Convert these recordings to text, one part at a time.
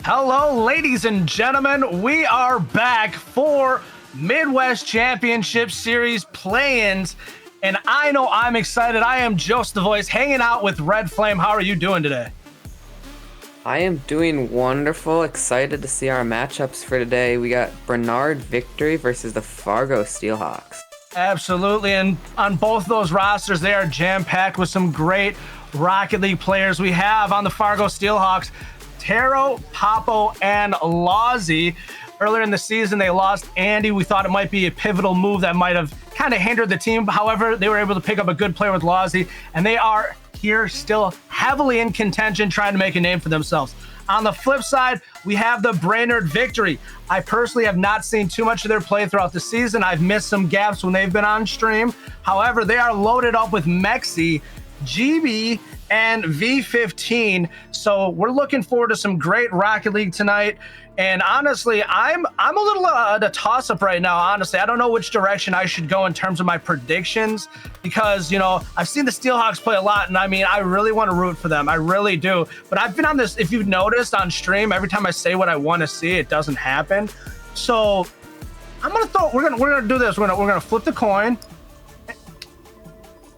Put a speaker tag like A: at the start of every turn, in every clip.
A: Hello, ladies and gentlemen. We are back for Midwest Championship Series play-ins, and I know I'm excited. I am Jost the Voice, hanging out with Red Flame. How are you doing today?
B: I am doing wonderful. Excited to see our matchups for today. We got Bernard Victory versus the Fargo Steelhawks.
A: Absolutely, and on both those rosters, they are jam-packed with some great Rocket League players. We have on the Fargo Steelhawks Taro, Papo, and Lozzie. Earlier in the season, they lost Andy. We thought it might be a pivotal move that might have kind of hindered the team. However, they were able to pick up a good player with Lozzie, and they are here still heavily in contention, trying to make a name for themselves. On the flip side, we have the Brainerd Victory. I personally have not seen too much of their play throughout the season. I've missed some gaps when they've been on stream. However, they are loaded up with Mexi, GB, and V15. So we're looking forward to some great Rocket League tonight. And honestly, I'm a little at a toss-up right now. Honestly, I don't know which direction I should go in terms of my predictions because, I've seen the Steelhawks play a lot, and I mean, I really want to root for them. I really do. But I've been on this, if you've noticed on stream, every time I say what I want to see, it doesn't happen. So I'm gonna we're gonna do this. We're gonna flip the coin.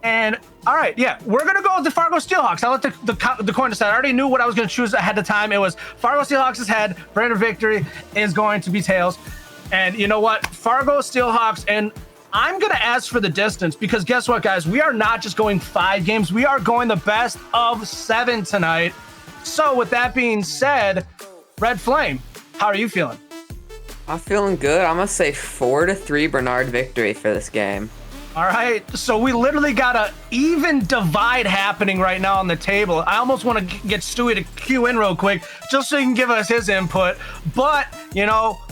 A: And all right, yeah, we're gonna go with the Fargo Steelhawks. I'll let the coin decide. I already knew what I was gonna choose ahead of time. It was Fargo Steelhawks' head. Brainerd Victory is going to be tails. And you know what? Fargo Steelhawks, and I'm gonna ask for the distance because guess what, guys? We are not just going 5 games. We are going the best of 7 tonight. So with that being said, Red Flame, how are you feeling?
B: I'm feeling good. I'm gonna say 4-3 Bernard Victory for this game.
A: All right, so we literally got a even divide happening right now on the table. I almost want to get Stewie to cue in real quick just so he can give us his input. But,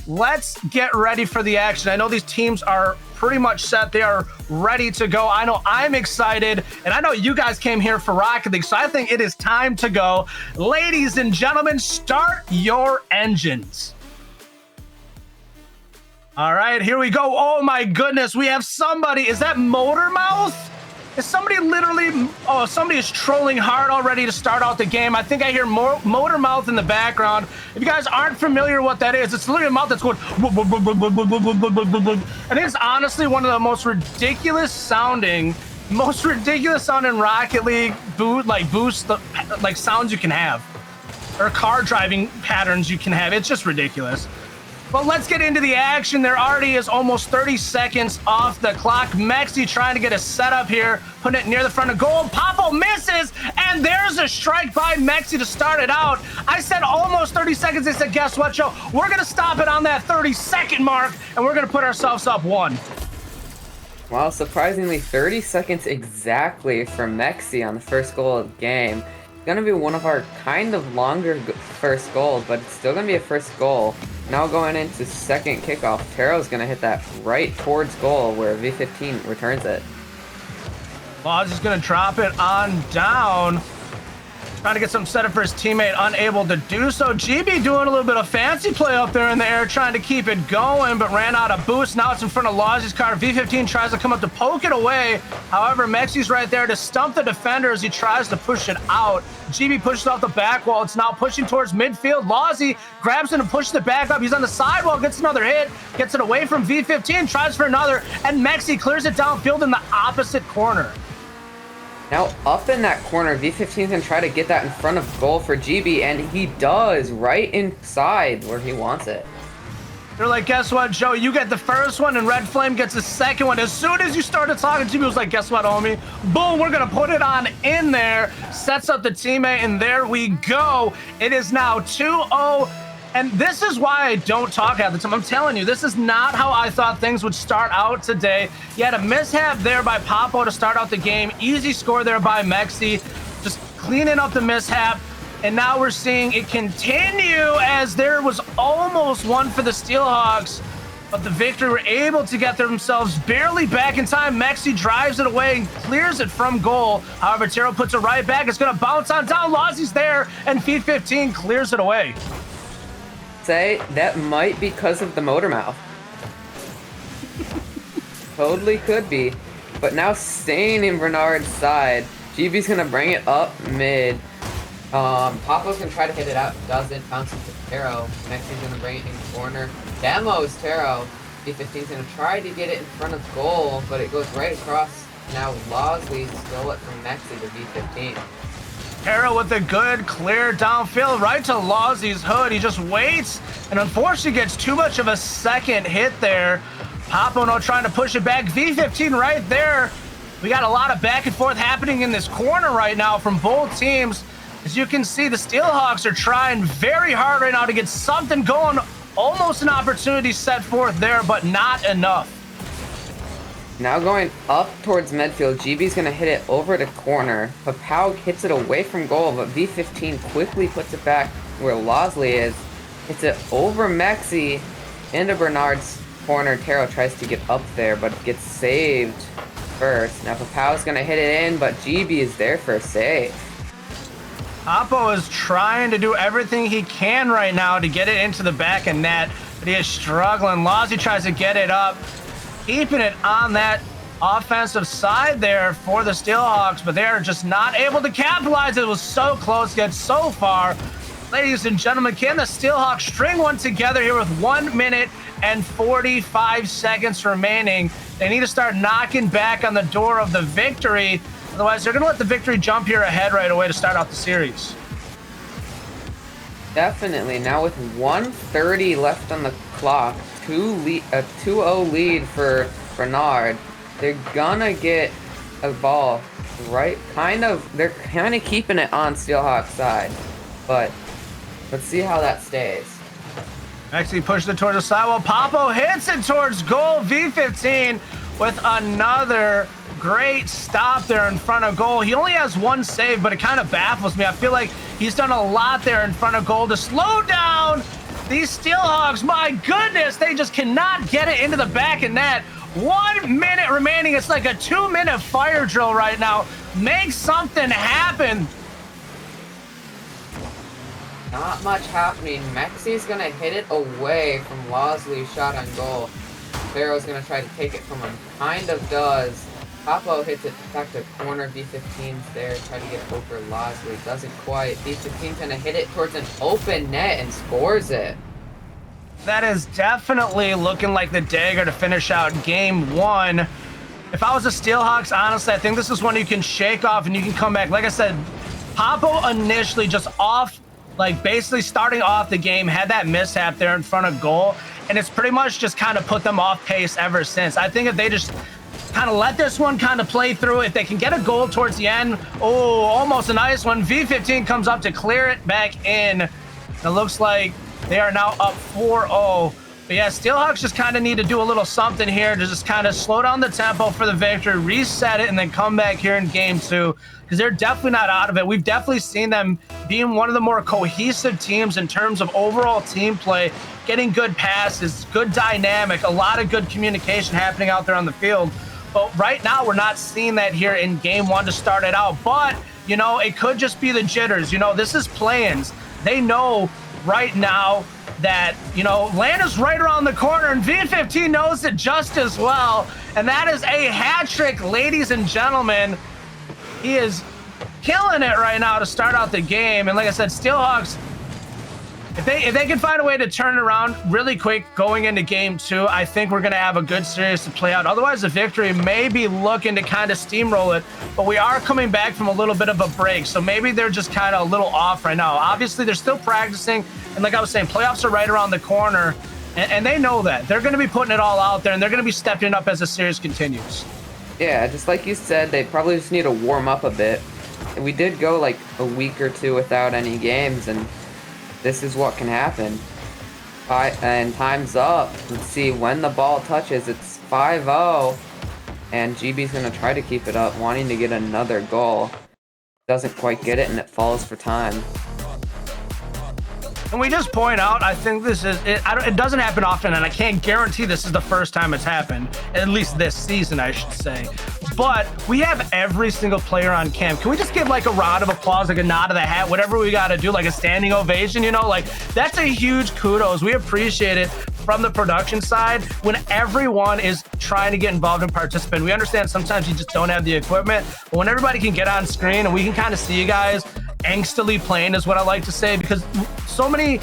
A: let's get ready for the action. I know these teams are pretty much set. They are ready to go. I know I'm excited, and I know you guys came here for Rocket League, so I think it is time to go. Ladies and gentlemen, start your engines. All right, here we go. Oh my goodness, we have somebody. Is that Motormouth? Is somebody literally, somebody is trolling hard already to start out the game. I think I hear Motormouth in the background. If you guys aren't familiar what that is, it's literally a mouth that's going, and it's honestly one of the most ridiculous sounding Rocket League boost sounds you can have, or car driving patterns you can have. It's just ridiculous. But let's get into the action. There already is almost 30 seconds off the clock. Mexi trying to get a setup here, putting it near the front of goal. Papo misses, and there's a strike by Mexi to start it out. I said almost 30 seconds. They said, guess what, Joe? We're going to stop it on that 30-second mark, and we're going to put ourselves up 1.
B: Wow, surprisingly 30 seconds exactly for Mexi on the first goal of the game. It's going to be one of our kind of longer first goals, but it's still going to be a first goal. Now going into second kickoff, Taro's going to hit that right towards goal where V15 returns it.
A: Boz is going to drop it on down. Trying to get some setup for his teammate, unable to do so. GB doing a little bit of fancy play up there in the air, trying to keep it going, but ran out of boost. Now it's in front of Lozzie's car. V15 tries to come up to poke it away. However, Mexi's right there to stump the defender as he tries to push it out. GB pushes off the back wall. It's now pushing towards midfield. Lozzie grabs it and pushes it back up. He's on the sidewall, gets another hit, gets it away from V15, tries for another, and Mexi clears it downfield in the opposite corner.
B: Now up in that corner, V15 can try to get that in front of goal for GB, and he does, right inside where he wants it.
A: They're like, guess what, Joe? You get the first one, and Red Flame gets the second one. As soon as you started talking, GB was like, guess what, homie? Boom, we're going to put it on in there. Sets up the teammate, and there we go. It is now 2-0. And this is why I don't talk half the time. I'm telling you, this is not how I thought things would start out today. You had a mishap there by Papo to start out the game. Easy score there by Mexi. Just cleaning up the mishap. And now we're seeing it continue as there was almost one for the Steelhawks. But the Victory were able to get themselves barely back in time. Mexi drives it away and clears it from goal. However, Taro puts it right back. It's going to bounce on down. Lozzie's there, and Feed 15 clears it away.
B: Say that might be because of the motor mouth. Totally could be. But now staying in Bernard's side, GB's gonna bring it up mid. Papo's gonna try to hit it out. Doesn't. Bounces to Taro. Mexi's gonna bring it in the corner. Demos Taro. B15's gonna try to get it in front of goal, but it goes right across. Now Losley stole it from Mexi to B15.
A: Taro with a good clear downfield right to Losley's hood. He just waits and unfortunately gets too much of a second hit there. Papo no trying to push it back. V15 right there. We got a lot of back and forth happening in this corner right now from both teams. As you can see, the Steelhawks are trying very hard right now to get something going. Almost an opportunity set forth there, but not enough.
B: Now going up towards midfield, GB's going to hit it over the corner. Papau hits it away from goal, but V15 quickly puts it back where Losley is. Hits it over Mexi into Bernard's corner. Taro tries to get up there, but gets saved first. Now Papau's going to hit it in, but GB is there for a save.
A: Papo is trying to do everything he can right now to get it into the back of net, but he is struggling. Losley tries to get it up, keeping it on that offensive side there for the Steelhawks, but they're just not able to capitalize. It was so close, yet so far. Ladies and gentlemen, can the Steelhawks string one together here with 1 minute and 45 seconds remaining? They need to start knocking back on the door of the victory. Otherwise, they're going to let the victory jump here ahead right away to start out the series.
B: Definitely. Now with 1:30 left on the clock, a 2-0 lead for Bernard. They're gonna get a ball right. They're kind of keeping it on Steelhawks' side, but let's see how that stays.
A: Actually pushed it towards the side while Papo hits it towards goal. V15 with another great stop there in front of goal. He only has one save, but it kind of baffles me. I feel like he's done a lot there in front of goal to slow down these Steelhawks. My goodness, they just cannot get it into the back of net. 1 minute remaining. It's like a 2-minute fire drill right now. Make something happen.
B: Not much happening. Mexi's gonna hit it away from Losley's shot on goal. Barrow's gonna try to take it from him. Kind of does. Papo hits it back to corner. V15's there, trying to get it over Losley. Doesn't quite. V15's gonna hit it towards an open net and scores it.
A: That is definitely looking like the dagger to finish out game one. If I was the Steelhawks, honestly, I think this is one you can shake off and you can come back. Like I said, Papo initially just off, like basically starting off the game, had that mishap there in front of goal, and it's pretty much just kind of put them off pace ever since. I think if they just kind of let this one kind of play through, if they can get a goal towards the end, oh, almost a nice one. V15 comes up to clear it back in. It looks like they are now up 4-0. But yeah, Steelhawks just kind of need to do a little something here to just kind of slow down the tempo for the victory, reset it, and then come back here in game two, because they're definitely not out of it. We've definitely seen them being one of the more cohesive teams in terms of overall team play, getting good passes, good dynamic, a lot of good communication happening out there on the field. But right now, we're not seeing that here in game one to start it out. But, you know, it could just be the jitters. You know, this is play-ins. They know right now that, you know, land is right around the corner, and V15 knows it just as well. And that is a hat trick, ladies and gentlemen. He is killing it right now to start out the game. And like I said, Steelhawks, if they can find a way to turn it around really quick going into game two, I think we're going to have a good series to play out. Otherwise, the victory may be looking to kind of steamroll it, but we are coming back from a little bit of a break, so maybe they're just kind of a little off right now. Obviously, they're still practicing, and like I was saying, playoffs are right around the corner, and they know that. They're going to be putting it all out there, and they're going to be stepping up as the series continues.
B: Yeah, just like you said, they probably just need to warm up a bit. We did go like a week or two without any games, and this is what can happen. And time's up. Let's see, when the ball touches, it's 5-0. And GB's going to try to keep it up, wanting to get another goal. Doesn't quite get it, and it falls for time.
A: And we just point out, I think this is, it doesn't happen often, and I can't guarantee this is the first time it's happened, at least this season, I should say. But we have every single player on camp. Can we just give like a round of applause, like a nod of the hat, whatever we got to do, like a standing ovation, you know, like that's a huge kudos. We appreciate it from the production side when everyone is trying to get involved and participate. We understand sometimes you just don't have the equipment, but when everybody can get on screen and we can kind of see you guys angstily playing is what I like to say, because so many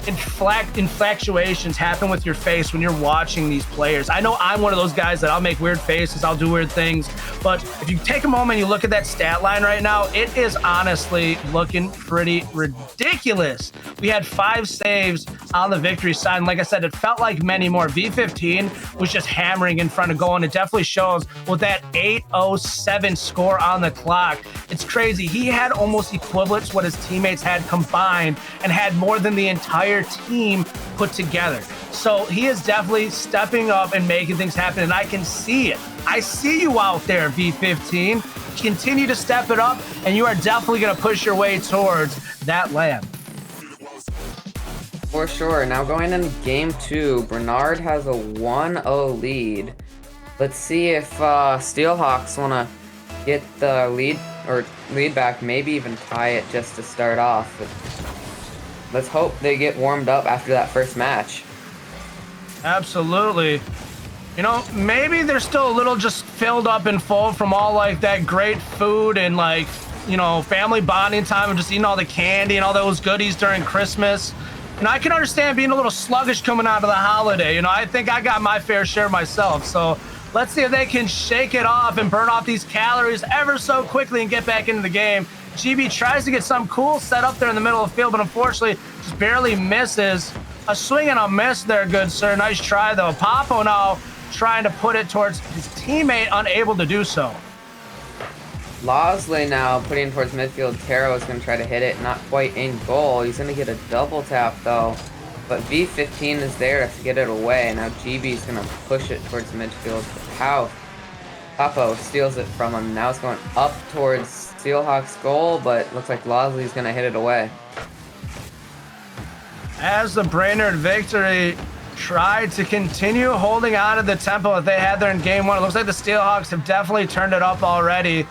A: infatuations happen with your face when you're watching these players. I know I'm one of those guys that I'll make weird faces, I'll do weird things, but if you take a moment and you look at that stat line right now, it is honestly looking pretty ridiculous. We had 5 saves on the victory side, and like I said, it felt like many more. V15 was just hammering in front of goal, and it definitely shows with that 8:07 score on the clock. It's crazy. He had almost equivalent to what his teammates had combined and had more than the entire team put together. So he is definitely stepping up and making things happen, and I can see it. I see you out there, V15. Continue to step it up, and you are definitely going to push your way towards that land.
B: For sure. Now going into game 2, Bernard has a 1-0 lead. Let's see if Steelhawks want to get the lead back, maybe even tie it just to start off. Let's hope they get warmed up after that first match.
A: Absolutely. You know, maybe they're still a little just filled up and full from all like that great food and like, you know, family bonding time and just eating all the candy and all those goodies during Christmas. And I can understand being a little sluggish coming out of the holiday. You know, I think I got my fair share myself. So let's see if they can shake it off and burn off these calories ever so quickly and get back into the game. GB tries to get something cool set up there in the middle of the field, but unfortunately just barely misses. A swing and a miss there, good sir. Nice try, though. Papo now trying to put it towards his teammate, unable to do so.
B: Losley now putting towards midfield. Taro is going to try to hit it, not quite in goal. He's going to get a double tap, though. But V15 is there to get it away. Now GB is going to push it towards midfield. Papo steals it from him. Now it's going up towards Steelhawks' goal, but looks like Losley's going to hit it away.
A: As the Brainerd victory tried to continue holding on to the tempo that they had there in game 1, it looks like the Steelhawks have definitely turned it up already.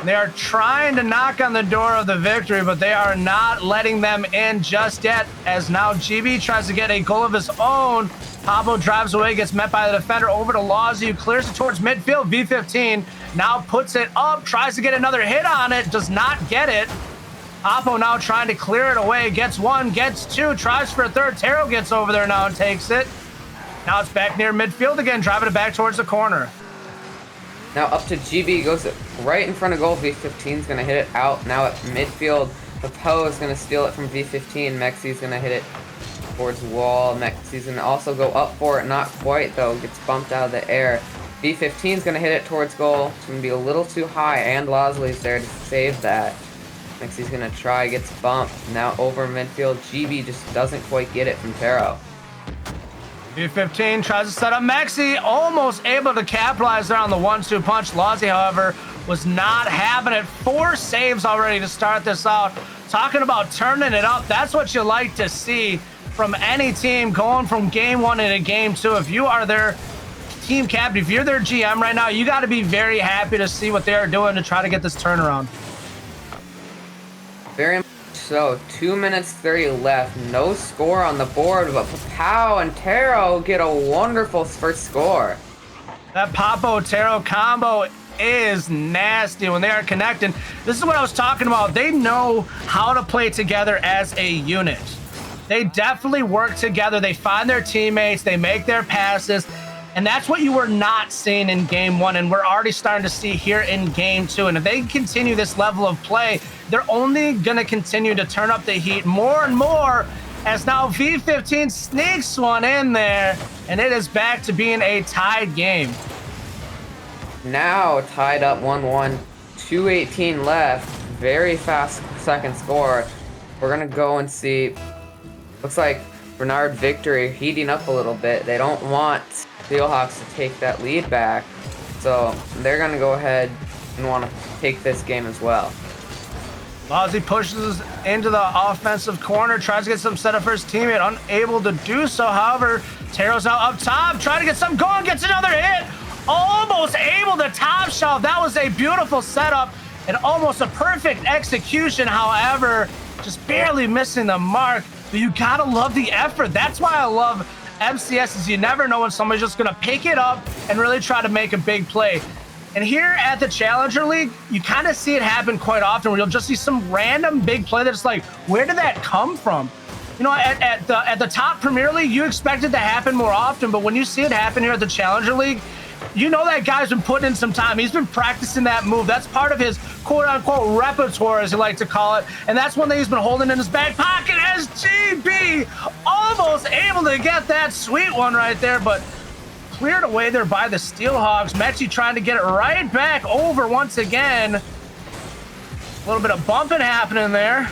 A: They are trying to knock on the door of the victory, but they are not letting them in just yet, as now GB tries to get a goal of his own. Pablo drives away, gets met by the defender over to Lawsy, who clears it towards midfield. V15 now puts it up, tries to get another hit on it, does not get it. Oppo now trying to clear it away, gets 1, gets 2, tries for a 3rd. Taro gets over there now and takes it. Now it's back near midfield again, driving it back towards the corner.
B: Now up to GB, goes right in front of goal. V15 is going to hit it out. Now at midfield, Papo is going to steal it from V15. Mexi's going to hit it towards wall. Mexi's going to also go up for it. Not quite, though. Gets bumped out of the air. V15 is going to hit it towards goal. It's going to be a little too high, and Losley's there to save that. Mexi's going to try, gets bumped. Now over midfield, GB just doesn't quite get it from Taro.
A: V15 tries to set up Mexi, almost able to capitalize there on the 1-2 punch. Lawsy, however, was not having it. 4 saves already to start this out. Talking about turning it up, that's what you like to see from any team going from game 1 into game 2. If you are their team captain, if you're their GM right now, you got to be very happy to see what they are doing to try to get this turnaround.
B: Very much so. 2 minutes 30 left. No score on the board, but Papo and Taro get a wonderful first score.
A: That Papo-Taro combo is nasty when they are connecting. This is what I was talking about. They know how to play together as a unit. They definitely work together. They find their teammates. They make their passes. And that's what you were not seeing in game 1, and we're already starting to see here in game 2. And if they continue this level of play, they're only going to continue to turn up the heat more and more, as now V15 sneaks one in there, and it is back to being a tied game.
B: Now tied up 1-1, 2:18 left. Very fast second score. We're going to go and see. Looks like Bernard victory heating up a little bit. They don't want Steelhawks to take that lead back, so they're going to go ahead and want to take this game as well.
A: Lawsy pushes into the offensive corner, tries to get some setup for his teammate, unable to do so. However, Taro's now up top, trying to get some going, gets another hit, almost able to top shelf. That was a beautiful setup and almost a perfect execution. However, just barely missing the mark. But you gotta love the effort. That's why I love MCS, is you never know when somebody's just gonna pick it up and really try to make a big play. And here at the Challenger League, you kind of see it happen quite often where you'll just see some random big play that's like, where did that come from? You know, at the top Premier League, you expect it to happen more often, but when you see it happen here at the Challenger League, you know that guy's been putting in some time. He's been practicing that move. That's part of his quote-unquote repertoire, as you like to call it, and that's one thing he's been holding in his back pocket as GB almost able to get that sweet one right there, but cleared away there by the Steelhawks. Mexi trying to get it right back over once again. A little bit of bumping happening there.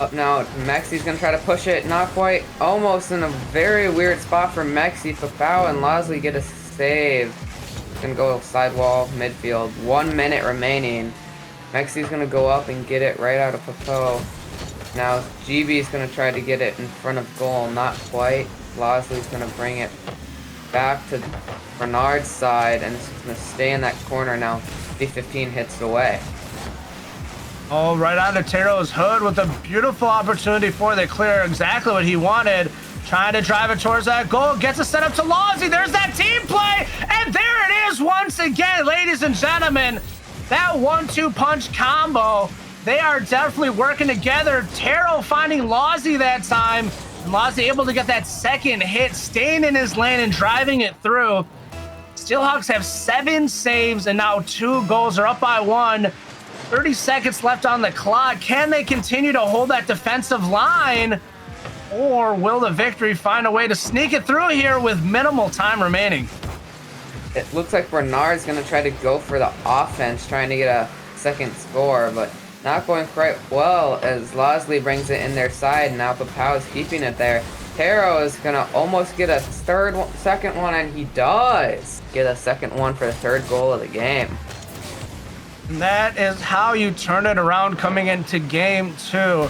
B: Up now, Mexi's gonna try to push it, not quite, almost in a very weird spot for Mexi. Papao and Losley get a save. Gonna go sidewall, midfield, 1 minute remaining. Mexi's gonna go up and get it right out of Papao. Now GB's gonna try to get it in front of goal, not quite. Losley's gonna bring it back to Bernard's side, and it's gonna stay in that corner now. B15 hits it away.
A: Oh, right onto Tero's hood with a beautiful opportunity for the clear. Exactly what he wanted. Trying to drive it towards that goal. Gets a set up to Lozzie. There's that team play. And there it is once again, ladies and gentlemen. That 1-2 punch combo. They are definitely working together. Tero finding Lozzie that time. And Lozzie able to get that second hit, staying in his lane and driving it through. Steelhawks have 7 saves and now 2 goals. They're up by 1. 30 seconds left on the clock. Can they continue to hold that defensive line? Or will the victory find a way to sneak it through here with minimal time remaining?
B: It looks like Bernard's going to try to go for the offense, trying to get a second score, but not going quite well as Losley brings it in their side. Now Papao is keeping it there. Tero is going to almost get a second one, and he does get a second one for the 3rd goal of the game.
A: And that is how you turn it around coming into game 2.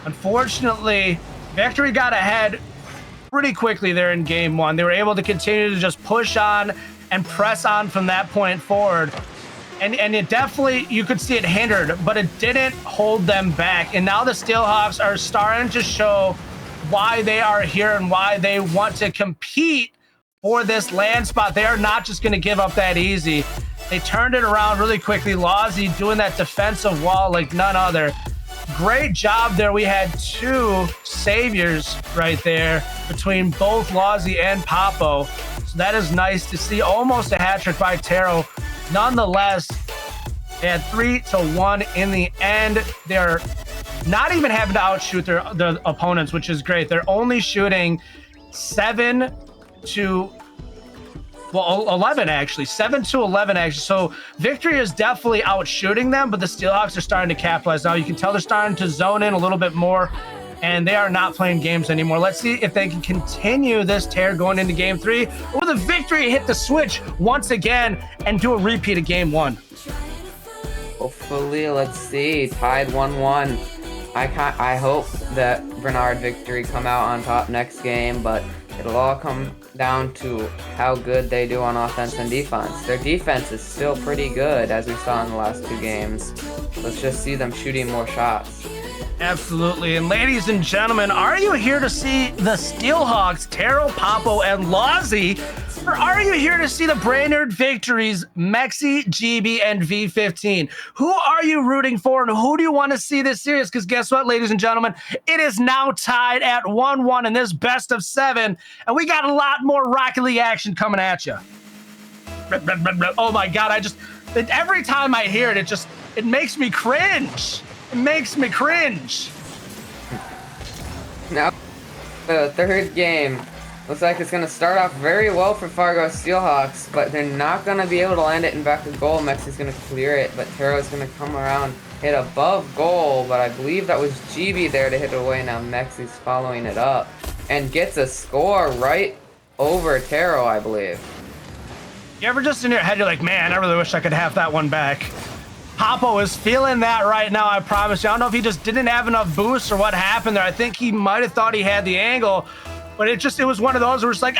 A: Unfortunately, Victory got ahead pretty quickly there in game 1. They were able to continue to just push on and press on from that point forward. And it definitely, you could see it hindered, but it didn't hold them back. And now the Steelhawks are starting to show why they are here and why they want to compete for this land spot. They are not just going to give up that easy. They turned it around really quickly. Lozzie doing that defensive wall like none other. Great job there. We had 2 saviors right there between both Lozzie and Papo. So that is nice to see. Almost a hat trick by Tero. Nonetheless, they had 3-1 in the end. They're not even having to outshoot their opponents, which is great. They're only shooting 7 to 11 actually. 7 to 11 actually. So Victory is definitely outshooting them, but the Steelhawks are starting to capitalize now. You can tell they're starting to zone in a little bit more, and they are not playing games anymore. Let's see if they can continue this tear going into game 3, or the Victory hit the switch once again and do a repeat of game 1.
B: Hopefully, let's see. Tied 1-1. I hope that Bernard Victory come out on top next game, but it'll all come down to how good they do on offense and defense. Their defense is still pretty good, as we saw in the last 2 games. Let's just see them shooting more shots.
A: Absolutely. And ladies and gentlemen, are you here to see the Steelhawks, Tero, Papo, and Lozzie? Or are you here to see the Brainerd Victories, Mexi, GB, and V15? Who are you rooting for, and who do you want to see this series? Because guess what, ladies and gentlemen? It is now tied at 1-1 in this best of 7, and we got a lot more Rocket League action coming at you. Oh my God, every time I hear it, it makes me cringe. It makes me cringe.
B: Now, the 3rd game. Looks like it's going to start off very well for Fargo Steelhawks, but they're not going to be able to land it in back of goal. Mexi's going to clear it, but Tero's going to come around, hit above goal, but I believe that was GB there to hit it away. Now Mexi's following it up and gets a score right over Tero, I believe.
A: You ever just in your head, you're like, man, I really wish I could have that one back. Papo is feeling that right now, I promise you. I don't know if he just didn't have enough boost or what happened there. I think he might have thought he had the angle, but it was one of those where it's like,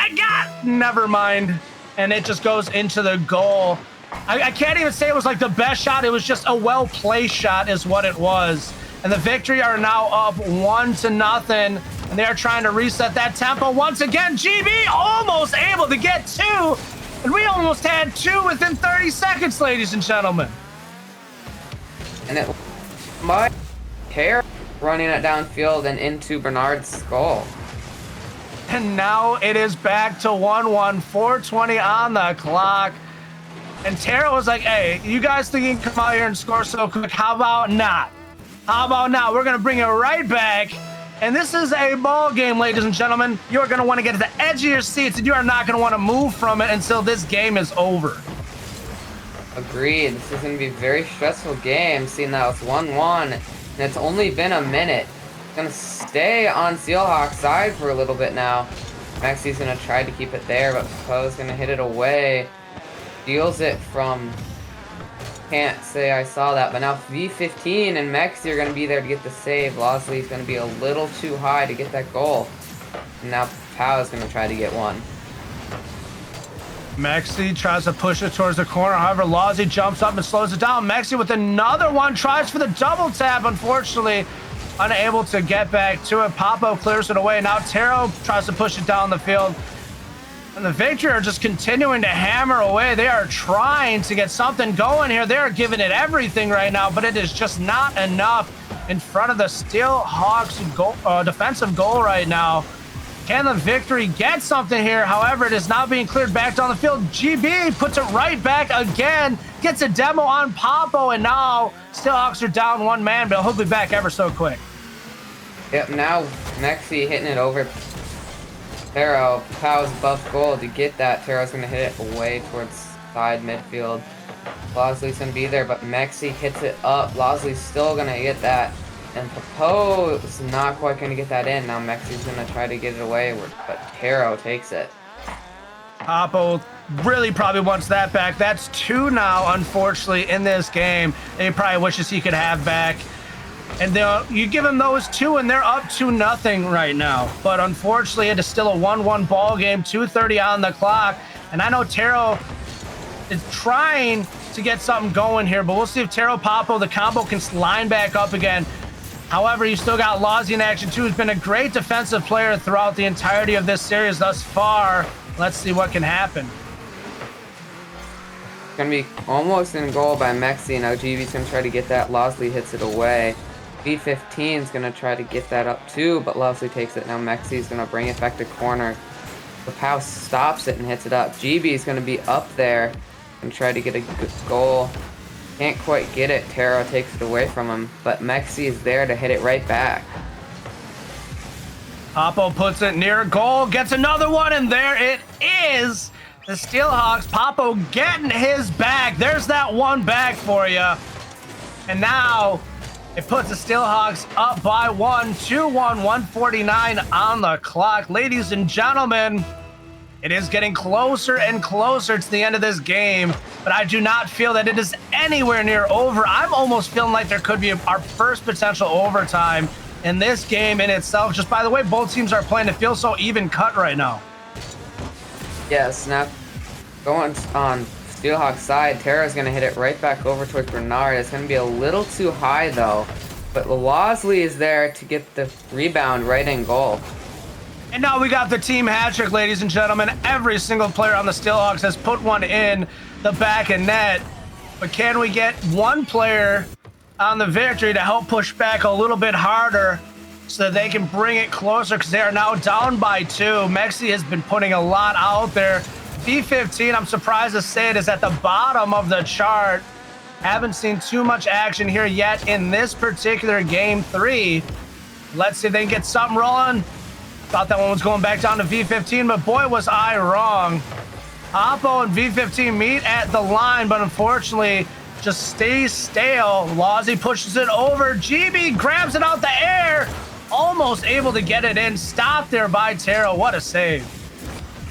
A: never mind. And it just goes into the goal. I can't even say it was like the best shot. It was just a well-placed shot is what it was. And the Victory are now up 1-0. and they are trying to reset that tempo once again. GB almost able to get 2, and we almost had 2 within 30 seconds, ladies and gentlemen.
B: And it might hair running it downfield and into Bernard's skull.
A: And now it is back to 1-1, 4:20 on the clock. And Tara was like, hey, you guys think you can come out here and score so quick? How about not? How about not? We're going to bring it right back. And this is a ball game, ladies and gentlemen. You're going to want to get to the edge of your seats, and you are not going to want to move from it until this game is over.
B: Agreed. This is going to be a very stressful game, seeing that it's 1-1, and it's only been a minute. It's going to stay on Steelhawk's side for a little bit now. Maxi's going to try to keep it there, but Poe's going to hit it away. Steals it from... Can't say I saw that, but now V15 and Mexi are going to be there to get the save. Losley's going to be a little too high to get that goal. And now Pau is going to try to get one.
A: Mexi tries to push it towards the corner. However, Lozzie jumps up and slows it down. Mexi with another one, tries for the double tap. Unfortunately, unable to get back to it. Papo clears it away. Now Taro tries to push it down the field. And the Victory are just continuing to hammer away. They are trying to get something going here. They're giving it everything right now, but it is just not enough in front of the Steelhawks defensive goal right now. Can the Victory get something here? However, it is now being cleared back down the field. GB puts it right back again, gets a demo on Papo, and now Steelhawks are down 1 man, but he'll be back ever so quick.
B: Yep, now Mexi hitting it over Taro. Pau's above goal to get that. Taro's going to hit it away towards side midfield. Losley's going to be there, but Mexi hits it up. Losley's still going to get that. And Papo is not quite going to get that in. Now Mexi's going to try to get it away, but Taro takes it.
A: Papo really probably wants that back. That's 2 now, unfortunately, in this game. And he probably wishes he could have back. And you give him those 2, and they're up 2-0 right now. But unfortunately, it is still a 1-1 ball game, 2:30 on the clock. And I know Taro is trying to get something going here, but we'll see if Taro Papo, the combo, can line back up again. However, you still got Lozzie in action too, who's been a great defensive player throughout the entirety of this series thus far. Let's see what can happen.
B: Gonna be almost in goal by Mexi. Now GB's gonna try to get that. Losley hits it away. V15 is gonna try to get that up too, but Losley takes it. Now Mexi's gonna bring it back to corner. The Pau stops it and hits it up. GB is gonna be up there and try to get a good goal. Can't quite get it. Taro takes it away from him, but Mexi is there to hit it right back.
A: Papo puts it near goal, gets another one, and there it is. The Steelhawks, Papo getting his back. There's that one back for you. And now it puts the Steelhawks up by 1, 2-1, 1:49 on the clock. Ladies and gentlemen, it is getting closer and closer to the end of this game, but I do not feel that it is anywhere near over. I'm almost feeling like there could be our first potential overtime in this game in itself. Just by the way, both teams are playing. It feels so even cut right now.
B: Yes, now going on Steelhawks side, Tara's going to hit it right back over towards Bernard. It's going to be a little too high though, but Losley is there to get the rebound right in goal.
A: And now we got the team hat trick, ladies and gentlemen. Every single player on the Steelhawks has put one in the back of net. But can we get one player on the Victory to help push back a little bit harder so that they can bring it closer, because they are now down by 2. Mexi has been putting a lot out there. B15, I'm surprised to say it, is at the bottom of the chart. Haven't seen too much action here yet in this particular game 3. Let's see if they can get something rolling. Thought that one was going back down to V15, but boy, was I wrong. Papo and V15 meet at the line, but unfortunately just stays stale. Lozzie pushes it over. GB grabs it out the air. Almost able to get it in. Stopped there by Taro. What a save.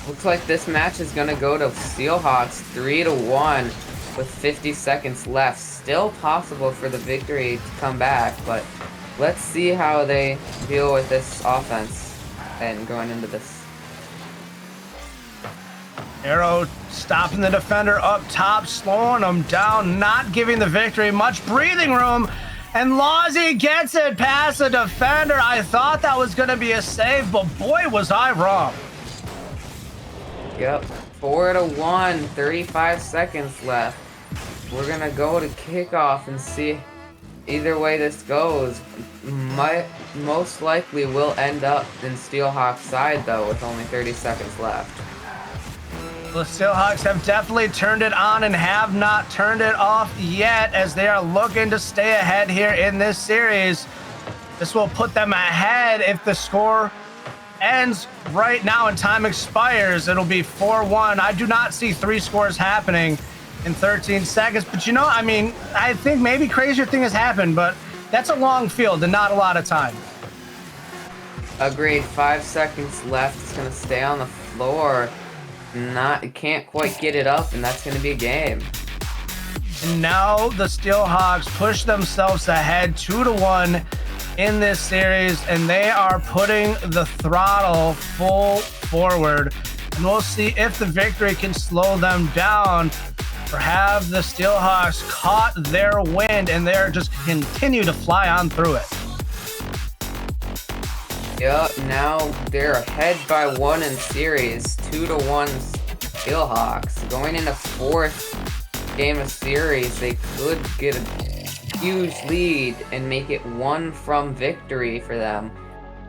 B: Looks like this match is going to go to Steelhawks 3-1 with 50 seconds left. Still possible for the Victory to come back, but let's see how they deal with this offense and going into this.
A: Arrow stopping the defender up top, slowing him down, not giving the Victory much breathing room. And Lozzie gets it past the defender. I thought that was going to be a save, but boy, was I wrong.
B: Yep, 4-1, 35 seconds left. We're going to go to kickoff and see either way this goes. Most likely will end up in Steelhawks' side, though, with only 30 seconds left.
A: The Steelhawks have definitely turned it on and have not turned it off yet, as they are looking to stay ahead here in this series. This will put them ahead if the score ends right now and time expires. It'll be 4-1. I do not see 3 scores happening in 13 seconds, but you know, I mean, I think maybe crazier thing has happened, but that's a long field and not a lot of time.
B: Agreed. 5 seconds left. It's going to stay on the floor. Can't quite get it up, and that's going to be a game.
A: And now the Steelhawks push themselves ahead 2-1 in this series, and they are putting the throttle full forward. And we'll see if the victory can slow them down, or have the Steelhawks caught their wind and they're just continue to fly on through it.
B: Yep, now they're ahead by 1 in series, 2-1 Steelhawks. Going into 4th game of series, they could get a huge lead and make it 1 from victory for them,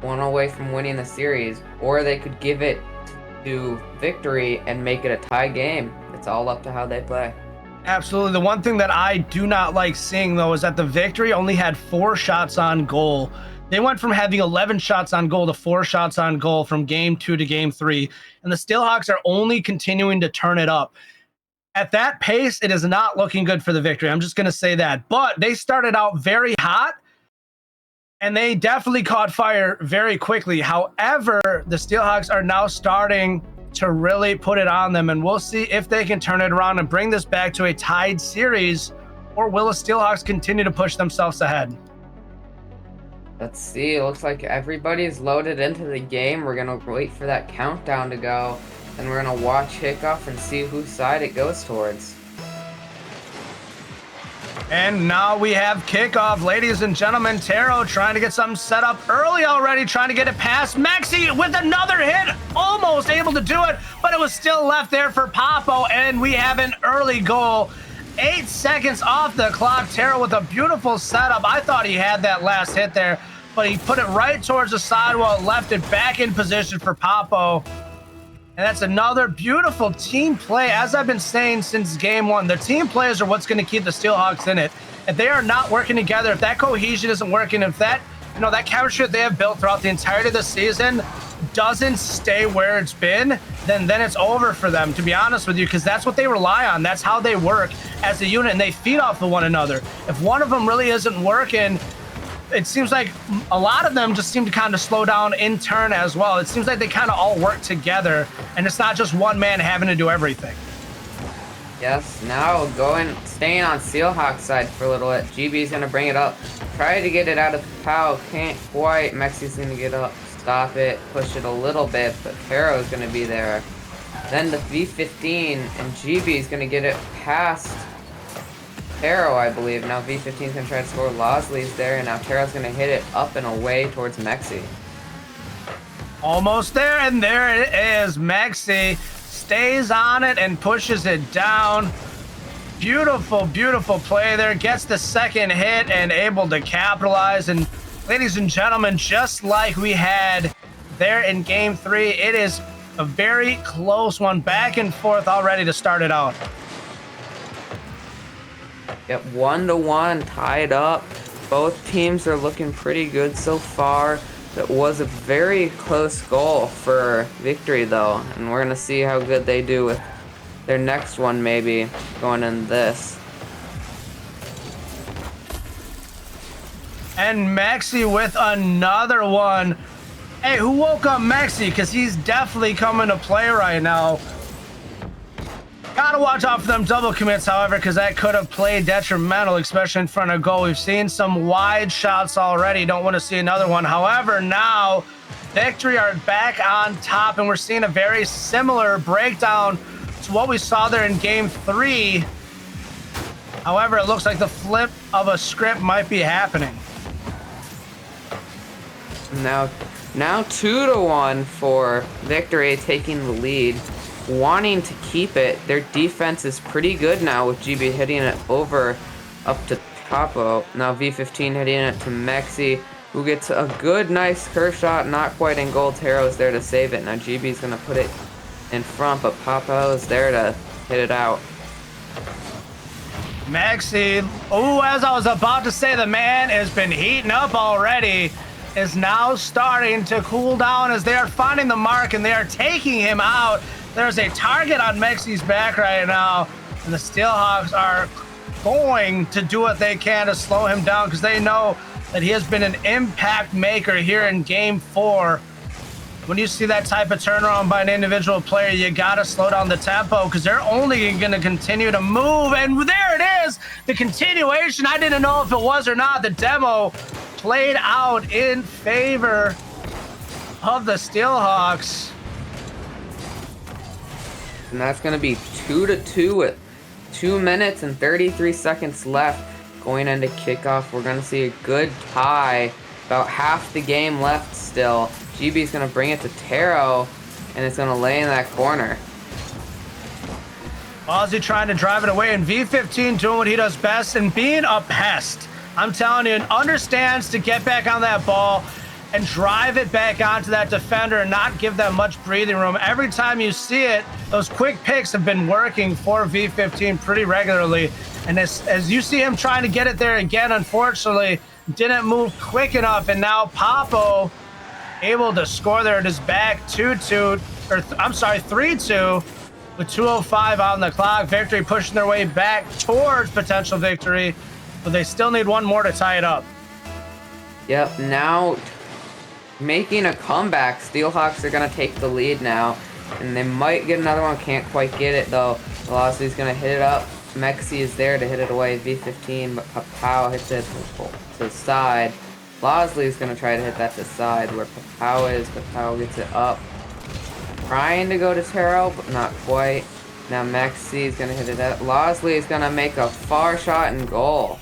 B: 1 away from winning the series, or they could give it to victory and make it a tie game. It's all up to how they play.
A: Absolutely. The one thing that I do not like seeing, though, is that the victory only had 4 shots on goal. They went from having 11 shots on goal to 4 shots on goal from game 2 to game 3. And the Steelhawks are only continuing to turn it up. At that pace, it is not looking good for the victory. I'm just going to say that. But they started out very hot, and they definitely caught fire very quickly. However, the Steelhawks are now starting to really put it on them, and we'll see if they can turn it around and bring this back to a tied series, or will the Steelhawks continue to push themselves ahead?
B: Let's see. It looks like everybody's loaded into the game. We're going to wait for that countdown to go, and we're going to watch kickoff and see whose side it goes towards.
A: And now we have kickoff. Ladies and gentlemen, Taro trying to get something set up early already, trying to get it past Maxi with another hit. Almost able to do it, but it was still left there for Papo, and we have an early goal. 8 seconds off the clock. Taro with a beautiful setup. I thought he had that last hit there, but he put it right towards the sidewall, left it back in position for Papo. And that's another beautiful team play. As I've been saying since game 1, the team players are what's going to keep the Steelhawks in it. If they are not working together, if that cohesion isn't working, if that, that chemistry that they have built throughout the entirety of the season doesn't stay where it's been, then it's over for them, to be honest with you, because that's what they rely on. That's how they work as a unit, and they feed off of one another. If one of them really isn't working, it seems like a lot of them just seem to kind of slow down in turn as well. It seems like they kind of all work together, and it's not just one man having to do everything.
B: Yes, now staying on Steelhawks side for a little bit. GB's going to bring it up. Try to get it out of Powell. Can't quite. Mexi's going to get up. Stop it. Push it a little bit, but Taro's going to be there. Then the V15, and GB's going to get it past Taro, I believe. Now V15's going to try to score. Losley's there, and now Taro's going to hit it up and away towards Mexi.
A: Almost there, and there it is. Mexi stays on it and pushes it down. Beautiful, beautiful play there. Gets the second hit and able to capitalize. And ladies and gentlemen, just like we had there in game 3, it is a very close one, back and forth already to start it out.
B: Yep, 1-1, tied up. Both teams are looking pretty good so far. It was a very close goal for victory, though, and we're going to see how good they do with their next one, maybe, going in this.
A: And Maxi with another one. Hey, who woke up Maxi? Because he's definitely coming to play right now. Gotta watch out for them double commits, however, because that could have played detrimental, especially in front of goal. We've seen some wide shots already. Don't want to see another one. However, now Victory are back on top, and we're seeing a very similar breakdown to what we saw there in game 3. However, it looks like the flip of a script might be happening.
B: Now 2-1 for Victory, taking the lead, wanting to keep it. Their defense is pretty good now with GB hitting it over up to Capo. Now V15 hitting it to Mexi, who gets a good, nice curve shot, not quite in goal. Taro's there to save it. Now GB's gonna put it in front, but Papo is there to hit it out.
A: Mexi, as I was about to say, the man has been heating up already, is now starting to cool down as they are finding the mark and they are taking him out. There's a target on Mexi's back right now, and the Steelhawks are going to do what they can to slow him down because they know that he has been an impact maker here in Game 4. When you see that type of turnaround by an individual player, you gotta slow down the tempo because they're only gonna continue to move. And there it is, the continuation. I didn't know if it was or not. The demo played out in favor of the Steelhawks.
B: And that's gonna be 2-2 with 2 minutes and 33 seconds left. Going into kickoff, we're gonna see a good tie. About half the game left still. GB's gonna bring it to Taro, and it's gonna lay in that corner.
A: Ozzy trying to drive it away, and V15 doing what he does best and being a pest. I'm telling you, understands to get back on that ball and drive it back onto that defender and not give them much breathing room. Every time you see it, those quick picks have been working for V15 pretty regularly. And as you see him trying to get it there again, unfortunately, didn't move quick enough. And now Papo able to score there. It is back 2-2, or I'm sorry, 3-2 with 2:05 on the clock. Victory pushing their way back towards potential victory, but they still need one more to tie it up.
B: Yep, now making a comeback. Steelhawks are going to take the lead now, and they might get another one. Can't quite get it, though. Velocity's going to hit it up. Mexi is there to hit it away. V15, but Papao hits it to the side. Losley's going to try to hit that to the side where Papao is. Papao gets it up. Trying to go to Taro, but not quite. Now Mexi is going to hit it up. Losley is going to make a far shot and goal.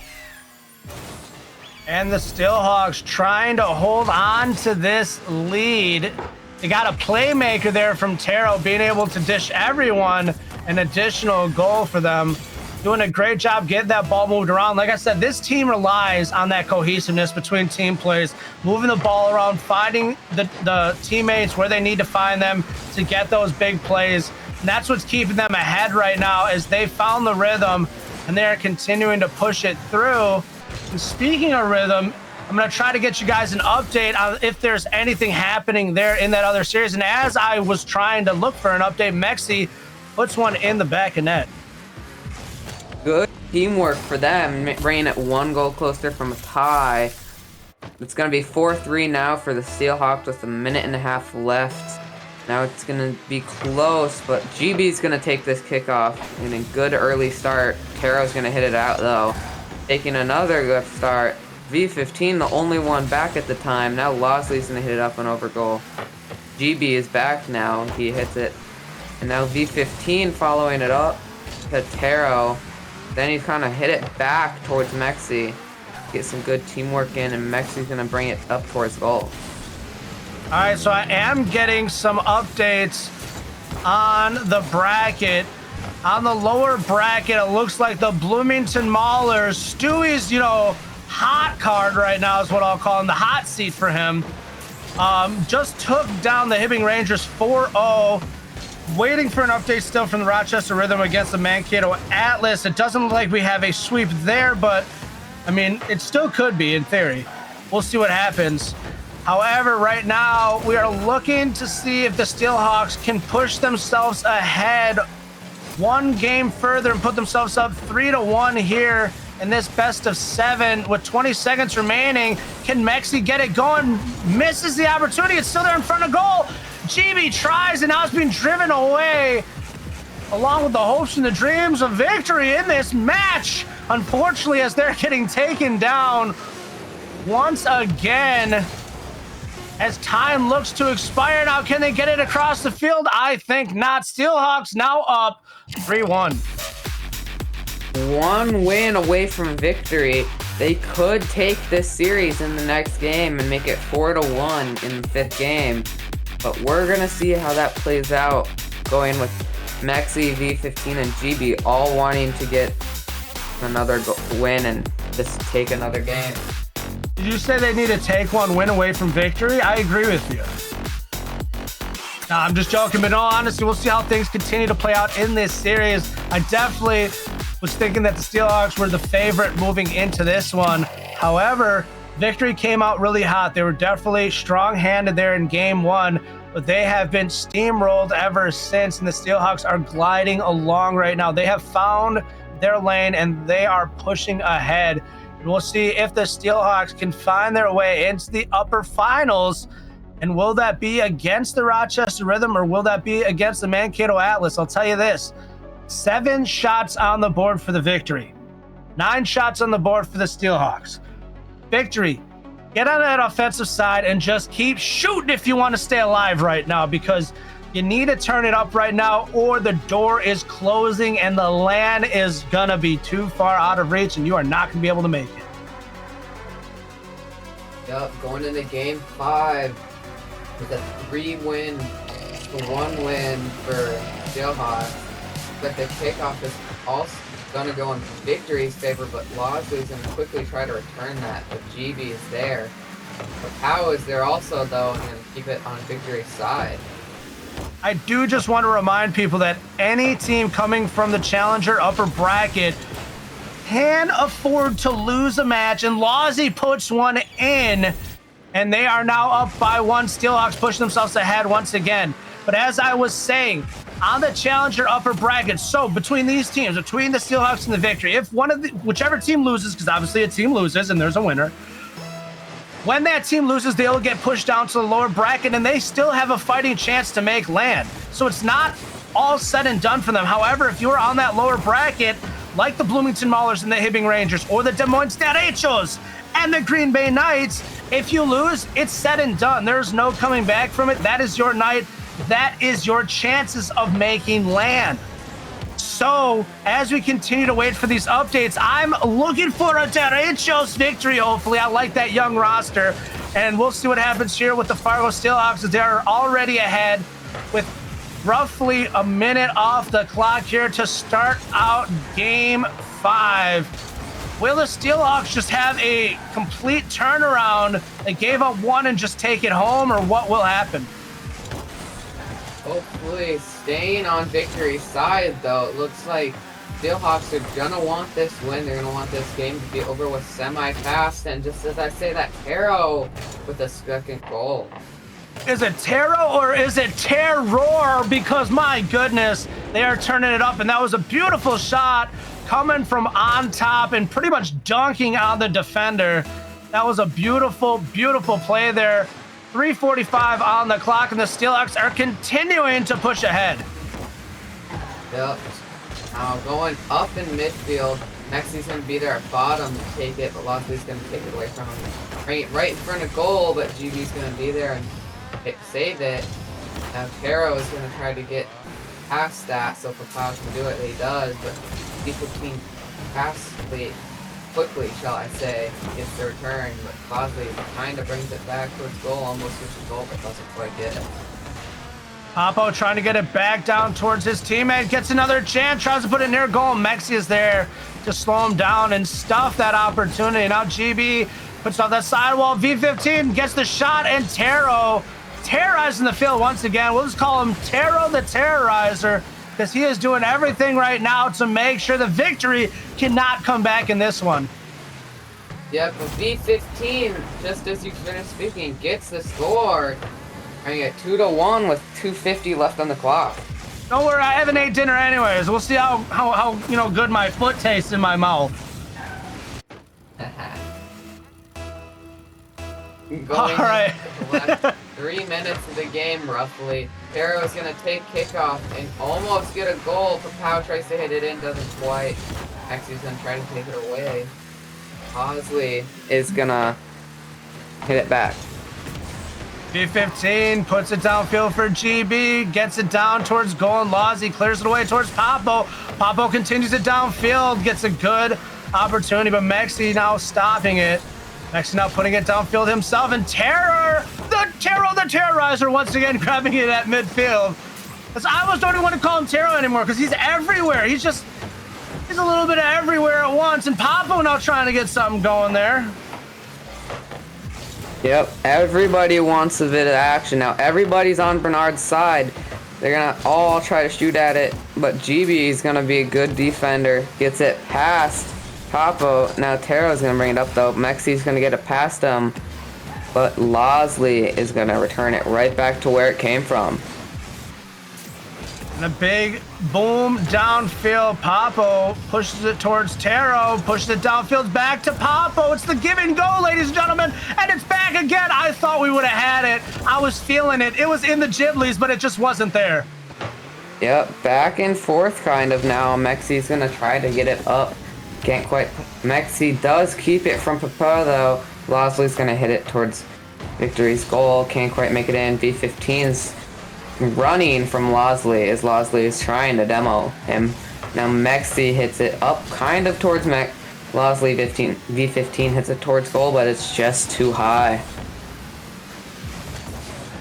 A: And the Steelhawks trying to hold on to this lead. They got a playmaker there from Taro, being able to dish everyone an additional goal for them. Doing a great job getting that ball moved around. Like I said, this team relies on that cohesiveness between team plays, moving the ball around, finding the teammates where they need to find them to get those big plays. And that's what's keeping them ahead right now, is they found the rhythm and they're continuing to push it through. And speaking of rhythm, I'm going to try to get you guys an update on if there's anything happening there in that other series. And as I was trying to look for an update, Mexi puts one in the back of net.
B: Good teamwork for them, bringing it one goal closer from a tie. It's going to be 4-3 now for the Steelhawks with a minute and a half left. Now it's going to be close, but GB's going to take this kickoff in a good early start. Taro's going to hit it out, though. Taking another good start. V15, the only one back at the time. Now Losley's going to hit it up and over goal. GB is back now. He hits it. And now V15 following it up to Taro. Then he kind of hit it back towards Mexi. Get some good teamwork in, and Mexi's going to bring it up towards goal.
A: All right, so I am getting some updates on the bracket. On the lower bracket, it looks like the Bloomington Maulers, Stewie's, hot card right now is what I'll call him, the hot seat for him. Just took down the Hibbing Rangers 4-0. Waiting for an update still from the Rochester Rhythm against the Mankato Atlas. It doesn't look like we have a sweep there, but I mean, it still could be in theory. We'll see what happens. However, right now we are looking to see if the Steelhawks can push themselves ahead one game further and put themselves up 3-1 here in this best of 7 with 20 seconds remaining. Can Mexi get it going? Misses the opportunity. It's still there in front of goal. GB tries, and now it's being driven away, along with the hopes and the dreams of victory in this match. Unfortunately, as they're getting taken down once again, as time looks to expire. Now, can they get it across the field? I think not. Steelhawks now up 3-1.
B: one win away from victory. They could take this series in the next game and make it 4-1 in the 5th game. But we're going to see how that plays out, going with Mexi, V15, and GB all wanting to get another win and just take another game.
A: Did you say they need to take one win away from victory? I agree with you. No, I'm just joking, but in all honesty, we'll see how things continue to play out in this series. I definitely was thinking that the Steelhawks were the favorite moving into this one. However, victory came out really hot. They were definitely strong-handed there in game 1, but they have been steamrolled ever since, and the Steelhawks are gliding along right now. They have found their lane, and they are pushing ahead. And we'll see if the Steelhawks can find their way into the upper finals. And will that be against the Rochester Rhythm, or will that be against the Mankato Atlas? I'll tell you this, 7 shots on the board for the victory, 9 shots on the board for the Steelhawks. Victory, get on that offensive side and just keep shooting if you want to stay alive right now, because you need to turn it up right now, or the door is closing and the land is going to be too far out of reach and you are not going to be able to make it.
B: Yep, going into game 5 with a 3-win to 1-win for Steelhawks. But the kickoff is also going to go in victory's favor, but Losley's going to quickly try to return that. But GB is there. But Pow is there also, though, and going to keep it on victory's side.
A: I do just want to remind people that any team coming from the Challenger upper bracket can afford to lose a match, and Lozzie puts one in, and they are now up by 1. Steelhawks push themselves ahead once again. But as I was saying, on the Challenger upper bracket, so between these teams, between the Steelhawks and the Victory, if whichever team loses, because obviously a team loses and there's a winner, when that team loses, they'll get pushed down to the lower bracket, and they still have a fighting chance to make land. So it's not all said and done for them. However, if you're on that lower bracket, like the Bloomington Maulers and the Hibbing Rangers, or the Des Moines Derechos and the Green Bay Knights, if you lose, it's said and done. There's no coming back from it. That is your night. That is your chances of making land. So, as we continue to wait for these updates, I'm looking for a Derechos victory, hopefully. I like that young roster. And we'll see what happens here with the Fargo Steelhawks, as they're already ahead with roughly a minute off the clock here to start out game 5. Will the Steelhawks just have a complete turnaround? They gave up 1 and just take it home, or what will happen?
B: Hopefully staying on victory's side, though. It looks like Steelhawks are gonna want this win. They're gonna want this game to be over with semi-fast. And just as I say that, Taro with a second goal.
A: Is it Taro or is it Terror? Because my goodness, they are turning it up, and that was a beautiful shot coming from on top and pretty much dunking on the defender. That was a beautiful, beautiful play there. 3:45 on the clock, and the Steelhawks are continuing to push ahead.
B: Yep. Now going up in midfield, Mexi's going to be there at bottom to take it, but Losley's going to take it away from him. Right in front of goal, but GB's going to be there and save it. Now Taro is going to try to get past that, so Papao can do it. He does, but B15 quickly, shall I say, gets the return, but Bosley kind of brings it back towards goal, almost reaches goal, but doesn't quite get it.
A: Papo trying to get it back down towards his teammate, gets another chance, tries to put it near goal. Mexi is there to slow him down and stuff that opportunity. Now GB puts off that sidewall. V15 gets the shot, and Taro terrorizing the field once again. We'll just call him Taro the Terrorizer, because he is doing everything right now to make sure the victory cannot come back in this one.
B: Yep, but V15, just as you finished speaking, gets the score. Bring it 2-1 with 2:50 left on the clock.
A: Don't worry, I haven't ate dinner anyways. We'll see how good my foot tastes in my mouth. All right.
B: 3 minutes of the game, roughly. Taro is going to take kickoff and almost get a goal. Papao tries to hit it in, doesn't quite. Actually, he's going to try to take it away. Bosley is going to hit it back.
A: B15 puts it downfield for GB, gets it down towards goal, and Lozzie clears it away towards Papo. Papo continues it downfield, gets a good opportunity, but Mexi now stopping it. Mexi now putting it downfield himself, and the Terrorizer once again grabbing it at midfield. I almost don't even want to call him Terror anymore because he's everywhere. He's a little bit of everywhere at once, and Papo now trying to get something going there.
B: Yep, everybody wants a bit of action. Now everybody's on Bernard's side. They're gonna all try to shoot at it, but GB is gonna be a good defender. Gets it past Papo. Now Taro's gonna bring it up though. Mexi's gonna get it past him, but Losley is gonna return it right back to where it came from.
A: And a big boom downfield. Papo pushes it towards Taro, pushes it downfield back to Papo. It's the give and go, ladies and gentlemen, and it's back again. I thought we would have had it. I was feeling it. It was in the Ghiblies, but it just wasn't there.
B: Yep, back and forth kind of now. Mexi's gonna try to get it up. Can't quite. Mexi does keep it from Papa though. Losley's gonna hit it towards Victory's goal. Can't quite make it in. V15's running from Losley as Losley is trying to demo him. Now Mexi hits it up kind of towards Losley. V15 hits it towards goal, but it's just too high.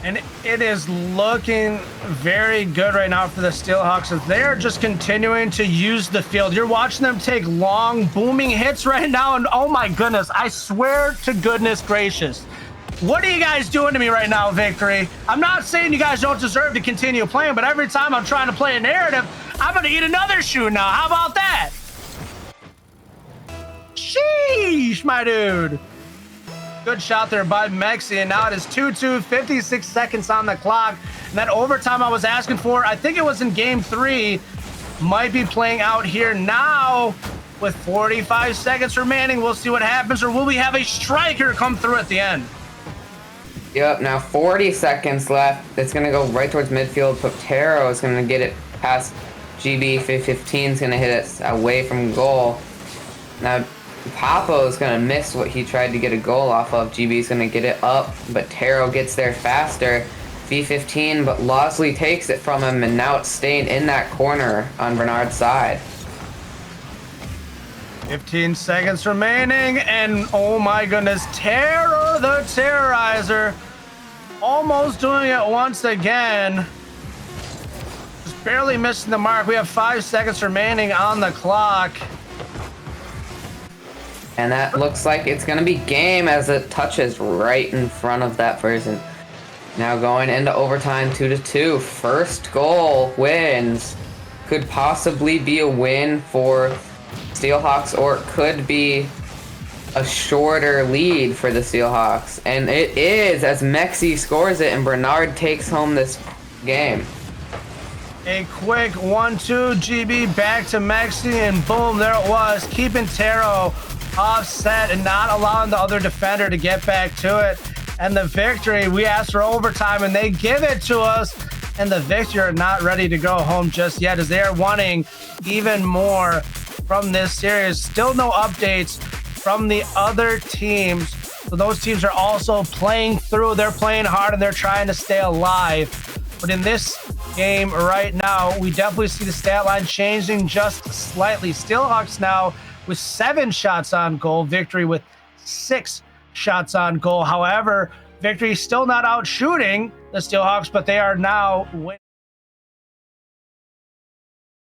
A: And it is looking very good right now for the Steelhawks as they are just continuing to use the field. You're watching them take long, booming hits right now, and oh my goodness, I swear to goodness gracious. What are you guys doing to me right now, Victory? I'm not saying you guys don't deserve to continue playing, but every time I'm trying to play a narrative, I'm going to eat another shoe now. How about that? Sheesh, my dude. Good shot there by Mexi, and now it is 2-2, 56 seconds on the clock. And that overtime I was asking for, I think it was in game 3, might be playing out here now with 45 seconds remaining. We'll see what happens, or will we have a striker come through at the end?
B: Yep, now 40 seconds left. It's going to go right towards midfield. Potero is going to get it past GB. 15 is going to hit it away from goal. Now, Papo is going to miss what he tried to get a goal off of. GB is going to get it up, but Taro gets there faster. V15, but Losley takes it from him, and now it's staying in that corner on Bernard's side. 15
A: seconds remaining, and oh my goodness, Terror the Terrorizer almost doing it once again. Just barely missing the mark. We have 5 seconds remaining on the clock.
B: And that looks like it's going to be game as it touches right in front of that person. Now going into overtime, 2-2. First goal wins. Could possibly be a win for Steelhawks, or it could be a shorter lead for the Steelhawks. And it is, as Mexi scores it and Bernard takes home this game.
A: A quick 1-2 GB back to Mexi, and boom, there it was, keeping Taro offset and not allowing the other defender to get back to it. And the victory, we asked for overtime and they give it to us, and the Victory are not ready to go home just yet as they are wanting even more from this series. Still no updates from the other teams. So those teams are also playing through. They're playing hard and they're trying to stay alive. But in this game right now, we definitely see the stat line changing just slightly. Steelhawks now with 7 shots on goal. Victory with 6 shots on goal. However, Victory is still not out shooting the Steelhawks, but they are now winning.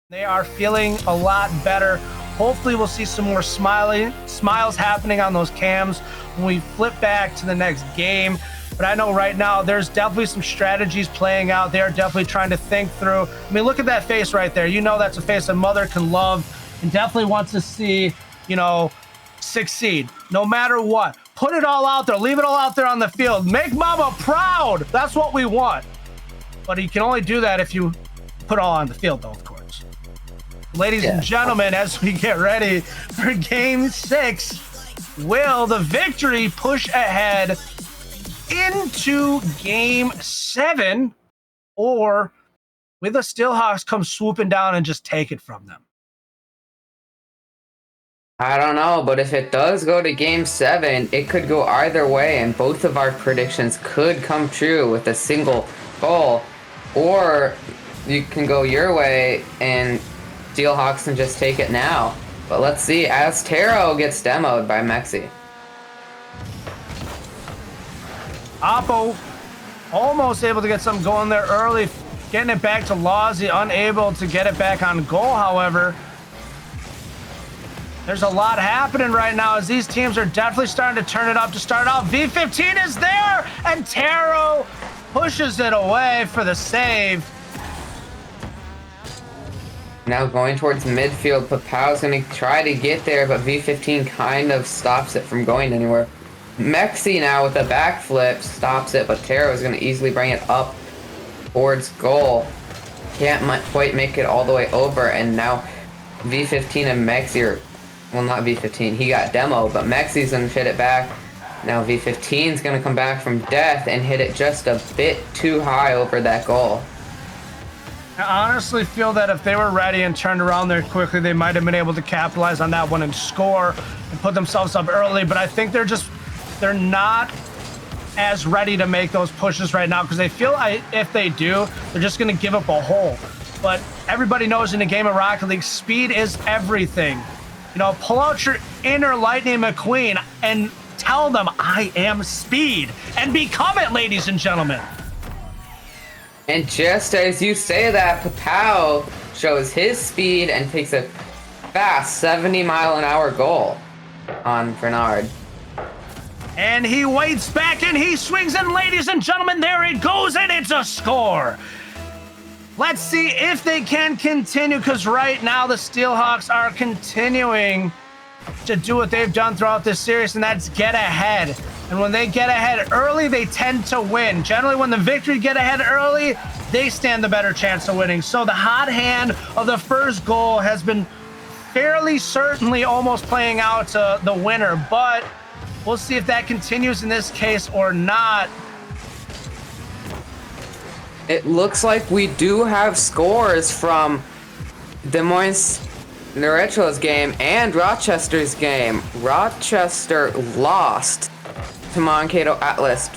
A: They are feeling a lot better. Hopefully we'll see some more smiles happening on those cams when we flip back to the next game. But I know right now there's definitely some strategies playing out. They are definitely trying to think through. I mean, look at that face right there. You know that's a face a mother can love and definitely wants to see, you know, succeed no matter what. Put it all out there. Leave it all out there on the field. Make mama proud. That's what we want. But you can only do that if you put all on the field, though, of course. Ladies and gentlemen, as we get ready for Game 6, will the Victory push ahead into Game 7, or will the Steelhawks come swooping down and just take it from them?
B: I don't know, but if it does go to game 7, it could go either way, and both of our predictions could come true with a single goal. Or you can go your way and Steelhawks can just take it now. But let's see, as Taro gets demoed by Mexi.
A: Oppo almost able to get something going there early, getting it back to Lawsy, unable to get it back on goal, however. There's a lot happening right now as these teams are definitely starting to turn it up to start out. V15 is there, and Taro pushes it away for the save.
B: Now going towards midfield, Papau's going to try to get there, but V15 kind of stops it from going anywhere. Mexi now with a backflip stops it, but Taro is going to easily bring it up towards goal. Can't quite make it all the way over, and now V15 and Mexi are, well, not V15, he got demo, but Mexi's going to hit it back. Now V15 is going to come back from death and hit it just a bit too high over that goal.
A: I honestly feel that if they were ready and turned around there quickly, they might have been able to capitalize on that one and score and put themselves up early, but I think they're not as ready to make those pushes right now because they feel like if they do, they're just going to give up a hole. But everybody knows in the game of Rocket League, speed is everything. You know, pull out your inner Lightning McQueen and tell them, I am speed, and become it, ladies and gentlemen.
B: And just as you say that, Papau shows his speed and takes a fast 70-mile-an-hour goal on Bernard.
A: And he waits back and he swings, and ladies and gentlemen, there it goes, and it's a score. Let's see if they can continue, because right now the Steelhawks are continuing to do what they've done throughout this series, and that's get ahead. And when they get ahead early, they tend to win. Generally, when the Victory get ahead early, they stand the better chance of winning. So the hot hand of the first goal has been fairly certainly almost playing out to the winner, but we'll see if that continues in this case or not.
B: It looks like we do have scores from Des Moines Derecho's game and Rochester's game. Rochester lost to Mankato Atlas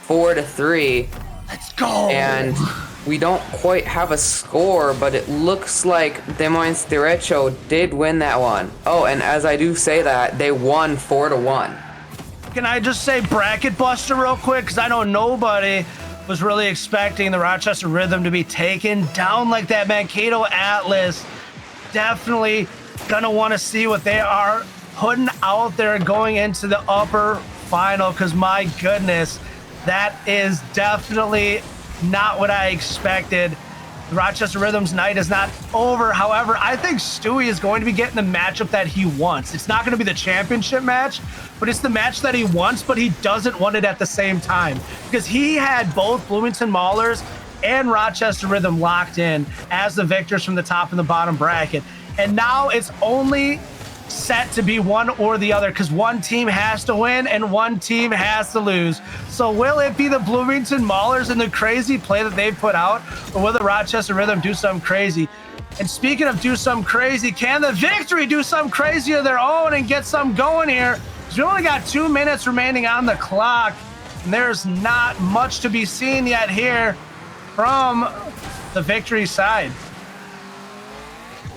B: 4-3.
A: Let's go.
B: And we don't quite have a score, but it looks like Des Moines Derecho did win that one. Oh, and as I do say that, they won 4-1.
A: Can I just say bracket buster real quick? Because I know nobody was really expecting the Rochester Rhythm to be taken down like that. Mankato Atlas definitely gonna want to see what they are putting out there going into the upper final, because my goodness, that is definitely not what I expected. The Rochester Rhythm's night is not over. However, I think Stewie is going to be getting the matchup that he wants. It's not going to be the championship match, but it's the match that he wants, but he doesn't want it at the same time, because he had both Bloomington Maulers and Rochester Rhythm locked in as the victors from the top and the bottom bracket. And now it's only set to be one or the other, because one team has to win and one team has to lose. So will it be the Bloomington Maulers and the crazy play that they've put out, or will the Rochester Rhythm do something crazy? And speaking of do something crazy, can the Victory do something crazy of their own and get something going here? We only got 2 minutes remaining on the clock, and there's not much to be seen yet here from the Victory side.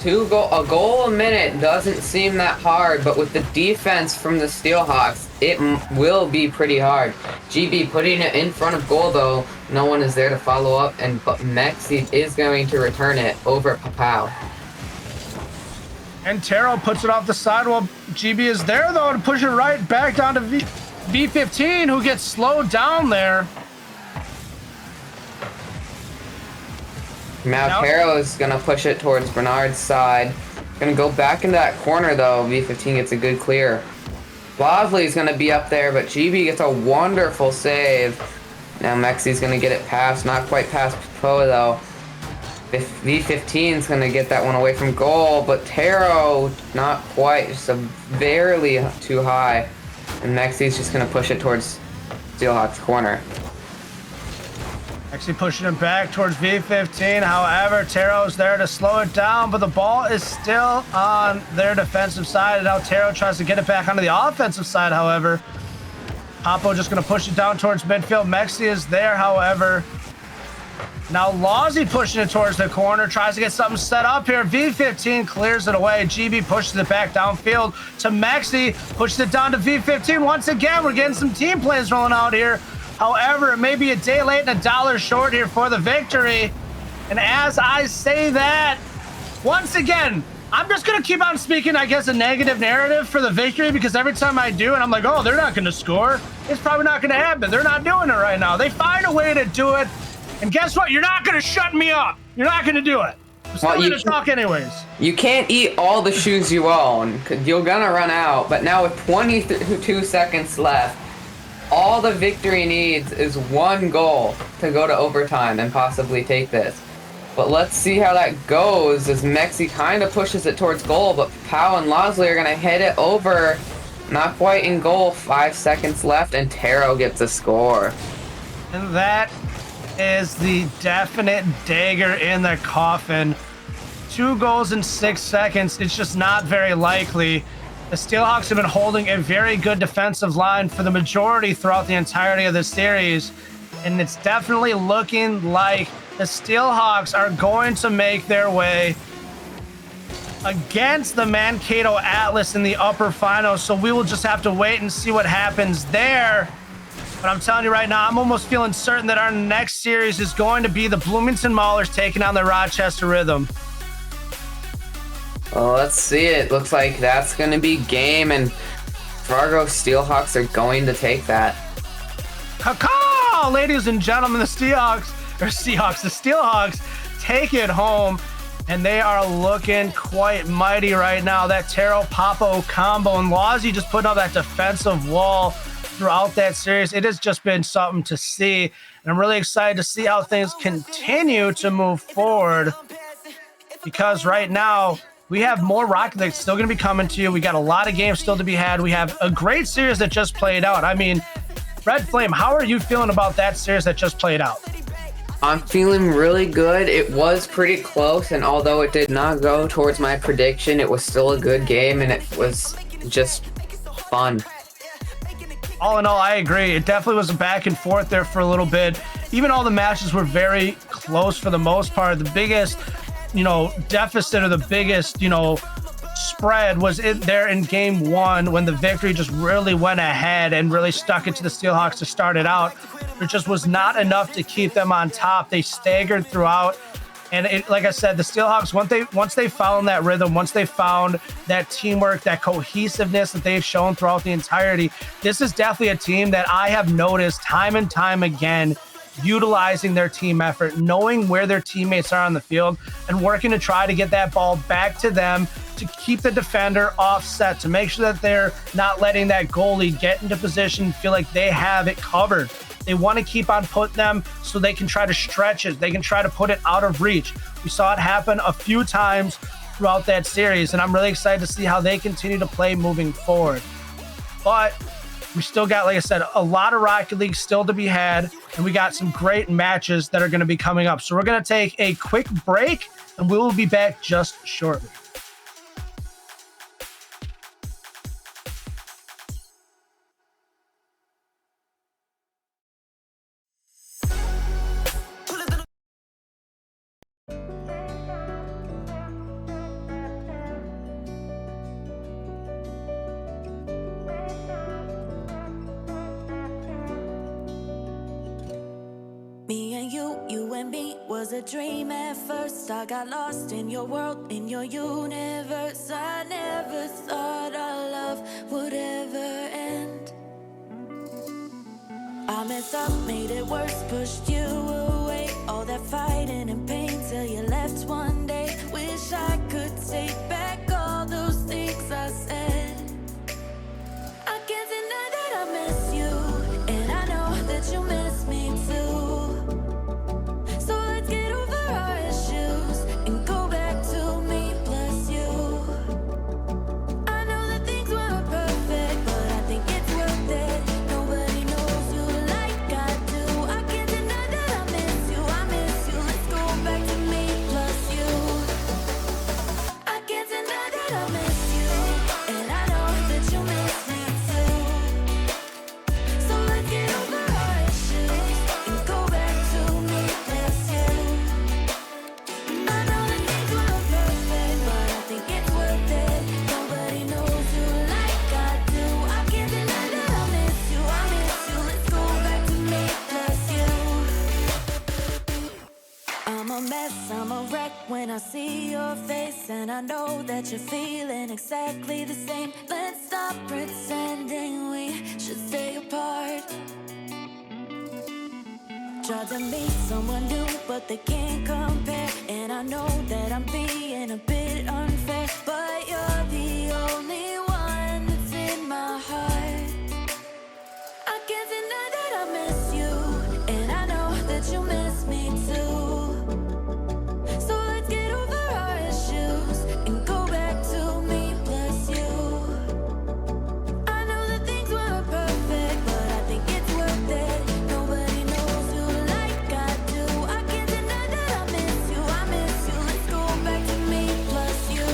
B: A goal a minute doesn't seem that hard, but with the defense from the Steelhawks, it will be pretty hard. GB putting it in front of goal, though. No one is there to follow up, but Mexi is going to return it over Papau.
A: And Taro puts it off the side while GB is there, though, to push it right back down to V15, who gets slowed down there.
B: Now Taro is going to push it towards Bernard's side. Going to go back into that corner, though. V15 gets a good clear. Bosley is going to be up there, but GB gets a wonderful save. Now Mexi's going to get it past. Not quite past Poe, though. V15 is going to get that one away from goal, but Taro, not quite. Just barely too high. And Mexi's just going to push it towards Steelhawks' corner.
A: Actually pushing him back towards V15. However, Taro's there to slow it down, but the ball is still on their defensive side. And now Taro tries to get it back onto the offensive side, however. Papo just going to push it down towards midfield. Mexi is there, however. Now Lozzy pushing it towards the corner, tries to get something set up here. V15 clears it away. GB pushes it back downfield to Mexi, pushes it down to V15. Once again, we're getting some team plays rolling out here. However, it may be a day late and $1 short here for the victory. And as I say that, once again, I'm just going to keep on speaking, I guess, a negative narrative for the victory, because every time I do, and I'm like, oh, they're not going to score. It's probably not going to happen. They're not doing it right now. They find a way to do it. And guess what? You're not going to shut me up. You're not going to do it. I'm still going to talk anyways.
B: You can't eat all the shoes you own. You're going to run out. But now with 22 seconds left, all the victory needs is one goal to go to overtime and possibly take this. But let's see how that goes as Mexi kind of pushes it towards goal, but Pau and Losley are going to hit it over. Not quite in goal. 5 seconds left, and Taro gets a score.
A: And that is the definite dagger in the coffin. 2 goals in 6 seconds. It's just not very likely. The Steelhawks have been holding a very good defensive line for the majority throughout the entirety of the series, and it's definitely looking like the Steelhawks are going to make their way against the Mankato Atlas in the upper finals, so we will just have to wait and see what happens there. But I'm telling you right now, I'm almost feeling certain that our next series is going to be the Bloomington Maulers taking on the Rochester Rhythm.
B: Well, let's see it. Looks like that's going to be game, and Fargo Steelhawks are going to take that.
A: Caw-caw! Ladies and gentlemen, the Steelhawks take it home, and they are looking quite mighty right now. That Taro Papo combo, and Lozzy just putting up that defensive wall throughout that series. It has just been something to see, and I'm really excited to see how things continue to move forward, because right now we have more Rocket League still going to be coming to you. We got a lot of games still to be had. We have a great series that just played out. I mean, Red Flame, how are you feeling about that series that just played out?
B: I'm feeling really good. It was pretty close, and although it did not go towards my prediction, it was still a good game, and it was just fun.
A: All in all, I agree. It definitely was a back and forth there for a little bit. Even all the matches were very close for the most part. The biggest deficit, or the biggest, spread was there in game 1 when the victory just really went ahead and really stuck it to the Steelhawks to start it out. There just was not enough to keep them on top. They staggered throughout. And like I said, the Steelhawks, once they found that rhythm, once they found that teamwork, that cohesiveness that they've shown throughout the entirety, this is definitely a team that I have noticed time and time again utilizing their team effort, knowing where their teammates are on the field, and working to try to get that ball back to them, to keep the defender offset, to make sure that they're not letting that goalie get into position, feel like they have it covered. They want to keep on putting them so they can try to stretch it. They can try to put it out of reach. We saw it happen a few times throughout that series, and I'm really excited to see how they continue to play moving forward. But we still got, like I said, a lot of Rocket League still to be had, and we got some great matches that are going to be coming up. So we're going to take a quick break, and we will be back just shortly.
C: Me and you and me was a dream at first. I got lost in your world, in your universe. I never thought our love would ever end. I messed up, made it worse, pushed you away. All that fighting and pain till you left one day. Wish I could take back all those things I said. I can't deny that I miss you, and I know that you miss me too. So let's get over our issues and go back to me plus you. I know that things weren't perfect, but I think it's worth it. Nobody knows you like I do. I can't deny that I miss mess, I'm a wreck when I see your face. And I know that you're feeling exactly the same. Let's stop pretending we should stay apart. Tried to meet someone new, but they can't compare. And I know that I'm being a bit unfair, but you're the only one that's in my heart. I can't deny that I miss you, and I know that you miss me too. So let's get over our issues and go back to me plus you. I know that things weren't perfect, but I think it's worth it. Nobody knows you like I do. I can't deny that I miss you, I miss you. Let's go back to me plus you.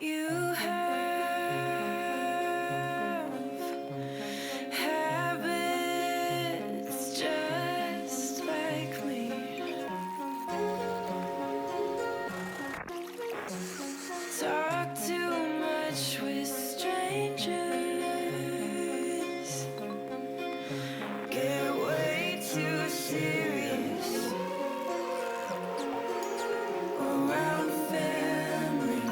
C: You have habits just like me. Talk too much with strangers. Get way too serious around family.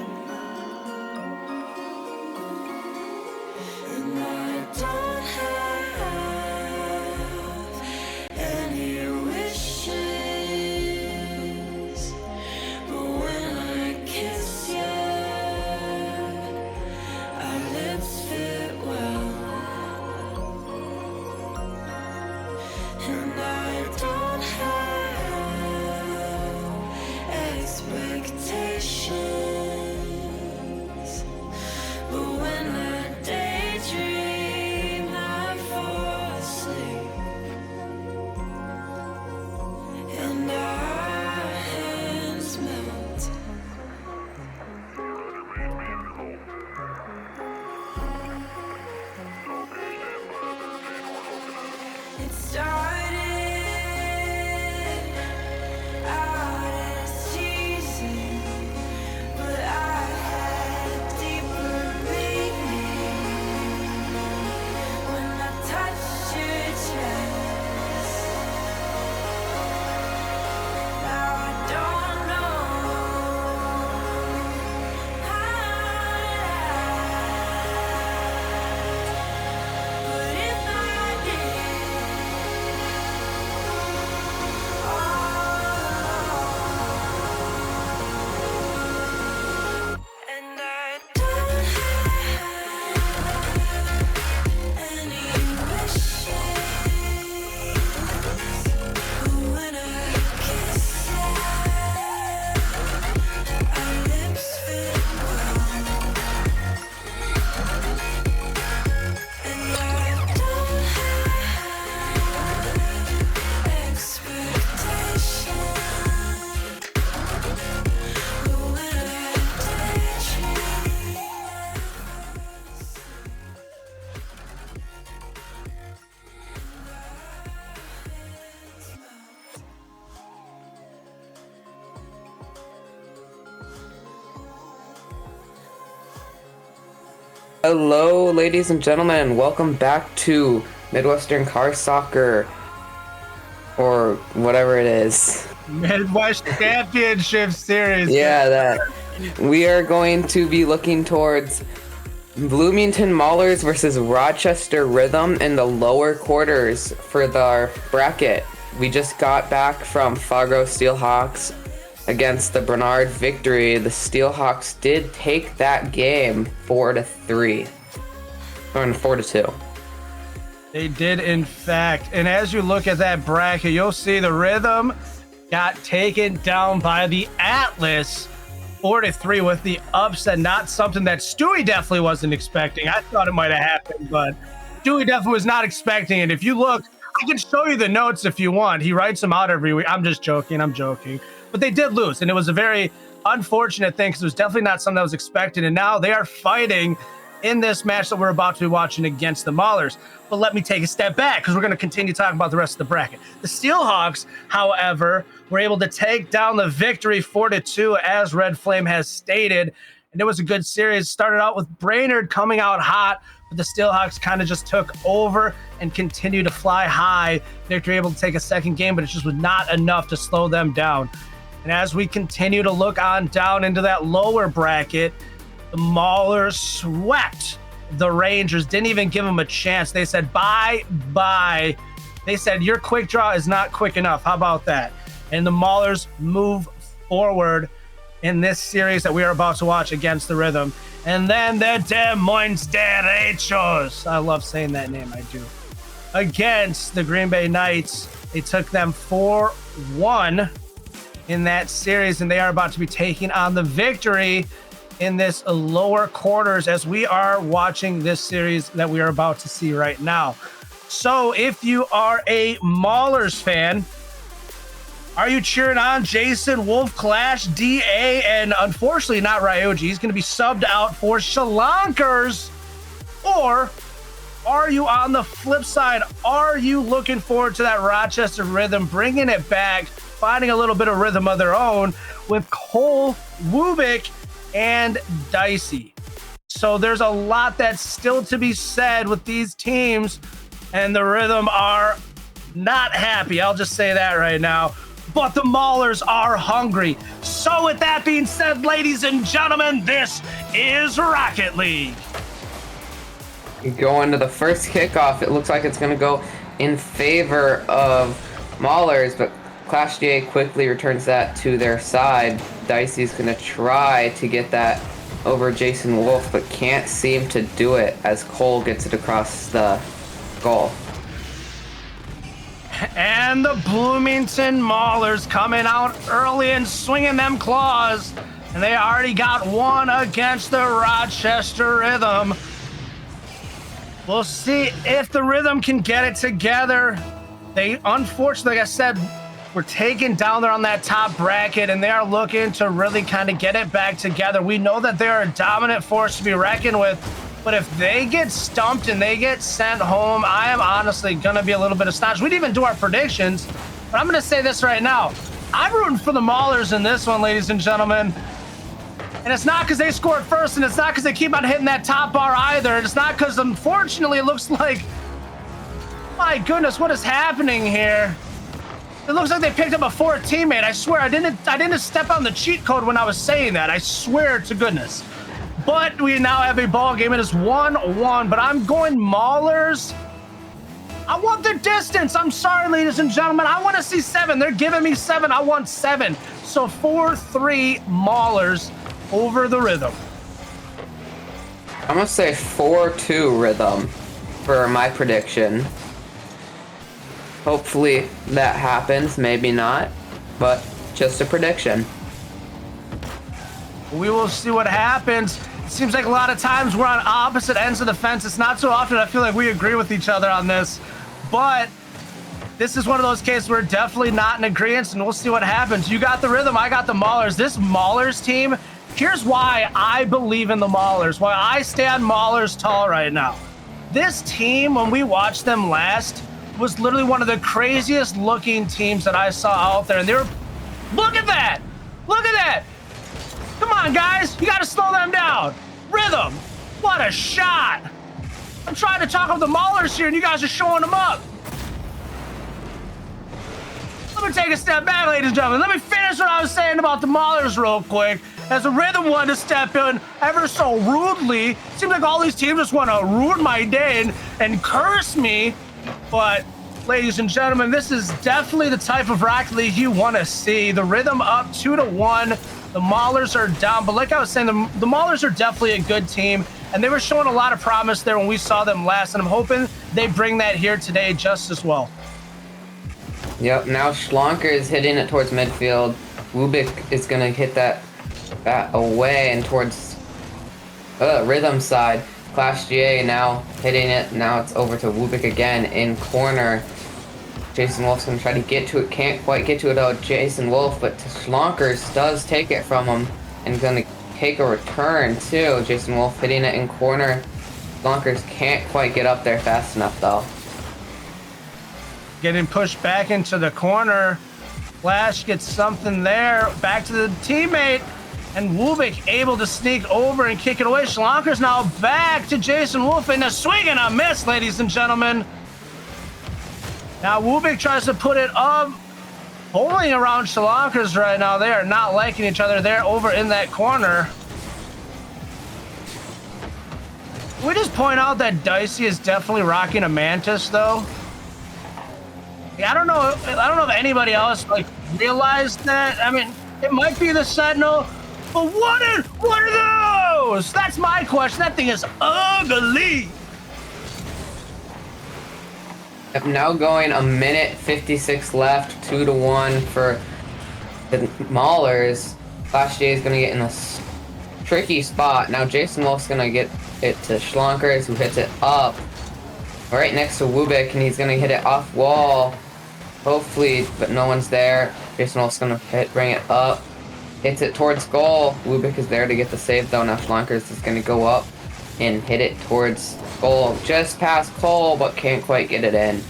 C: And I don't have any wishes, but when I kiss you, our lips fit well. And I don't have expectations, but when I daydream, I fall asleep, and our hands melt. It started out as teasing, but I had deeper meaning when I touched your chest. Now I don't know how to act, but if I and I don't have any wishes, but when I kiss you, our lips fit well. And I don't have expectations, but when I daydream,
B: Hello, ladies and gentlemen. Welcome back to Midwestern Car Soccer, or whatever it is.
A: Midwest Championship Series.
B: Yeah, that. We are going to be looking towards Bloomington Maulers versus Rochester Rhythm in the lower quarters for our bracket. We just got back from Fargo Steelhawks against the Bernard Victory. The Steelhawks did take that game 4-3. Or 4-2.
A: They did, in fact. And as you look at that bracket, you'll see the Rhythm got taken down by the Atlas 4-3 with the upset. Not something that Stewie definitely wasn't expecting. I thought it might have happened, but Stewie definitely was not expecting it. If you look, I can show you the notes if you want. He writes them out every week. I'm just joking. But they did lose, and it was a very unfortunate thing because it was definitely not something that was expected. And now they are fighting in this match that we're about to be watching against the Maulers. But let me take a step back because we're going to continue talking about the rest of the bracket. The Steelhawks, however, were able to take down the Victory 4-2, as Red Flame has stated. And it was a good series. Started out with Brainerd coming out hot, but the Steelhawks kind of just took over and continued to fly high. Victory able to take a second game, but it just was not enough to slow them down. And as we continue to look on down into that lower bracket, the Maulers swept the Rangers, didn't even give them a chance. They said, bye. They said, your quick draw is not quick enough. How about that? And the Maulers move forward in this series that we are about to watch against the Rhythm. And then the Des Moines Derechos, I love saying that name, I do, against the Green Bay Knights. They took them 4-1 in that series, and they are about to be taking on the Victory in this lower quarters as we are watching this series that we are about to see right now. So if you are a Maulers fan, Are you cheering on Jason Wolf, Clash, DA, and unfortunately not Ryoji? He's going to be subbed out for Shalonkers. Or are you on the flip side? Are you looking forward to that Rochester rhythm, bringing it back, finding a little bit of rhythm of their own with Cole, Wubik, and Dicey? So there's a lot that's still to be said with these teams, and the Rhythm are not happy. I'll just say that right now. But the Maulers are hungry. So with that being said, ladies and gentlemen, this is Rocket League.
B: Going to the first kickoff, it looks like it's going to go in favor of Maulers, but Clash GA quickly returns that to their side. Dicey's going to try to get that over Jason Wolf, but can't seem to do it as Cole gets it across the goal.
A: And the Bloomington Maulers coming out early and swinging them claws. And they already got one against the Rochester Rhythm. We'll see if the Rhythm can get it together. They, unfortunately, like I said, were taken down there on that top bracket, and they are looking to really kind of get it back together. We know that they're a dominant force to be reckoned with, but if they get stumped and they get sent home, I am honestly going to be a little bit astonished. We didn't even do our predictions, but I'm going to say this right now. I'm rooting for the Maulers in this one, ladies and gentlemen. And it's not because they scored first, and it's not because they keep on hitting that top bar either. It's not because, unfortunately, it looks like, my goodness, what is happening here? It looks like they picked up a fourth teammate. I swear, I didn't step on the cheat code when I was saying that. I swear to goodness. But we now have a ball game. It is 1-1, but I'm going Maulers. I want the distance. I'm sorry, ladies and gentlemen. I want to see 7. They're giving me 7. I want 7. So 4-3 Maulers over the Rhythm.
B: I'm going to say 4-2 Rhythm for my prediction. Hopefully that happens. Maybe not. But just a prediction.
A: We will see what happens. It seems like a lot of times we're on opposite ends of the fence. It's not so often I feel like we agree with each other on this. But this is one of those cases where we're definitely not in agreement, and we'll see what happens. You got the Rhythm, I got the Maulers. This Maulers team, here's why I believe in the Maulers, why I stand Maulers tall right now. This team, when we watched them last, was literally one of the craziest looking teams that I saw out there. And they were, look at that! Look at that! Come on, guys, you gotta slow them down. Rhythm, what a shot! I'm trying to talk up the Maulers here, and you guys are showing them up. Let me take a step back, ladies and gentlemen. Let me finish what I was saying about the Maulers real quick. As the Rhythm wanted to step in ever so rudely. Seems like all these teams just want to ruin my day and curse me. But, ladies and gentlemen, this is definitely the type of Rocket League you want to see. The Rhythm up 2-1. The Maulers are down, but like I was saying, the Maulers are definitely a good team, and they were showing a lot of promise there when we saw them last, and I'm hoping they bring that here today just as well.
B: Yep, now Schlonker is hitting it towards midfield. Wubik is going to hit that away and towards Rhythm side. Clash GA now hitting it. Now it's over to Wubik again in corner. Jason Wolf's going to try to get to it. Can't quite get to it out Jason Wolf, but Schlonkers does take it from him and going to take a return too. Jason Wolf hitting it in corner. Schlonkers can't quite get up there fast enough though.
A: Getting pushed back into the corner. Flash gets something there. Back to the teammate. And Wubik able to sneak over and kick it away. Schlonkers now back to Jason Wolf in a swing and a miss, ladies and gentlemen. Now Wubik tries to put it up, bowling around Schlonkers right now. They are not liking each other. They're over in that corner. Can we just point out that Dicey is definitely rocking a Mantis, though? Yeah, I don't know if anybody else like realized that. I mean, it might be the Sentinel, but what are those? That's my question. That thing is ugly.
B: Now going a minute 56 left, 2-1 for the Maulers. Clash GA is going to get in a tricky spot. Now Jason Wolf's going to get it to Schlonkers, who hits it up right next to Wubik, and he's going to hit it off wall. Hopefully, but no one's there. Jason Wolf's gonna bring it up. Hits it towards goal. Wubik is there to get the save though. Now Schlankers is gonna go up and hit it towards goal. Just past Cole, but can't quite get it in.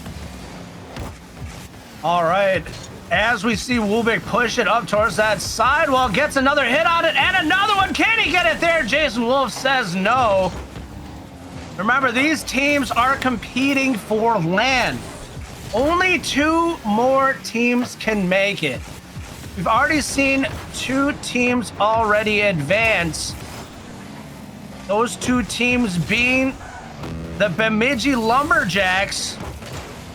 A: All right. As we see Wubik push it up towards that sidewall, gets another hit on it, and another one. Can he get it there? Jason Wolf says no. Remember, these teams are competing for land. Only 2 more teams can make it. We've already seen 2 teams already advance. Those 2 teams being the Bemidji Lumberjacks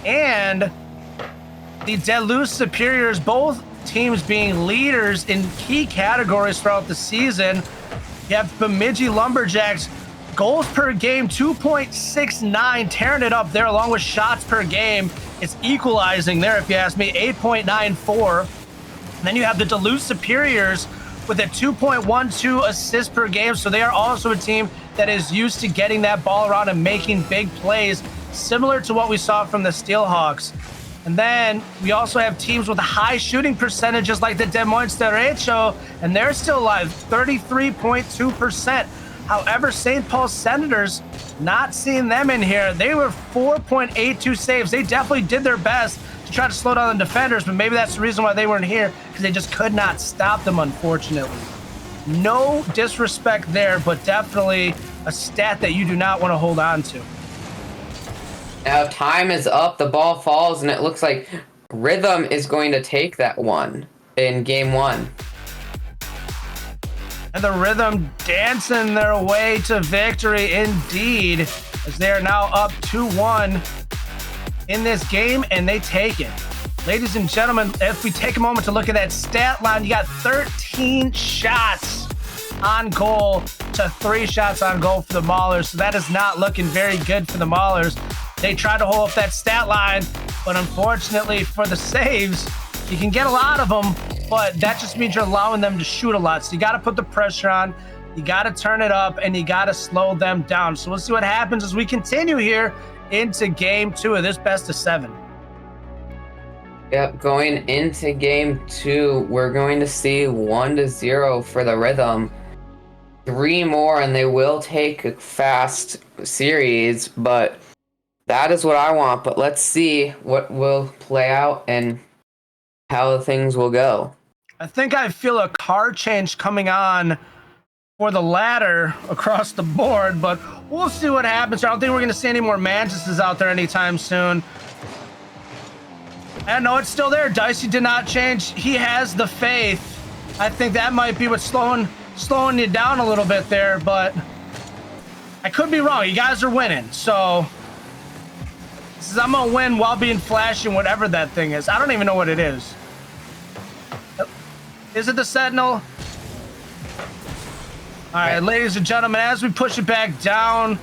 A: and the Duluth Superiors, both teams being leaders in key categories throughout the season. You have Bemidji Lumberjacks, goals per game, 2.69, tearing it up there, along with shots per game. It's equalizing there, if you ask me, 8.94. And then you have the Duluth Superiors with a 2.12 assists per game. So they are also a team that is used to getting that ball around and making big plays, similar to what we saw from the Steelhawks. And then we also have teams with high shooting percentages like the Des Moines Derecho, and they're still alive, 33.2%. However, St. Paul Senators, not seeing them in here. They were 4.82 saves. They definitely did their best to try to slow down the defenders, but maybe that's the reason why they weren't here, because they just could not stop them, unfortunately. No disrespect there, but definitely a stat that you do not want to hold on to.
B: Now time is up, the ball falls, and it looks like Rhythm is going to take that one in game 1.
A: And the Rhythm dancing their way to victory indeed, as they are now up 2-1 in this game, and they take it. Ladies and gentlemen, if we take a moment to look at that stat line, you got 13 shots on goal to 3 shots on goal for the Maulers, so that is not looking very good for the Maulers. They tried to hold up that stat line, but unfortunately for the saves, you can get a lot of them, but that just means you're allowing them to shoot a lot. So you got to put the pressure on, you got to turn it up, and you got to slow them down. So we'll see what happens as we continue here into game 2 of this best of 7.
B: Yep, going into game 2, we're going to see 1-0 for the Rhythm. 3 more, and they will take a fast series, but that is what I want. But let's see what will play out and how things will go.
A: I think I feel a car change coming on for the ladder across the board, but we'll see what happens. I don't think we're going to see any more Mantises out there anytime soon. I know it's still there. Dicey did not change. He has the faith. I think that might be what's slowing you down a little bit there, but I could be wrong. You guys are winning, so I'm gonna win while being flashy, whatever that thing is. I don't even know what it is. Is it the Sentinel? All right, ladies and gentlemen, as we push it back down,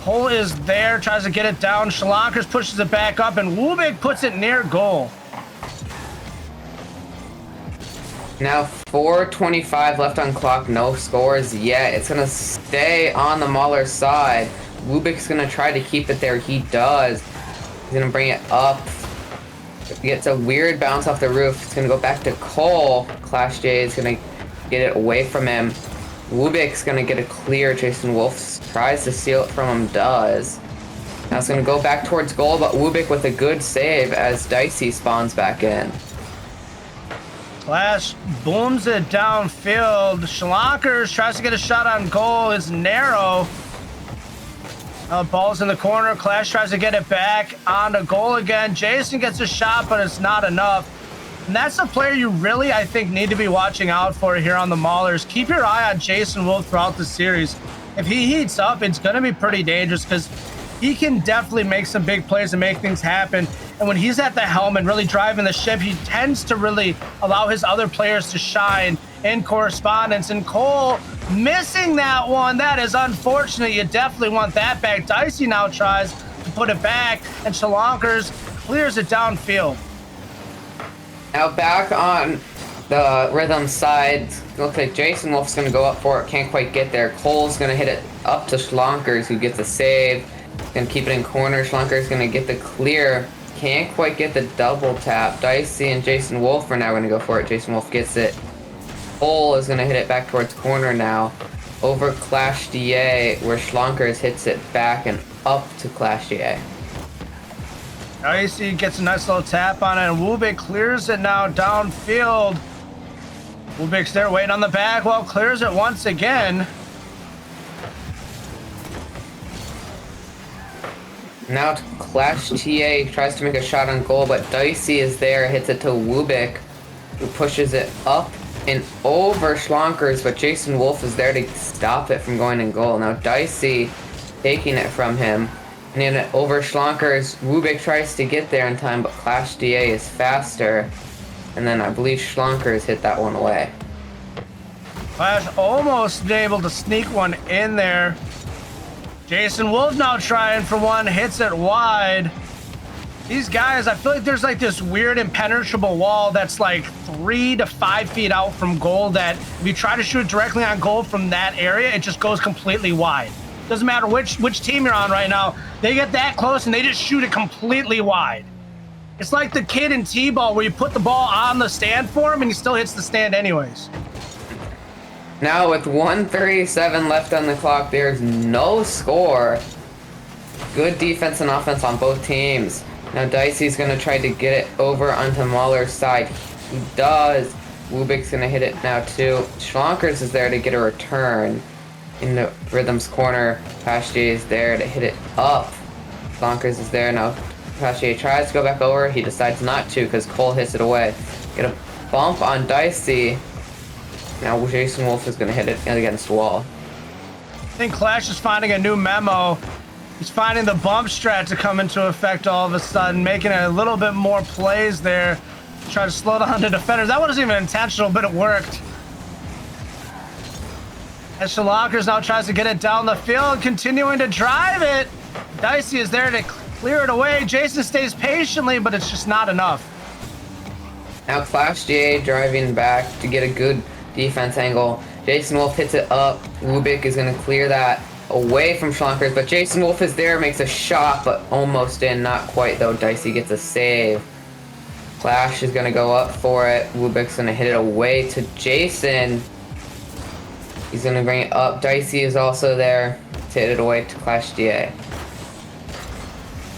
A: Cole is there, tries to get it down. Shalankers pushes it back up, and Wubik puts it near goal.
B: Now 4:25 left on clock, no scores yet. It's gonna stay on the Mauler side. Wubik's gonna try to keep it there. He does. He's gonna bring it up. It gets a weird bounce off the roof. It's gonna go back to Cole. Clash J is gonna get it away from him. Wubik's gonna get a clear. Jason Wolf tries to steal it from him, does. Now it's gonna go back towards goal, but Wubik with a good save as Dicey spawns back in.
A: Clash booms it downfield. Shalankers tries to get a shot on goal. It's narrow. Ball's in the corner. Clash tries to get it back onto goal again. Jason gets a shot, but it's not enough. And that's a player you really, I think, need to be watching out for here on the Maulers. Keep your eye on Jason Wolf throughout the series. If he heats up, it's going to be pretty dangerous because he can definitely make some big plays and make things happen. And when he's at the helm and really driving the ship, he tends to really allow his other players to shine in correspondence. And Cole missing that one. That is unfortunate. You definitely want that back. Dicey now tries to put it back, and Shalankers clears it downfield.
B: Now back on the Rhythm side, looks like Jason Wolf's going to go up for it. Can't quite get there. Cole's going to hit it up to Schlankers, who gets a save. Going to keep it in corner. Schlankers going to get the clear. can't quite get the double tap. Dicey and Jason Wolf are now going to go for it. Jason Wolf gets it. Cole is going to hit it back towards corner now. Over Clash DA, where Schlonkers hits it back and up to Clash DA.
A: Dicey gets a nice little tap on it, and Wubik clears it now downfield. Wubik's there waiting on the back, well, clears it once again.
B: Now Clash TA tries to make a shot on goal, but Dicey is there, hits it to Wubik, who pushes it up and over Schlonkers, but Jason Wolf is there to stop it from going in goal. Now Dicey taking it from him, and then over Schlonkers, Wubik tries to get there in time, but Clash DA is faster, and then I believe Schlonkers hit that one away.
A: Clash almost able to sneak one in there. Jason Wolf now trying for one, hits it wide. These guys, I feel like there's like this weird impenetrable wall that's like 3 to 5 feet out from goal that if you try to shoot directly on goal from that area, it just goes completely wide. Doesn't matter which team you're on right now, they get that close and they just shoot it completely wide. It's like the kid in T-ball where you put the ball on the stand for him and he still hits the stand anyways.
B: Now with 1:37 left on the clock, there's no score. Good defense and offense on both teams. Now Dicey's going to try to get it over onto Mahler's side. He does. Wubik's going to hit it now too. Schlonkers is there to get a return in the Rhythm's corner. Pashier is there to hit it up. Schlonkers is there now. Pashier tries to go back over. He decides not to because Cole hits it away. Get a bump on Dicey. Now Jason Wolf is going to hit it against the wall.
A: I think Clash is finding a new memo. He's finding the bump strat to come into effect all of a sudden, making a little bit more plays there. Try to slow down the defenders. That wasn't even intentional, but it worked. As Schlonkers now tries to get it down the field, continuing to drive it. Dicey is there to clear it away. Jason stays patiently, but it's just not enough.
B: Now Clash GA driving back to get a good defense angle. Jason Wolf hits it up. Wubik is going to clear that away from Schlonkers, but Jason Wolf is there, makes a shot, but almost in, not quite though. Dicey gets a save. Clash is going to go up for it. Wubik's going to hit it away to Jason. He's going to bring it up. Dicey is also there to hit it away to Clash DA.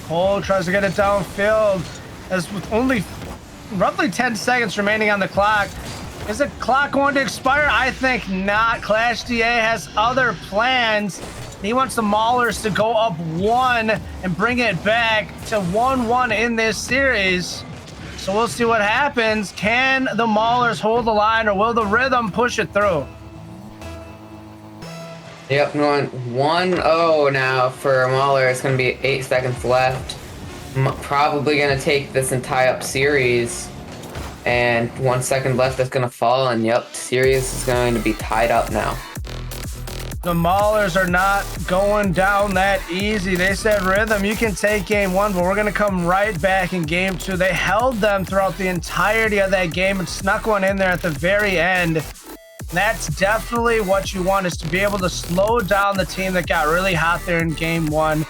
A: Cole tries to get it downfield as with only roughly 10 seconds remaining on the clock. Is the clock going to expire? I think not. Clash DA has other plans. He wants the Maulers to go up 1 and bring it back to 1-1 in this series. So we'll see what happens. Can the Maulers hold the line or will the Rhythm push it through?
B: Yep, going 1-0 now for Mahler. It's going to be 8 seconds left. Probably going to take this entire series. And 1 second left, that's going to fall. And yep, series is going to be tied up now.
A: The Maulers are not going down that easy. They said, Rhythm, you can take game 1, but we're going to come right back in game 2. They held them throughout the entirety of that game and snuck one in there at the very end. That's definitely what you want, is to be able to slow down the team that got really hot there in game 1 and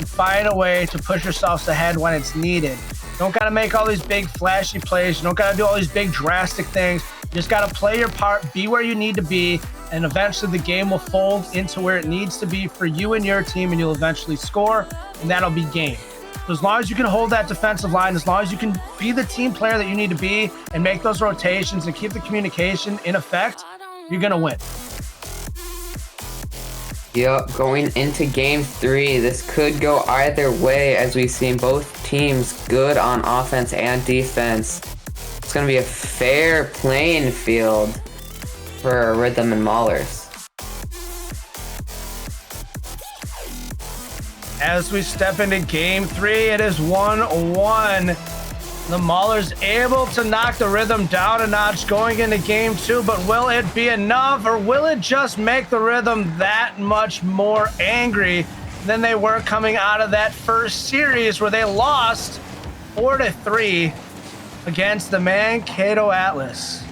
A: find a way to push yourselves ahead when it's needed. You don't got to make all these big flashy plays. You don't got to do all these big drastic things. You just got to play your part, be where you need to be, and eventually the game will fold into where it needs to be for you and your team, and you'll eventually score, and that'll be game. So as long as you can hold that defensive line, as long as you can be the team player that you need to be and make those rotations and keep the communication in effect, you're going to win.
B: Yep, going into game 3, this could go either way as we've seen both teams good on offense and defense. It's going to be a fair playing field for Rhythm and Maulers.
A: As we step into game 3, it is 1-1. The Maulers able to knock the Rhythm down a notch going into game 2, but will it be enough, or will it just make the Rhythm that much more angry than they were coming out of that first series where they lost 4-3 against the Mankato Atlas?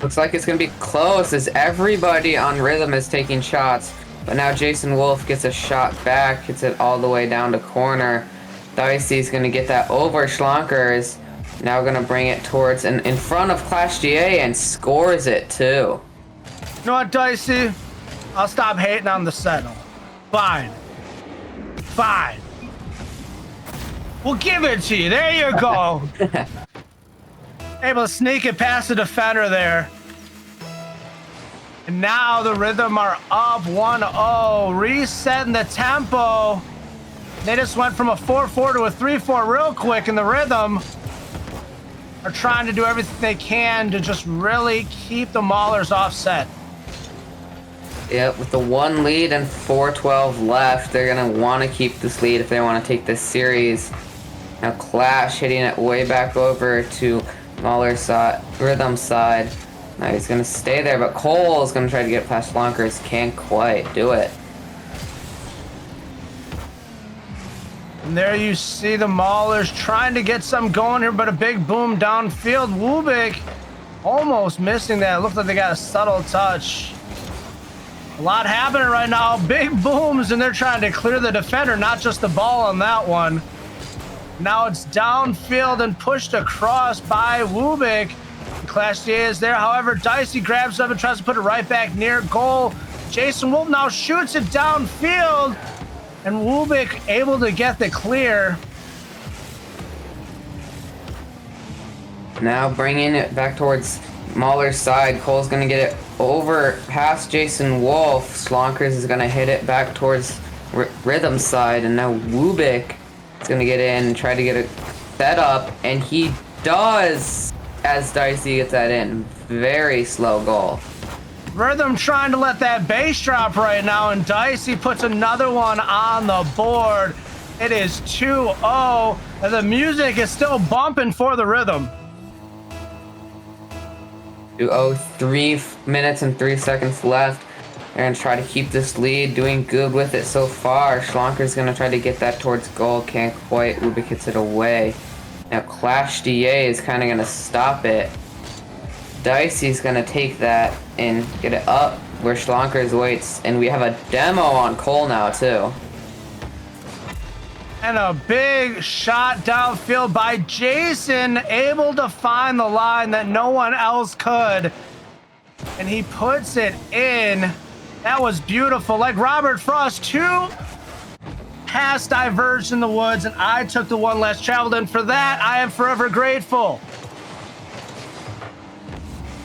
B: Looks like it's going to be close as everybody on Rhythm is taking shots, but now Jason Wolf gets a shot back, hits it all the way down to corner. Dicey's gonna get that over Schlonkers. Now gonna bring it towards and in front of Clash GA and scores it too.
A: You know what, Dicey? I'll stop hating on the settle. Fine. Fine. We'll give it to you. There you go. Able to sneak it past the defender there. And now the Rhythm are up 1-0, resetting the tempo. They just went from a 4-4 to a 3-4 real quick, and the Rhythm are trying to do everything they can to just really keep the Maulers offset.
B: Yep, with the 1 lead and 4:12 left, they're gonna want to keep this lead if they want to take this series. Now Clash hitting it way back over to Mauler's side, Rhythm's side. Now he's gonna stay there, but Cole's gonna try to get past Schlonkers. Can't quite do it.
A: And there you see the Maulers trying to get some going here, but a big boom downfield. Wubik almost missing that. It looked like they got a subtle touch. A lot happening right now. Big booms, and they're trying to clear the defender, not just the ball on that one. Now it's downfield and pushed across by Wubik. Clash DA is there. However, Dicey grabs up and tries to put it right back near goal. Jason Wolf now shoots it downfield, and Wubik able to get the clear.
B: Now bringing it back towards Mauler's side. Cole's gonna get it over past Jason Wolf. Schlonkers is gonna hit it back towards Rhythm's side, and now Wubik is gonna get in and try to get it set up, and he does as Dicey gets that in. Very slow goal.
A: Rhythm trying to let that base drop right now, and Dicey puts another one on the board. It is 2-0, and the music is still bumping for the Rhythm.
B: 2-0, 3 minutes and 3 seconds left. They're gonna try to keep this lead, doing good with it so far. Schlonker's gonna try to get that towards goal, can't quite. Wubik hits it away. Now Clash DA is kind of gonna stop it. Dicey's gonna take that and get it up where Schlonkers waits, and we have a demo on Cole now too.
A: And a big shot downfield by Jason, able to find the line that no one else could. And he puts it in. That was beautiful. Like Robert Frost, 2 pass diverged in the woods, and I took the one less traveled. And for that, I am forever grateful.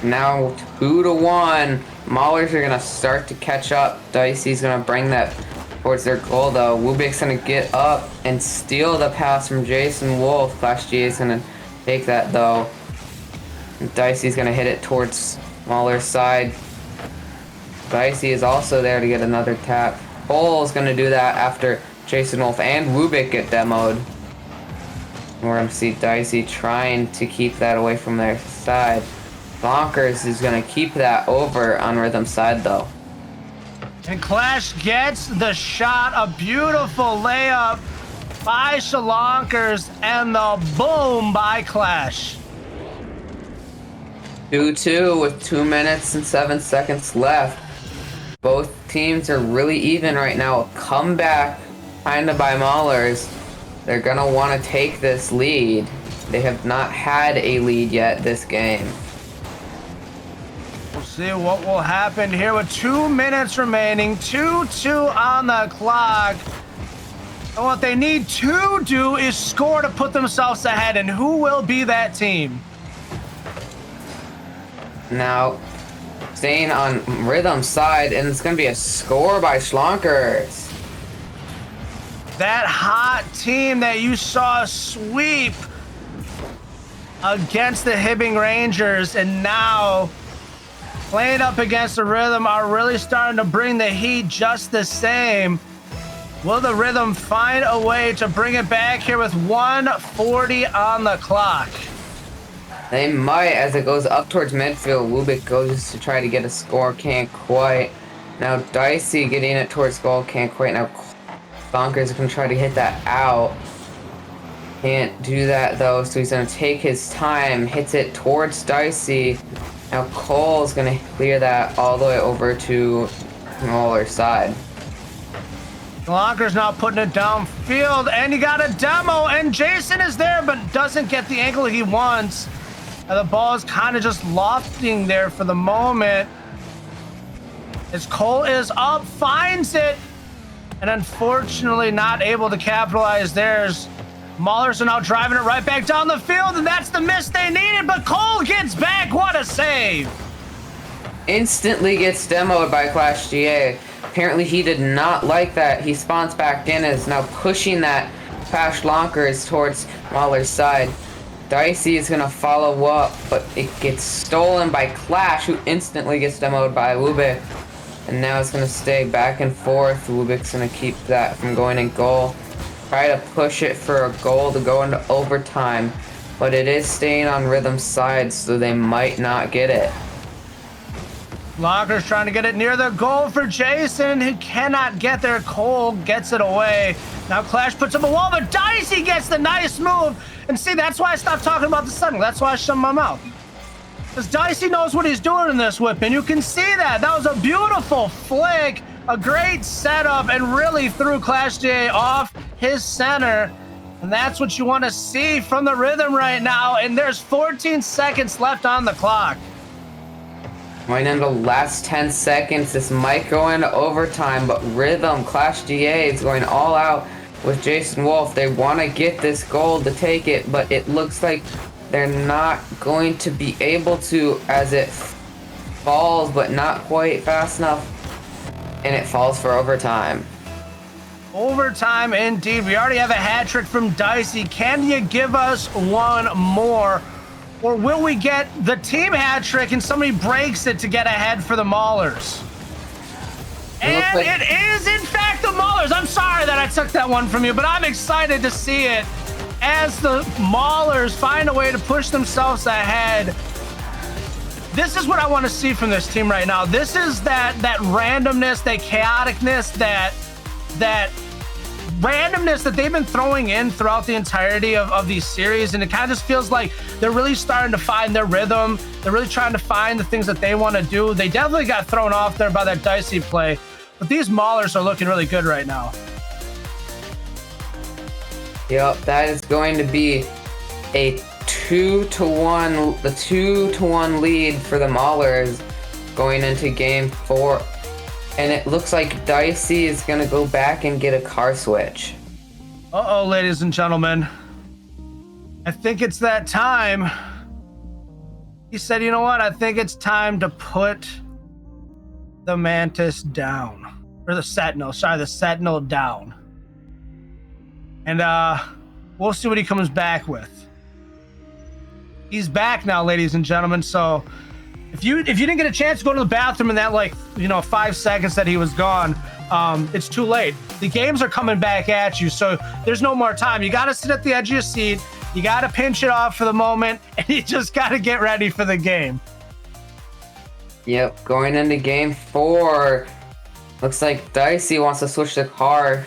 B: Now 2-1. Maulers are gonna start to catch up. Dicey's gonna bring that towards their goal though. Wubik's gonna get up and steal the pass from Jason Wolf. Clash G is gonna take that though. Dicey's gonna hit it towards Mauler's side. Dicey is also there to get another tap. Cole's gonna do that after Jason Wolf and Wubik get demoed. We're gonna see Dicey trying to keep that away from their side. Bonkers is gonna keep that over on Rhythm's side though.
A: And Clash gets the shot, a beautiful layup by Shalonkers, and the boom by Clash.
B: 2-2 with 2 minutes and 7 seconds left. Both teams are really even right now. A comeback kinda by Maulers. They're gonna wanna take this lead. They have not had a lead yet this game.
A: We'll see what will happen here with 2 minutes remaining, 2-2 on the clock. And what they need to do is score to put themselves ahead, and who will be that team?
B: Now, staying on Rhythm's side, and it's gonna be a score by Schlonkers.
A: That hot team that you saw sweep against the Hibbing Rangers, and now playing up against the Rhythm are really starting to bring the heat just the same. Will the Rhythm find a way to bring it back here with 1:40 on the clock?
B: They might, as it goes up towards midfield. Wubik goes to try to get a score, can't quite. Now Dicey getting it towards goal, can't quite. Now Bonkers is gonna try to hit that out. Can't do that though, so he's gonna take his time, hits it towards Dicey. Now Cole's gonna clear that all the way over to Mauler's side.
A: Lonker's now putting it downfield, and he got a demo, and Jason is there, but doesn't get the angle he wants. And the ball is kind of just lofting there for the moment. As Cole is up, finds it, and unfortunately not able to capitalize theirs. Maulers are now driving it right back down the field, and that's the miss they needed, but Cole gets back. What a save.
B: Instantly gets demoed by Clash GA. Apparently he did not like that. He spawns back in and is now pushing that past Lonkers towards Mauler's side. Dicey is going to follow up, but it gets stolen by Clash, who instantly gets demoed by Wubik. And now it's going to stay back and forth. Wubik's going to keep that from going in goal. Try to push it for a goal to go into overtime, but it is staying on Rhythm's side, so they might not get it.
A: Lonker's trying to get it near the goal for Jason, who cannot get there. Cole gets it away. Now Clash puts up a wall, but Dicey gets the nice move. And see, that's why I stopped talking about the setting. That's why I shut my mouth. Because Dicey knows what he's doing in this whip, and you can see that. That was a beautiful flick, a great setup, and really threw Clash GA off his center. And that's what you want to see from the Rhythm right now. And there's 14 seconds left on the clock.
B: Going into the last 10 seconds, this might go into overtime, but Rhythm, Clash GA is going all out with Jason Wolf. They want to get this goal to take it, but it looks like they're not going to be able to, as it falls, but not quite fast enough, and it falls for overtime.
A: Overtime indeed. We already have a hat trick from Dicey. Can you give us one more? Or will we get the team hat trick and somebody breaks it to get ahead for the Maulers? And it is, in fact, the Maulers. I'm sorry that I took that one from you, but I'm excited to see it as the Maulers find a way to push themselves ahead. This is what I want to see from this team right now. This is that randomness, that chaoticness, that randomness that they've been throwing in throughout the entirety of these series, and it kind of just feels like they're really starting to find their rhythm. They're really trying to find the things that they want to do. They definitely got thrown off there by that Dicey play, but these Maulers are looking really good right now.
B: Yep, that is going to be a 2-1 lead for the Maulers going into game 4. And it looks like Dicey is going to go back and get a car switch.
A: Uh-oh, ladies and gentlemen. I think it's that time. He said, you know what? I think it's time to put the Mantis down. Or the Sentinel. Sorry, the Sentinel down. And we'll see what he comes back with. He's back now, ladies and gentlemen. So if you didn't get a chance to go to the bathroom in that 5 seconds that he was gone, it's too late. The games are coming back at you, so there's no more time. You got to sit at the edge of your seat. You got to pinch it off for the moment, and you just got to get ready for the game.
B: Yep, going into game 4. Looks like Dicey wants to switch the car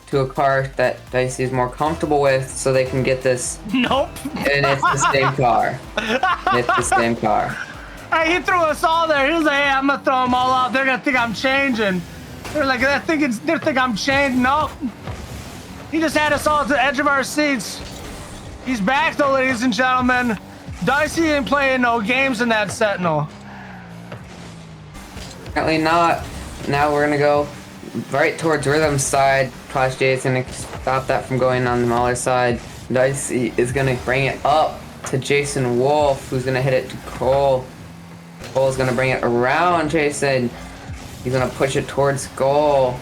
B: to a car that Dicey is more comfortable with so they can get this.
A: Nope.
B: And it's the same car. It's the same car.
A: Hey, he threw us all there. He was like, hey, I'm going to throw them all out. They're going to think I'm changing. They're like, they think I'm changing. Nope. He just had us all at the edge of our seats. He's back, though, ladies and gentlemen. Dicey ain't playing no games in that Sentinel.
B: Apparently not. Now we're going to go right towards Rhythm's side. Clash J is going to stop that from going on the Mauler side. Dicey is going to bring it up to Jason Wolf, who's going to hit it to Cole. Cole's going to bring it around Jason. He's going to push it towards goal,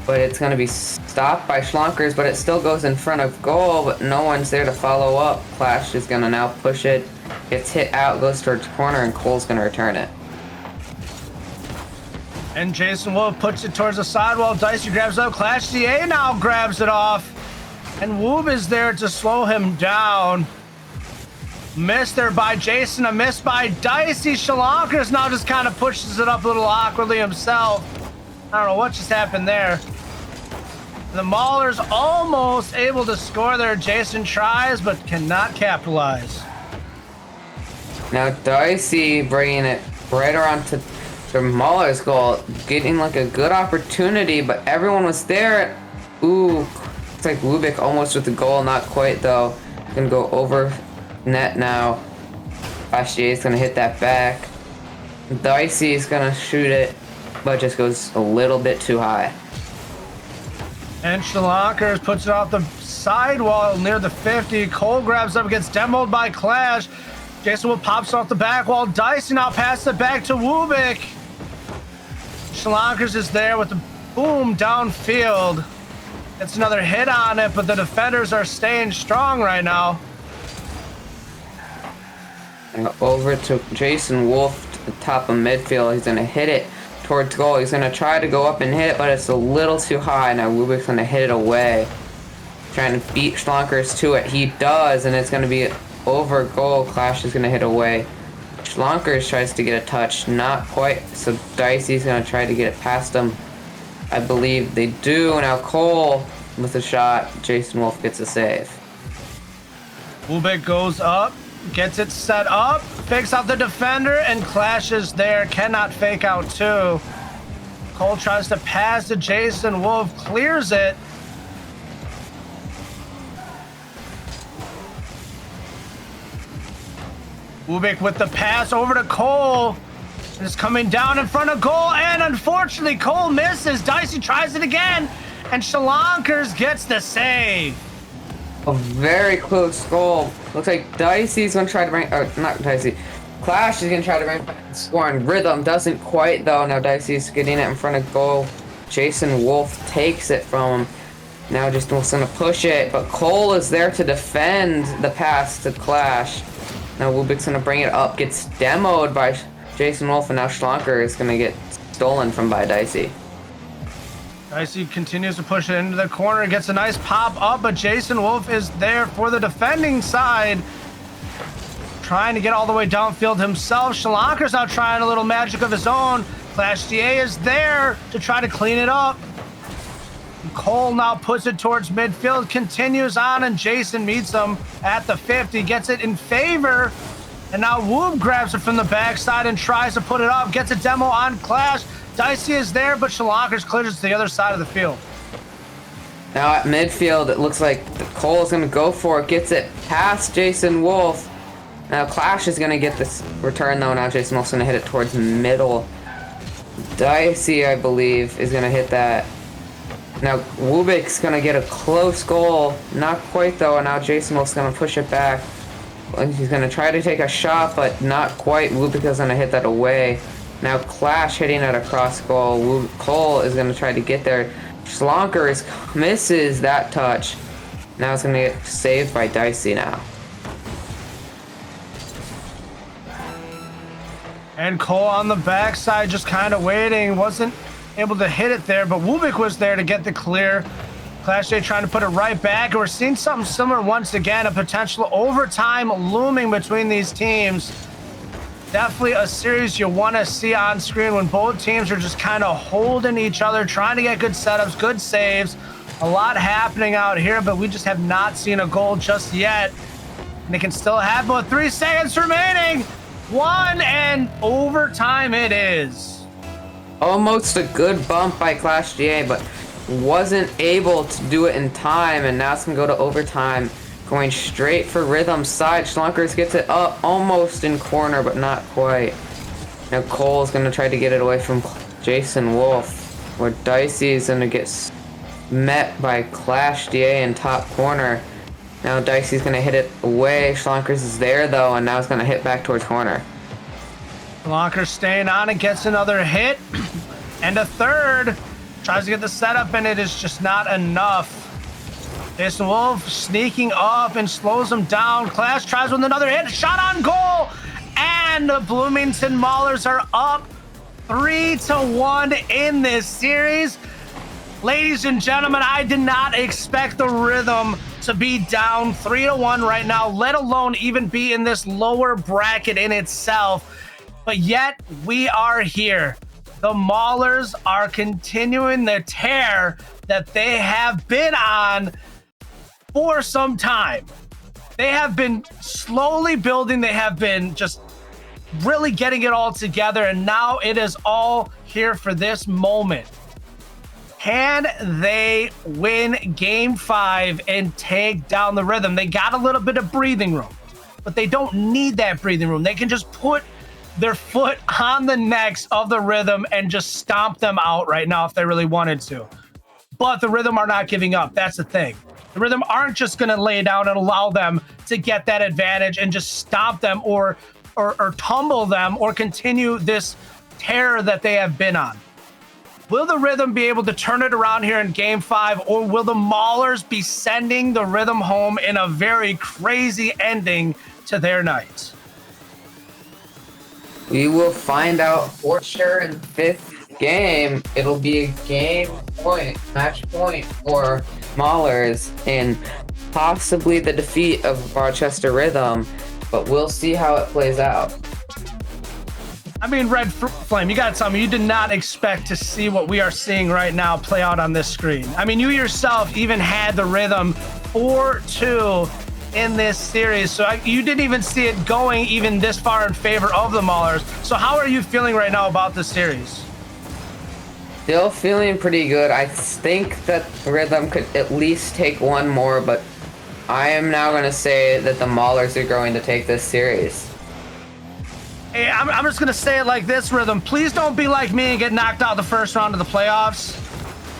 B: but it's going to be stopped by Schlonkers, but it still goes in front of goal, but no one's there to follow up. Clash is going to now push it. Gets hit out, goes towards corner, and Cole's going to return it.
A: And Jason Wolf puts it towards the sidewall. Dicey grabs it up. Clash GA now grabs it off. And Woob is there to slow him down. Missed there by Jason, a miss by Dicey. Shalonkers now just kind of pushes it up a little awkwardly himself. I don't know what just happened there. The Maulers almost able to score there. Jason tries, but cannot capitalize.
B: Now Dicey bringing it right around to Mauler's goal, getting like a good opportunity, but everyone was there Ooh, it's like Lubik almost with the goal, not quite though. Gonna go over net now. Bashier is gonna hit that back. Dicey is gonna shoot it, but just goes a little bit too high.
A: And Shalonkers puts it off the sidewall near the 50. Cole grabs up, gets demoed by Clash. Jason Wolf pops off the back wall. Dicey now passes it back to Wubik. Shalonkers is there with the boom downfield. It's another hit on it, but the defenders are staying strong right now.
B: And over to Jason Wolf to the top of midfield. He's gonna hit it towards goal. He's gonna try to go up and hit it, but it's a little too high. Now Wubik's gonna hit it away. Trying to beat Schlonkers to it. He does, and it's gonna be over goal. Clash is gonna hit away. Schlonkers tries to get a touch, not quite. So Dicey's gonna try to get it past him. I believe they do. Now Cole with a shot. Jason Wolf gets a save.
A: Wubik goes up, gets it set up, fakes out the defender, and Clash is there. Cannot fake out two. Cole tries to pass to Jason Wolf, clears it. Wubik with the pass over to Cole. It's coming down in front of goal, and unfortunately Cole misses. Dicey tries it again, and Shalonkers gets the save.
B: A very close goal. Looks like Dicey's gonna try to bring, or not Dicey, Clash is gonna try to bring back the score on Rhythm. Doesn't quite though. Now Dicey's getting it in front of goal. Jason Wolf takes it from him. Now Jason Wolf's gonna push it, but Cole is there to defend the pass to Clash. Now Wubik's gonna bring it up, gets demoed by Jason Wolf, and now Schlonker is gonna get stolen from by Dicey.
A: Dicey continues to push it into the corner, gets a nice pop up, but Jason Wolf is there for the defending side. Trying to get all the way downfield himself. Schlonker's now trying a little magic of his own. Clash DA is there to try to clean it up. Cole now puts it towards midfield, continues on, and Jason meets him at the 50, gets it in favor, and now Woob grabs it from the backside and tries to put it up, gets a demo on Clash. Dicey is there, but Shalonkers clears it to the other side of the field.
B: Now at midfield, it looks like Cole is going to go for it, gets it past Jason Wolf. Now Clash is going to get this return though. Now Jason Wolf's going to hit it towards middle. Dicey, I believe, is going to hit that. Now Wubik's gonna get a close goal, not quite though, and now Jason Wolf's gonna push it back. He's gonna try to take a shot, but not quite. Wubik is gonna hit that away. Now Clash hitting at a cross goal. Cole is gonna try to get there. Schlonker misses that touch. Now it's gonna get saved by Dicey now.
A: And Cole on the backside just kind of waiting, wasn't able to hit it there, but Wubik was there to get the clear. Clash Day trying to put it right back, and we're seeing something similar once again, a potential overtime looming between these teams. Definitely a series you want to see on screen when both teams are just kind of holding each other, trying to get good setups, good saves. A lot happening out here, but we just have not seen a goal just yet. And it can still happen with 3 seconds remaining. One, and overtime it is.
B: Almost a good bump by Clash GA, but wasn't able to do it in time, and now it's gonna go to overtime, going straight for Rhythm's side. Schlonkers gets it up almost in corner, but not quite. Now Cole's gonna try to get it away from Jason Wolf, where Dicey is gonna get met by Clash DA in top corner. Now Dicey's gonna hit it away. Schlonkers is there though, and now it's gonna hit back towards corner.
A: Blanker staying on it, gets another hit, and a third. Tries to get the setup, and it is just not enough. Jason Wolf sneaking up and slows him down. Clash tries with another hit, shot on goal, and the Bloomington Maulers are up 3-1 in this series. Ladies and gentlemen, I did not expect the Rhythm to be down 3-1 right now, let alone even be in this lower bracket in itself. But yet, we are here. The Maulers are continuing the tear that they have been on for some time. They have been slowly building. They have been just really getting it all together. And now it is all here for this moment. Can they win game 5 and take down the Rhythm? They got a little bit of breathing room, but they don't need that breathing room. They can just put their foot on the necks of the Rhythm and just stomp them out right now if they really wanted to. But the Rhythm are not giving up. That's the thing. The Rhythm aren't just going to lay down and allow them to get that advantage and just stop them or tumble them or continue this terror that they have been on. Will the Rhythm be able to turn it around here in game 5, or will the Maulers be sending the Rhythm home in a very crazy ending to their night?
B: We will find out for sure in the 5th game. It'll be a match point for Maulers in possibly the defeat of Rochester Rhythm, but we'll see how it plays out.
A: I mean, Red Flame, you got to tell me, you did not expect to see what we are seeing right now play out on this screen. I mean, you yourself even had the Rhythm 4-2 in this series, so you didn't even see it going even this far in favor of the Maulers. So how are you feeling right now about this series?
B: Still feeling pretty good. I think that the Rhythm could at least take one more, but I am now going to say that the Maulers are going to take this series.
A: Hey, I'm just going to say it like this, Rhythm. Please don't be like me and get knocked out the first round of the playoffs.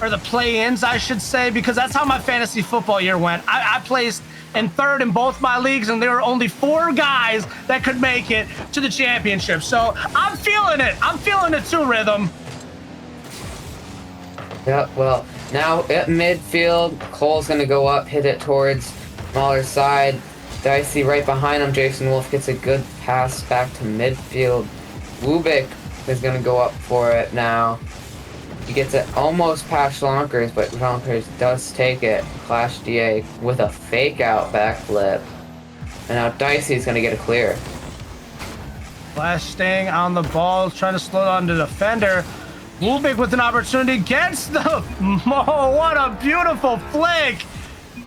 A: Or the play-ins, I should say, because that's how my fantasy football year went. I placed in 3rd in both my leagues, and there were only 4 guys that could make it to the championship. So I'm feeling it. I'm feeling it too, Rhythm.
B: Yeah, well, now at midfield, Cole's going to go up, hit it towards Mauler's side. Dicey right behind him. Jason Wolf gets a good pass back to midfield. Wubik is going to go up for it now. He gets it almost past Schlonkers, but Schlonkers does take it. Clash DA with a fake out backflip. And now Dicey's going to get a clear.
A: Flash staying on the ball, trying to slow down the defender. Wubik with an opportunity, gets the... Oh, what a beautiful flick!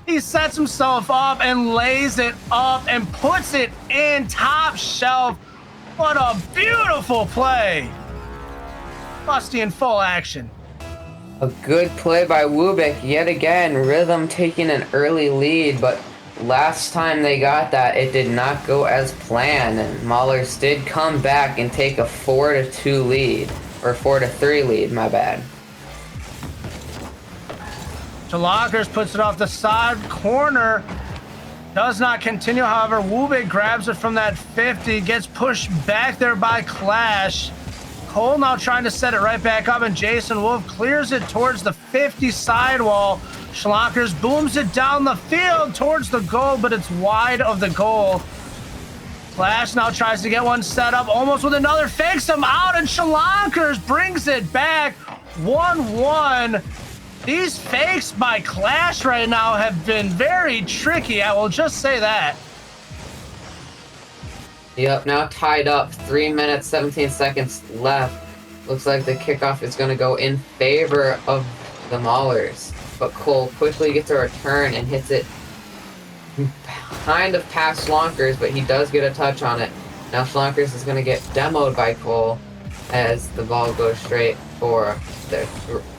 A: He sets himself up and lays it up and puts it in top shelf. What a beautiful play! Musty in full action.
B: A good play by Wubik yet again. Rhythm taking an early lead, but last time they got that, it did not go as planned, and Maulers did come back and take a 4-2 lead, or 4-3 lead, my bad.
A: Schlonkers puts it off the side corner. Does not continue, however. Wubik grabs it from that 50, gets pushed back there by Clash. Cole now trying to set it right back up, and Jason Wolf clears it towards the 50 sidewall. Schlonkers booms it down the field towards the goal, but it's wide of the goal. Clash now tries to get one set up, almost with another, fakes him out, and Schlonkers brings it back 1-1. These fakes by Clash right now have been very tricky, I will just say that.
B: Yep, now tied up. 3 minutes, 17 seconds left. Looks like the kickoff is going to go in favor of the Maulers. But Cole quickly gets a return and hits it kind of past Schlonkers, but he does get a touch on it. Now Schlonkers is going to get demoed by Cole as the ball goes straight for the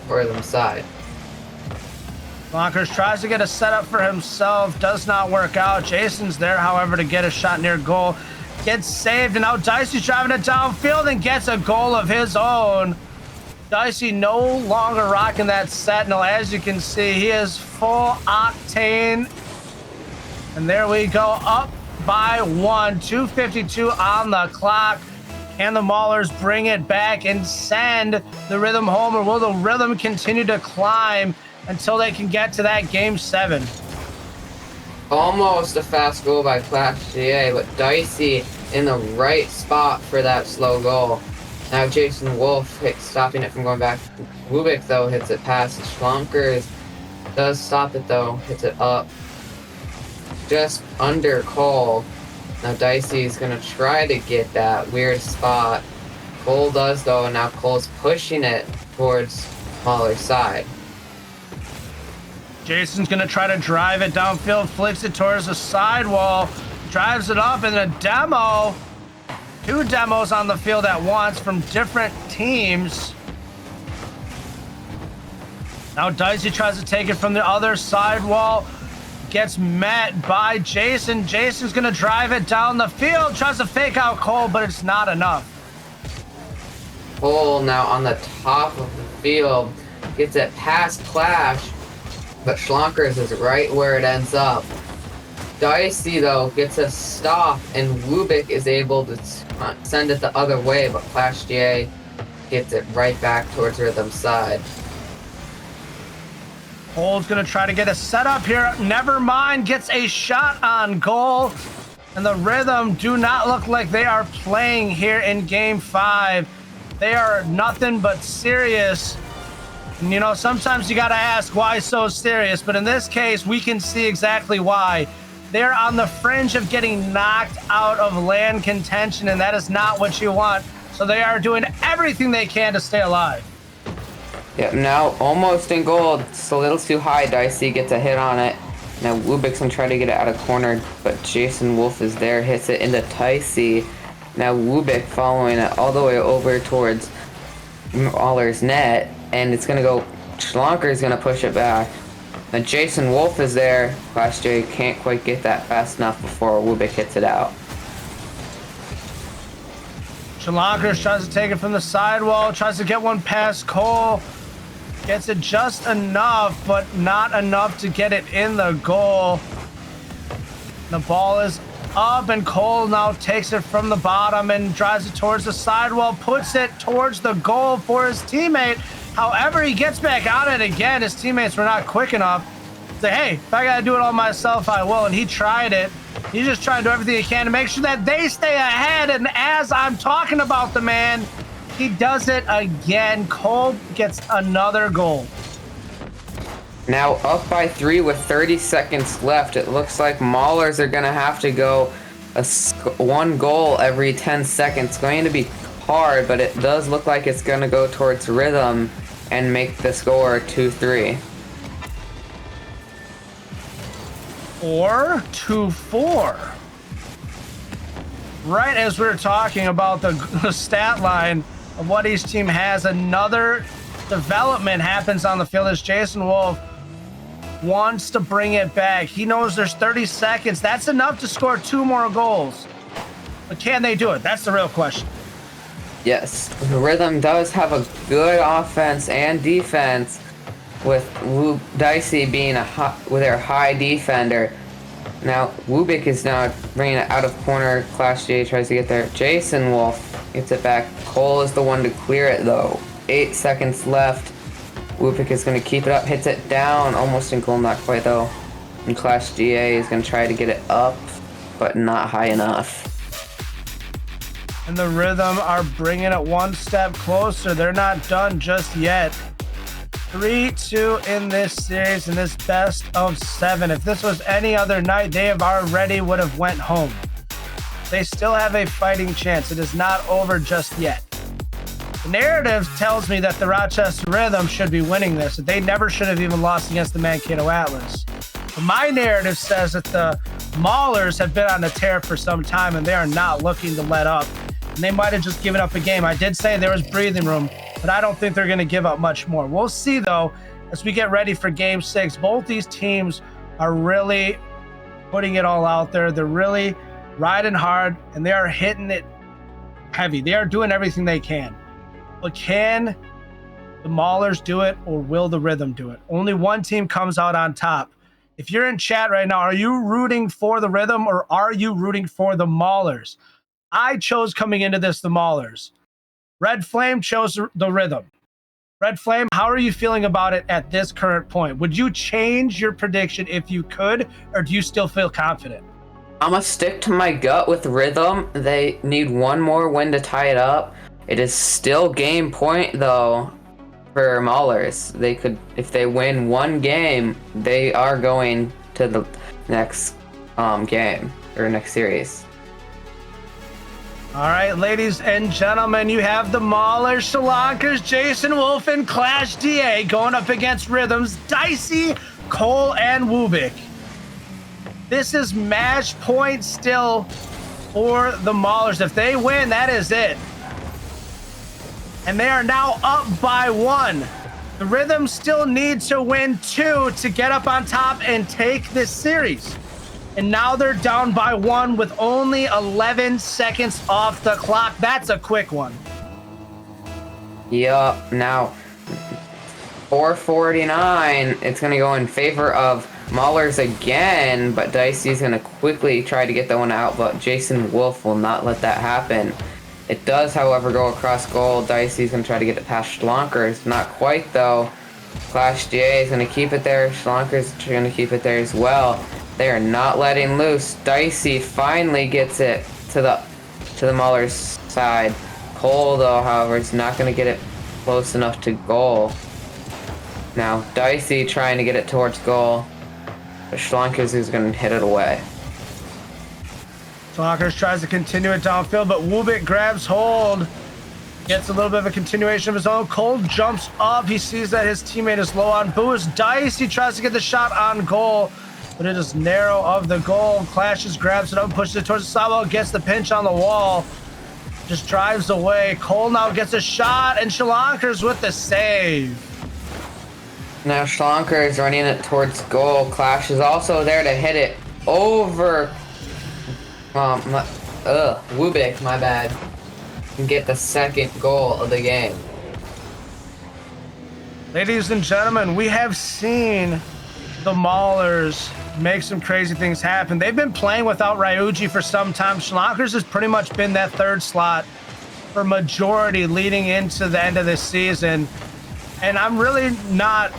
B: Rhythm side.
A: Schlonkers tries to get a setup for himself, does not work out. Jason's there, however, to get a shot near goal. Gets saved, and now Dicey's driving it downfield and gets a goal of his own. Dicey no longer rocking that Sentinel. As you can see, he is full octane. And there we go, up by 1. 2:52 on the clock. Can the Maulers bring it back and send the Rhythm home, or will the Rhythm continue to climb until they can get to that game 7?
B: Almost a fast goal by Clash GA, but Dicey in the right spot for that slow goal. Now Jason Wolf stopping it from going back. Wubik, though, hits it past Schlonkers. Does stop it, though. Hits it up. Just under Cole. Now Dicey's going to try to get that weird spot. Cole does, though, and now Cole's pushing it towards Mauler's side.
A: Jason's going to try to drive it downfield, flicks it towards the sidewall, drives it up, and a demo. 2 demos on the field at once from different teams. Now Dicey tries to take it from the other sidewall. Gets met by Jason. Jason's gonna drive it down the field. Tries to fake out Cole, but it's not enough.
B: Cole now on the top of the field. Gets it past Clash, but Schlonkers is right where it ends up. Dicey, though, gets a stop, and Wubik is able to send it the other way, but Clash GA gets it right back towards Rhythm's side.
A: Cole's gonna try to get a setup here. Never mind, gets a shot on goal. And the Rhythm do not look like they are playing here in Game 5. They are nothing but serious. And, you know, sometimes you gotta ask why so serious, but in this case, we can see exactly why. They're on the fringe of getting knocked out of LAN contention, and that is not what you want. So they are doing everything they can to stay alive.
B: Yep, now almost in goal. It's a little too high. Dicey gets a hit on it. Now Wubik's gonna try to get it out of corner, but Jason Wolf is there, hits it into Dicey. Now Wubik following it all the way over towards Mahler's net, and it's gonna go. Schlonker's gonna push it back. Now Jason Wolf is there. Clash J can't quite get that fast enough before Wubik hits it out.
A: Schlonkers tries to take it from the sidewall, tries to get one past Cole. Gets it just enough, but not enough to get it in the goal. The ball is up, and Cole now takes it from the bottom and drives it towards the sidewall, puts it towards the goal for his teammate. However, he gets back on it again. His teammates were not quick enough. Say, hey, if I gotta do it all myself, I will. And he tried it. He's just trying to do everything he can to make sure that they stay ahead. And as I'm talking about the man, he does it again. Cole gets another goal.
B: Now up by 3 with 30 seconds left. It looks like Maulers are going to have to go one goal every 10 seconds. It's going to be hard, but it does look like it's going to go towards Rhythm and make the score 2-3.
A: Or 2-4. Right as we were talking about the stat line of what each team has, another development happens on the field as Jason Wolf wants to bring it back. He knows there's 30 seconds. That's enough to score 2 more goals. But can they do it? That's the real question.
B: Yes, Rhythm does have a good offense and defense, with Dicey being with their high defender. Now Wubik is now bringing it out of corner. Clash J tries to get there. Jason Wolf gets it back. Cole is the one to clear it though. 8 seconds left. Wubik is going to keep it up, hits it down, almost in goal, not quite though. And Clash GA is going to try to get it up, but not high enough.
A: And the Rhythm are bringing it one step closer. They're not done just yet. 3-2 in this series, in this best of 7. If this was any other night, they have already would have went home. They still have a fighting chance. It is not over just yet. The narrative tells me that the Rochester Rhythm should be winning this. That they never should have even lost against the Mankato Atlas. But my narrative says that the Maulers have been on a tear for some time, and they are not looking to let up. And they might have just given up a game. I did say there was breathing room, but I don't think they're going to give up much more. We'll see, though, as we get ready for Game 6. Both these teams are really putting it all out there. They're really riding hard, and they are hitting it heavy. They are doing everything they can. But can the Maulers do it, or will the Rhythm do it? Only one team comes out on top. If you're in chat right now, are you rooting for the Rhythm, or are you rooting for the Maulers? I chose coming into this the Maulers. Red Flame chose the Rhythm. Red Flame, how are you feeling about it at this current point? Would you change your prediction if you could, or do you still feel confident?
B: I'm going to stick to my gut with Rhythm. They need one more win to tie it up. It is still game point, though, for Maulers. They could, if they win one game, they are going to the next game, or next series.
A: All right, ladies and gentlemen, you have the Maulers, Shalonkers, Jason Wolf, and Clash DA going up against Rhythms, Dicey, Cole, and Wubik. This is match point still for the Maulers. If they win, that is it. And they are now up by 1. The Rhythm still need to win 2 to get up on top and take this series. And now they're down by 1 with only 11 seconds off the clock. That's a quick one.
B: Yup, now 4:49, it's going to go in favor of Maulers again, but Dicey's going to quickly try to get that one out, but Jason Wolf will not let that happen. It does, however, go across goal. Dicey's going to try to get it past Schlonkers. Not quite, though. Clash GA is going to keep it there. Schlonkers are going to keep it there as well. They are not letting loose. Dicey finally gets it to the Maulers side. Cole, though, however, is not going to get it close enough to goal. Now, Dicey trying to get it towards goal. But Schlonkers is going to hit it away.
A: Schlonkers tries to continue it downfield, but Wubik grabs hold. Gets a little bit of a continuation of his own. Cole jumps up. He sees that his teammate is low on boost. Dicey tries to get the shot on goal, but it is narrow of the goal. Clashes, grabs it up, pushes it towards the sidewall, gets the pinch on the wall. Just drives away. Cole now gets a shot, and Schlonkers with the save.
B: Now Schlonker is running it towards goal. Clash is also there to hit it over. Wubik, my bad. And get the second goal of the game.
A: Ladies and gentlemen, we have seen the Maulers make some crazy things happen. They've been playing without Ryuji for some time. Schlonkers has pretty much been that third slot for majority leading into the end of this season. And I'm really not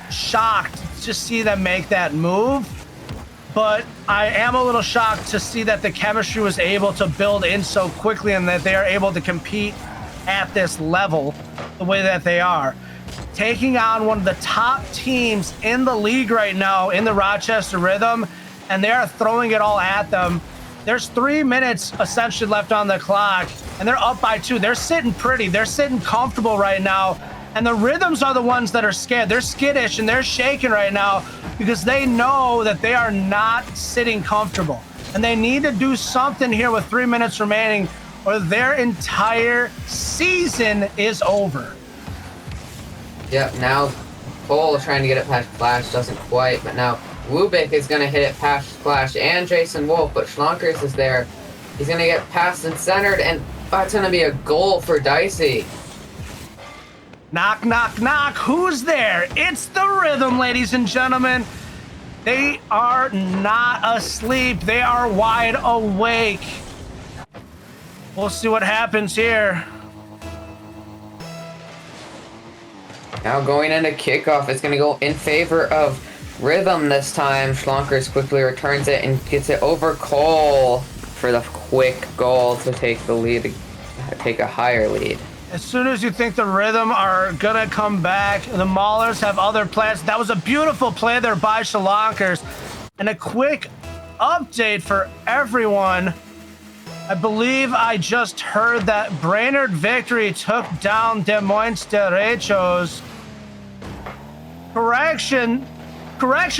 A: shocked to see them make that move, but I am a little shocked to see that the chemistry was able to build in so quickly and that they are able to compete at this level the way that they are. Taking on one of the top teams in the league right now in the Rochester Rhythm, and they are throwing it all at them. There's 3 minutes essentially left on the clock, and they're up by 2. They're sitting pretty. They're sitting comfortable right now. And the Rhythms are the ones that are scared. They're skittish and they're shaking right now because they know that they are not sitting comfortable. And they need to do something here with 3 minutes remaining or their entire season is over.
B: Yep, now Cole is trying to get it past Clash, doesn't quite, but now Wubik is going to hit it past Clash and Jason Wolf, but Schlonkers is there. He's going to get passed and centered, and that's going to be a goal for Dicey.
A: Knock, knock, knock. Who's there? It's the Rhythm, ladies and gentlemen. They are not asleep. They are wide awake. We'll see what happens here.
B: Now going into kickoff, it's going to go in favor of Rhythm this time. Schlonkers quickly returns it and gets it over Cole for the quick goal to take the lead, take a higher lead.
A: As soon as you think the Rhythm are gonna come back, the Maulers have other plans. That was a beautiful play there by Schlonkers. And a quick update for everyone. I believe I just heard that Brainerd Victory took down Des Moines Derechos. Correction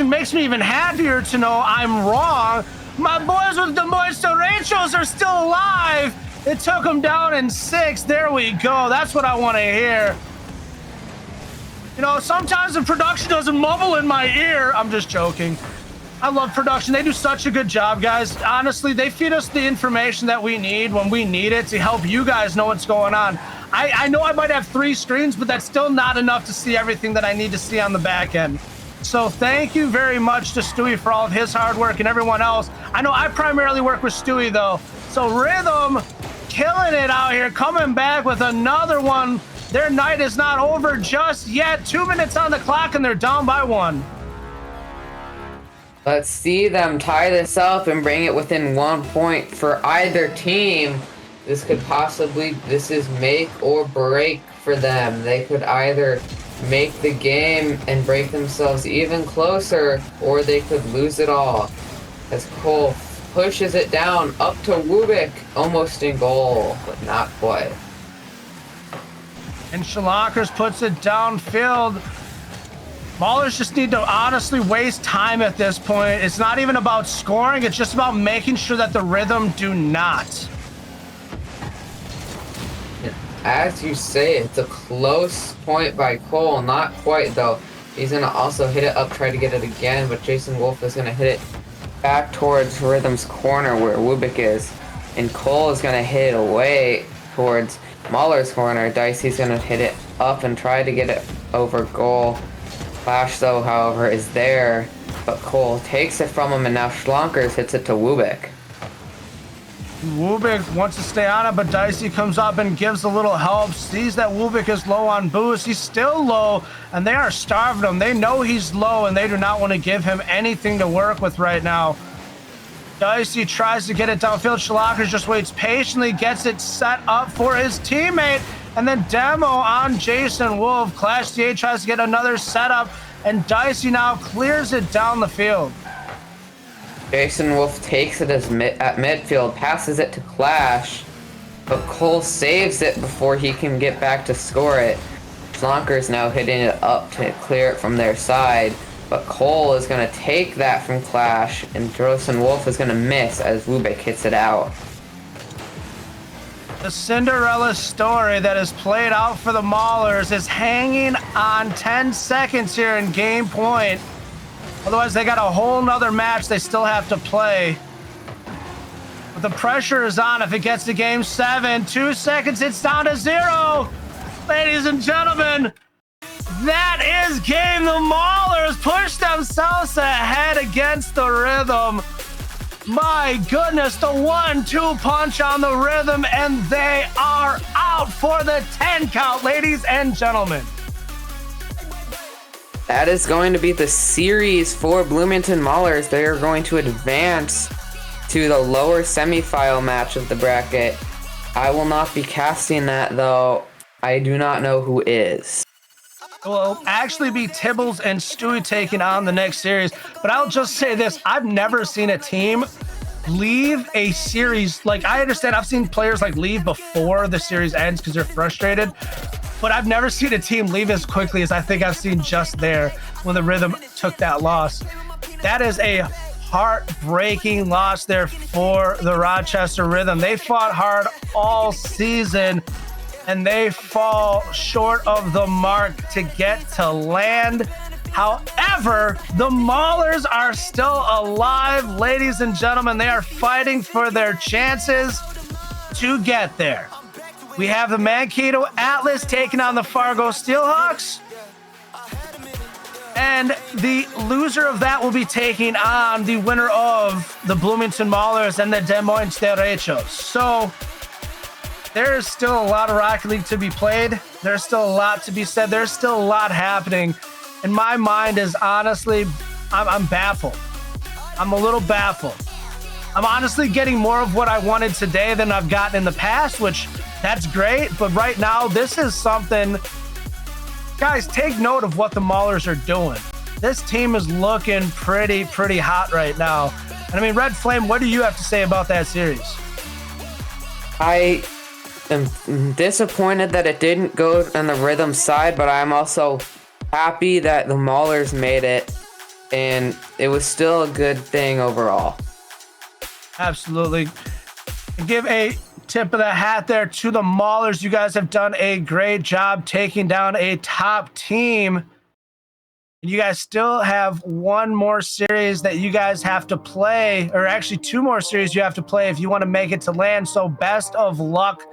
A: makes me even happier to know I'm wrong. My boys with Des Moines Derechos are still alive. It took them down in 6. There we go. That's what I want to hear. You know, sometimes the production doesn't mumble in my ear. I'm just joking. I love production. They do such a good job, guys. Honestly, they feed us the information that we need when we need it to help you guys know what's going on. I know I might have 3 screens, but that's still not enough to see everything that I need to see on the back end. So thank you very much to Stewie for all of his hard work and everyone else. I know I primarily work with Stewie, though. So Rhythm killing it out here, coming back with another one. Their night is not over just yet. 2 minutes on the clock, and they're down by 1.
B: Let's see them tie this up and bring it within 1 point for either team. This is make or break for them. They could either make the game and break themselves even closer, or they could lose it all. As Cole pushes it down up to Wubik, almost in goal, but not quite.
A: And Schlonkers puts it downfield. Maulers just need to honestly waste time at this point. It's not even about scoring, it's just about making sure that the Rhythm do not.
B: as you say, it's a close point by Cole. Not quite, though. He's going to also hit it up, try to get it again, but Jason Wolf is going to hit it back towards Rhythm's corner where Wubik is. And Cole is going to hit it away towards Mahler's corner. Dicey's going to hit it up and try to get it over goal. Clash, though, however, is there, but Cole takes it from him, and now Schlonkers hits it to Wubik.
A: Wubik wants to stay on it, but Dicey comes up and gives a little help. Sees that Wubik is low on boost. He's still low, and they are starving him. They know he's low, and they do not want to give him anything to work with right now. Dicey tries to get it downfield. Schlonkers just waits patiently, gets it set up for his teammate, and then Demo on Jason Wolf. Clash DA tries to get another setup, and Dicey now clears it down the field.
B: Jason Wolf takes it at midfield, passes it to Clash, but Cole saves it before he can get back to score it. Schlonkers now hitting it up to clear it from their side, but Cole is going to take that from Clash, and Jason Wolf is going to miss as Wubik hits it out.
A: The Cinderella story that is played out for the Maulers is hanging on 10 seconds here in game point. Otherwise, they got a whole nother match they still have to play. But the pressure is on. If it gets to game 7, 2 seconds, it's down to 0. Ladies and gentlemen, that is game. The Maulers push themselves ahead against the Rhythm. My goodness, the 1-2 punch on the Rhythm, and they are out for the 10 count, ladies and gentlemen.
B: That is going to be the series for Bloomington Maulers. They are going to advance to the lower semifinal match of the bracket. I will not be casting that, though. I do not know who is.
A: It will actually be Tibbles and Stewie taking on the next series. But I'll just say this. I've never seen a team leave a series. Like, I understand I've seen players like leave before the series ends because they're frustrated. But I've never seen a team leave as quickly as I think I've seen just there when the Rhythm took that loss. That is a heartbreaking loss there for the Rochester Rhythm. They fought hard all season, and they fall short of the mark to get to land. However, the Maulers are still alive, ladies and gentlemen. They are fighting for their chances to get there. We have the Mankato Atlas taking on the Fargo Steelhawks. And the loser of that will be taking on the winner of the Bloomington Maulers and the Des Moines Derechos. So there is still a lot of Rocket League to be played. There's still a lot to be said. There's still a lot happening. And my mind is honestly, I'm baffled. I'm a little baffled. I'm honestly getting more of what I wanted today than I've gotten in the past, which that's great. But right now, this is something, guys, take note of what the Maulers are doing. This team is looking pretty hot right now. And I mean, Red Flame, what do you have to say about that series?
B: I am disappointed that it didn't go on the Rhythm side, but I'm also happy that the Maulers made it, and it was still a good thing overall. Absolutely.
A: Give a tip of the hat there to the Maulers. You guys have done a great job taking down a top team. You guys still have one more series that you guys have to play, or actually 2 more series you have to play if you want to make it to land. So best of luck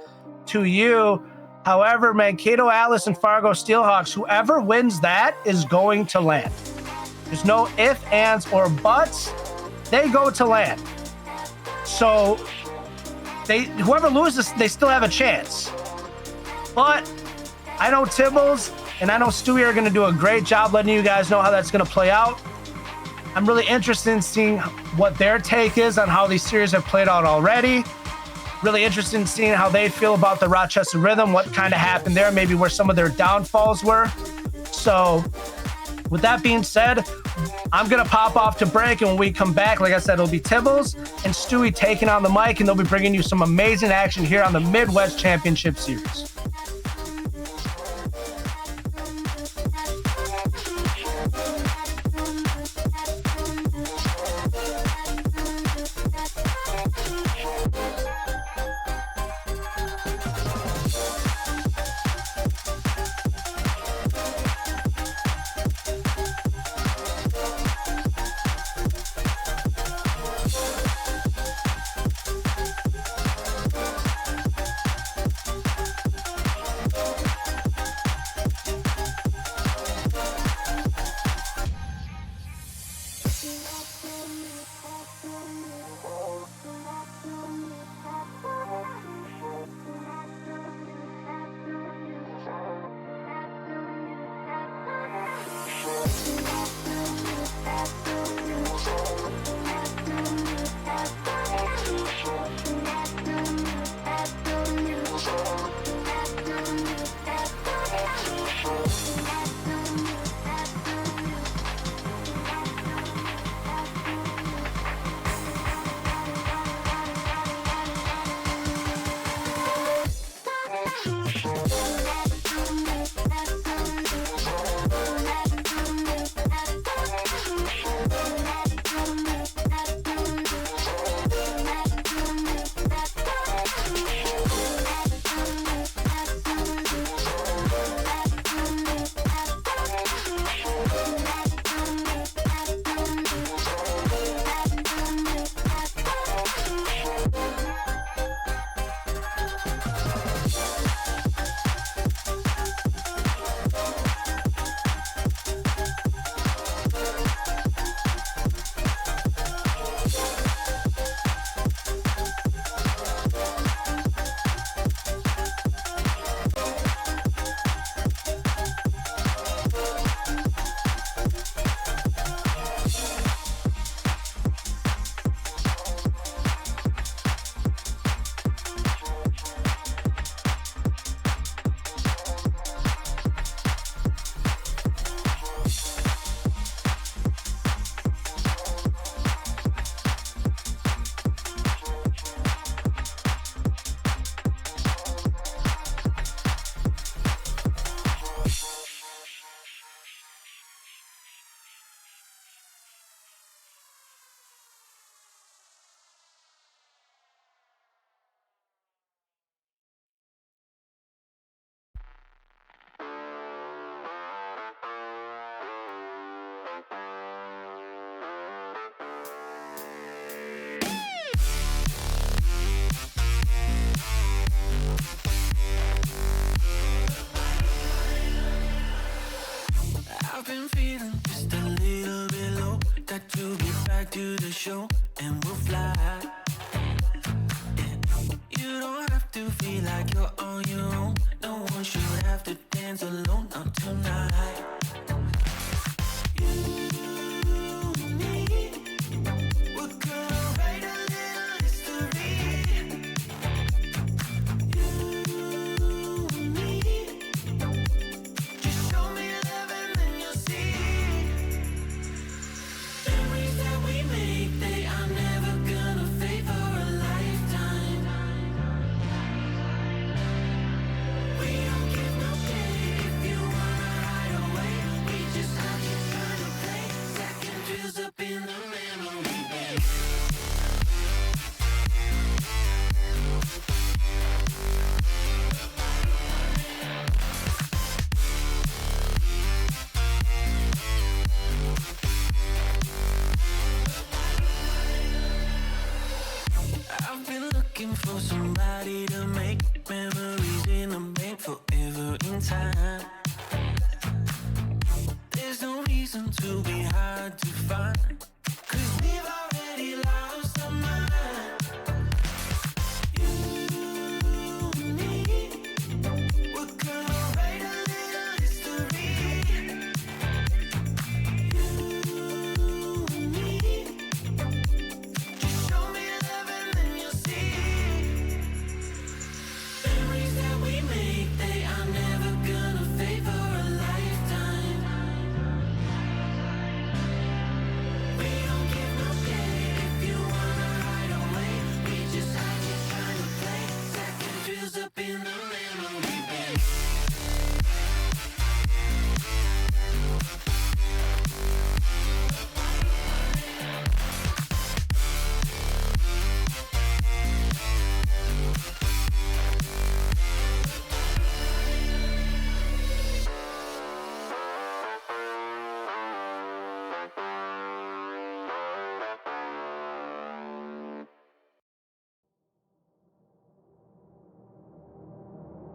A: to you. However, Mankato Atlas and Fargo Steelhawks, whoever wins that is going to land. There's no ifs, ands, or buts. They go to land. So whoever loses, they still have a chance. But I know Tibbles and I know Stewie are going to do a great job letting you guys know how that's going to play out. I'm really interested in seeing what their take is on how these series have played out already. Really interested in seeing how they feel about the Rochester Rhythm, what kind of happened there, maybe where some of their downfalls were. So with that being said, I'm going to pop off to break, and when we come back, like I said, it'll be Tibbles and Stewie taking on the mic, and they'll be bringing you some amazing action here on the Midwest Championship Series.
D: show and we'll fly. Yeah. You don't have to feel like you're on your own. No one should have to dance alone, not tonight. For somebody to make memories in a bank forever in time. There's no reason to be hard to find, 'cause we've already lost our mind. You and me, we're gonna write a little history. You and me, just show me love and then you'll see. Memories that we make, they are never gonna fade for a lifetime. We don't give no care if you wanna hide away. We just have to kind of play second drills up in the memory bank.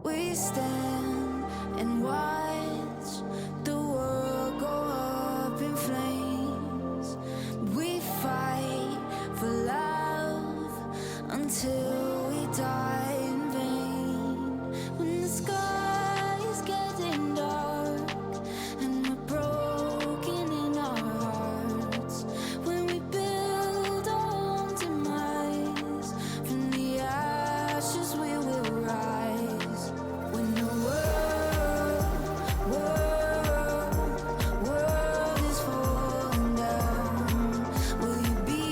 C: We stand and watch the world go up in flames. We fight for love until we die in vain. When the sky is getting dark and we're broken in our hearts, when we build our own demise, from the ashes we will rise. When the world is falling down, will you be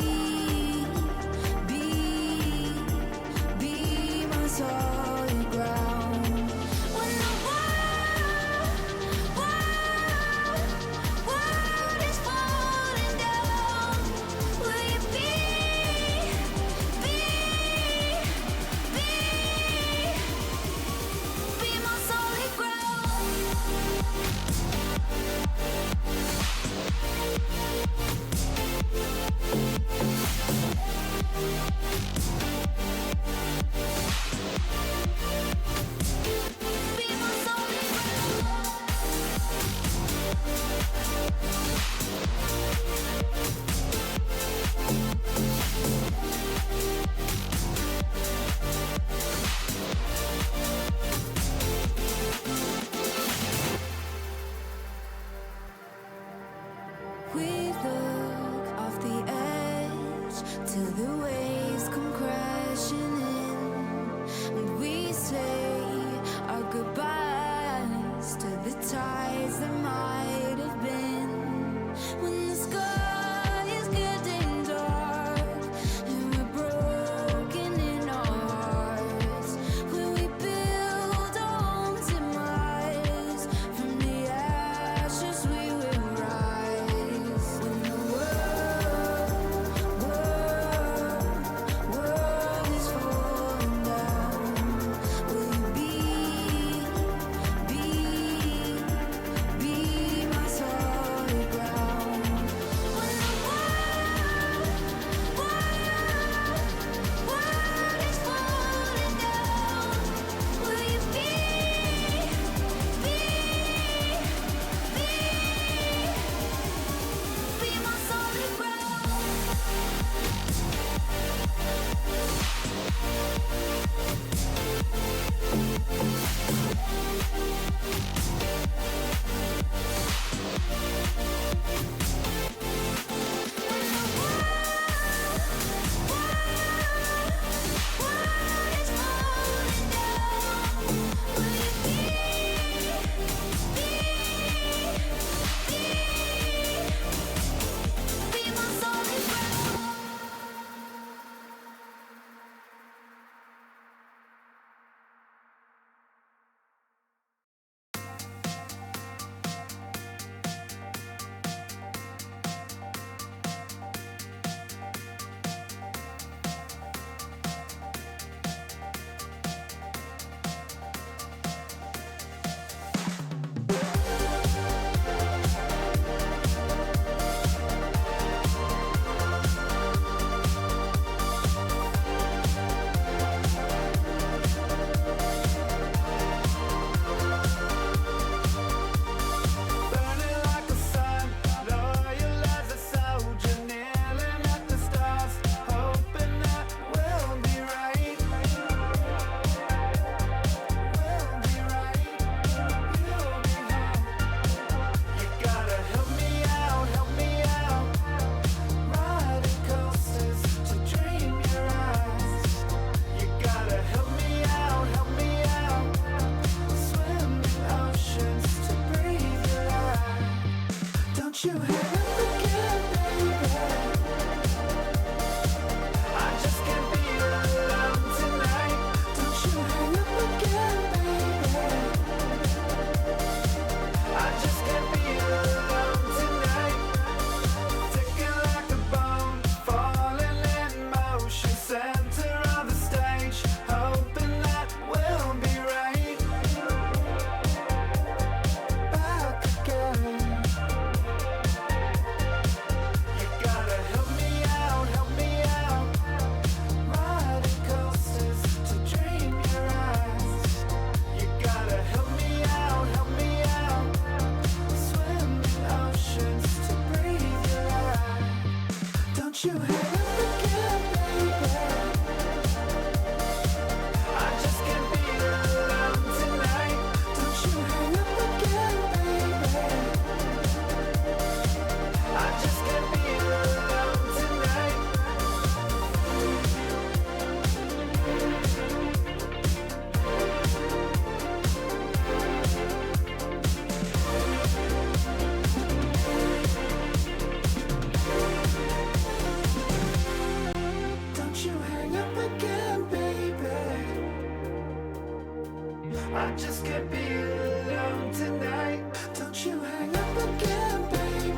D: I just can't be alone tonight. Don't you hang up again, baby.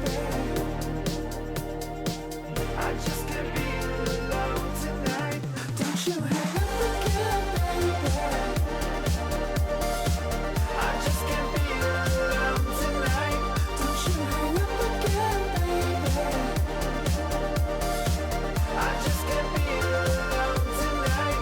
D: I just can't be alone tonight. Don't you hang up again, baby. I just can't be alone tonight. Don't you hang up again, baby. I just can't be alone tonight.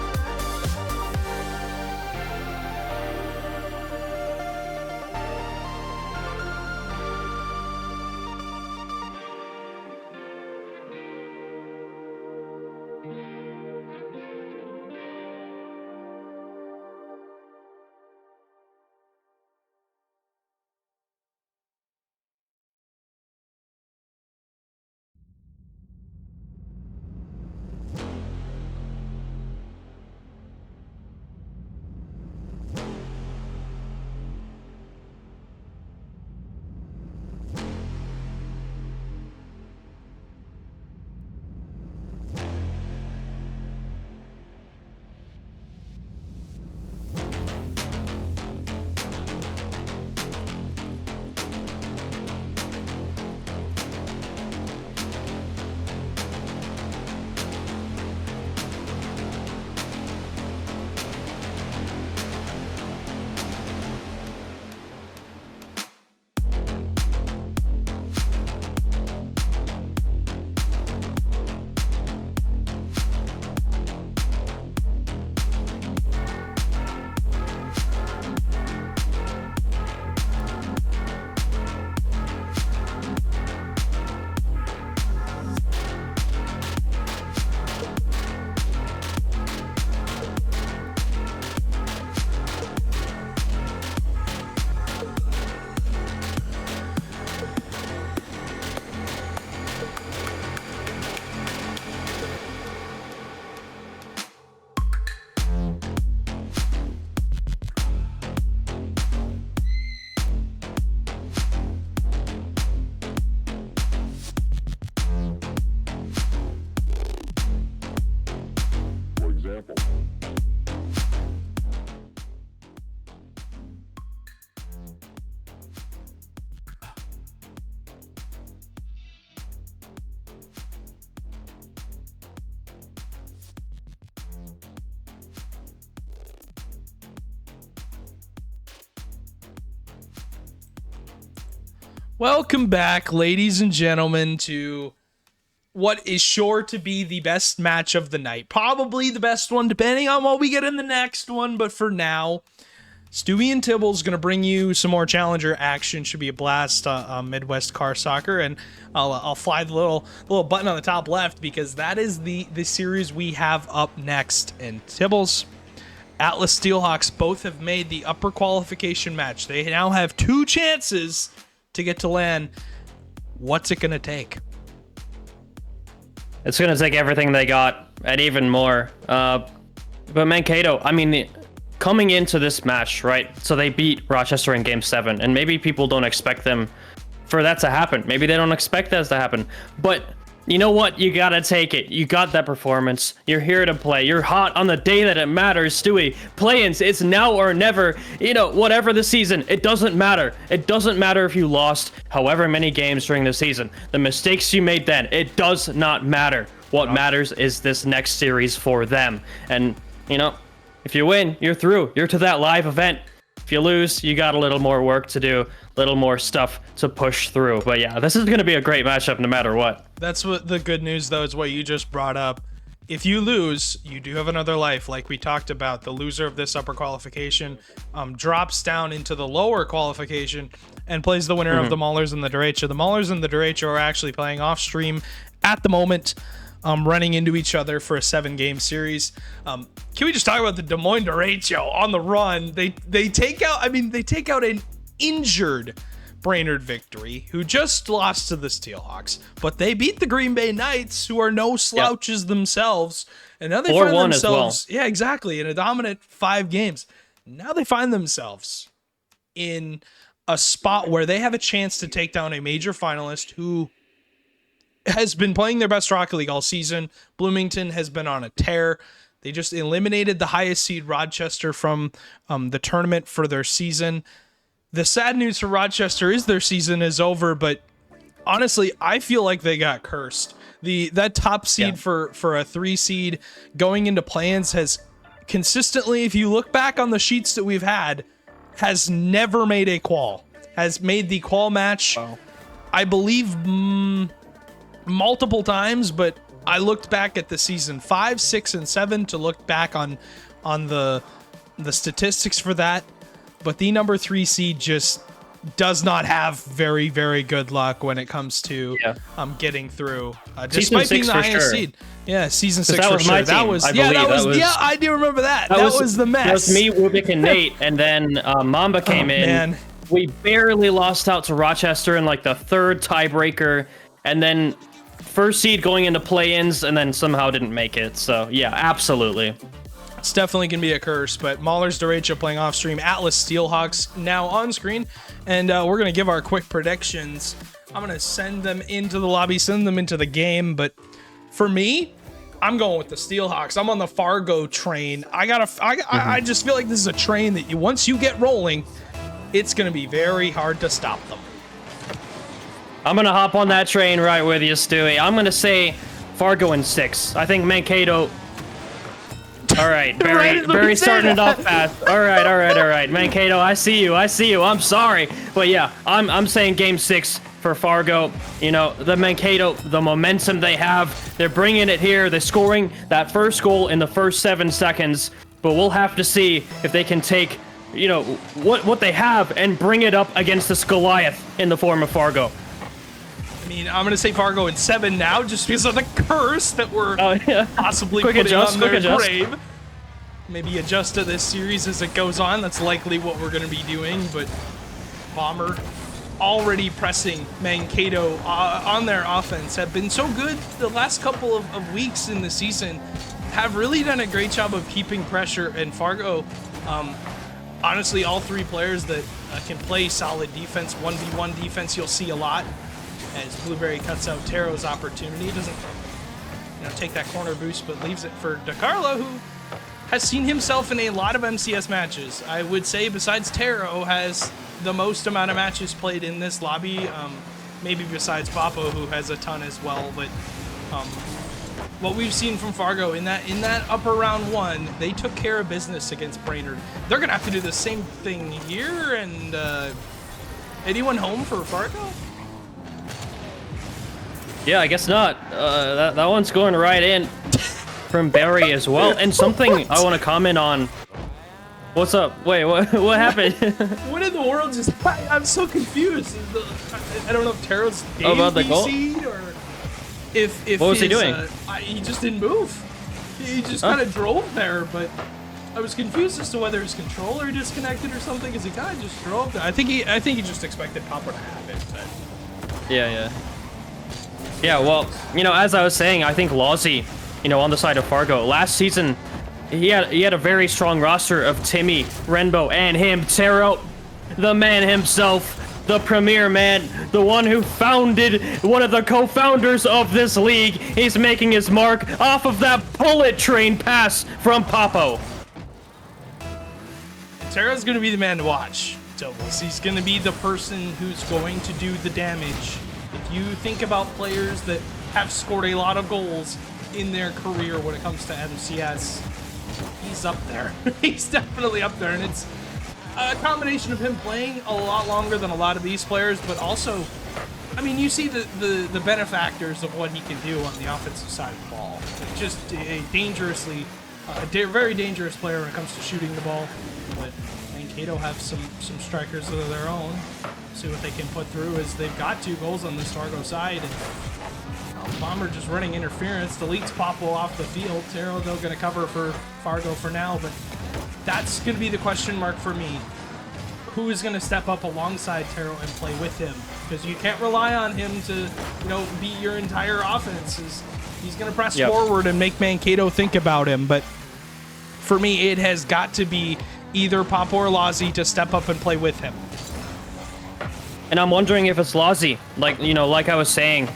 E: Welcome back, ladies and gentlemen, to what is sure to be the best match of the night. Probably the best one, depending on what we get in the next one. But for now, Stewie and Tibble's going to bring you some more Challenger action. Should be a blast on Midwest Car Soccer. And I'll fly the little button on the top left because that is the series we have up next. And Tibble's Atlas Steelhawks both have made the upper qualification match. They now have 2 chances to get to LAN. What's it going to take?
F: It's going to take everything they got and even more. But Mankato, I mean, coming into this match, right? So they beat Rochester in Game 7, and maybe people don't expect them for that to happen. Maybe they don't expect that to happen. But you know what? You got to take it. You got that performance. You're here to play. You're hot on the day that it matters, Stewie. Play-ins, it's now or never. You know, whatever the season, it doesn't matter. It doesn't matter if you lost however many games during the season. The mistakes you made then, it does not matter. What matters is this next series for them. And, you know, if you win, you're through. You're to that live event. If you lose, you got a little more work to do, a little more stuff to push through. But yeah, this is going to be a great matchup no matter what.
E: That's what the good news, though, is what you just brought up. If you lose, you do have another life. Like we talked about, the loser of this upper qualification drops down into the lower qualification and plays the winner of the Maulers and the Derecha. The Maulers and the Derecha are actually playing off stream at the moment, running into each other for a 7-game series. Can we just talk about the Des Moines Derecha on the run? They take out an injured Brainerd Victory, who just lost to the Steelhawks, but they beat the Green Bay Knights, who are no slouches themselves. And now they find themselves, yeah, exactly, in a dominant 5 games. Now they find themselves in a spot where they have a chance to take down a major finalist who has been playing their best Rocket League all season. Bloomington has been on a tear. They just eliminated the highest seed Rochester from the tournament for their season. The sad news for Rochester is their season is over, but honestly, I feel like they got cursed. That top seed for a 3 seed going into play-ins has consistently, if you look back on the sheets that we've had, has never made a qual. Has made the qual match, I believe, multiple times, but I looked back at the season 5, 6, and 7 to look back on the statistics for that. But the number 3 seed just does not have very, very good luck when it comes to getting through. Despite being the highest seed. Yeah, season 6 for sure. That was I do remember that. That was the mess.
F: That was me, Rubik, and Nate, and then Mamba came in. Man. We barely lost out to Rochester in like the 3rd tiebreaker, and then first seed going into play-ins, and then somehow didn't make it. So yeah, absolutely.
E: It's definitely going to be a curse, but Maulers Derecha playing off stream, Atlas Steelhawks now on screen, and we're going to give our quick predictions. I'm going to send them into the lobby, send them into the game, but for me, I'm going with the Steelhawks. I'm on the Fargo train. I just feel like this is a train that once you get rolling, it's going to be very hard to stop them.
F: I'm going to hop on that train right with you, Stewie. I'm going to say Fargo in 6. I think Mankato... All right, Barry starting it off fast. All right. Mankato, I see you. I'm sorry. But yeah, I'm saying game 6 for Fargo. You know, the Mankato, the momentum they have, they're bringing it here. They're scoring that first goal in the first 7 seconds. But we'll have to see if they can take, you know, what they have and bring it up against this Goliath in the form of Fargo.
E: I mean, I'm going to say Fargo in 7 now, just because of the curse that we're possibly putting on their grave. Maybe adjust to this series as it goes on. That's likely what we're going to be doing, but Bomber already pressing Mankato on their offense. Have been so good the last couple of weeks in the season. Have really done a great job of keeping pressure, and Fargo, honestly, all 3 players that can play solid defense, 1v1 defense, you'll see a lot. As Blueberry cuts out Taro's opportunity, doesn't take that corner boost, but leaves it for DeCarlo, who has seen himself in a lot of MCS matches. I would say besides Taro has the most amount of matches played in this lobby, maybe besides Papo, who has a ton as well. But what we've seen from Fargo in that upper round 1, they took care of business against Brainerd. They're gonna have to do the same thing here. And anyone home for Fargo?
F: Yeah, I guess not. That one's going right in from Barry as well. And something I want to comment on. What's up? Wait, what happened?
E: What in the world just... I'm so confused. I don't know if Taro's game
F: about the goal?
E: or if
F: what was he doing?
E: He just didn't move. He just kind of drove there, but I was confused as to whether his controller disconnected or something, because he kind of just drove there. I think he just expected Papa to have it, but...
F: Yeah, well, as I was saying, I think Lozzie, on the side of Fargo, last season, he had a very strong roster of Timmy, Renbo, and him, Taro, the man himself, the premier man, the one who founded, one of the co-founders of this league. He's making his mark off of that bullet train pass from Papo.
E: Taro's going to be the man to watch, Doubles. He's going to be the person who's going to do the damage. If you think about players that have scored a lot of goals in their career when it comes to MCS, he's up there. He's definitely up there, and it's a combination of him playing a lot longer than a lot of these players, but also, I mean, you see the benefactors of what he can do on the offensive side of the ball. Just a very dangerous player when it comes to shooting the ball. But Mankato have some strikers of their own. See what they can put through, as they've got 2 goals on this Fargo side. And Bomber just running interference, deletes Papo off the field. Taro, though, going to cover for Fargo for now, but that's going to be the question mark for me. Who is going to step up alongside Taro and play with him? Because you can't rely on him to, be your entire offense. He's going to press forward and make Mankato think about him. But for me, it has got to be either Papo or Lozzie to step up and play with him. And
F: I'm wondering if it's Lozzie, like I was saying,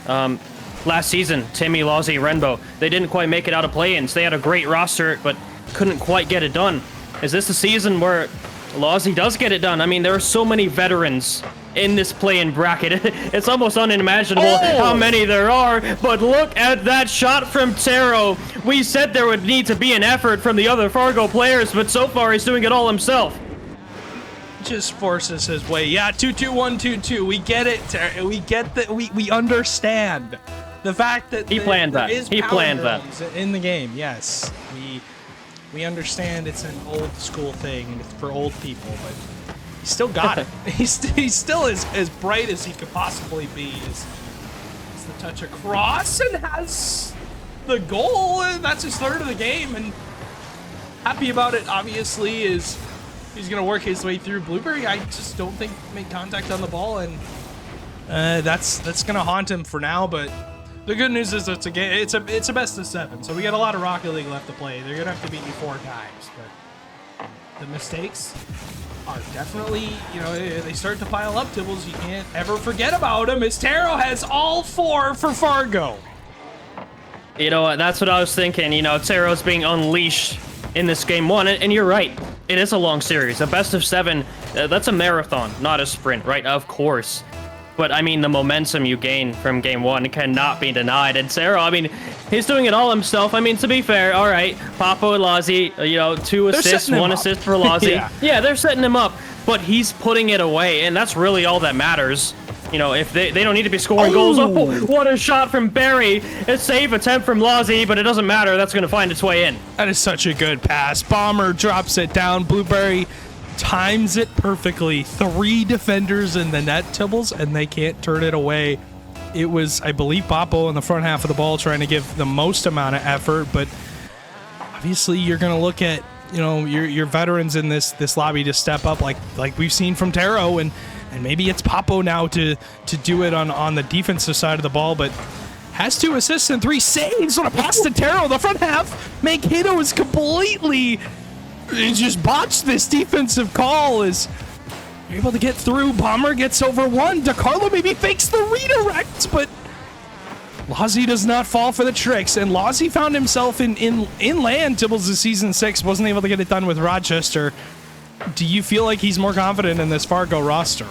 F: last season, Timmy, Lozzy, Renbo. They didn't quite make it out of play-ins. They had a great roster, but couldn't quite get it done. Is this the season where Lozzy does get it done? I mean, there are so many veterans in this play-in bracket. It's almost unimaginable how many there are, but look at that shot from Taro. We said there would need to be an effort from the other Fargo players, but so far he's doing it all himself.
E: Just forces his way. Yeah, 2-2-1-2-2. We get it. We get that. We understand the fact that
F: he planned that. He planned that
E: in the game. Yes, we understand it's an old school thing and it's for old people, but he still got it. He's still as bright as he could possibly be. Is the touch across and has the goal. That's his third of the game, and happy about it. Obviously, is. He's gonna work his way through Blueberry. I just don't think made contact on the ball, and that's gonna haunt him for now. But the good news is it's a game. It's a best of 7, so we got a lot of Rocket League left to play. They're gonna have to beat you 4 times, but the mistakes are definitely, they start to pile up. Tibbles, you can't ever forget about him. As Taro has all 4 for Fargo.
F: You know what? That's what I was thinking. Taro's being unleashed in this game 1, and you're right. It is a long series. A best of 7, that's a marathon, not a sprint, right? Of course. But, I mean, the momentum you gain from game 1 cannot be denied. And Taro, I mean, he's doing it all himself. I mean, to be fair, all right, Papo and Lozzy, 2 assists, 1 assist for Lozzy. Yeah, they're setting him up, but he's putting it away, and that's really all that matters. If they don't need to be scoring goals. Oh, what a shot from Barry. A save attempt from Lozzy, but it doesn't matter. That's going to find its way in.
E: That is such a good pass. Bomber drops it down. Blueberry times it perfectly. 3 defenders in the net, Tibbles, and they can't turn it away. It was, I believe, Papo in the front half of the ball trying to give the most amount of effort, but obviously you're going to look at, your veterans in this lobby to step up like we've seen from Taro, and maybe it's Papo now to do it on the defensive side of the ball, but has 2 assists and 3 saves on a pass to Taro. The front half, Mankato is completely just botched this defensive call. Is able to get through. Bomber gets over 1. DeCarlo maybe fakes the redirect, but Lozzy does not fall for the tricks, and Lozzy found himself in land. Tibbles is season 6, wasn't able to get it done with Rochester. Do you feel like he's more confident in this Fargo roster?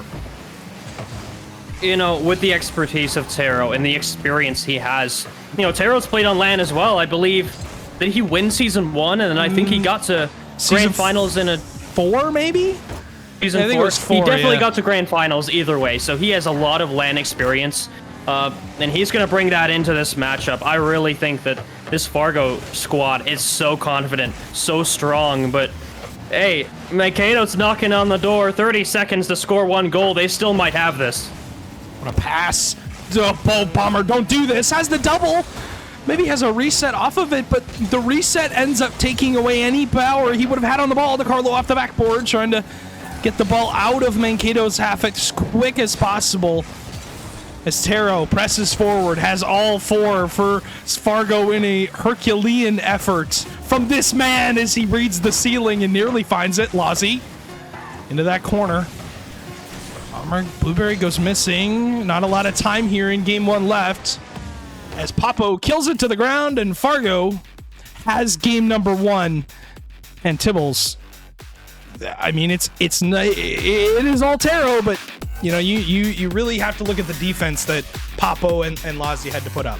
F: With the expertise of Taro and the experience he has, Taro's played on LAN as well. I believe that he win season 1, and then I think he got to grand finals in a
E: 4, maybe?
F: Season 4.
E: It was 4.
F: He definitely got to grand finals either way, so he has a lot of LAN experience, and he's going to bring that into this matchup. I really think that this Fargo squad is so confident, so strong, but hey, Mankato's knocking on the door. 30 seconds to score 1 goal. They still might have this.
E: What a pass. Oh, Bomber, don't do this. Has the double. Maybe has a reset off of it, but the reset ends up taking away any power he would have had on the ball. DeCarlo off the backboard, trying to get the ball out of Mankato's half as quick as possible. As Taro presses forward, has all 4 for Fargo in a Herculean effort from this man as he reads the ceiling and nearly finds it. Lozzy into that corner. Blueberry goes missing. Not a lot of time here in game 1 left. As Papo kills it to the ground, and Fargo has game number 1. And Tibbles, I mean, it is all Taro, but you really have to look at the defense that Papo and Lozzy had to put up.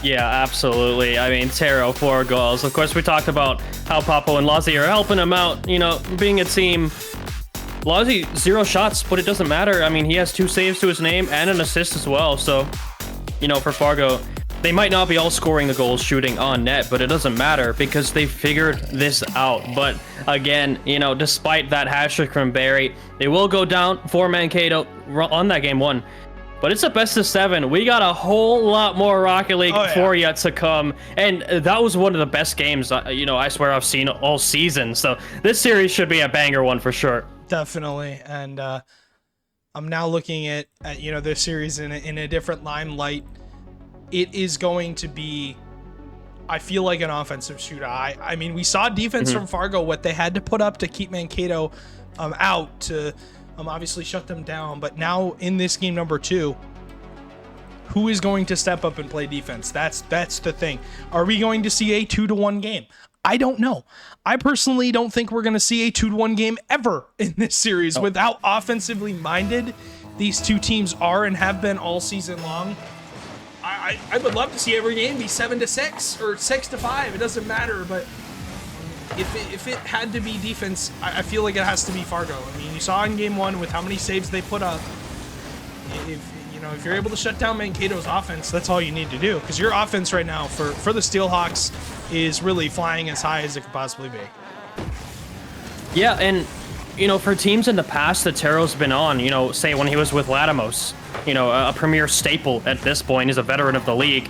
F: Yeah, absolutely. I mean, Taro, 4 goals. Of course, we talked about how Papo and Lozzy are helping him out, being a team. Lozzy, 0 shots, but it doesn't matter. I mean, he has 2 saves to his name and an assist as well. So, for Fargo, they might not be all scoring the goals shooting on net, but it doesn't matter because they figured this out. But again, despite that hat trick from Barry, they will go down for Mankato on that game 1. But it's a best of 7. We got a whole lot more Rocket League for you to come. And that was one of the best games, I swear I've seen all season. So this series should be a banger one for sure.
E: Definitely. And I'm now looking at this series in a different limelight. It is going to be, I feel like, an offensive shootout. I mean, we saw defense from Fargo, what they had to put up to keep Mankato out to obviously shut them down. But now in this game number 2, Who is going to step up and play defense? That's the thing. Are we going to see a 2-1 game? I don't know. I personally don't think we're going to see a 2-1 game ever in this series with how offensively minded these two teams are and have been all season long. I would love to see every game be 7-6 or 6-5. It doesn't matter, but if it had to be defense, I feel like it has to be Fargo. I mean, you saw in game 1 with how many saves they put up. If you're able to shut down Mankato's offense, that's all you need to do. Because your offense right now for the Steelhawks is really flying as high as it could possibly be.
F: Yeah, and for teams in the past that Tero's been on, say when he was with Latimos, a premier staple at this point, he's a veteran of the league.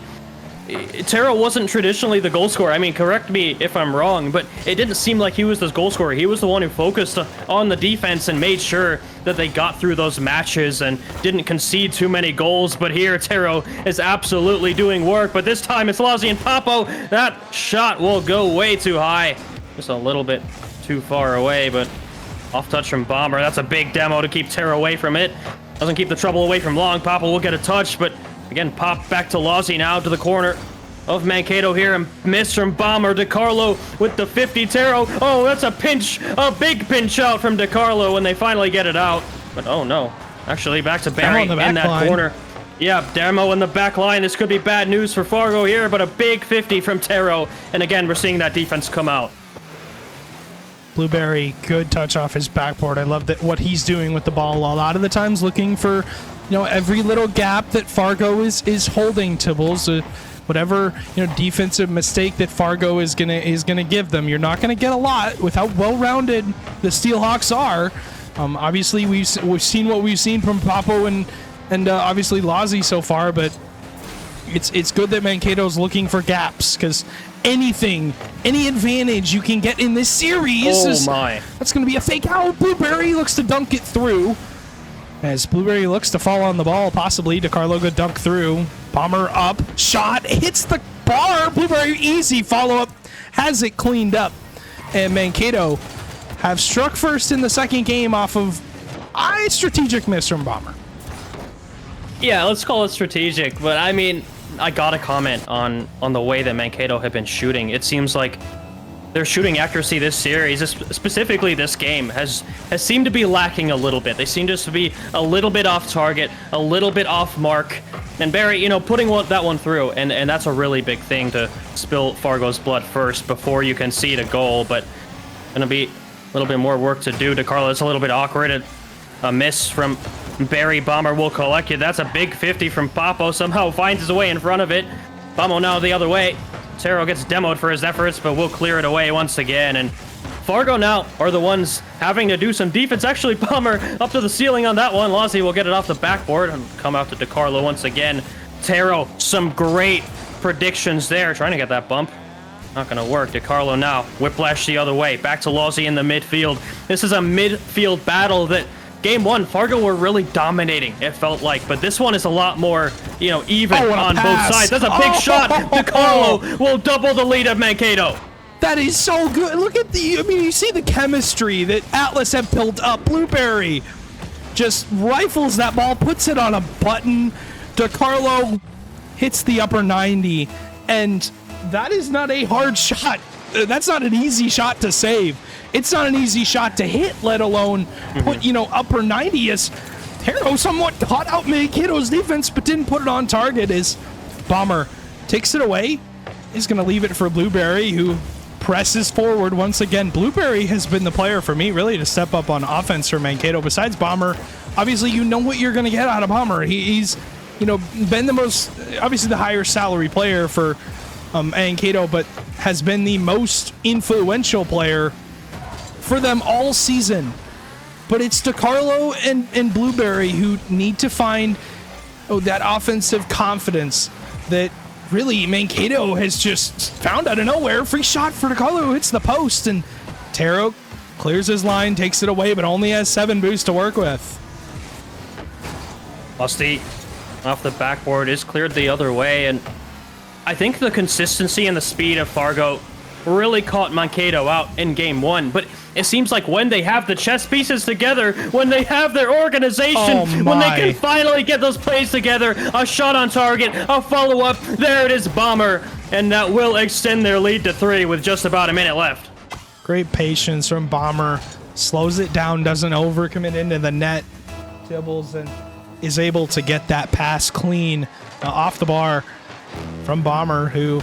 F: Tero wasn't traditionally the goal scorer. I mean, correct me if I'm wrong, but it didn't seem like he was the goal scorer. He was the one who focused on the defense and made sure that they got through those matches and didn't concede too many goals. But here, Tero is absolutely doing work. But this time, it's Lozzie and Papo. That shot will go way too high. Just a little bit too far away, but off touch from Bomber. That's a big demo to keep Tero away from it. Doesn't keep the trouble away from Long. Papo will get a touch, but again, pop back to Lozzie now to the corner of Mankato here, and miss from Bomber. DeCarlo with the 50. Tero, oh, that's a pinch, a big pinch out from DeCarlo when they finally get it out. But oh no, actually back to Barry in that corner. Yeah, Demo in the back line. This could be bad news for Fargo here, but a big 50 from Tero. And again, we're seeing that defense come out.
E: Blueberry, good touch off his backboard. I love that what he's doing with the ball. A lot of the times looking for, every little gap that Fargo is holding, Tibbles. Whatever, defensive mistake that Fargo is gonna give them. You're not gonna get a lot with how well-rounded the Steelhawks are. Obviously, we've seen what we've seen from Papo and obviously Lozzie so far, but it's good that Mankato's looking for gaps, because any advantage you can get in this series that's going to be a fake out. Blueberry looks to dunk it through. As Blueberry looks to fall on the ball, possibly. DeCarlo good dunk through. Bomber up. Shot. Hits the bar. Blueberry easy follow-up. Has it cleaned up. And Mankato have struck first in the second game off of a strategic miss from Bomber.
F: Yeah, let's call it strategic, but I mean, I gotta comment on the way that Mankato have been shooting. It seems like their shooting accuracy this series, specifically this game, has seemed to be lacking a little bit. They seem just to be a little bit off target, a little bit off mark. And Barry, putting that one through, and that's a really big thing to spill Fargo's blood first before you concede a goal, but gonna be a little bit more work to do. DeCarlo, it's a little bit awkward. A miss from Barry. Bomber will collect it. That's a big 50 from Papo. Somehow finds his way in front of it. Bomber now the other way. Tero gets demoed for his efforts, but will clear it away once again. And Fargo now are the ones having to do some defense. Actually, Bomber up to the ceiling on that one. Lozzie will get it off the backboard and come out to DeCarlo once again. Tero, some great predictions there. Trying to get that bump. Not gonna work. DeCarlo now. Whiplash the other way. Back to Lozzie in the midfield. This is a midfield battle that Game 1, Fargo were really dominating, it felt like, but this one is a lot more, even on both sides. That's a big shot. DeCarlo will double the lead of Mankato.
E: That is so good. Look at you see the chemistry that Atlas have built up. Blueberry just rifles that ball, puts it on a button. DeCarlo hits the upper 90, and that is not a hard shot. That's not an easy shot to save. It's not an easy shot to hit, let alone put, upper 90. As Tero somewhat caught out Mankato's defense, but didn't put it on target. As Bomber takes it away, he's going to leave it for Blueberry, who presses forward once again. Blueberry has been the player for me, really, to step up on offense for Mankato. Besides Bomber, obviously, what you're going to get out of Bomber. He's, been the most, obviously, the higher salary player for Mankato, but has been the most influential player for them all season. But it's DeCarlo and Blueberry who need to find that offensive confidence that really Mankato has just found out of nowhere. Free shot for DeCarlo, who hits the post, and Tero clears his line, takes it away, but only has 7 boosts to work with.
F: Lusty off the backboard is cleared the other way, and I think the consistency and the speed of Fargo really caught Mankato out in game 1. But it seems like when they have the chess pieces together, when they have their organization, when they can finally get those plays together, a shot on target, a follow-up, there it is, Bomber. And that will extend their lead to 3 with just about a minute left.
E: Great patience from Bomber. Slows it down, doesn't overcommit into the net. Tibbles and is able to get that pass clean off the bar from Bomber, who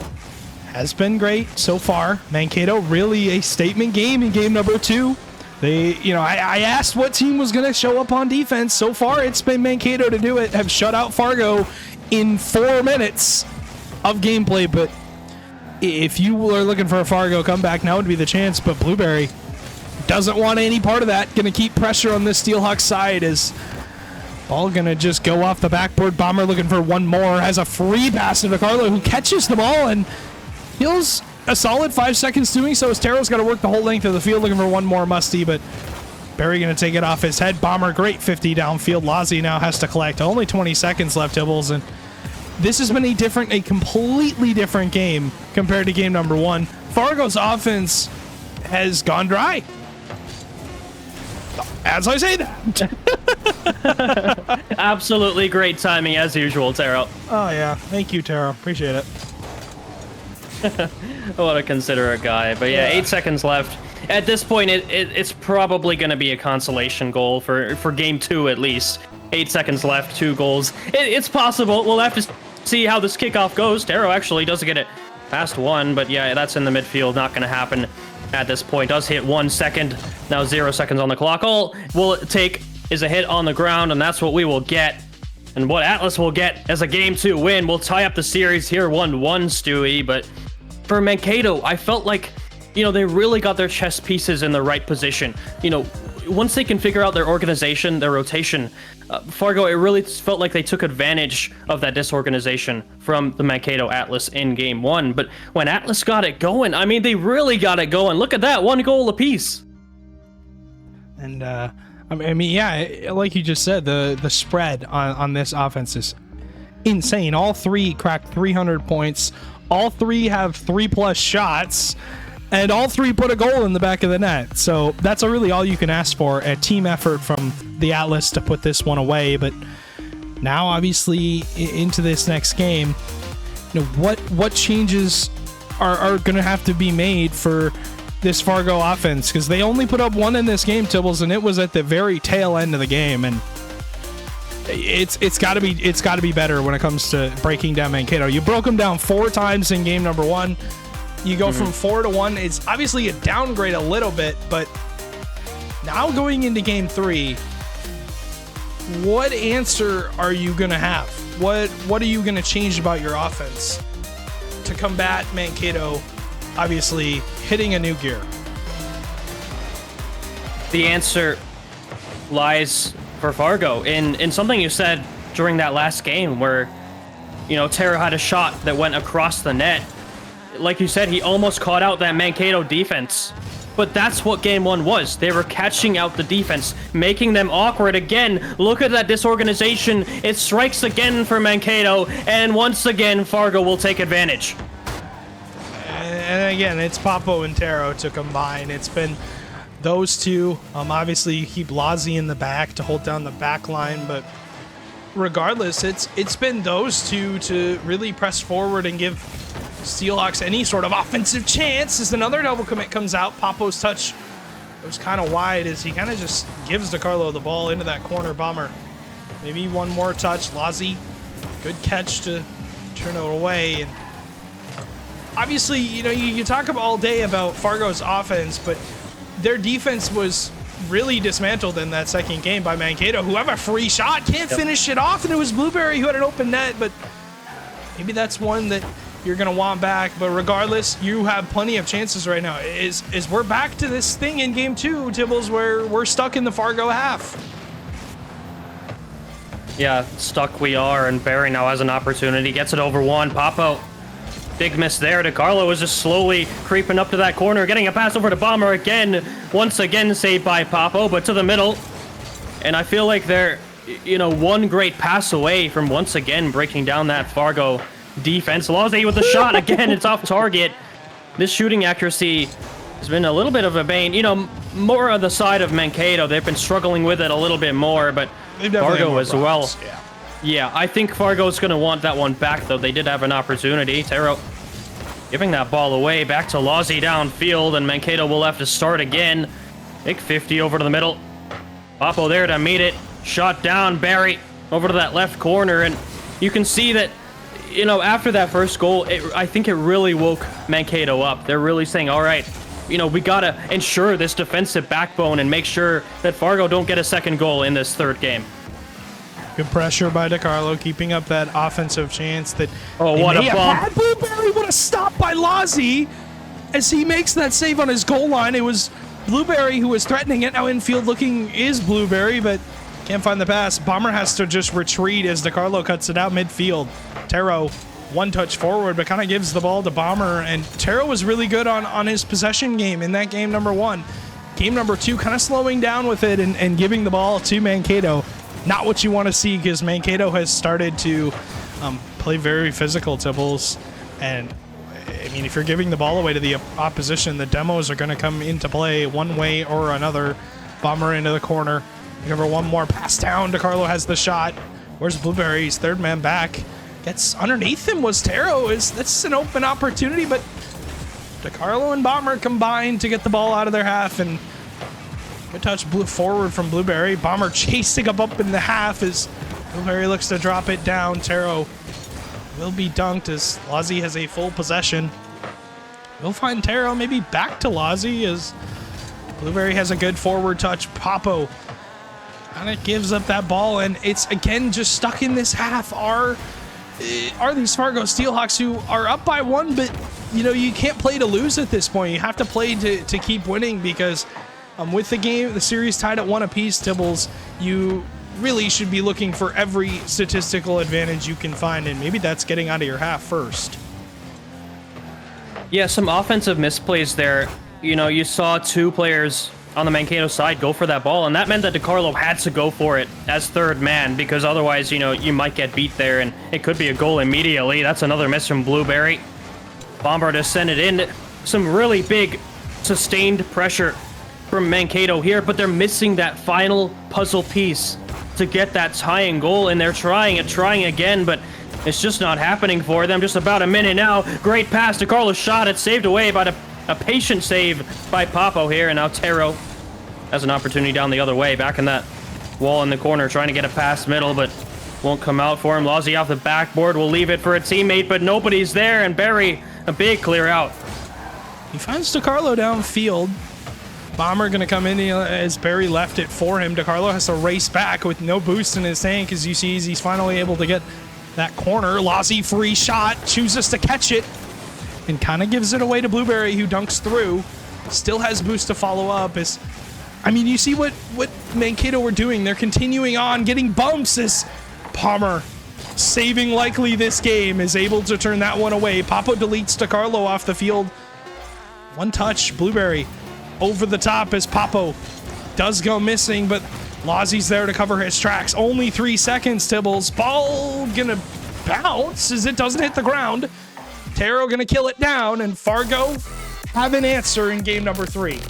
E: has been great so far. Mankato really a statement game in game number 2. They, I asked what team was going to show up on defense. So far, it's been Mankato to do it. Have shut out Fargo in 4 minutes of gameplay. But if you are looking for a Fargo comeback, now would be the chance. But Blueberry doesn't want any part of that. Going to keep pressure on this Steelhawks side as ball going to just go off the backboard. Bomber looking for one more. Has a free pass to DeCarlo, who catches the ball and heals a solid 5 seconds doing so, as Taro's got to work the whole length of the field looking for one more Musty, but Barry going to take it off his head. Bomber, great 50 downfield. Lazzi now has to collect. Only 20 seconds left, Tibbles, and this has been a completely different game compared to game number 1. Fargo's offense has gone dry. As I say that.
F: Absolutely great timing as usual, Taro.
E: Oh yeah, thank you, Taro. Appreciate it.
F: What a considerate guy. But yeah, 8 seconds left. At this point, it's probably going to be a consolation goal for game 2 at least. 8 seconds left, 2 goals. It's possible. We'll have to see how this kickoff goes. Taro actually does get it past 1, but yeah, that's in the midfield. Not going to happen at this point. Does hit 1 second. Now 0 seconds on the clock. All we'll take is a hit on the ground, and that's what we will get. And what Atlas will get as a game 2 win. We'll tie up the series here 1-1, Stewie. But for Mankato, I felt like, they really got their chess pieces in the right position. Once they can figure out their organization, their rotation, Fargo, it really felt like they took advantage of that disorganization from the Mankato Atlas in game 1. But when Atlas got it going, they really got it going. Look at that, 1 goal apiece.
E: And, yeah, like you just said, the spread on this offense is insane. All 3 cracked 300 points. All 3 have 3+ shots. And all 3 put a goal in the back of the net. So that's really all you can ask for, a team effort from the Atlas to put this one away. But now, obviously, into this next game, what changes are going to have to be made for this Fargo offense? Because they only put up 1 in this game, Tibbles, and it was at the very tail end of the game. And it's got to be better when it comes to breaking down Mankato. You broke them down 4 times in game number 1. You go from 4 to 1. It's obviously a downgrade a little bit, but now going into game 3, what answer are you going to have? What are you going to change about your offense to combat Mankato, obviously hitting a new gear?
F: The answer lies for Fargo in something you said during that last game where, Taro had a shot that went across the net. Like you said, he almost caught out that Mankato defense. But that's what game 1 was. They were catching out the defense, making them awkward again. Look at that disorganization. It strikes again for Mankato, and once again, Fargo will take advantage.
E: And again, it's Papo and Taro to combine. It's been those two. Obviously, you keep Lazzi in the back to hold down the back line, but regardless, it's been those two to really press forward and give Steelhawks any sort of offensive chance. As another double commit comes out, Papo's touch was kind of wide as he kind of just gives DeCarlo the ball into that corner. Bomber, maybe one more touch. Lazzi, good catch to turn it away. And obviously, you talk about all day about Fargo's offense, but their defense was really dismantled in that second game by Mankato, who have a free shot, can't finish it off, and it was Blueberry who had an open net. But maybe that's one that you're going to want back. But regardless, you have plenty of chances right now. Is we're back to this thing in game 2, Tibbles, where we're stuck in the Fargo half.
F: Yeah, stuck we are, and Barry now has an opportunity. Gets it over 1. Papo, big miss there. DeCarlo is just slowly creeping up to that corner, getting a pass over to Bomber again. Once again saved by Papo, but to the middle. And I feel like they're, one great pass away from once again breaking down that Fargo defense. Lazzi with the shot again. It's off target. this shooting accuracy has been a little bit of a bane. You know, more on the side of Mankato. They've been struggling with it a little bit more, but Fargo as well. Yeah, I think Fargo's going to want that one back, though. They did have an opportunity. Taro giving that ball away back to Lozzie downfield, and Mankato will have to start again. Big 50 over to the middle. Papo there to meet it. Shot down, Barry over to that left corner, and you can see that, you know, after that first goal, I think it really woke Mankato up. They're really saying, all right, you know, we got to ensure this defensive backbone and make sure that Fargo don't get a second goal in this third game.
E: Good pressure by DeCarlo, keeping up that offensive chance that...
F: Oh, what a bump.
E: Blueberry, what a stop by Lozzie as he makes that save on his goal line. It was Blueberry who was threatening it. Now infield looking is Blueberry, but can't find the pass. Bomber has to just retreat as DeCarlo cuts it out midfield. Taro, one touch forward, but kind of gives the ball to Bomber, and Taro was really good on his possession game in that game number 1. Game number 2, kind of slowing down with it and giving the ball to Mankato. Not what you want to see, because Mankato has started to play very physical, Tibbles. And, I mean, if you're giving the ball away to the opposition, the demos are going to come into play one way or another. Bomber into the corner. Give her one more pass down. DeCarlo has the shot. Where's Blueberry's third man back? Gets underneath him was Taro. That's an open opportunity, but DeCarlo and Bomber combined to get the ball out of their half, and good touch forward from Blueberry. Bomber chasing up in the half as Blueberry looks to drop it down. Taro will be dunked as Lozzie has a full possession. We'll find Taro maybe back to Lozzie as Blueberry has a good forward touch. Papo kind of gives up that ball, and it's again just stuck in this half. Are these Fargo Steelhawks who are up by 1, but you know, you can't play to lose at this point. You have to play to keep winning, because with the series tied at 1 apiece, Tibbles, you really should be looking for every statistical advantage you can find, and maybe that's getting out of your half first.
F: Yeah, some offensive misplays there. You know, you saw 2 players on the Mankato side go for that ball, and that meant that DeCarlo had to go for it as third man, because otherwise, you know, you might get beat there, and it could be a goal immediately. That's another miss from Blueberry. Bomber to send it in. Some really big sustained pressure from Mankato here, but they're missing that final puzzle piece to get that tying goal, and they're trying again, but it's just not happening for them. Just about a minute now. Great pass to Carlos, shot it, saved away by a patient save by Papo here, and now Taro has an opportunity down the other way, back in that wall in the corner, trying to get a pass middle, but won't come out for him. Lozzie off the backboard will leave it for a teammate, but nobody's there, and Barry, a big clear out.
E: He finds DeCarlo downfield. Bomber going to come in as Barry left it for him. DeCarlo has to race back with no boost in his tank, as you see he's finally able to get that corner. Lozzie free shot, chooses to catch it, and kind of gives it away to Blueberry, who dunks through. Still has boost to follow up. I mean, you see what Mankato were doing. They're continuing on, getting bumps as Palmer, saving likely this game, is able to turn that one away. Papo deletes DeCarlo off the field. One touch, Blueberry over the top as Papo does go missing, but Lozzie's there to cover his tracks. Only 3 seconds, Tibbles. Ball gonna bounce as it doesn't hit the ground. Taro gonna kill it down, and Fargo have an answer in game number 3.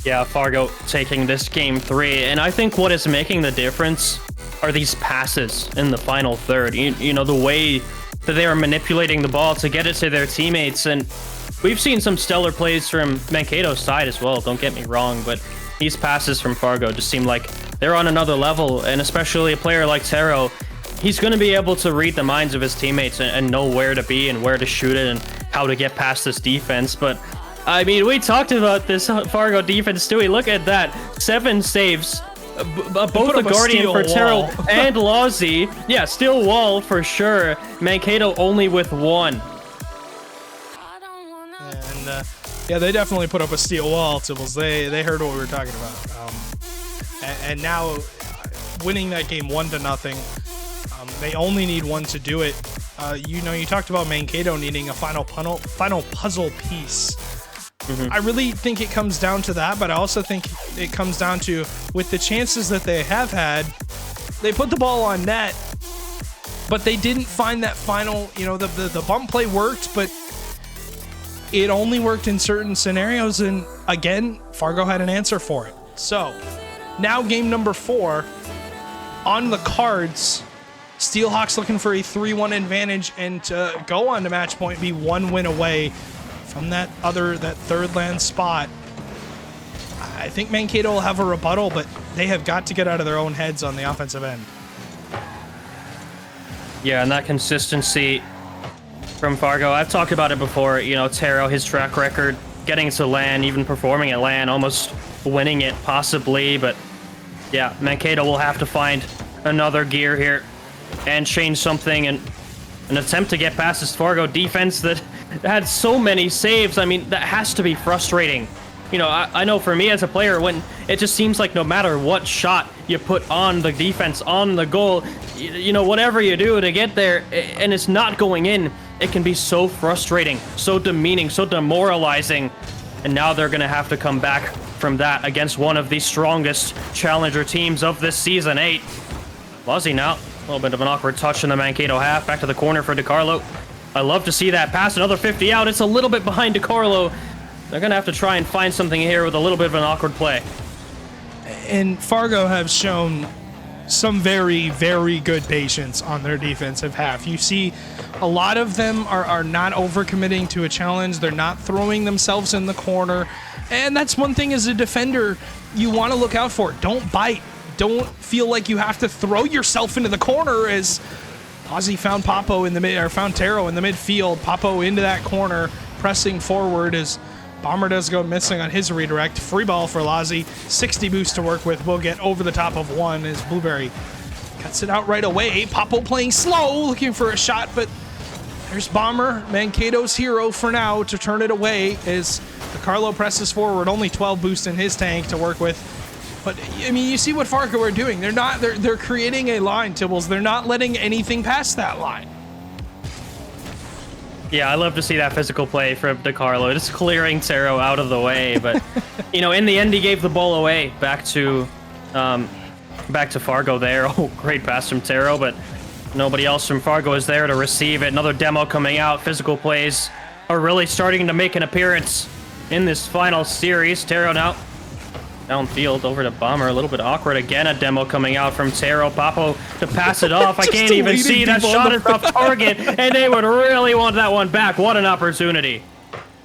F: Yeah, Fargo taking this game 3, and I think what is making the difference are these passes in the final third. You know, the way that they are manipulating the ball to get it to their teammates, and we've seen some stellar plays from Mankato's side as well, don't get me wrong, but these passes from Fargo just seem like they're on another level, and especially a player like Taro, he's going to be able to read the minds of his teammates and know where to be and where to shoot it and how to get past this defense. But I mean, we talked about this Fargo defense, Stewie. Look at that. 7 saves. Both the Guardian for Taro and Lozzie. Yeah, steel wall for sure. Mankato only with 1.
E: And yeah, they definitely put up a steel wall, Tibbles. They heard what we were talking about. And now winning that game 1-0. They only need 1 to do it. You know, you talked about Mankato needing a final puzzle piece. I really think it comes down to that, but I also think it comes down to, with the chances that they have had, they put the ball on net, but they didn't find that final, you know, the bump play worked, but it only worked in certain scenarios, and again, Fargo had an answer for it. So, now game number 4 on the cards. Steelhawks looking for a 3-1 advantage and to go on to match point, be 1 win away from that third land spot. I think Mankato will have a rebuttal, but they have got to get out of their own heads on the offensive end.
F: Yeah, and that consistency from Fargo, I've talked about it before. You know, Taro, his track record, getting to LAN, even performing at LAN, almost winning it possibly, but yeah, Mankato will have to find another gear here and change something, and an attempt to get past this Fargo defense that had so many saves. I mean, that has to be frustrating. You know, I know for me as a player, when it just seems like no matter what shot you put on the defense, on the goal, you know, whatever you do to get there, and it's not going in, it can be so frustrating, so demeaning, so demoralizing. And now they're going to have to come back from that against one of the strongest challenger teams of this Season 8. Lozzie now, a little bit of an awkward touch in the Mankato half, back to the corner for DiCarlo. I love to see that pass, another 50 out. It's a little bit behind DiCarlo. They're going to have to try and find something here with a little bit of an awkward play.
E: And Fargo have shown some very, very good patience on their defensive half. You see a lot of them are not overcommitting to a challenge. They're not throwing themselves in the corner. And that's one thing as a defender you want to look out for. Don't bite. Don't feel like you have to throw yourself into the corner, as Ozzy found Papo in the mid, or found Taro in the midfield. Papo into that corner, pressing forward as Bomber does go missing on his redirect. Free ball for Lozzie. 60 boost to work with. Will get over the top of 1 as Blueberry cuts it out right away. Papo playing slow, looking for a shot, but there's Bomber, Mankato's hero for now, to turn it away as DiCarlo presses forward. Only 12 boost in his tank to work with. But I mean, you see what Fargo are doing. They're creating a line, Tibbles. They're not letting anything past that line.
F: Yeah, I love to see that physical play from DiCarlo, just clearing Taro out of the way. But you know, in the end, he gave the ball away back to Fargo there. Oh, great pass from Taro, but nobody else from Fargo is there to receive it. Another demo coming out. Physical plays are really starting to make an appearance in this final series. Taro now downfield over to Bomber, a little bit awkward again. A demo coming out from Taro. Papo to pass it off. I can't even see that shot is off target, and they would really want that one back. What an opportunity.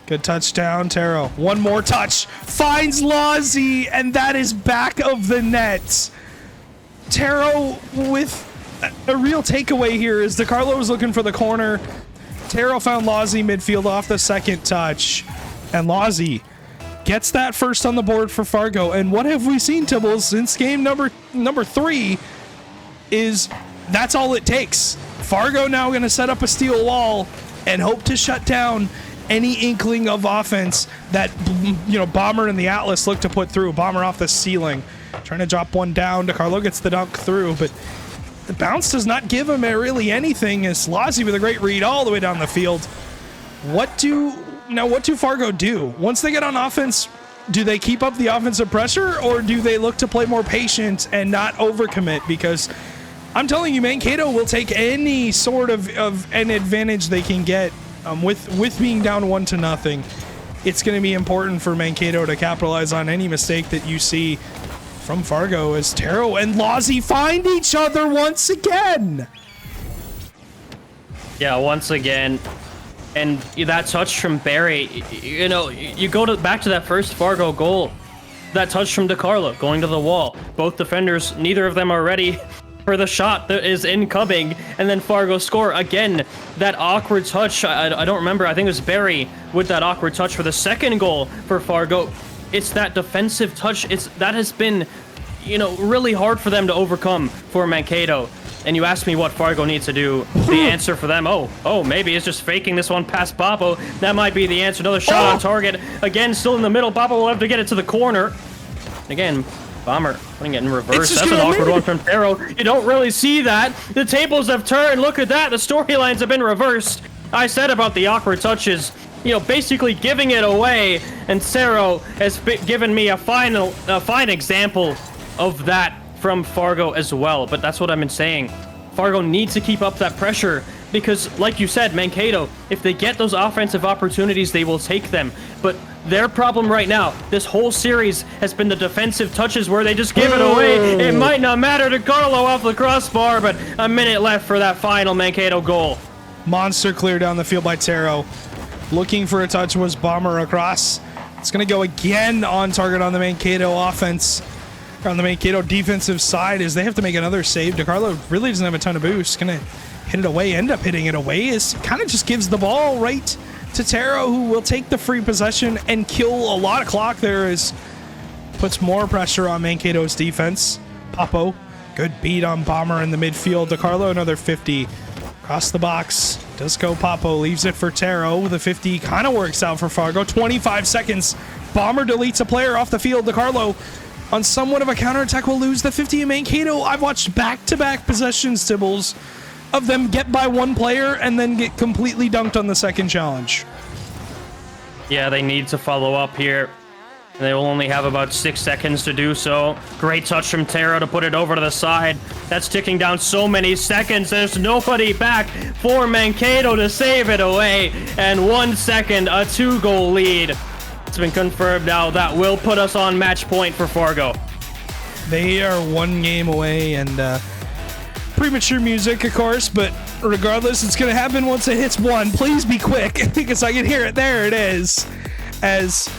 E: Good touchdown, Taro. One more touch. Finds Lozzie, and that is back of the net. Taro with a real takeaway here is DiCarlo was looking for the corner. Taro found Lozzie midfield off the second touch, and Lozzie gets that first on the board for Fargo. And what have we seen, Tibbles, since game number 3 is that's all it takes. Fargo now going to set up a steel wall and hope to shut down any inkling of offense that, you know, Bomber and the Atlas look to put through. Bomber off the ceiling, trying to drop one down. DiCarlo gets the dunk through, but the bounce does not give him really anything, as Lozzie with a great read all the way down the field. What do Fargo do? Once they get on offense, do they keep up the offensive pressure, or do they look to play more patient and not overcommit? Because I'm telling you, Mankato will take any sort of an advantage they can get with being down 1-0. It's going to be important for Mankato to capitalize on any mistake that you see from Fargo, as Taro and Lozzie find each other once again.
F: Yeah, once again. And that touch from Barry, you know, you go back to that first Fargo goal. That touch from DiCarlo going to the wall. Both defenders, neither of them are ready for the shot that is incoming. And then Fargo score. Again, that awkward touch. I don't remember. I think it was Barry with that awkward touch for the second goal for Fargo. It's that defensive touch. That has been, you know, really hard for them to overcome for Mankato. And you asked me what Fargo needs to do. The answer for them, maybe it's just faking this one past Papo. That might be the answer. Another shot on target. Again, still in the middle. Papo will have to get it to the corner. Again, Bomber putting it in reverse. That's an awkward one from Taro. You don't really see that. The tables have turned. Look at that. The storylines have been reversed. I said about the awkward touches, you know, basically giving it away. And Taro has given me a fine example of that from Fargo as well. But that's what I've been saying. Fargo needs to keep up that pressure because, like you said, Mankato, if they get those offensive opportunities, they will take them. But their problem right now, this whole series, has been the defensive touches where they just give it away. It might not matter to Carlo off the crossbar, but a minute left for that final Mankato goal.
E: Monster clear down the field by Taro. Looking for a touch was Bomber across. It's going to go again on target on the Mankato offense. On the Mankato defensive side, as they have to make another save. DeCarlo really doesn't have a ton of boost. Going to hit it away, end up hitting it away. Is kind of just gives the ball right to Taro, who will take the free possession and kill a lot of clock there. As puts more pressure on Mankato's defense. Papo, good beat on Bomber in the midfield. DeCarlo, another 50. Across the box, does go Papo, leaves it for Taro. The 50 kind of works out for Fargo. 25 seconds. Bomber deletes a player off the field. DeCarlo, on somewhat of a counterattack, will lose the 50 in Mankato. I've watched back-to-back possessions, Tibbles, of them get by one player and then get completely dunked on the second challenge.
F: Yeah, they need to follow up here. They will only have about 6 seconds to do so. Great touch from Taro to put it over to the side. That's ticking down so many seconds. There's nobody back for Mankato to save it away. And 1 second, a 2-goal lead. It's been confirmed now. That will put us on match point for Fargo.
E: They are 1 game away, and premature music, of course, but regardless, it's going to happen once it hits 1. Please be quick, because I can hear it. There it is. As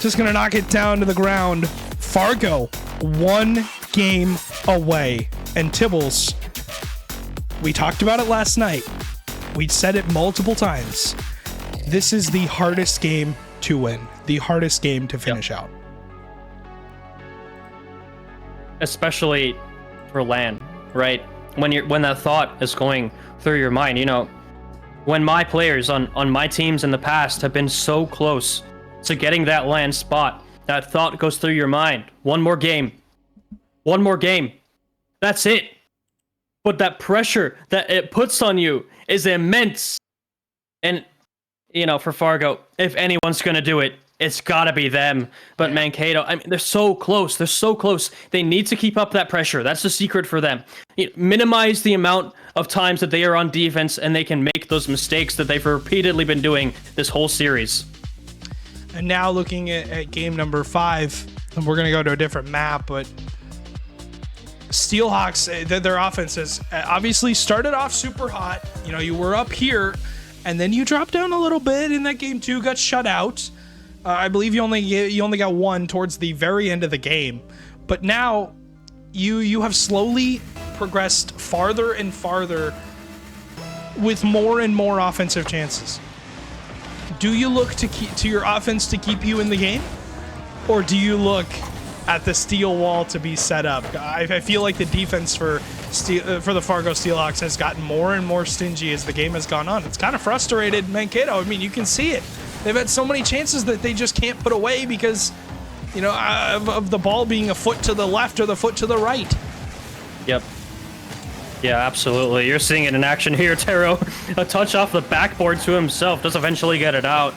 E: just going to knock it down to the ground. Fargo, 1 game away. And Tibbles, we talked about it last night. We said it multiple times. This is the hardest game to win. The hardest game to finish out.
F: Especially for LAN, right? When that thought is going through your mind, you know, when my players on my teams in the past have been so close to getting that LAN spot, that thought goes through your mind. One more game. That's it. But that pressure that it puts on you is immense. And, you know, for Fargo, if anyone's going to do it, it's got to be them. But Mankato, I mean, they're so close. They need to keep up that pressure. That's the secret for them. You know, minimize the amount of times that they are on defense and they can make those mistakes that they've repeatedly been doing this whole series.
E: And now looking at game number 5, and we're going to go to a different map, but Steelhawks, their offense has obviously started off super hot. You know, you were up here, and then you dropped down a little bit in that game 2, got shut out. I believe you only got 1 towards the very end of the game. But now you have slowly progressed farther and farther with more and more offensive chances. Do you look to your offense to keep you in the game? Or do you look at the steel wall to be set up? I feel like the defense for the Fargo Steelhawks has gotten more and more stingy as the game has gone on. It's kind of frustrated Mankato. I mean, you can see it. They've had so many chances that they just can't put away because, you know, of the ball being a foot to the left or the foot to the right.
F: Yep. Yeah, absolutely. You're seeing it in action here, Taro. A touch off the backboard to himself. Does eventually get it out.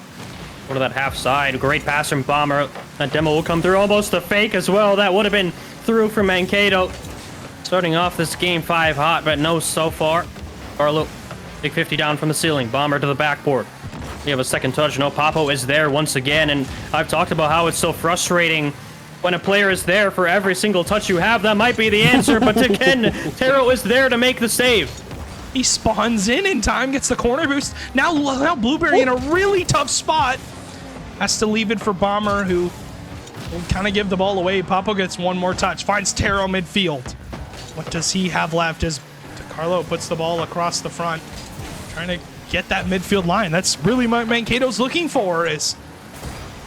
F: Go to that half side. Great pass from Bomber. That demo will come through. Almost a fake as well. That would have been through for Mankato. Starting off this game 5 hot, but no so far. Carlo, big 50 down from the ceiling. Bomber to the backboard. You have a second touch. No, Papo is there once again. And I've talked about how it's so frustrating when a player is there for every single touch you have. That might be the answer, but again, Taro is there to make the save.
E: He spawns in time, gets the corner boost. Now Blueberry in a really tough spot. Has to leave it for Bomber, who will kind of give the ball away. Papo gets 1 more touch, finds Taro midfield. What does he have left as DeCarlo puts the ball across the front, trying to get that midfield line. That's really what Mankato's looking for, is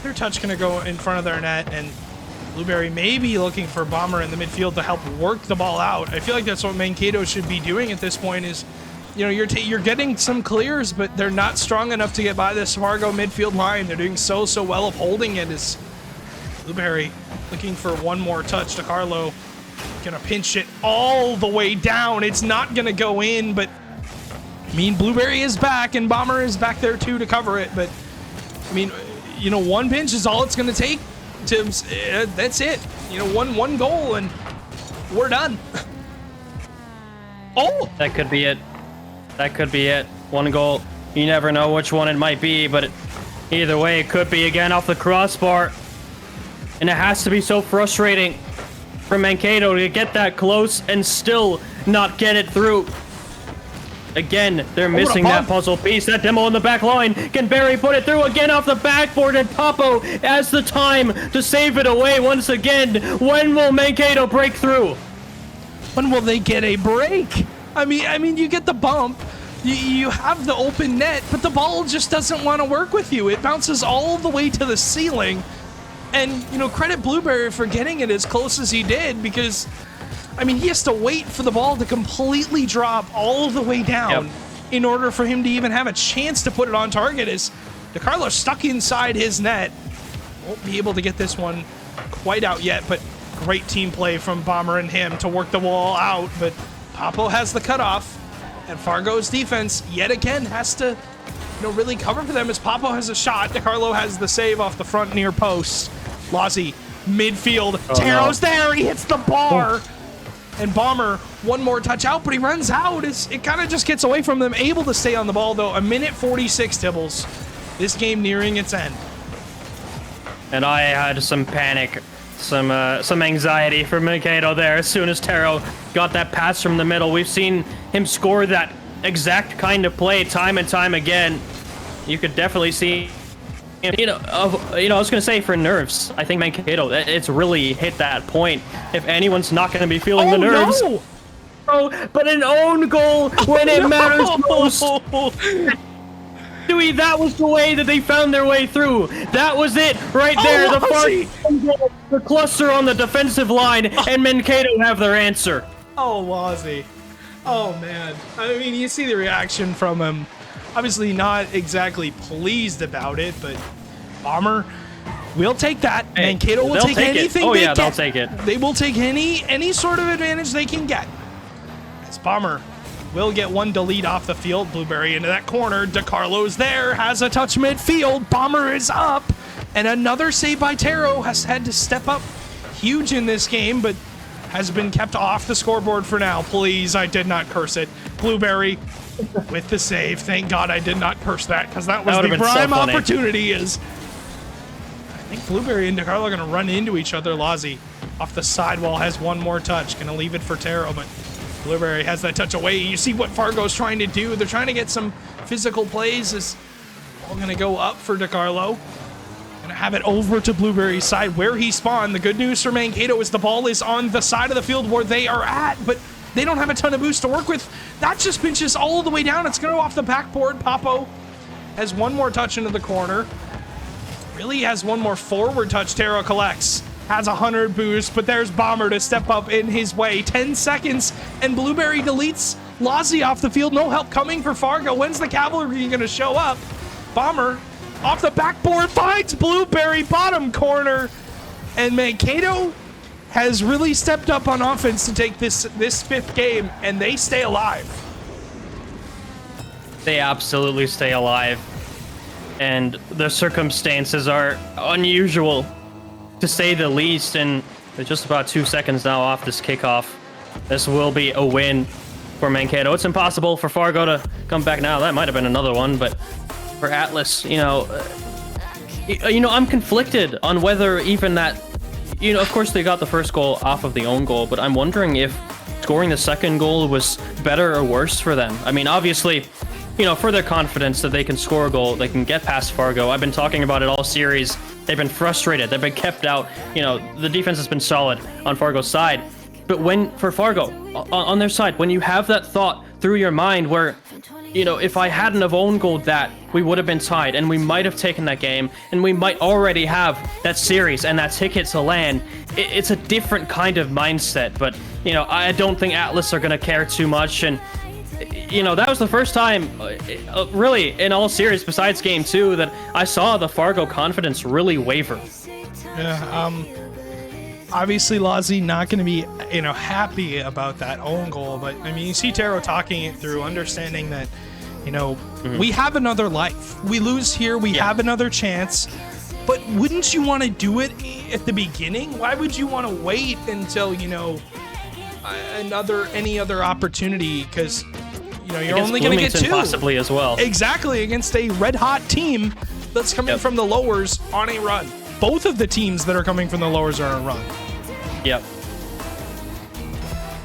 E: their touch going to go in front of their net, and Blueberry may be looking for Bomber in the midfield to help work the ball out. I feel like that's what Mankato should be doing at this point is, you know, you're getting some clears, but they're not strong enough to get by this Fargo midfield line. They're doing so well of holding it. As Blueberry looking for 1 more touch to Carlo. Gonna pinch it all the way down. It's not gonna go in, but I mean, Blueberry is back and Bomber is back there too to cover it. But I mean, you know, 1 pinch is all it's gonna take to, that's it. You know, one goal and we're done. Oh!
F: That could be it. That could be it. One goal. You never know which one it might be, but either way, it could be again off the crossbar. And it has to be so frustrating for Mankato to get that close and still not get it through. Again, they're missing that puzzle piece. That demo on the back line. Can Barry put it through again off the backboard? And Papo has the time to save it away once again. When will Mankato break through?
E: When will they get a break? I mean, you get the bump. You have the open net, but the ball just doesn't want to work with you. It bounces all the way to the ceiling. And, credit Blueberry for getting it as close as he did, because, he has to wait for the ball to completely drop all the way down in order for him to even have a chance to put it on target. As DeCarlo's stuck inside his net. Won't be able to get this one quite out yet, but great team play from Bomber and him to work the wall out. But Papo has the cutoff, and Fargo's defense yet again has to really cover for them as Papo has a shot. DeCarlo has the save off the front near post. Lozzie, midfield. Taro's there. He hits the bar. And Bomber, one more touch out, but he runs out. It kind of just gets away from them. Able to stay on the ball, though. 1:46, Tibbles. This game nearing its end.
F: And I had some panic, some anxiety for Mankato there as soon as Taro got that pass from the middle. We've seen him score that exact kind of play time and time again. You could definitely see, I was gonna say for nerves. I think Mankato, it's really hit that point. If anyone's not gonna be feeling the nerves, but an own goal when it matters most. That was the way that they found their way through. That was it right there. The cluster on the defensive line, and Mankato have their answer.
E: Oh, Lozzie. Oh, man. You see the reaction from him. Obviously not exactly pleased about it, but Bomber will take that.
F: Hey,
E: Mankato will take anything they get.
F: They'll take it.
E: They will take any sort of advantage they can get. As Bomber will get one delete off the field. Blueberry into that corner. DeCarlo's there, has a touch midfield. Bomber is up. And another save by Taro has had to step up huge in this game, but has been kept off the scoreboard for now. Please, I did not curse it. Blueberry with the save. Thank God I did not curse that, because that was the prime opportunity. I think Blueberry and DeCarlo are going to run into each other. Lozzie off the sidewall has one more touch. Going to leave it for Taro, but Blueberry has that touch away. You see what Fargo's trying to do. They're trying to get some physical plays. Is all going to go up for DeCarlo. Going to have it over to Blueberry's side where he spawned. The good news for Mankato is the ball is on the side of the field where they are at, but they don't have a ton of boost to work with. That just pinches all the way down. It's going to go off the backboard. Papo has one more touch into the corner. Really has one more forward touch. Taro collects. Has 100 boost, but there's Bomber to step up in his way. 10 seconds, and Blueberry deletes Lozzie off the field. No help coming for Fargo. When's the cavalry going to show up? Bomber off the backboard finds Blueberry, bottom corner, and Mankato has really stepped up on offense to take this fifth game, and they stay alive.
F: They absolutely stay alive, and the circumstances are unusual, to say the least, and we're just about 2 seconds now off this kickoff. This will be a win for Mankato. It's impossible for Fargo to come back now. That might have been another one, but for Atlas, I'm conflicted on whether even that, of course they got the first goal off of the own goal, but I'm wondering if scoring the second goal was better or worse for them. Obviously, for their confidence that they can score a goal, they can get past Fargo. I've been talking about it all series. They've been frustrated. They've been kept out. The defense has been solid on Fargo's side. But for Fargo, on their side, when you have that thought through your mind where, if I hadn't have own goaled that, we would have been tied and we might have taken that game and we might already have that series and that ticket to land. It's a different kind of mindset, but, I don't think Atlas are going to care too much. And, that was the first time, really, in all series besides game 2, that I saw the Fargo confidence really waver.
E: Yeah, obviously Lozzie not going to be, happy about that own goal, but you see Taro talking it through, understanding that, we have another life. We lose here, we have another chance, but wouldn't you want to do it at the beginning? Why would you want to wait until, any other opportunity? Because, You know, you're
F: Against
E: only going to get
F: Bloomington
E: 2.
F: possibly as well.
E: Exactly, against a red-hot team that's coming from the lowers on a run. Both of the teams that are coming from the lowers are on a run.
F: Yep.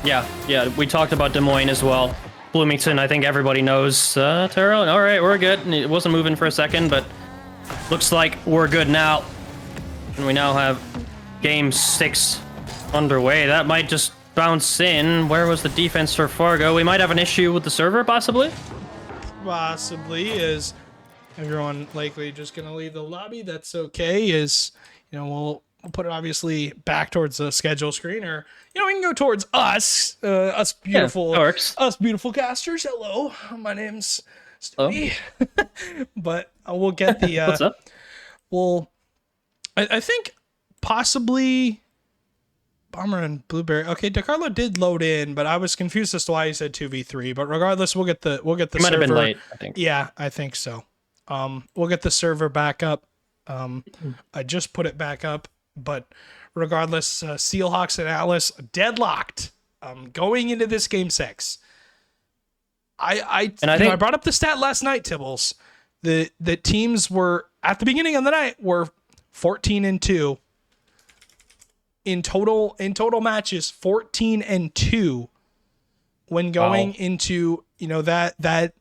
F: Yeah, we talked about Des Moines as well. Bloomington, I think everybody knows. Taro, all right, we're good. It wasn't moving for a second, but looks like we're good now. And we now have game 6 underway. That might just bounce in. Where was the defense for Fargo? We might have an issue with the server, possibly.
E: Possibly. Is everyone likely just going to leave the lobby? That's okay. Is, you know, we'll put it obviously back towards the schedule screen, or, you know, we can go towards us, us beautiful, us beautiful casters. Hello, my name's Stewie. But we'll get the,
F: What's up?
E: Well, I think possibly Bomber and Blueberry. Okay, DeCarlo did load in, but I was confused as to why he said 2v3. But regardless, we'll get the
F: He might
E: server.
F: have been late, I think.
E: Yeah, I think so. We'll get the server back up. I just put it back up, but regardless, Sealhawks and Atlas deadlocked going into this game 6. I brought up the stat last night, Tibbles. The teams were at the beginning of the night were 14-2 in total matches, 14-2 when going into, you know, that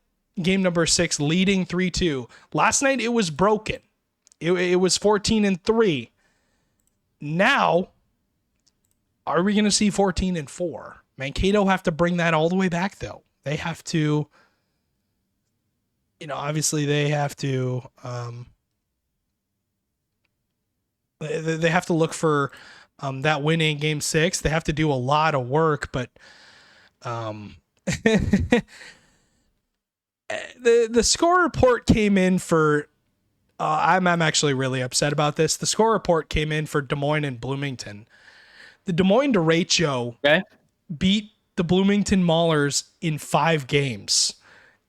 E: game number 6 leading 3-2. Last night it was broken. It was 14-3. Now, are we going to see 14-4? Mankato have to bring that all the way back, though. They have to, you know, obviously they have to, they have to look for that win in game 6. They have to do a lot of work, but the score report came in for, I'm actually really upset about this. The score report came in for Des Moines and Bloomington. The Des Moines derecho beat the Bloomington Maulers in 5 games,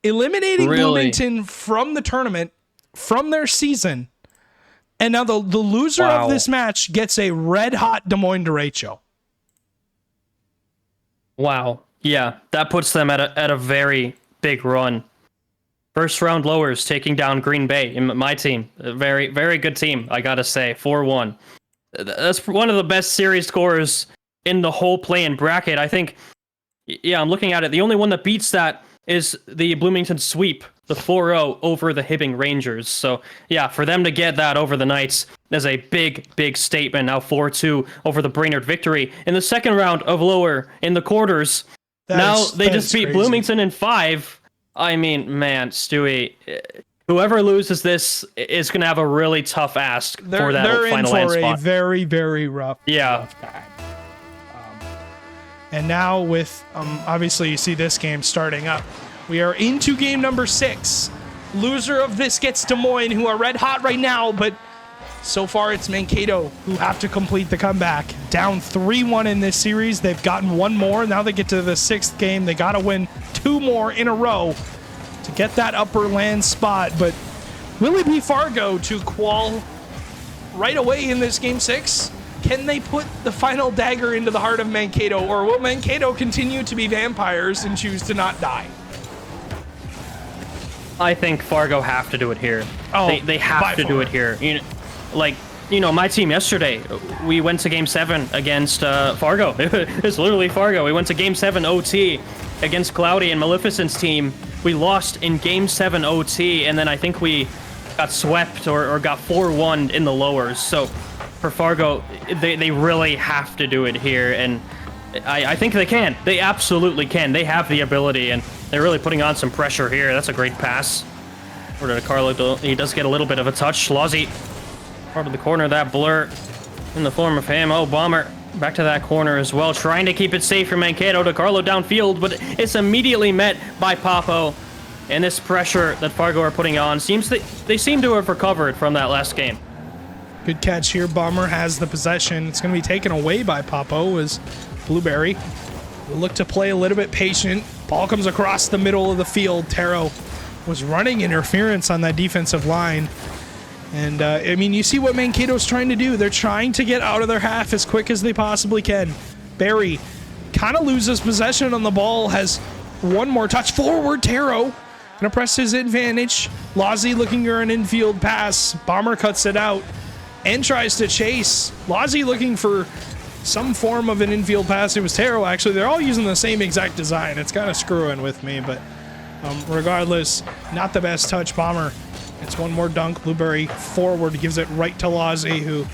E: eliminating Bloomington from the tournament, from their season. And now the loser of this match gets a red-hot Des Moines derecho.
F: Wow. Yeah, that puts them at a very big run. First round lowers taking down Green Bay in my team. A very, very good team, I gotta say. 4-1. That's one of the best series scores in the whole play-in bracket. I think, yeah, I'm looking at it. The only one that beats that is the Bloomington sweep, the 4-0 over the Hibbing Rangers. So, yeah, for them to get that over the Knights is a big, big statement. Now 4-2 over the Brainerd victory. In the second round of lower, in the quarters, they just beat Bloomington in 5. I mean, man, Stewie, whoever loses this is going to have a really tough ask for that final land spot.
E: They're in for a very, very rough time. And now with, obviously you see this game starting up. We are into game number 6. Loser of this gets Des Moines, who are red hot right now, but so far it's Mankato who have to complete the comeback. Down 3-1 in this series. They've gotten 1 more. Now they get to the 6th game. They got to win 2 more in a row to get that upper land spot. But will it be Fargo to qual right away in this game 6? Can they put the final dagger into the heart of Mankato, or will Mankato continue to be vampires and choose to not die?
F: I think Fargo have to do it here. They have to do it here. You know, my team yesterday, we went to game 7 against Fargo. It's literally Fargo. We went to game 7 OT against Cloudy and Maleficent's team. We lost in game 7 OT, and then I think we got swept or got 4-1 in the lowers. So for Fargo, they really have to do it here, and I think they can. They absolutely can. They have the ability, and they're really putting on some pressure here. That's a great pass. Over to Carlo. He does get a little bit of a touch. Schlozzy, part of the corner, that blur in the form of him. Oh, Bomber back to that corner as well, trying to keep it safe for Mankato. To Carlo downfield, but it's immediately met by Papo. And this pressure that Fargo are putting on they seem to have recovered from that last game.
E: Good catch here. Bomber has the possession. It's going to be taken away by Papo as Blueberry will look to play a little bit patient. Ball comes across the middle of the field. Taro was running interference on that defensive line. And, I mean, you see what Mankato's trying to do. They're trying to get out of their half as quick as they possibly can. Barry kind of loses possession on the ball, has one more touch. Forward, Taro gonna press his advantage. Lozzie looking for an infield pass. Bomber cuts it out and tries to chase. Lozzie looking for some form of an infield pass. It was Taro, actually. They're all using the same exact design. It's kind of screwing with me, but regardless, not the best touch. Bomber. It's one more dunk. Blueberry forward, gives it right to Lozzie, who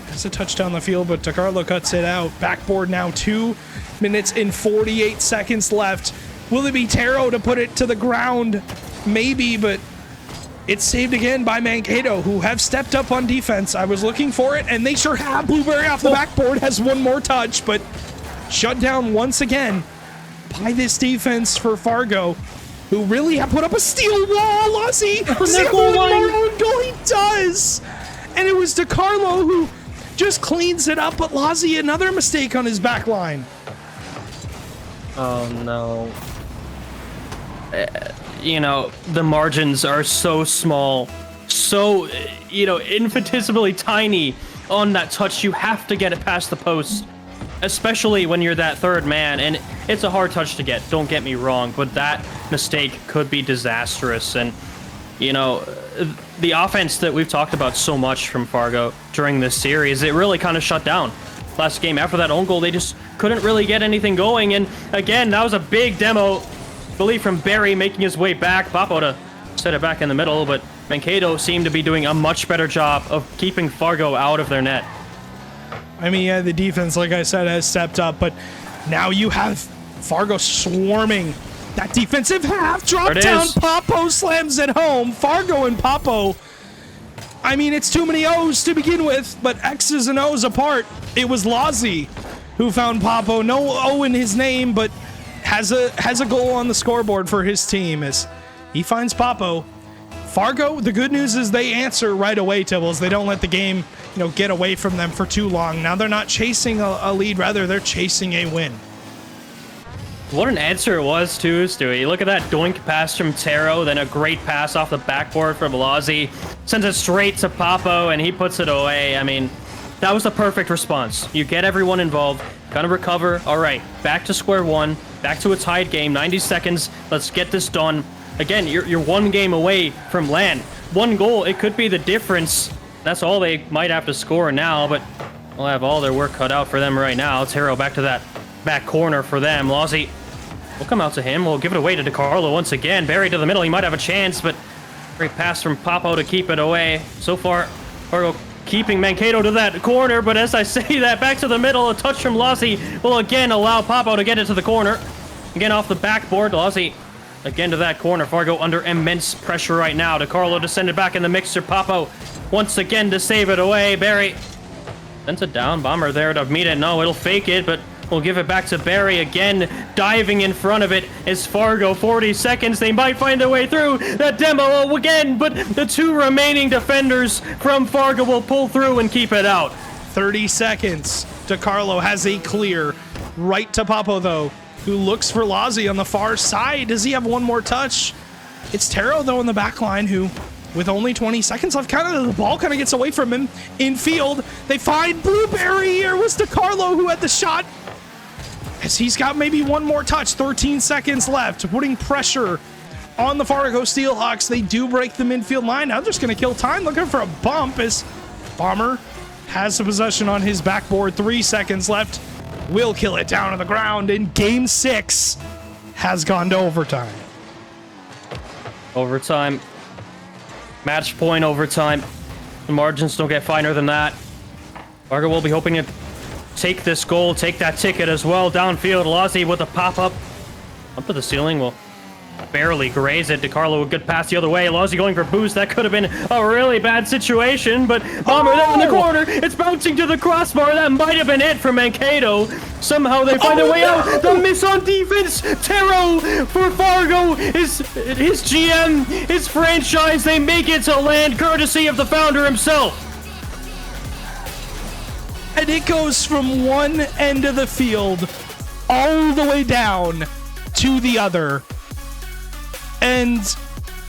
E: has a touch down the field, but DeCarlo cuts it out. Backboard now, 2 minutes and 48 seconds left. Will it be Taro to put it to the ground? Maybe, but it's saved again by Mankato, who have stepped up on defense. I was looking for it, and they sure have. Blueberry off the backboard has one more touch, but shut down once again by this defense for Fargo, who really have put up a steel wall. Lozzie, he does, and it was DeCarlo who just cleans it up, but Lozzie, another mistake on his back line.
F: Oh no. You know, the margins are so small, so, you know, infinitesimally tiny on that touch. You have to get it past the post, especially when you're that third man, and it's a hard touch to get, don't get me wrong, but that mistake could be disastrous. And, you know, the offense that we've talked about so much from Fargo during this series, it really kind of shut down. Last game, after that own goal, they just couldn't really get anything going, and again, that was a big demo, I believe, from Barry making his way back. Papo to set it back in the middle, but Mankato seemed to be doing a much better job of keeping Fargo out of their net.
E: I mean, yeah, the defense, like I said, has stepped up, but now you have Fargo swarming that defensive half. Drop down, Papo slams it home. Fargo and Papo, I mean, it's too many O's to begin with, but X's and O's apart. It was Lozzie who found Papo. No O in his name, but has a goal on the scoreboard for his team as he finds Papo. Fargo, the good news is they answer right away, Tibbles. They don't let the game, you know, get away from them for too long. Now they're not chasing a lead, rather they're chasing a win.
F: What an answer it was, too, Stewie. You look at that doink pass from Taro, then a great pass off the backboard from Lozzie. Sends it straight to Papo, and he puts it away. I mean, that was the perfect response. You get everyone involved, kind of recover. All right, back to square one, back to a tied game, 90 seconds. Let's get this done. Again, you're one game away from land. One goal, it could be the difference. That's all they might have to score now, but they'll have all their work cut out for them right now. Taro back to that back corner for them. Lozzie will come out to him. We'll give it away to DeCarlo once again. Buried to the middle. He might have a chance, but great pass from Papo to keep it away. So far, Fargo keeping Mankato to that corner, but as I say that, back to the middle, a touch from Lozzie will again allow Papo to get it to the corner. Again off the backboard, Lozzie again to that corner. Fargo under immense pressure right now. DeCarlo to send it back in the mixer. Papo once again to save it away. Barry sends it down. Bomber there to meet it. No, it'll fake it, but we'll give it back to Barry again. Diving in front of it is Fargo. 40 seconds. They might find their way through that demo again, but the two remaining defenders from Fargo will pull through and keep it out.
E: 30 seconds. DeCarlo has a clear. Right to Papo, though, who looks for Lozzie on the far side. Does he have one more touch? It's Taro, though, in the back line, who, with only 20 seconds left, the ball kind of gets away from him. In field, they find Blueberry. Here was DeCarlo who had the shot, as he's got maybe one more touch. 13 seconds left, putting pressure on the Fargo Steelhawks. They do break the midfield line. Now they're just going to kill time, looking for a bump as Bomber has the possession on his backboard. 3 seconds left. Will kill it down on the ground, and game 6 has gone to overtime.
F: Overtime. Match point overtime. The margins don't get finer than that. Fargo will be hoping to take this goal, take that ticket as well. Downfield, Lozzie with a pop-up. Up to the ceiling will barely graze it. DeCarlo a good pass the other way. Lozzie going for boost. That could have been a really bad situation, but Bomber that in the corner. It's bouncing to the crossbar. That might have been it for Mankato. Somehow they find their way out. The miss on defense. Taro for Fargo is his GM, his franchise. They make it to land courtesy of the founder himself.
E: And it goes from one end of the field all the way down to the other. And,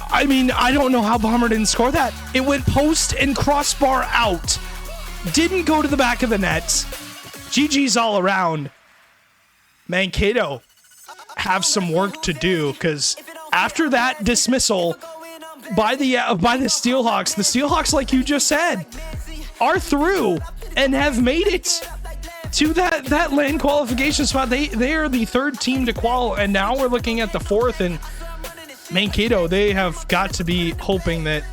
E: I mean, I don't know how Bomber didn't score that. It went post and crossbar out. Didn't go to the back of the net. GG's all around. Mankato have some work to do, because after that dismissal by the Steelhawks, like you just said, are through and have made it to that LAN qualification spot. They are the third team to qual, and now we're looking at the fourth. And Mankato, they have got to be hoping that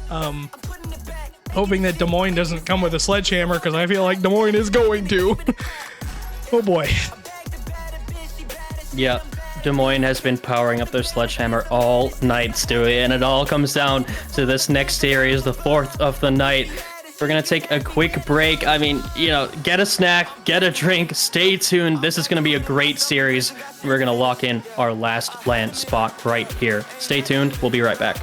E: Des Moines doesn't come with a sledgehammer, because I feel like Des Moines is going to. Oh boy.
F: Yeah, Des Moines has been powering up their sledgehammer all night, Stewie, and it all comes down to this next series, the fourth of the night. We're going to take a quick break. I mean, get a snack, get a drink, stay tuned. This is going to be a great series. We're going to lock in our last LAN spot right here. Stay tuned. We'll be right back.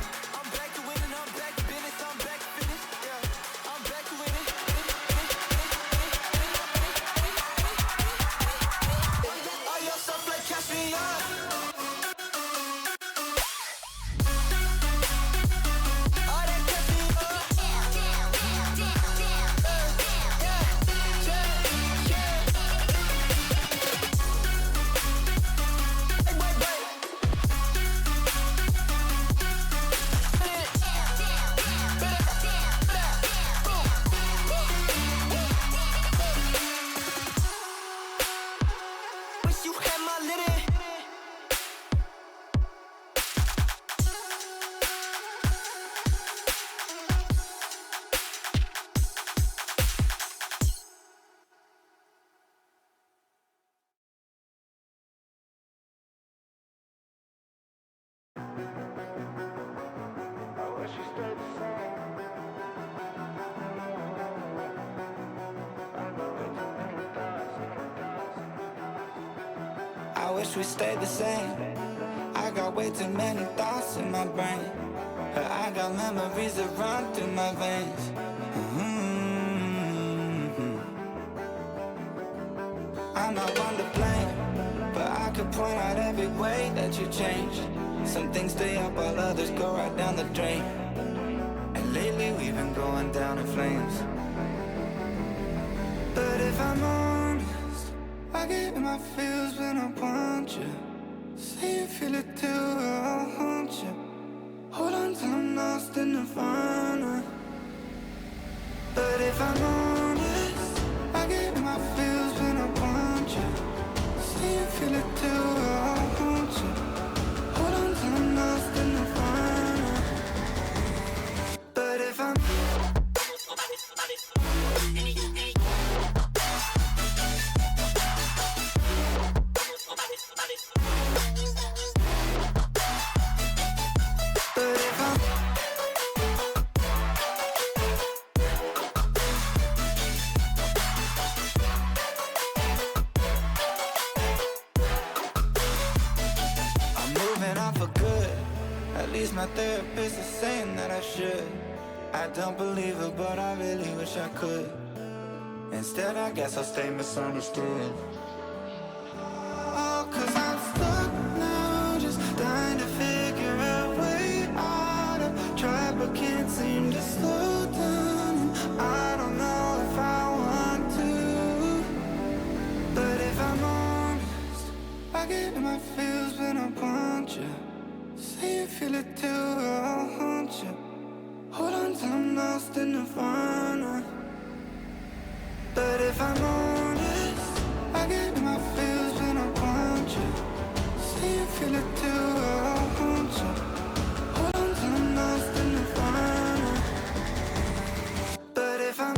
D: I wish we stayed the same. I got way too many thoughts in my brain, but I got memories that run through my veins. I'm not one to blame, but I could point out every way that you changed. Some things stay up while others go right down the drain, and lately we've been going down in flames. But if I'm honest, I get in my feels when I want you. Say you feel it too, I'll haunt you. Hold on till I'm lost in the nirvana. But if I'm honest, I get in my feels when I want you. Say you feel it too, I'll haunt you. Hold on till I'm lost in the nirvana. But if I'm my therapist is saying that I should. I don't believe her, but I really wish I could. Instead, I guess I'll stay misunderstood. Oh, 'cause I'm stuck now, just trying to figure a way out. I've tried but can't seem to slow down. I don't know if I want to. But if I'm honest, I get in my feels when I want you. Say you feel it too, I'll haunt you. Hold on till I'm lost in the nirvana. But if I'm honest, I get in my feels when I want you. Say you feel it too, I'll haunt you. Hold on till I'm lost in the nirvana. But if I'm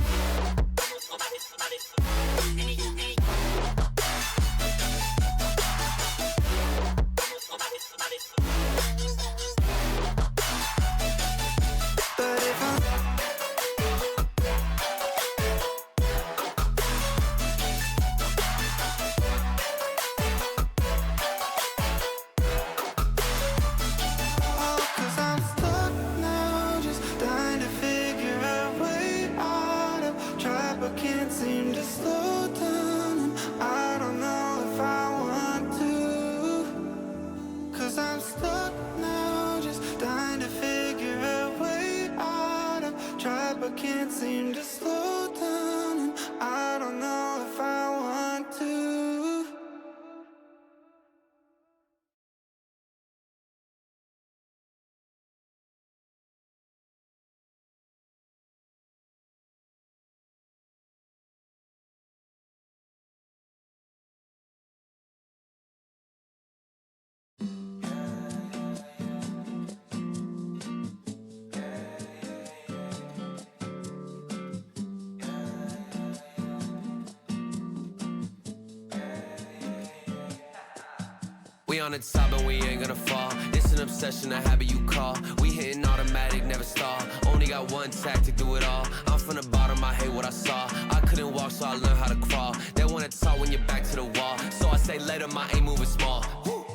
D: We on the top and we ain't gonna fall. It's an obsession, a habit you call. We hitting automatic, never stall. Only got one tactic, do it all. I'm from the bottom, I hate what I saw. I couldn't walk, so I learned how to crawl. They wanna talk when you're back to the wall. So I say later, my aim moving small.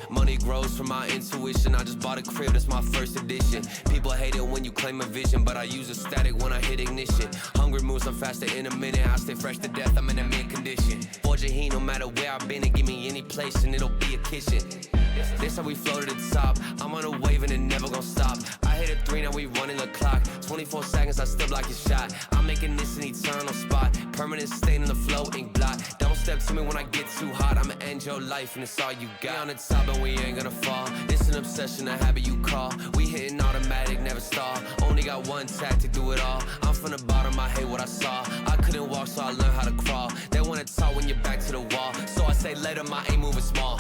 D: Money grows from my intuition. I just bought a crib, that's my first edition. People hate it when you claim a vision, but I use a static when I hit ignition. Hungry moves, I'm faster in a minute. I stay fresh to death, I'm in a mint condition. Forge a heat, no matter where I've been, and give me any place, and it'll be a kitchen. This how we flow to the top. I'm on a wave and it never gon' stop. I hit a 3, now we running the clock. 24 seconds, I still block your shot. I'm making this an eternal spot. Permanent stain in the flow, ink blot. Don't step to me when I get too hot. I'ma end your life and it's all you got. We on the top and we ain't gonna fall. It's an obsession, a habit you call. We hitting automatic, never stall. Only got one tactic, do it all. I'm from the bottom, I hate what I saw. I couldn't walk, so I learned how to crawl. They wanna talk when you're back to the wall. So I say later, my aim moving small.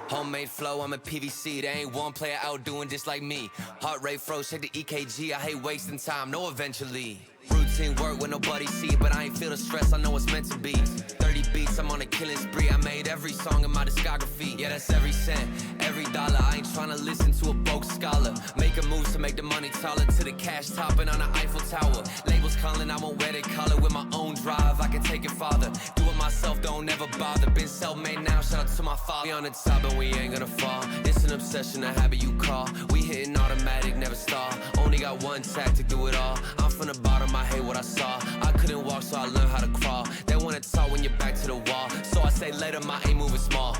D: Homemade flow, I'm a PVC. There ain't one player out doing this like me. Heart rate froze, check the EKG. I hate wasting time, no eventually. Routine work when nobody see, but I ain't feel the stress, I know it's meant to be. 30 beats, I'm on a killing spree. I made every song in my discography. Yeah, that's every cent, every dollar. I ain't tryna listen to a broke scholar. Making moves to make the money taller. To the cash topping on the Eiffel Tower. Labels calling, I won't wear the collar. With my own drive, I can take it farther. Do it myself, don't ever bother. Been self-made now, shout out to my father. We on the top and we ain't gonna fall. It's an obsession, a habit you call. We hitting automatic, never stall. Only got one tactic, do it all. I'm from the bottom, I hate what I saw. I couldn't walk, so I learned how to crawl. They wanna talk when you're back to the wall. So I say later, my aim moving small.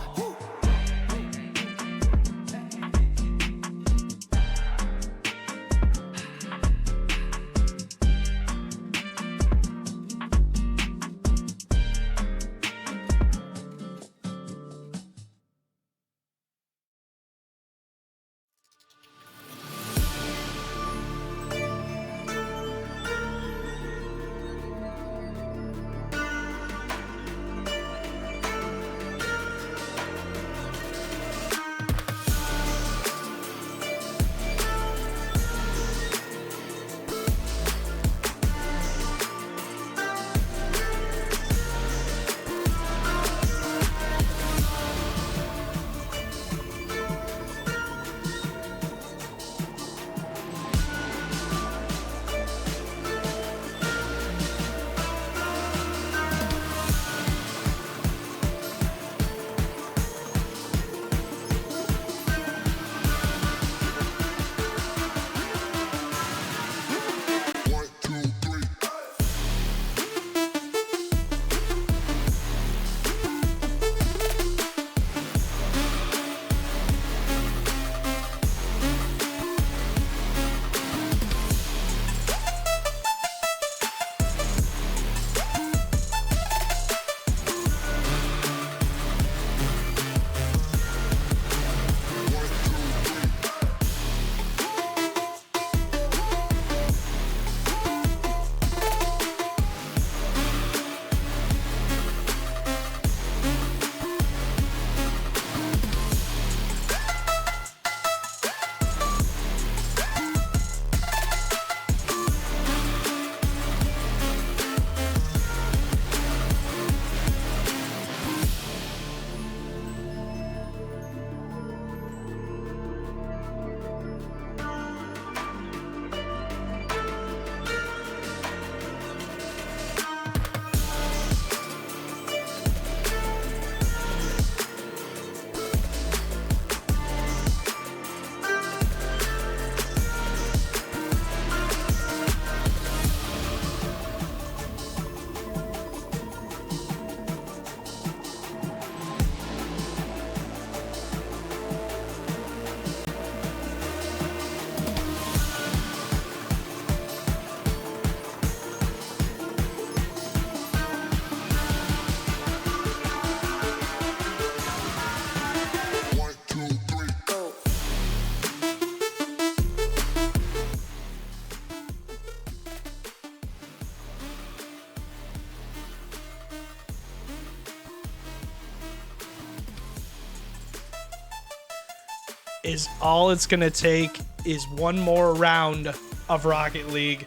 E: Is all it's gonna take is one more round of Rocket League.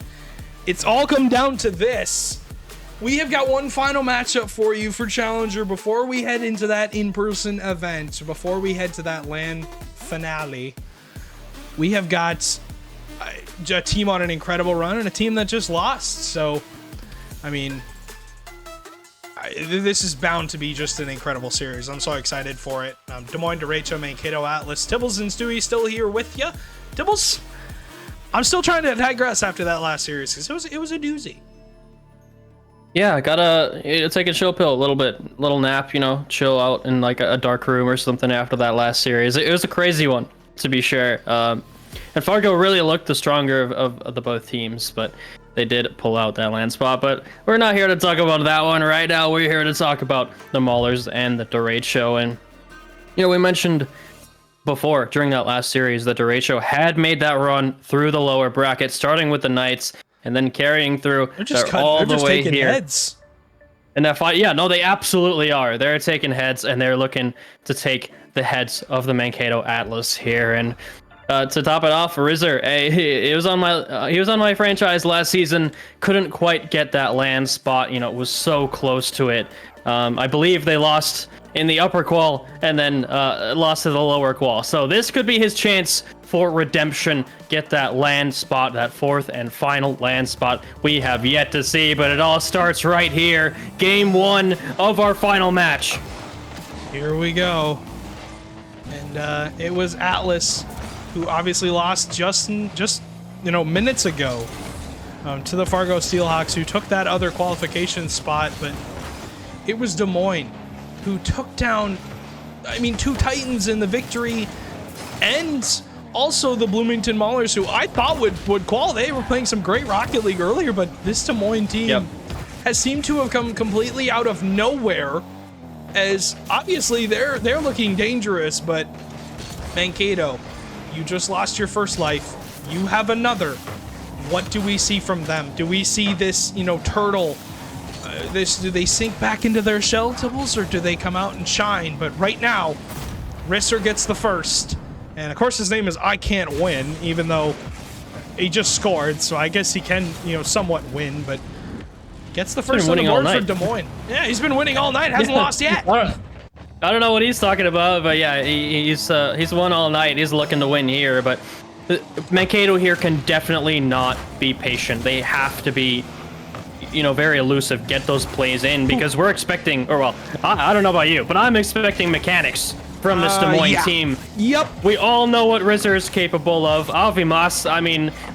E: It's all come down to this. we have got one final matchup for you for Challenger before we head into that in-person event, before we head to that LAN finale. We have got a team on an incredible run and a team that just lost. So, I mean, this is bound to be just an incredible series. I'm so excited for it. Des Moines, Derecho, Mankato, Atlas, Tibbles, and Stewie still here with you. Tibbles, I'm still trying to digress after that last series because it was a doozy.
F: Yeah, gotta take a chill pill a little bit, little nap, you know, chill out in like a dark room or something after that last series. It was a crazy one, to be sure. And Fargo really looked the stronger of the both teams, but they did pull out that land spot. But we're not here to talk about that one right now. We're here to talk about the Maulers and the Derecho. And, you know, we mentioned before, during that last series, that Derecho had made that run through the lower bracket, starting with the Knights, and then carrying through all the way here.
E: Heads.
F: And that fight, yeah, no, they absolutely are. They're taking heads, and they're looking to take the heads of the Mankato Atlas here. And to top it off, Rizzer, he was on my franchise last season. Couldn't quite get that land spot. You know, it was so close to it. I believe they lost in the upper qual and then lost to the lower qual. So this could be his chance for redemption. Get that land spot, that fourth and final land spot we have yet to see. But it all starts right here. Game 1 of our final match.
E: Here we go. And it was Atlas who obviously lost just minutes ago to the Fargo Steelhawks, who took that other qualification spot. But it was Des Moines who took down, two Titans in the victory, and also the Bloomington Maulers, who I thought would qual. They were playing some great Rocket League earlier, but this Des Moines team has seemed to have come completely out of nowhere, as obviously they're looking dangerous. But Mankato, you just lost your first life. You have another. What do we see from them? Do we see this, turtle? Do they sink back into their shell, Tibbles, or do they come out and shine? But right now, Risser gets the first. And of course his name is I Can't Win, even though he just scored, so I guess he can, somewhat win, but gets the first on the board for Des Moines. Yeah, he's been winning all night, hasn't lost yet.
F: I don't know what he's talking about, but yeah, he's won all night. He's looking to win here, but Mankato here can definitely not be patient. They have to be, very elusive, get those plays in, because we're expecting, I don't know about you, but I'm expecting mechanics from this Des Moines team.
E: Yep.
F: We all know what Rizzer is capable of. Avimas,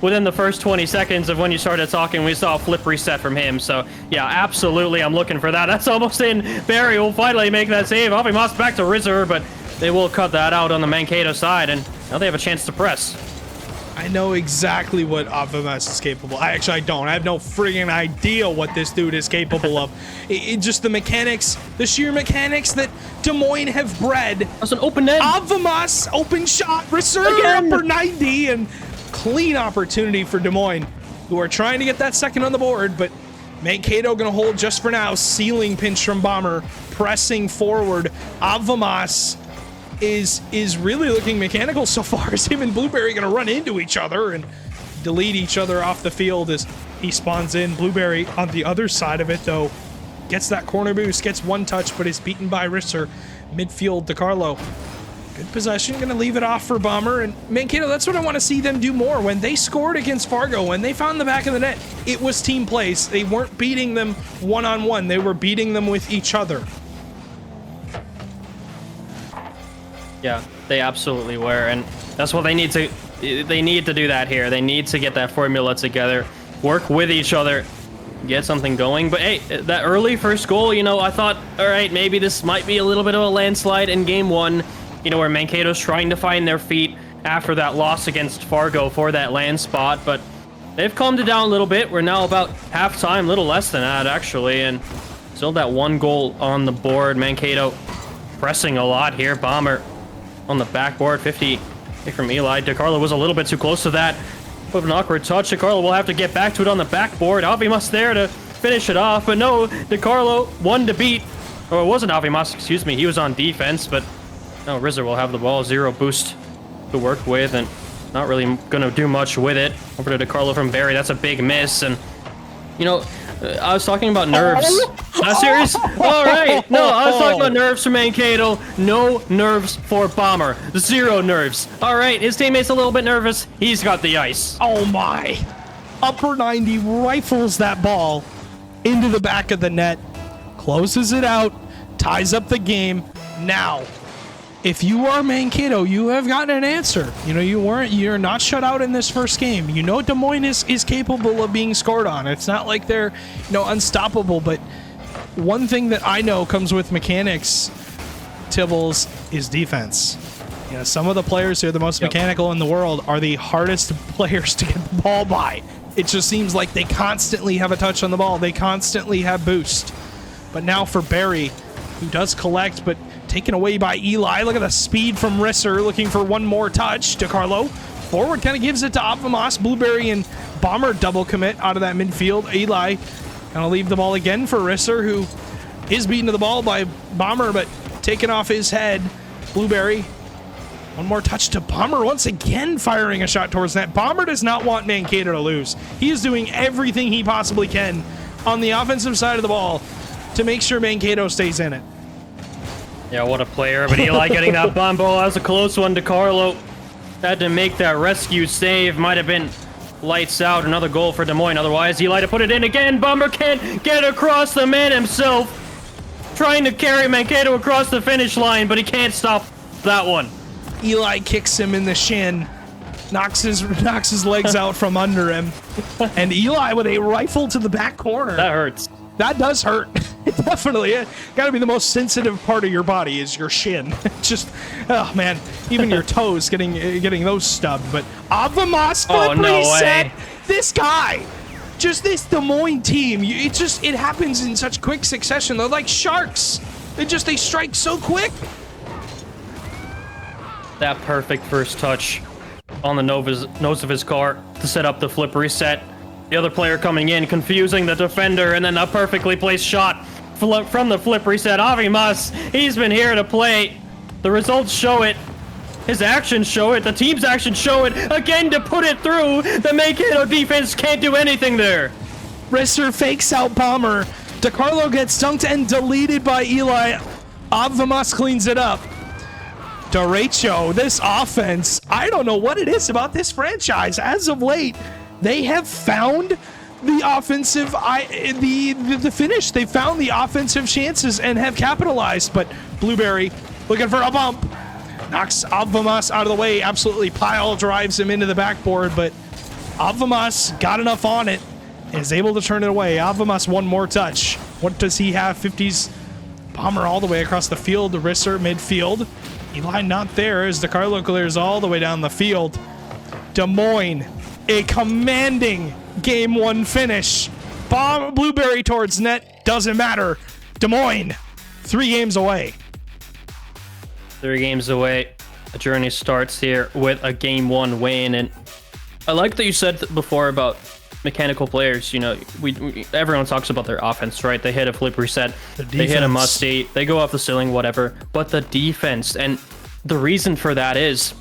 F: within the first 20 seconds of when you started talking, we saw a flip reset from him. So, yeah, absolutely, I'm looking for that. That's almost in. Barry will finally make that save. Avimas back to Rizzer, but they will cut that out on the Mankato side, and now they have a chance to press.
E: I know exactly what Avimas is capable. I don't. I have no friggin' idea what this dude is capable of. It just the mechanics, the sheer mechanics that Des Moines have bred.
F: That's an open net.
E: Avimas, open shot, reserve upper 90, and clean opportunity for Des Moines, who are trying to get that second on the board, but Mankato gonna hold just for now. Ceiling pinch from Bomber, pressing forward. Avimas is really looking mechanical so far, as him and Blueberry gonna run into each other and delete each other off the field as he spawns in. Blueberry on the other side of it, though, gets that corner boost, gets one touch, but is beaten by Risser. Midfield, DeCarlo. Good possession, gonna leave it off for Bomber. And Mankato, that's what I want to see them do more. When they scored against Fargo, when they found the back of the net, it was team plays. They weren't beating them one-on-one, they were beating them with each other.
F: Yeah, they absolutely were, and that's what they need to do that here. They need to get that formula together, work with each other, get something going. But hey, that early first goal, I thought, all right, maybe this might be a little bit of a landslide in game 1, where Mankato's trying to find their feet after that loss against Fargo for that land spot, but they've calmed it down a little bit. We're now about halftime, a little less than that, actually, and still that one goal on the board. Mankato pressing a lot here. Bomber on the backboard, 50 from Eli. DeCarlo was a little bit too close to that. With an awkward touch, DeCarlo will have to get back to it on the backboard. Avimas there to finish it off, but no, DeCarlo one to beat. Or it wasn't Avimas, excuse me, he was on defense, but no, Rizzer will have the ball, 0 boost to work with, and not really gonna do much with it. Over to DeCarlo from Barry, that's a big miss, and I was talking about nerves. Not serious? All right. No, I was talking about nerves for Mankato. No nerves for Bomber. 0 nerves. All right. His teammate's a little bit nervous. He's got the ice.
E: Oh my. Upper 90 rifles that ball into the back of the net. Closes it out. Ties up the game. Now, if you are Mankato, you have gotten an answer. You know, you're not shut out in this first game. You know Des Moines is capable of being scored on. It's not like they're, unstoppable, but one thing that I know comes with mechanics, Tibbles, is defense. Some of the players who are the most mechanical in the world are the hardest players to get the ball by. It just seems like they constantly have a touch on the ball. They constantly have boost. But now for Barry, who does collect, but taken away by Eli. Look at the speed from Risser, looking for one more touch. DeCarlo forward kind of gives it to Optimus. Blueberry and Bomber double commit out of that midfield. Eli gonna leave the ball again for Risser, who is beaten to the ball by Bomber, but taken off his head. Blueberry, one more touch to Bomber, once again firing a shot towards net. Bomber does not want Mankato to lose. He is doing everything he possibly can on the offensive side of the ball to make sure Mankato stays in it.
F: Yeah, what a player. But Eli getting that bomb ball. That was a close one. DeCarlo had to make that rescue save. Might have been lights out. Another goal for Des Moines. Otherwise, Eli to put it in again. Bomber can't get across, the man himself. Trying to carry Mankato across the finish line, but he can't stop that one.
E: Eli kicks him in the shin. Knocks his legs out from under him. And Eli with a rifle to the back corner.
F: That hurts.
E: That does hurt. It definitely got to be the most sensitive part of your body is your shin. Just, oh man, even your toes getting those stubbed. But Avamos flip reset. This guy, just this Des Moines team. It happens in such quick succession. They're like sharks. They strike so quick.
F: That perfect first touch on the nose of his car to set up the flip reset. The other player coming in, confusing the defender, and then a perfectly placed shot from the flip reset. Avi Mas, he's been here to play. The results show it. His actions show it. The team's actions show it. Again to put it through. The Mankato defense can't do anything there.
E: Risser fakes out Bomber. DeCarlo gets dunked and deleted by Eli. Avamos cleans it up. Derecho, this offense, I don't know what it is about this franchise. As of late, they have found the offensive, the finish. They found the offensive chances and have capitalized. But Blueberry looking for a bump. Knocks Avamos out of the way. Absolutely pile drives him into the backboard. But Avamos got enough on it. Is able to turn it away. Avamos one more touch. What does he have? 50s Bomber all the way across the field. The Risser midfield. Eli not there as DeCarlo clears all the way down the field. Des Moines, a commanding game 1 finish. Blueberry towards net, doesn't matter. Des Moines, 3 games away.
F: 3 games away. The journey starts here with a game 1 win. And I like that you said before about mechanical players. Everyone talks about their offense, right? They hit a flip reset, they hit a musty, they go off the ceiling, whatever. But the defense, and the reason for that is,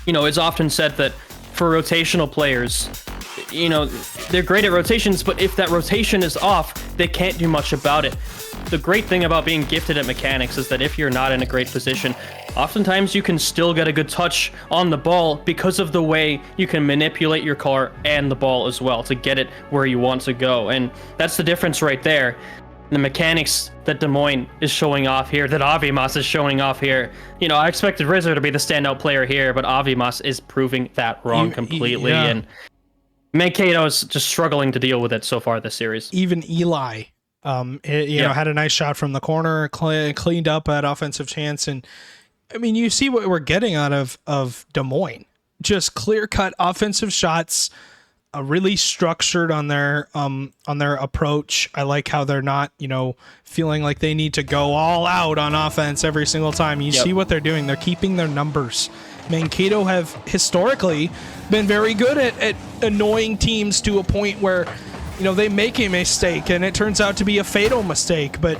F: it's often said that for rotational players, they're great at rotations, but if that rotation is off, they can't do much about it. The great thing about being gifted at mechanics is that if you're not in a great position, oftentimes you can still get a good touch on the ball because of the way you can manipulate your car and the ball as well to get it where you want to go. And that's the difference right there. The mechanics that Des Moines is showing off here, that Avimos is showing off here. I expected Rizzo to be the standout player here, but Avimos is proving that wrong completely.
E: Yeah.
F: And Mankato is just struggling to deal with it so far this series.
E: Even Eli, had a nice shot from the corner, cleaned up that offensive chance. And I mean, you see what we're getting out of Des Moines. Just clear-cut offensive shots, really structured on their approach. I like how they're not, feeling like they need to go all out on offense every single time. You see what they're doing. They're keeping their numbers. Mankato have historically been very good at annoying teams to a point where, they make a mistake and it turns out to be a fatal mistake. But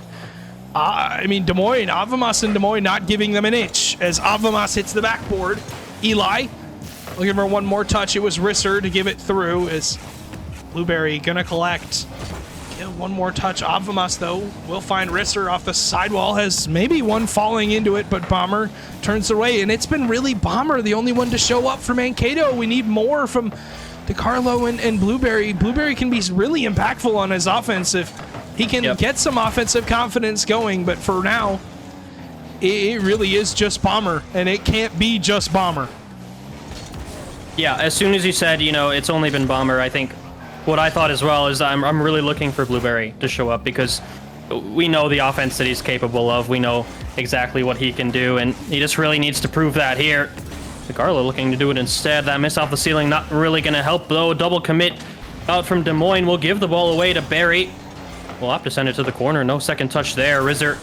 E: Des Moines, Avamos and Des Moines not giving them an inch as Avamos hits the backboard. Eli looking for one more touch. It was Risser to give it through as Blueberry gonna collect. Yeah, one more touch. Avvamas, though, will find Risser off the sidewall. Has maybe one falling into it, but Bomber turns away. And it's been really Bomber, the only one to show up for Mankato. We need more from DeCarlo and Blueberry. Blueberry can be really impactful on his offense if he can get some offensive confidence going. But for now, it really is just Bomber, and it can't be just Bomber.
F: Yeah, as soon as you said, it's only been Bomber, I think what I thought as well is I'm really looking for Blueberry to show up because we know the offense that he's capable of. We know exactly what he can do, and he just really needs to prove that here. DeCarlo looking to do it instead. That miss off the ceiling not really going to help, though. Double commit out from Des Moines will give the ball away to Barry. We'll have to send it to the corner. No second touch there. Rizzer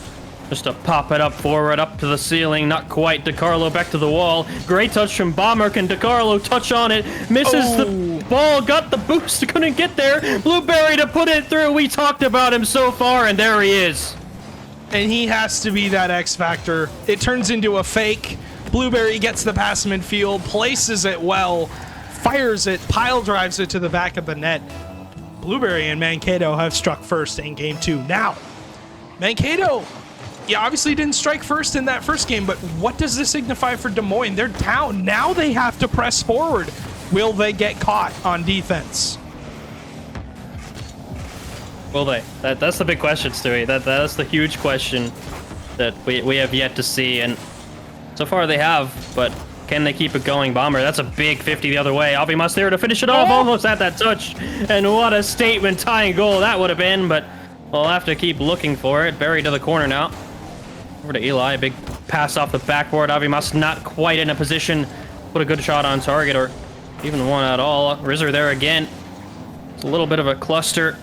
F: just to pop it up forward, up to the ceiling. Not quite. DeCarlo back to the wall. Great touch from Bomber. Can DeCarlo touch on it? Misses the ball. Got the boost. Couldn't get there. Blueberry to put it through. We talked about him so far, and there he is.
E: And he has to be that X factor. It turns into a fake. Blueberry gets the pass midfield, places it well, fires it, pile drives it to the back of the net. Blueberry and Mankato have struck first in game 2. Now, Mankato, obviously didn't strike first in that first game, but what does this signify for Des Moines? They're down. Now they have to press forward. Will they get caught on defense?
F: Will they? That's the big question, Stewie. That's the huge question that we have yet to see, and so far they have, but can they keep it going? Bomber, that's a big 50 the other way. Avvamas there to finish it off, almost at that touch, and what a statement tying goal that would have been, but we'll have to keep looking for it. Buried to the corner now. Over to Eli, big pass off the backboard. Avvamas not quite in a position, put a good shot on target, or even one at all. Rizzer there again. It's a little bit of a cluster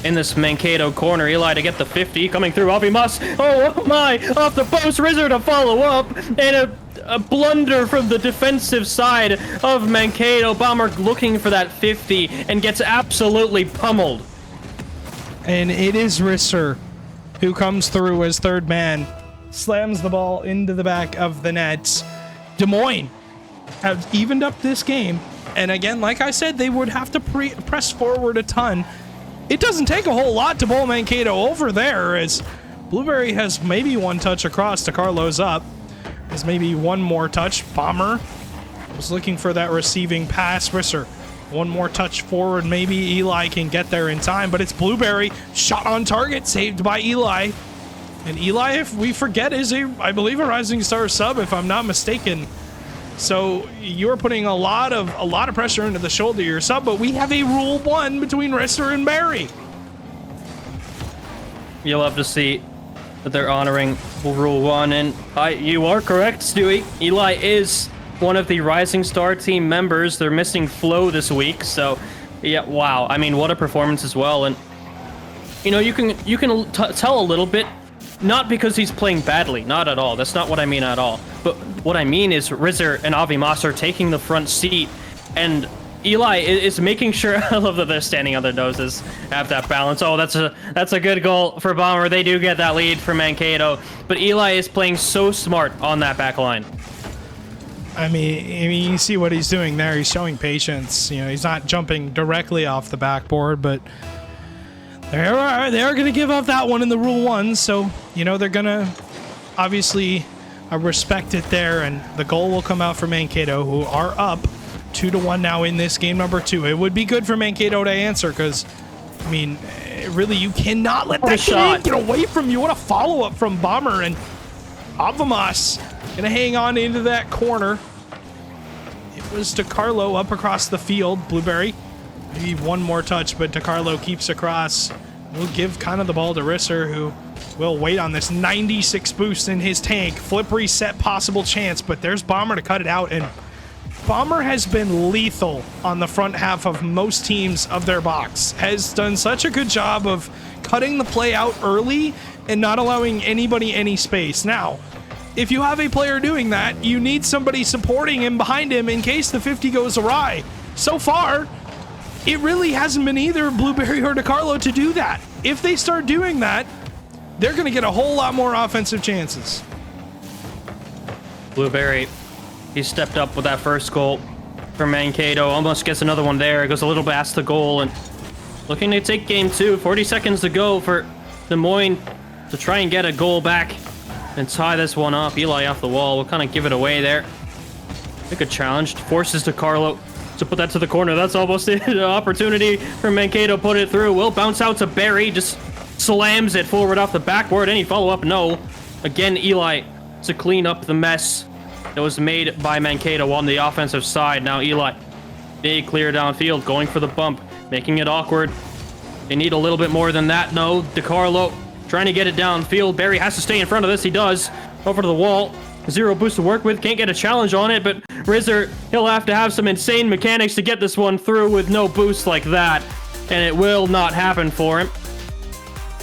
F: in this Mankato corner. Eli to get the 50, coming through. Avvamas, oh my, off the post. Rizzer to follow up, and a blunder from the defensive side of Mankato. Bomber looking for that 50 and gets absolutely pummeled.
E: And it is Risser who comes through as third man, slams the ball into the back of the net. Des Moines have evened up this game, and again, like I said, they would have to press forward a ton. It doesn't take a whole lot to bowl Mankato over there, as Blueberry has maybe one touch across to Carlos up. There's maybe one more touch. Bomber was looking for that receiving pass. Risser, one more touch forward. Maybe Eli can get there in time, but it's Blueberry. Shot on target, saved by Eli. And Eli, if we forget, is I believe a Rising Star sub, if I'm not mistaken. So you're putting a lot of pressure into the shoulder of your sub, but we have a Rule 1 between Risser and Barry.
F: You'll have to see that they're honoring Rule 1, and you are correct, Stewie. Eli is one of the Rising Star team members. They're missing Flo this week, so yeah, wow. I mean, what a performance as well. And you can tell a little bit, not because he's playing badly, not at all. That's not what I mean at all. But what I mean is Rizzer and Avvamas are taking the front seat, and Eli is making sure. I love that they're standing on their noses, have that balance. Oh, that's a good goal for Bomber. They do get that lead for Mankato, but Eli is playing so smart on that back line.
E: I mean, you see what he's doing there. He's showing patience. He's not jumping directly off the backboard, but they are going to give up that one in the Rule 1. So they're going to obviously respect it there, and the goal will come out for Mankato, who are up 2-1 now in this game number 2. It would be good for Mankato to answer, because I mean, really, you cannot let that shot get away from you. What a follow-up from Bomber, and Avvamas gonna hang on into that corner. It was DeCarlo up across the field. Blueberry, maybe one more touch, but DeCarlo keeps across. We'll give kind of the ball to Risser, who will wait on this 96 boost in his tank. Flip reset, possible chance, but there's Bomber to cut it out, and Bomber has been lethal on the front half of most teams of their box. Has done such a good job of cutting the play out early and not allowing anybody any space. Now, if you have a player doing that, you need somebody supporting him behind him in case the 50 goes awry. So far, it really hasn't been either Blueberry or DeCarlo to do that. If they start doing that, they're going to get a whole lot more offensive chances.
F: Blueberry, he stepped up with that first goal for Mankato. Almost gets another one there. It goes a little past the goal, and looking to take game 2. 40 seconds to go for Des Moines to try and get a goal back and tie this one up. Eli off the wall will kind of give it away there. A good challenge. Forces DiCarlo to put that to the corner. That's almost an opportunity for Mankato. Put it through. Will bounce out to Barry. Just slams it forward off the backboard. Any follow-up? No. Again, Eli to clean up the mess that was made by Mankato on the offensive side. Now Eli, big clear downfield, going for the bump, making it awkward. They need a little bit more than that. No, DiCarlo trying to get it downfield. Barry has to stay in front of this. He does. Over to the wall. Zero boost to work with. Can't get a challenge on it, but Rizzer, he'll have to have some insane mechanics to get this one through with no boost like that. And it will not happen for him.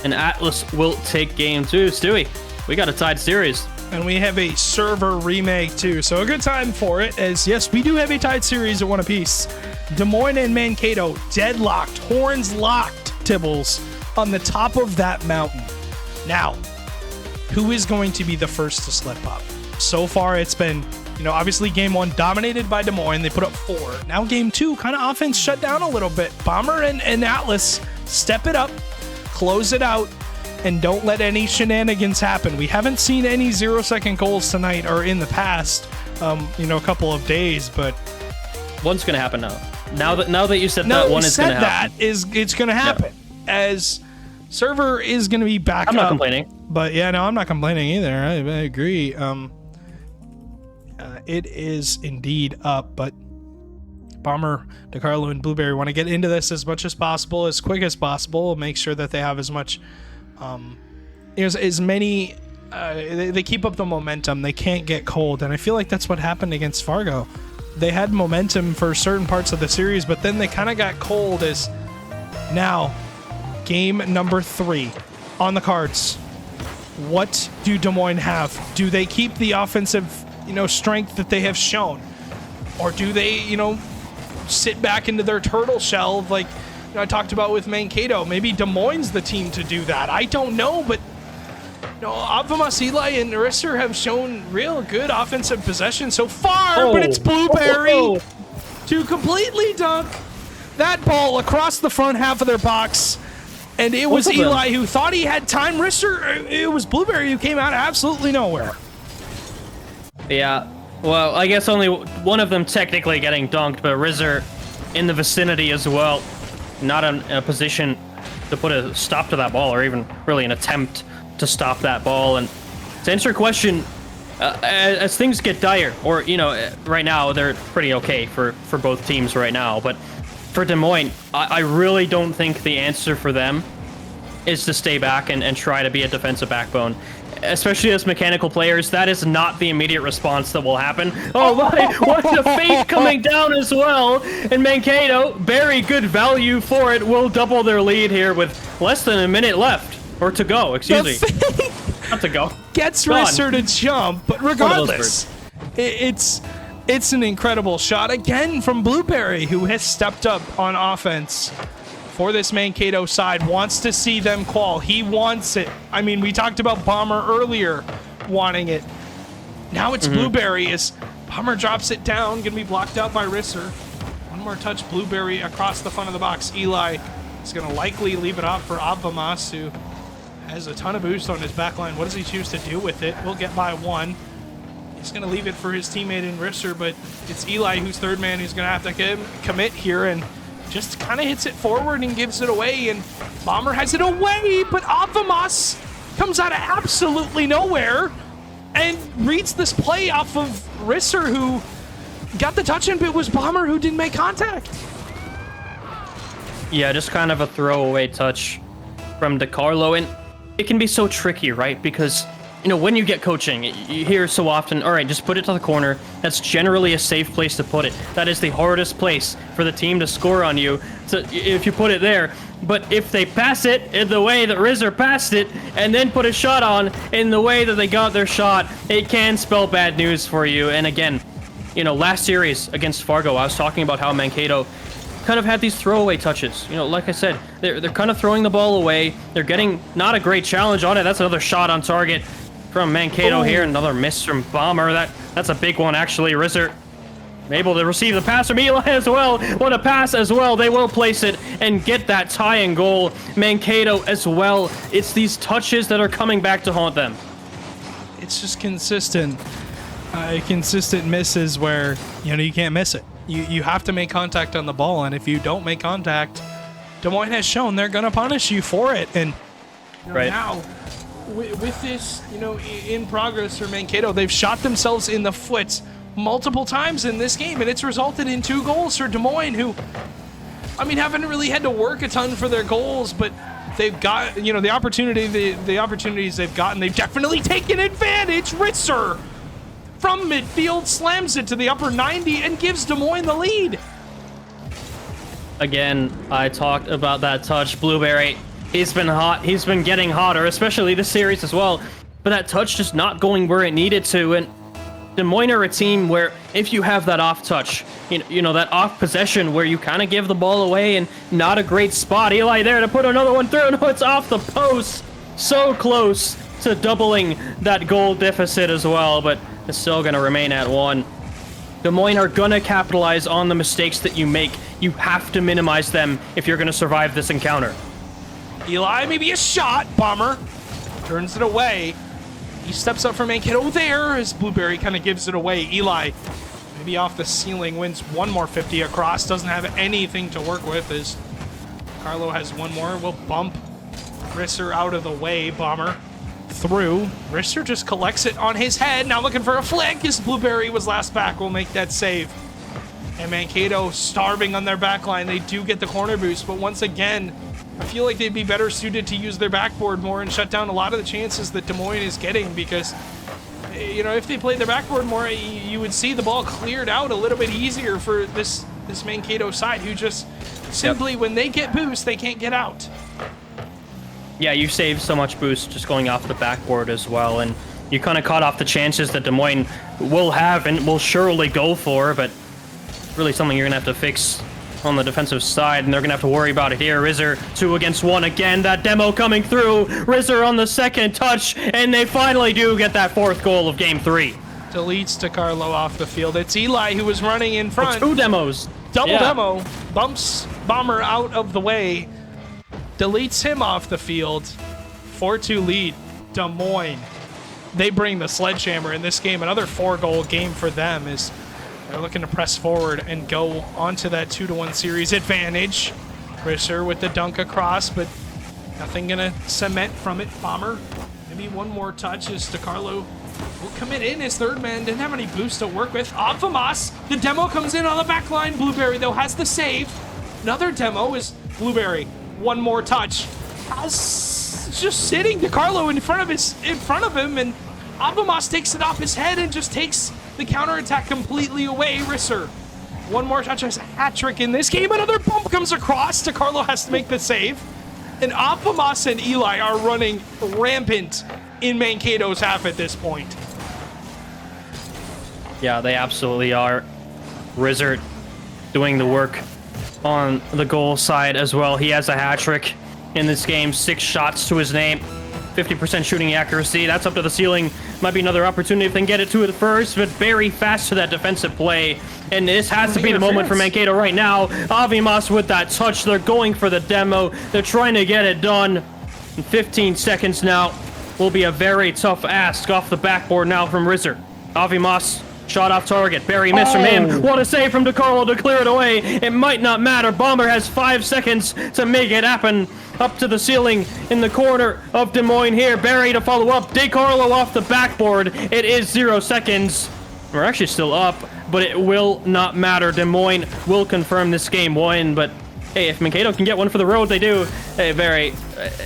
F: And Atlas will take game 2. Stewie, we got a tied series.
E: And we have a server remake too, so a good time for it, as yes, we do have a tied series at 1 apiece. Des Moines and Mankato deadlocked, horns locked, Tibbles, on the top of that mountain. Now, who is going to be the first to slip up? So far, it's been, obviously game 1 dominated by Des Moines. They put up 4. Now game 2, kind of offense shut down a little bit. Bomber and Atlas step it up, close it out, and don't let any shenanigans happen. We haven't seen any 0-second goals tonight or in the past, a couple of days, but
F: one's gonna happen now. Now that you said that, one is gonna happen.
E: It's gonna happen. Yep. As server is gonna be back.
F: I'm not complaining.
E: But yeah, no, I'm not complaining either. I agree. It is indeed up, but Bomber, DiCarlo, and Blueberry want to get into this as much as possible, as quick as possible. Make sure that they have as much, as many. They keep up the momentum. They can't get cold, and I feel like that's what happened against Fargo. They had momentum for certain parts of the series, but then they kind of got cold. As now, game number 3 on the cards. What do Des Moines have? Do they keep the offensive, strength that they have shown, or do they, sit back into their turtle shell like I talked about with Mankato? Maybe Des Moines the team to do that. I don't know, but Avamas, Eli, and Risser have shown real good offensive possession so far, but it's Blueberry to completely dunk that ball across the front half of their box. And it was Eli who thought he had time. Risser, it was Blueberry who came out of absolutely nowhere.
F: Yeah, well, I guess only one of them technically getting dunked, but Rizzer in the vicinity as well. Not in a position to put a stop to that ball, or even really an attempt to stop that ball. And to answer your question, as things get dire, or, right now they're pretty okay for both teams right now, but for Des Moines, I really don't think the answer for them is to stay back and try to be a defensive backbone. Especially as mechanical players, that is not the immediate response that will happen. Oh my, what a fake coming down as well. And Mankato, very good value for it, will double their lead here with less than a minute left. Or to go, excuse me. Not to go.
E: Gets Risser to jump, but regardless, it's an incredible shot again from Blueberry, who has stepped up on offense for this Mankato side. Wants to see them qual. He wants it. I mean, we talked about Bomber earlier wanting it. Now it's Blueberry as Bomber drops it down. Gonna be blocked out by Risser. One more touch, Blueberry across the front of the box. Eli is gonna likely leave it off for Avamas, who has a ton of boost on his back line. What does he choose to do with it? We'll get by one. He's going to leave it for his teammate in Risser, but it's Eli who's third man who's going to have to commit here, and just kind of hits it forward and gives it away, and Bomber has it away, but Avamas comes out of absolutely nowhere and reads this play off of Risser, who got the touch in, but it was Bomber who didn't make contact.
F: Yeah, just kind of a throwaway touch from DiCarlo, and it can be so tricky, right? Because, when you get coaching, you hear so often, all right, just put it to the corner. That's generally a safe place to put it. That is the hardest place for the team to score on you, so if you put it there. But if they pass it in the way that Rizzer passed it, and then put a shot on in the way that they got their shot, it can spell bad news for you. And again, last series against Fargo, I was talking about how Mankato kind of had these throwaway touches. Like I said, they're kind of throwing the ball away. They're getting not a great challenge on it. That's another shot on target from Mankato here. Another miss from Bomber. That's a big one, actually. Rizzer able to receive the pass from Eli as well. What a pass as well. They will place it and get that tying goal. Mankato as well. It's these touches that are coming back to haunt them.
E: It's just consistent misses where, you can't miss it. You have to make contact on the ball, and if you don't make contact, Des Moines has shown they're going to punish you for it. And
F: Right.
E: now, with this, in progress for Mankato, they've shot themselves in the foot multiple times in this game, and it's resulted in 2 goals for Des Moines, who, haven't really had to work a ton for their goals, but they've got, the opportunities they've gotten, they've definitely taken advantage. Ritzer from midfield slams it to the upper 90 and gives Des Moines the lead.
F: Again, I talked about that touch. Blueberry, he's been hot. He's been getting hotter, especially this series as well. But that touch just not going where it needed to. And Des Moines are a team where if you have that off touch, that off possession where you kind of give the ball away and not a great spot. Eli there to put another one through. No, it's off the post. So close to doubling that goal deficit as well, but it's still going to remain at 1. Des Moines are going to capitalize on the mistakes that you make. You have to minimize them if you're going to survive this encounter.
E: Eli, maybe a shot. Bomber turns it away. He steps up for Mankato there as Blueberry kind of gives it away. Eli, maybe off the ceiling, wins one more 50 across. Doesn't have anything to work with as Carlo has one more. Will bump Risser out of the way. Bomber through. Risser just collects it on his head. Now looking for a flick as Blueberry was last back. Will make that save. And Mankato starving on their back line. They do get the corner boost, but once again, I feel like they'd be better suited to use their backboard more and shut down a lot of the chances that Des Moines is getting, because, if they played their backboard more, you would see the ball cleared out a little bit easier for this Mankato side, who just simply, when they get boost, they can't get out.
F: Yeah, you save so much boost just going off the backboard as well, and you kind of cut off the chances that Des Moines will have and will surely go for, but really something you're going to have to fix on the defensive side, and they're going to have to worry about it here. Rizzer 2 against 1 again. That demo coming through. Rizzer on the second touch, and they finally do get that 4th goal of Game 3.
E: Deletes to Carlo off the field. It's Eli who was running in front.
F: 2 demos.
E: Double demo. Bumps Bomber out of the way. Deletes him off the field. 4-2 lead. Des Moines. They bring the sledgehammer in this game. Another 4-goal game for them as they're looking to press forward and go onto that 2-1 series advantage. Risser with the dunk across, but nothing gonna cement from it. Bomber, maybe one more touch as DeCarlo will commit in. His third man didn't have any boost to work with. Avamas, the demo comes in on the back line. Blueberry, though, has the save. Another demo is Blueberry. One more touch. Just sitting DeCarlo in front of him, and Avamas takes it off his head and just takes the counterattack completely away. Risser, one more touch, has a hat trick in this game. Another bump comes across. DeCarlo has to make the save. And Avamas and Eli are running rampant in Mankato's half at this point.
F: Yeah, they absolutely are. Rizzer doing the work on the goal side as well. He has a hat trick in this game. 6 shots to his name. 50% shooting accuracy. That's up to the ceiling. Might be another opportunity if they can get it to it first, but very fast to that defensive play. And this has to be the moment for Mankato right now. Avimas with that touch. They're going for the demo. They're trying to get it done. In 15 seconds now will be a very tough ask off the backboard now from Rizzer. Avimas, shot off target. Barry missed from him. What a save from DeCarlo to clear it away. It might not matter. Bomber has 5 seconds to make it happen. Up to the ceiling in the corner of Des Moines here. Barry to follow up. DeCarlo off the backboard. It is 0 seconds. We're actually still up, but it will not matter. Des Moines will confirm this game win, but hey, if Mankato can get one for the road, they do. Hey, Barry,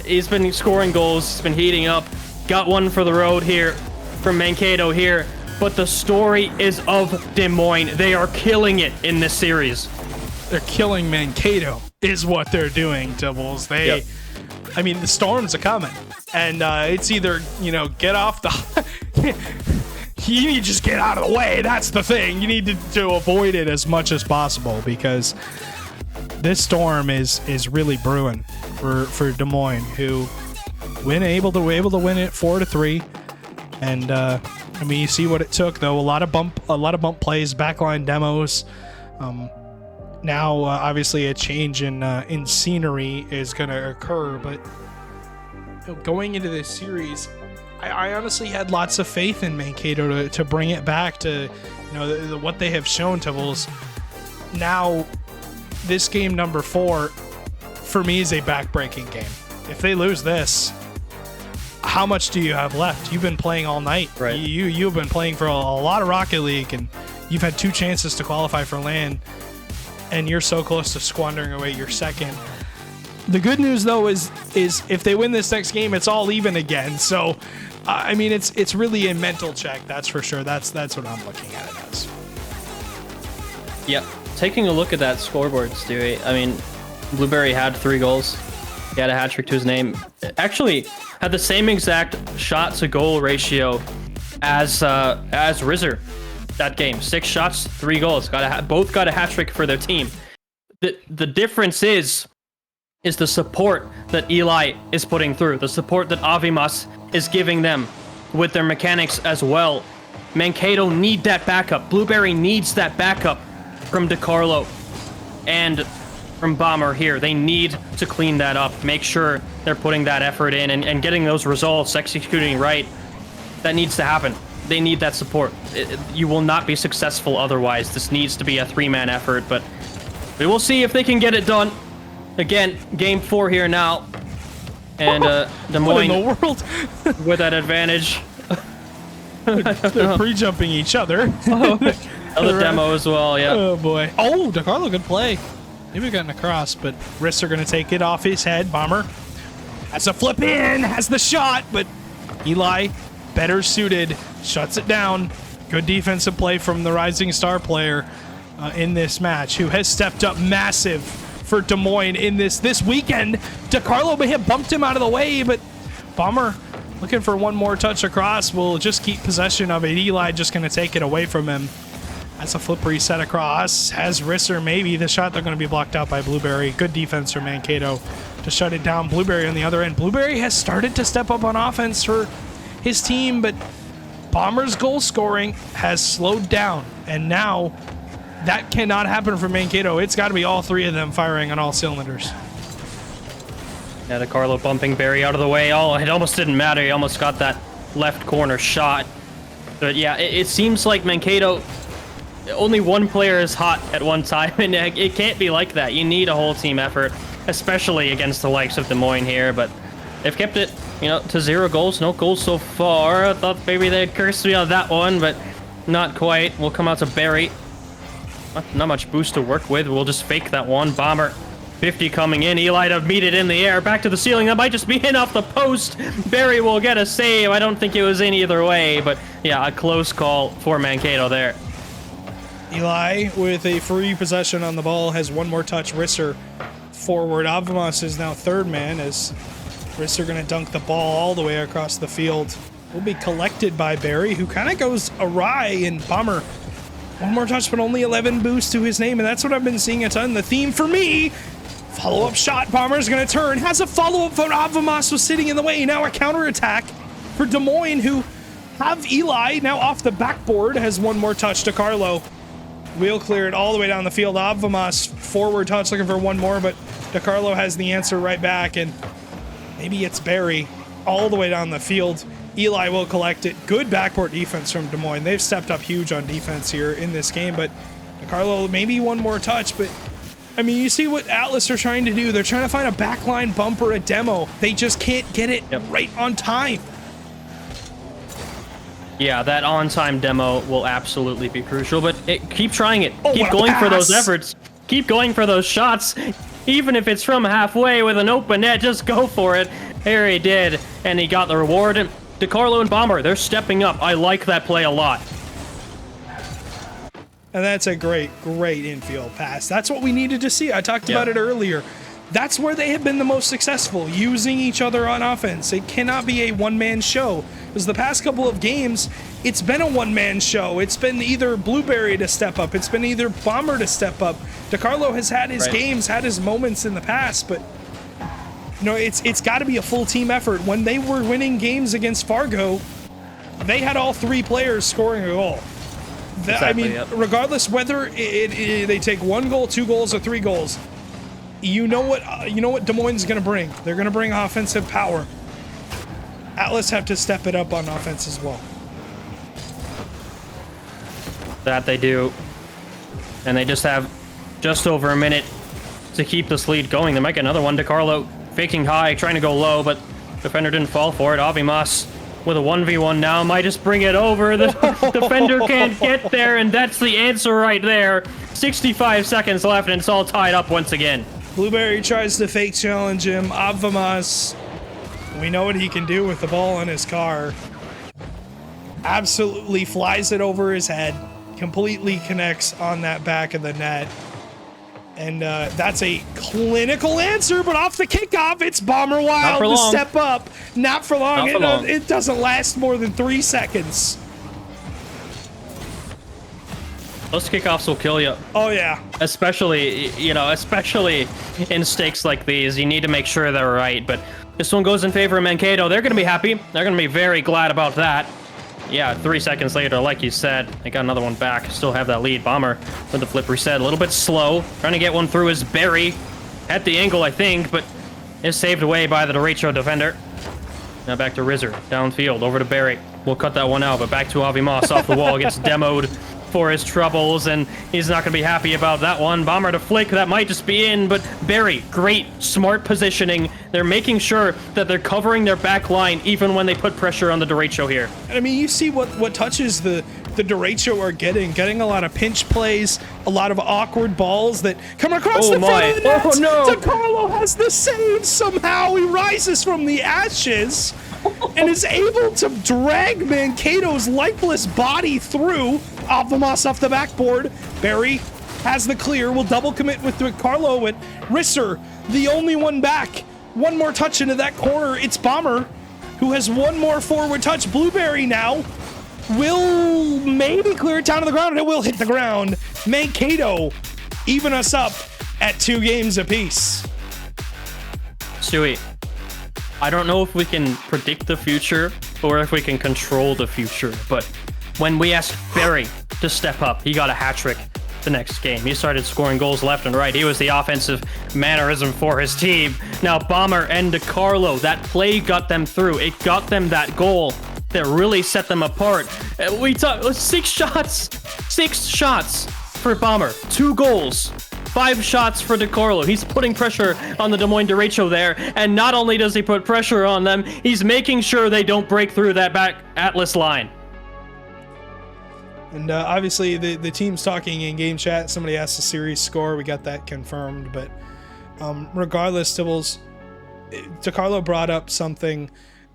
F: he's been scoring goals. He's been heating up. Got one for the road here from Mankato here. But the story is of Des Moines. They are killing it in this series.
E: They're killing Mankato is what they're doing, Doubles. The storms are coming. And it's either, get off the... you need to just get out of the way. That's the thing. You need to avoid it as much as possible, because this storm is really brewing for Des Moines, who able to win it 4-3. And I mean, you see what it took though. A lot of bump plays, backline demos. Now, obviously, a change in scenery is going to occur, but going into this series, I honestly had lots of faith in Mankato to bring it back to, what they have shown to Wolves. Now, this game number 4, for me, is a back-breaking game. If they lose this, how much do you have left? You've been playing all night.
F: Right.
E: You've been playing for a lot of Rocket League, and you've had 2 chances to qualify for LAN, and you're so close to squandering away your second. The good news, though, is if they win this next game, it's all even again. So, I mean, it's really a mental check, that's for sure. That's what I'm looking at it as.
F: Yep. Taking a look at that scoreboard, Stewie, I mean, Blueberry had 3 goals. He had a hat trick to his name. Actually, had the same exact shot to goal ratio as Rizzer that game. 6 shots, 3 goals. Both got a hat trick for their team. The difference is the support that Eli is putting through, the support that Avimas is giving them with their mechanics as well. Mankato need that backup. Blueberry needs that backup from DeCarlo and from Bomber here. They need to clean that up, make sure they're putting that effort in and getting those results, executing right. That needs to happen. They need that support. You will not be successful otherwise. This needs to be a 3-man effort, but we will see if they can get it done. Again, game 4 here now. And Des Moines
E: what in the world?
F: with that advantage.
E: They're pre-jumping each other.
F: Another demo as well, yeah.
E: Oh boy. Oh, DeCarlo, good play. Maybe we gotten across, but Risser gonna take it off his head. Bomber has a flip in, has the shot, but Eli, better suited, shuts it down. Good defensive play from the Rising Star player in this match, who has stepped up massive for Des Moines in this weekend. DeCarlo may have bumped him out of the way, but Bomber looking for one more touch across. Will just keep possession of it. Eli just going to take it away from him. That's a flip reset across. Has Risser maybe the shot. They're going to be blocked out by Blueberry. Good defense from Mankato to shut it down. Blueberry on the other end. Blueberry has started to step up on offense for his team, but Bomber's goal scoring has slowed down, and now that cannot happen for Mankato. It's got to be all 3 of them firing on all cylinders.
F: Yeah, DeCarlo bumping Barry out of the way. Oh, it almost didn't matter. He almost got that left corner shot. But yeah, it seems like Mankato, only one player is hot at one time, and it can't be like that. You need a whole team effort, especially against the likes of Des Moines here. But they've kept it, to 0 goals. No goals so far. I thought maybe they'd curse me on that one, but not quite. We'll come out to Barry. Not much boost to work with. We'll just fake that one. Bomber 50 coming in. Eli to meet it in the air. Back to the ceiling. That might just be in off the post. Barry will get a save. I don't think it was in either way, but yeah, a close call for Mankato there.
E: Eli with a free possession on the ball has one more touch. Risser forward. Avamos is now 3rd man as Risser going to dunk the ball all the way across the field. Will be collected by Barry, who kind of goes awry, and Bomber one more touch, but only 11 boosts to his name, and that's what I've been seeing a ton. The theme for me, follow-up shot. Bomber's going to turn, has a follow-up, but Avamos was sitting in the way. Now a counterattack for Des Moines, who have Eli now off the backboard, has one more touch to Carlo. Wheel cleared all the way down the field. Avamos forward touch, looking for one more, but DeCarlo has the answer right back, and maybe it's Barry all the way down the field. Eli will collect it. Good backboard defense from Des Moines. They've stepped up huge on defense here in this game, but DeCarlo maybe one more touch, but I mean, you see what Atlas are trying to do. They're trying to find a backline bumper, a demo. They just can't get it right on time.
F: Yeah, that on-time demo will absolutely be crucial, but keep trying it. Keep going for those efforts. Keep going for those shots. Even if it's from halfway with an open net, just go for it. Here he did, and he got the reward. And DeCarlo and Bomber, they're stepping up. I like that play a lot.
E: And that's a great infield pass. That's what we needed to see. I talked about it earlier. That's where they have been the most successful, using each other on offense. It cannot be a one-man show. Because the past couple of games, it's been a one-man show. It's been either Blueberry to step up. It's been either Bomber to step up. DeCarlo has had his games, had his moments in the past, but it's got to be a full team effort. When they were winning games against Fargo, they had all 3 players scoring a goal. I mean,
F: yep.
E: regardless whether they take 1 goal, 2 goals, or 3 goals, you know what Des Moines is going to bring. They're going to bring offensive power. Atlas have to step it up on offense as well.
F: That they do. And they just have just over a minute to keep this lead going. They might get another one. DeCarlo faking high, trying to go low, but defender didn't fall for it. Avi Moss with a 1v1 now might just bring it over. The defender can't get there, and that's the answer right there. 65 seconds left, and it's all tied up once again.
E: Blueberry tries to fake challenge him. Avvamas, we know what he can do with the ball in his car. Absolutely flies it over his head. Completely connects on that back of the net. And that's a clinical answer, but off the kickoff, it's Bomber Wild to step up. Not for long. It doesn't last more than 3 seconds.
F: Those kickoffs will kill you.
E: Oh, yeah.
F: Especially in stakes like these. You need to make sure they're right, but this one goes in favor of Mankato. They're going to be happy. They're going to be very glad about that. Yeah, 3 seconds later, like you said, they got another one back. Still have that lead. Bomber with the flip reset. A little bit slow. Trying to get one through is Barry. At the angle, I think, but is saved away by the derecho defender. Now back to Rizzer. Downfield. Over to Barry. We'll cut that one out, but back to Avi Moss off the wall. Gets demoed for his troubles, and he's not going to be happy about that one. Bomber to flick. That might just be in, but Barry, great, smart positioning. They're making sure that they're covering their back line even when they put pressure on the derecho here.
E: I mean, you see what touches the derecho are getting a lot of pinch plays, a lot of awkward balls that come across the front of the net.
F: Oh, no.
E: DeCarlo has the save somehow. He rises from the ashes and is able to drag Mankato's lifeless body through. Avvamas off the backboard. Barry has the clear. Will double commit with DeCarlo, and Risser, the only one back. One more touch into that corner. It's Bomber, who has one more forward touch. Blueberry now will maybe clear it down to the ground, and it will hit the ground. Mankato even us up at 2 games apiece.
F: Stewie, I don't know if we can predict the future or if we can control the future, but when we asked Barry to step up, he got a hat trick the next game. He started scoring goals left and right. He was the offensive mannerism for his team. Now Bomber and DeCarlo, that play got them through. It got them that goal that really set them apart. We talked 6 shots for Bomber, 2 goals. 5 shots for DeCarlo. He's putting pressure on the Des Moines derecho there, and not only does he put pressure on them, he's making sure they don't break through that back Atlas line.
E: And obviously the team's talking in game chat. Somebody asked the series score. We got that confirmed. But regardless, Tibbles, DeCarlo brought up something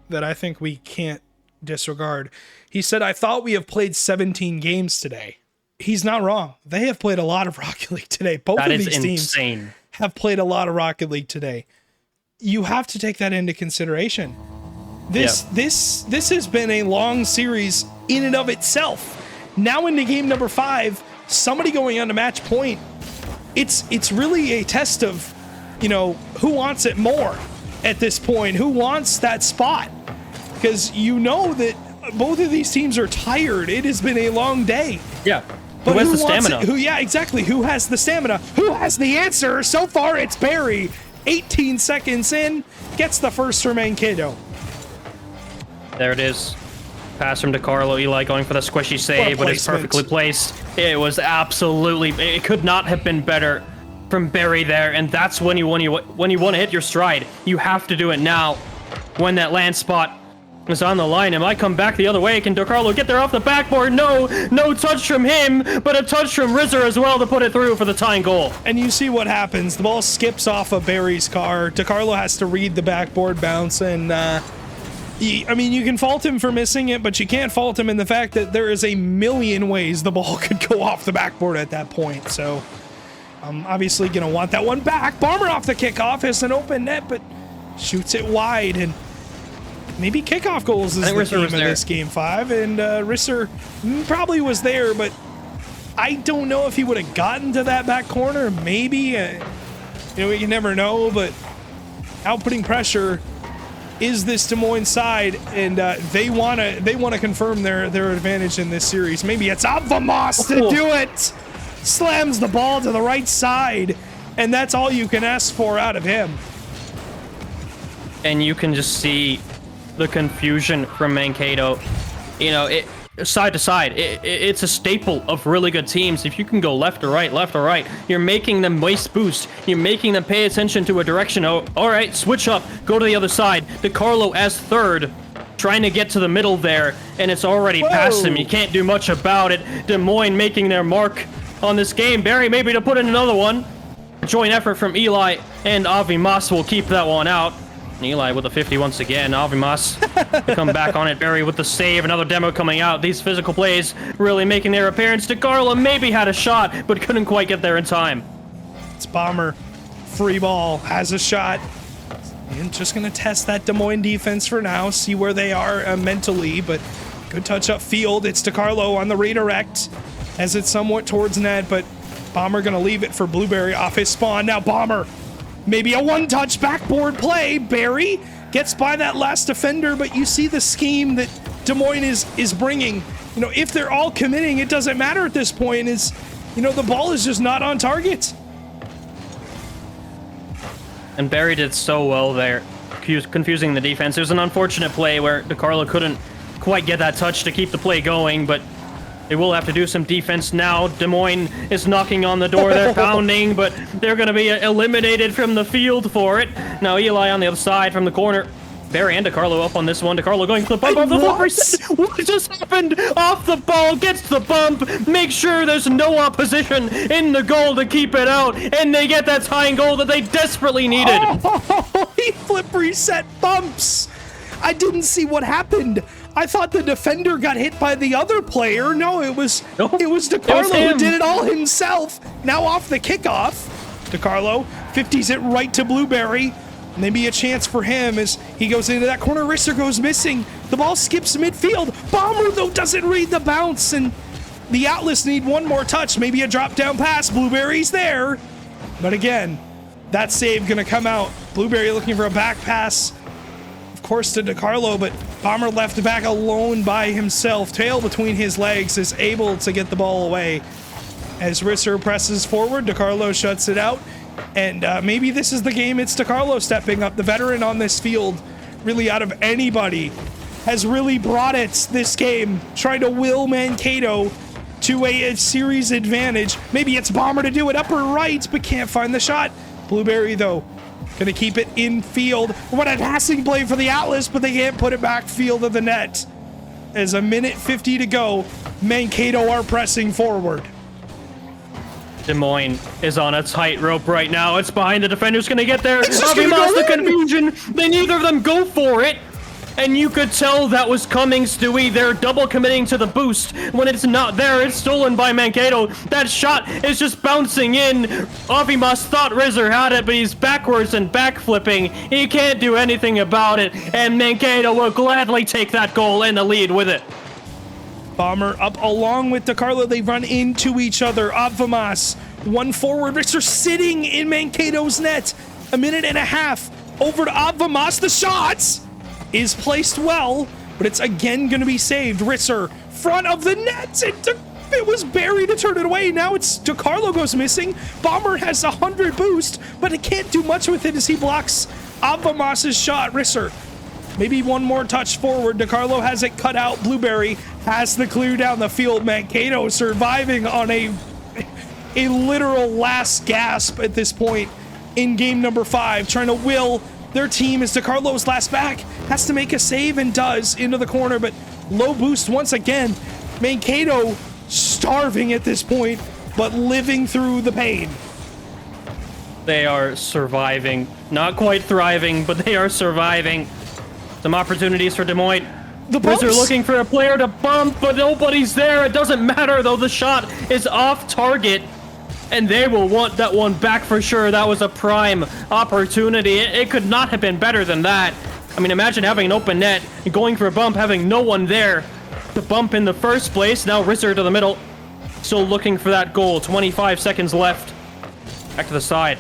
E: that I think we can't disregard. He said, I thought we have played 17 games today. He's not wrong. They have played a lot of Rocket League today. Both of these teams have played a lot of Rocket League today. You have to take that into consideration. This has been a long series in and of itself. Now into game number 5, somebody going on to match point. It's really a test of, who wants it more at this point? Who wants that spot? Because you know that both of these teams are tired. It has been a long day.
F: Yeah.
E: But
F: who has the stamina?
E: Who has the stamina? Who has the answer? So far, it's Barry. 18 seconds in, gets the first for Mankato.
F: There it is. Pass from DeCarlo. Eli going for the squishy save, but it's perfectly placed. It was absolutely... It could not have been better from Barry there, and that's when you want to hit your stride. You have to do it now. When that land spot is on the line, it might come back the other way. Can DeCarlo get there off the backboard? No touch from him, but a touch from Rizzer as well to put it through for the tying goal.
E: And you see what happens. The ball skips off of Barry's car. DeCarlo has to read the backboard bounce, and you can fault him for missing it, but you can't fault him in the fact that there is a million ways the ball could go off the backboard at that point. So I'm obviously going to want that one back. Bomber off the kickoff has an open net, but shoots it wide, and maybe kickoff goals is the theme of this game 5, and Risser probably was there, but I don't know if he would have gotten to that back corner. Maybe, we can never know, but outputting pressure is this Des Moines side, and they wanna confirm their advantage in this series. Maybe it's Avamos to do it. Slams the ball to the right side, and that's all you can ask for out of him.
F: And you can just see the confusion from Mankato. You know, side to side, it's a staple of really good teams. If you can go left or right, you're making them waste boost. You're making them pay attention to a direction. Oh, all right, switch up, go to the other side. DeCarlo as third, trying to get to the middle there, and it's already past him. You can't do much about it. Des Moines making their mark on this game. Barry maybe to put in another one. Joint effort from Eli and Avi Moss will keep that one out. Eli with a 50 once again. Avi Moss to come back on it. Barry with the save. Another demo coming out. These physical plays really making their appearance. DeCarlo maybe had a shot, but couldn't quite get there in time.
E: It's Bomber. Free ball. Has a shot. And just going to test that Des Moines defense for now. See where they are mentally, but good touch up field. It's DeCarlo on the redirect as it's somewhat towards net, but Bomber going to leave it for Blueberry off his spawn. Now Bomber. Maybe a one-touch backboard play. Barry gets by that last defender, but you see the scheme that Des Moines is bringing. You know, if they're all committing, it doesn't matter at this point. The ball is just not on target.
F: And Barry did so well there, confusing the defense. It was an unfortunate play where DeCarlo couldn't quite get that touch to keep the play going, but they will have to do some defense now. Des Moines is knocking on the door. They're pounding, but they're going to be eliminated from the field for it. Now Eli on the other side from the corner. Barry and DeCarlo up on this one. DeCarlo going for the bump off the floor. What just happened? Off the ball, gets the bump. Make sure there's no opposition in the goal to keep it out. And they get that tying goal that they desperately needed.
E: Oh, he flip reset bumps. I didn't see what happened. I thought the defender got hit by the other player. No, it was DeCarlo who did it all himself. Now off the kickoff. DeCarlo 50s it right to Blueberry. Maybe a chance for him as he goes into that corner. Risser goes missing. The ball skips midfield. Bomber, though, doesn't read the bounce, and the Atlas need one more touch. Maybe a drop down pass. Blueberry's there. But again, that save gonna come out. Blueberry looking for a back pass. Course to DeCarlo, but Bomber left back alone by himself. Tail between his legs is able to get the ball away. As Risser presses forward, DeCarlo shuts it out. And maybe this is the game. It's DeCarlo stepping up. The veteran on this field, really out of anybody, has really brought it this game. Trying to will Mankato to a series advantage. Maybe it's Bomber to do it upper right, but can't find the shot. Blueberry, though, gonna keep it in field. What a passing play for the Atlas, but they can't put it back field of the net. As a minute 50 to go, Mankato are pressing forward.
F: Des Moines is on a tightrope right now. It's behind the defender's gonna get there. Avi Moss, the confusion. They neither of them go for it. And you could tell that was coming, Stewie. They're double committing to the boost. When it's not there, it's stolen by Mankato. That shot is just bouncing in. Avi Moss thought Rizzer had it, but he's backwards and backflipping. He can't do anything about it. And Mankato will gladly take that goal and the lead with it.
E: Bomber up along with DeCarlo. They run into each other. Avvamas, one forward. Rizzer sitting in Mankato's net. A minute and a half. Over to Avvamas. The shots is placed well, but it's again going to be saved. Risser, front of the net. It was Barry to turn it away. Now it's DeCarlo goes missing. Bomber has 100 boost, but it can't do much with it as he blocks Avvamas' shot. Risser, maybe one more touch forward. DeCarlo has it cut out. Blueberry has the clear down the field. Mankato surviving on a literal last gasp at this point in game number 5, trying to will their team as DeCarlo's last back, has to make a save and does into the corner, but low boost once again. Mankato starving at this point, but living through the pain.
F: They are surviving. Not quite thriving, but they are surviving. Some opportunities for Des Moines.
E: The
F: Bumps are
E: bumps.
F: looking for a player to bump, but nobody's there. It doesn't matter, though. The shot is off target. And they will want that one back for sure. That was a prime opportunity. It could not have been better than that. I mean, imagine having an open net and going for a bump, having no one there to bump in the first place. Now Risser to the middle. Still looking for that goal. 25 seconds left. Back to the side.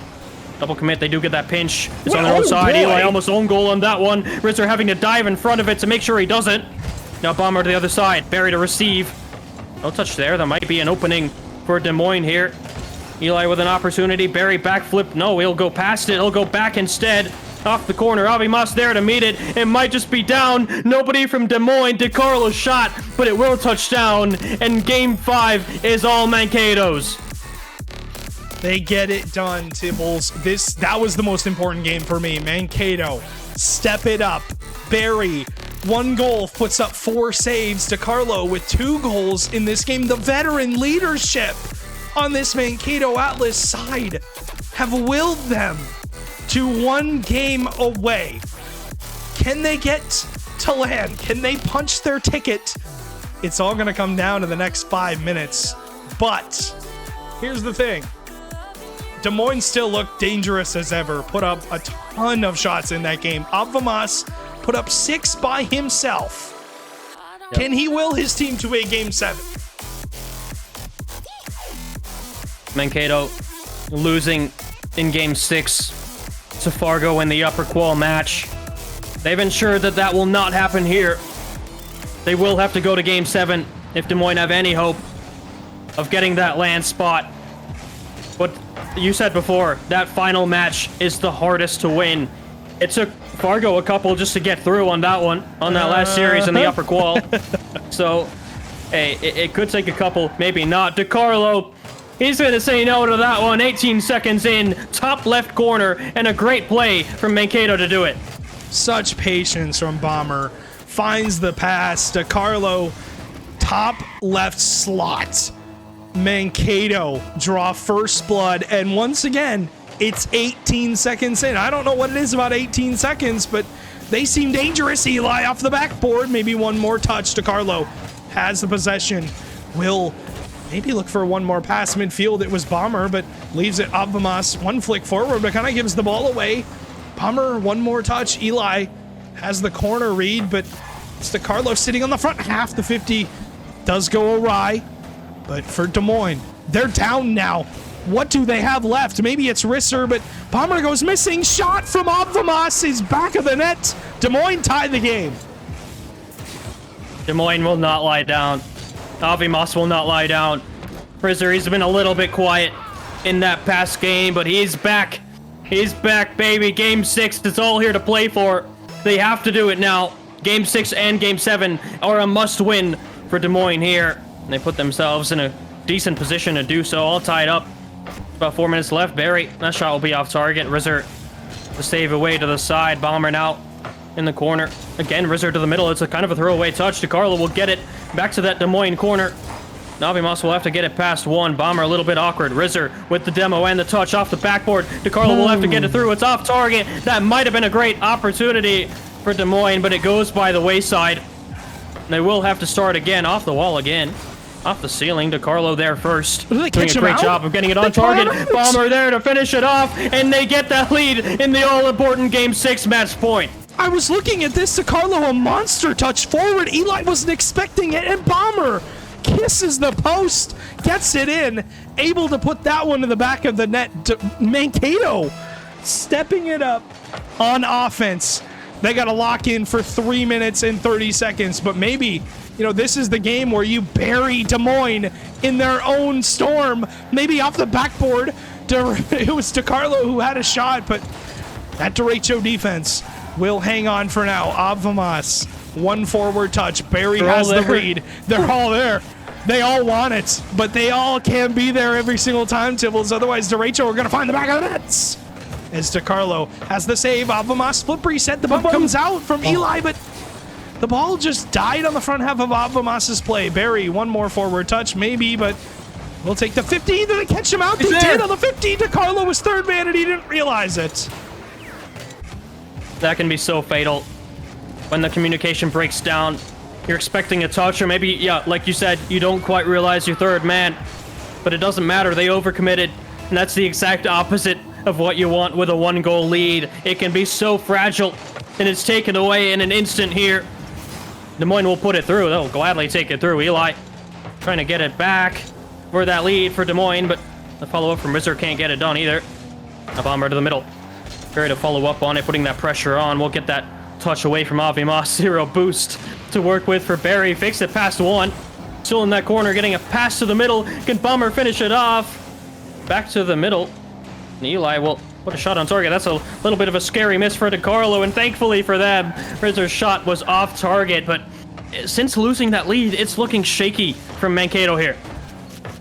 F: Double commit, they do get that pinch. It's on their own side. Eli almost own goal on that one. Rizzer having to dive in front of it to make sure he doesn't. Now Bomber to the other side. Barry to receive. No touch there. There might be an opening for Des Moines here. Eli with an opportunity. Barry backflip. No, he'll go past it. He'll go back instead. Off the corner. Avi Moss there to meet it. It might just be down. Nobody from Des Moines. DeCarlo shot, but it will touch down. And game 5 is all Mankato's.
E: They get it done, Tibbles. That was the most important game for me. Mankato, step it up. Barry, 1 goal, puts up 4 saves. DeCarlo with 2 goals in this game. The veteran leadership on this Mankato Atlas side have willed them to 1 game away. Can they get to land? Can they punch their ticket? It's all going to come down to the next 5 minutes. But here's the thing. Des Moines still looked dangerous as ever, put up a ton of shots in that game. Abvamas put up 6 by himself. Yep. Can he will his team to a game 7?
F: Mankato losing in game 6 to Fargo in the upper qual match. They've ensured that that will not happen here. They will have to go to game 7 if Des Moines have any hope of getting that land spot. But you said before, that final match is the hardest to win. It took Fargo a couple just to get through on that one, on that last series in the upper qual. So, hey, it could take a couple, maybe not. DeCarlo, he's going to say no to that one. 18 seconds in, top left corner, and a great play from Mankato to do it.
E: Such patience from Bomber. Finds the pass. DeCarlo, top left slot. Mankato draw first blood, and once again, it's 18 seconds in. I don't know what it is about 18 seconds, but they seem dangerous. Eli off the backboard, maybe 1 more touch. DeCarlo has the possession. Will maybe look for 1 more pass midfield. It was Bomber, but leaves it Abvamas. 1 flick forward, but kind of gives the ball away. Bomber, 1 more touch. Eli has the corner read, but it's DeCarlo sitting on the front half. The 50 does go awry. But for Des Moines, they're down now. What do they have left? Maybe it's Risser, but Bomber goes missing. Shot from Abvamas is back of the net. Des Moines tied the game.
F: Des Moines will not lie down. Avi Moss will not lie down. Risser, he's been a little bit quiet in that past game, but he's back. He's back, baby. Game 6 is all here to play for. They have to do it now. Game 6 and Game 7 are a must-win for Des Moines here. And they put themselves in a decent position to do so, all tied up. About 4 minutes left. Barry, that shot will be off target. Rizzer, the save away to the side. Bomber now in the corner. Again, Rizzer to the middle. It's a kind of a throwaway touch. DeCarlo will get it back to that Des Moines corner. Navi Moss will have to get it past 1. Bomber a little bit awkward. Rizzer with the demo and the touch off the backboard. DeCarlo will have to get it through. It's off target. That might have been a great opportunity for Des Moines, but it goes by the wayside. They will have to start again, off the wall again. Off the ceiling, DeCarlo there first. Doing a great job of getting it on target. Bomber there to finish it off, and they get that lead in the all-important Game 6 match point.
E: I was looking at this. DeCarlo, a monster touch forward. Eli wasn't expecting it, and Bomber kisses the post, gets it in, able to put that one in the back of the net. Mankato stepping it up on offense. They got to lock in for 3 minutes and 30 seconds, but maybe, this is the game where you bury Des Moines in their own storm. Maybe off the backboard. It was DeCarlo who had a shot, but that derecho defense will hang on for now. Abvamas, 1 forward touch. Barry has the read. They're all there. They all want it, but they all can't be there every single time, Tibbles. Otherwise, derecho are going to find the back of the nets. As DeCarlo has the save. Abvamas flip reset. The bump comes out from Eli, but the ball just died on the front half of Abvamas's play. Barry, 1 more forward touch, maybe, but we'll take the 50. Did they catch him out? They did on the 50. DeCarlo was 3rd man, and he didn't realize it.
F: That can be so fatal when the communication breaks down. You're expecting a touch, or maybe, like you said, you don't quite realize you're 3rd man. But it doesn't matter. They overcommitted, and that's the exact opposite of what you want with a 1-goal lead. It can be so fragile, and it's taken away in an instant here. Des Moines will put it through. They'll gladly take it through. Eli trying to get it back for that lead for Des Moines, but the follow-up from Rizzer can't get it done either. A bomber to the middle. Barry to follow up on it, putting that pressure on. We'll get that touch away from Avimas. 0 boost to work with for Barry. Fakes it past 1. Still in that corner, getting a pass to the middle. Can Bomber finish it off? Back to the middle. And Eli will put a shot on target. That's a little bit of a scary miss for DeCarlo, and thankfully for them, Rizzer's shot was off target. But since losing that lead, it's looking shaky from Mankato here.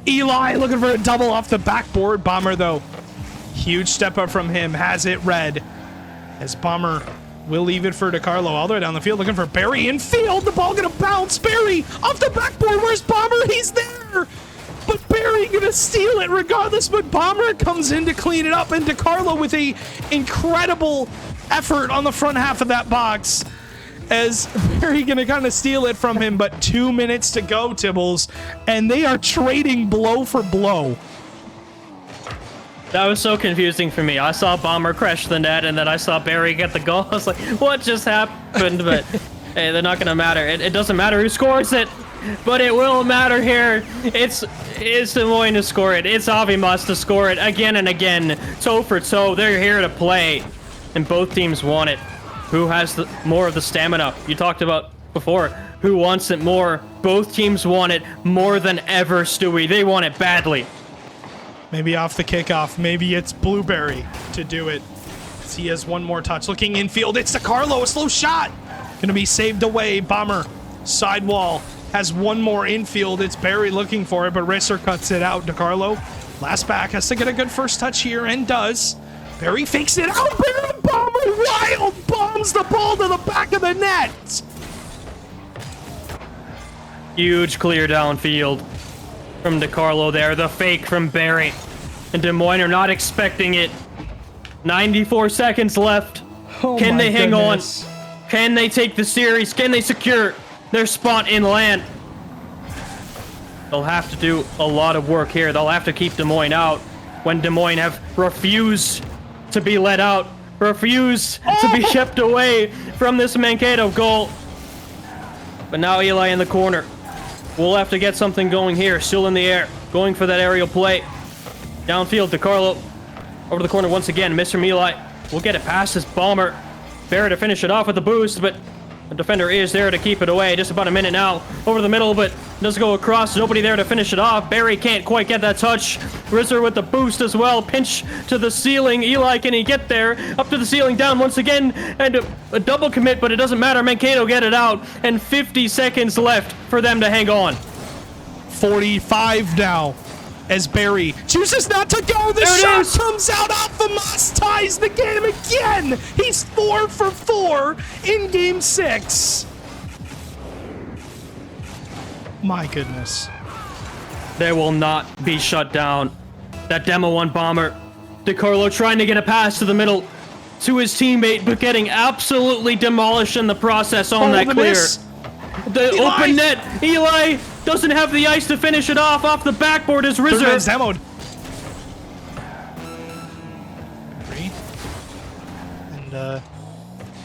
E: Eli looking for a double off the backboard. Bomber, though, huge step up from him. Has it red. As Bomber will leave it for DeCarlo all the way down the field, looking for Barry in field. The ball gonna bounce. Barry off the backboard. Where's Bomber? He's there. But Barry gonna steal it regardless. But Bomber comes in to clean it up, and DeCarlo with a incredible effort on the front half of that box. As Barry gonna kind of steal it from him, but 2 minutes to go, Tibbles, and they are trading blow for blow.
F: That was so confusing for me. I saw Bomber crash the net, and then I saw Barry get the goal. I was like, what just happened? But hey, they're not gonna matter. It doesn't matter who scores it, but it will matter here. It's Des Moines to score it. It's Avimas to score it again and again, toe for toe. They're here to play, and both teams want it. Who has more of the stamina? You talked about before. Who wants it more? Both teams want it more than ever, Stewie. They want it badly.
E: Maybe off the kickoff. Maybe it's Blueberry to do it. He has one more touch. Looking infield. It's DeCarlo. A slow shot. Going to be saved away. Bomber. Sidewall. Has one more infield. It's Barry looking for it, but Risser cuts it out. DeCarlo. Last back. Has to get a good first touch here, and does. Barry fakes it out. Barry Bomber wild bombs the ball to the back of the net.
F: Huge clear downfield from DeCarlo there. The fake from Barry. And Des Moines are not expecting it. 94 seconds left. Can they hang on? Can they take the series? Can they secure their spot in land? They'll have to do a lot of work here. They'll have to keep Des Moines out when Des Moines have refused to be let out, refused to be kept away from this Mankato goal. But now Eli in the corner. We'll have to get something going here. Still in the air, going for that aerial play. Downfield, DeCarlo over the corner once again. Mr. Eli will get it past his Bomber. Barry to finish it off with the boost, but the defender is there to keep it away. Just about a minute now. Over the middle, but does go across. Nobody there to finish it off. Barry can't quite get that touch. Risser with the boost as well. Pinch to the ceiling. Eli, can he get there? Up to the ceiling, down once again. And a double commit, but it doesn't matter. Mankato get it out. And 50 seconds left for them to hang on.
E: 45 now. As Barry chooses not to go, the shot comes out. Alphamas ties the game again. He's 4 for 4 in Game 6. My goodness.
F: They will not be shut down. That Demo 1 Bomber. DeCarlo trying to get a pass to the middle to his teammate, but getting absolutely demolished in the process on that clear.
E: Miss.
F: The
E: Eli.
F: open net. Eli doesn't have the ice to finish it off the backboard is Rizzo.
E: Third man's demoed. And the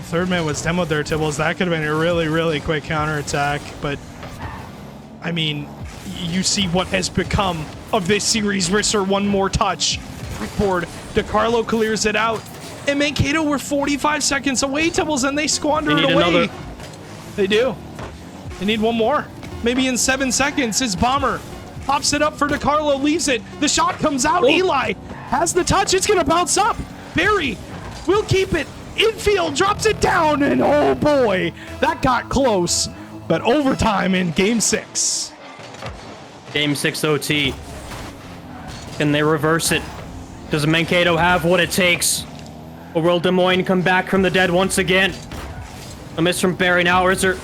E: third man was demoed there, Tibbles. That could have been a really, really quick counterattack. But, I mean, you see what has become of this series. Risser, one more touch. Backboard. DeCarlo clears it out. And Mankato were 45 seconds away, Tibbles, and they squandered it away.
F: Another.
E: They do. They need one more. Maybe in 7 seconds, his Bomber pops it up for DeCarlo, leaves it. The shot comes out. Eli has the touch. It's going to bounce up. Barry will keep it. Infield drops it down. And oh boy, that got close. But overtime in Game 6.
F: Game 6 OT. Can they reverse it? Does Mankato have what it takes? Or will Des Moines come back from the dead once again? A miss from Barry now. Rizzer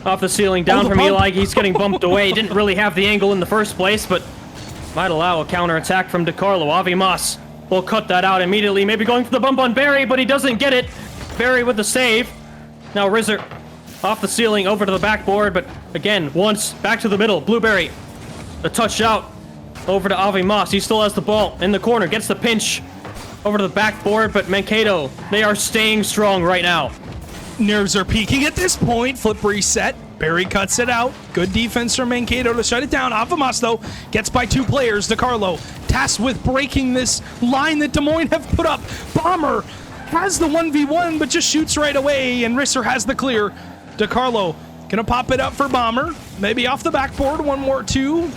F: off the ceiling, down from Eli. He's getting bumped away. Didn't really have the angle in the first place, but might allow a counterattack from DeCarlo. Avimas will cut that out immediately. Maybe going for the bump on Barry, but he doesn't get it. Barry with the save. Now Rizzer off the ceiling, over to the backboard, but again, once, back to the middle. Blueberry, the touch out, over to Avimas. He still has the ball in the corner, gets the pinch, over to the backboard, but Mankato, they are staying strong right now.
E: Nerves are peaking at this point. Flip reset. Barry cuts it out. Good defense from Mankato to shut it down. Avimas, though, gets by 2 players. DeCarlo tasked with breaking this line that Des Moines have put up. Bomber has the 1v1, but just shoots right away, and Risser has the clear. DeCarlo gonna pop it up for Bomber. Maybe off the backboard, one more, two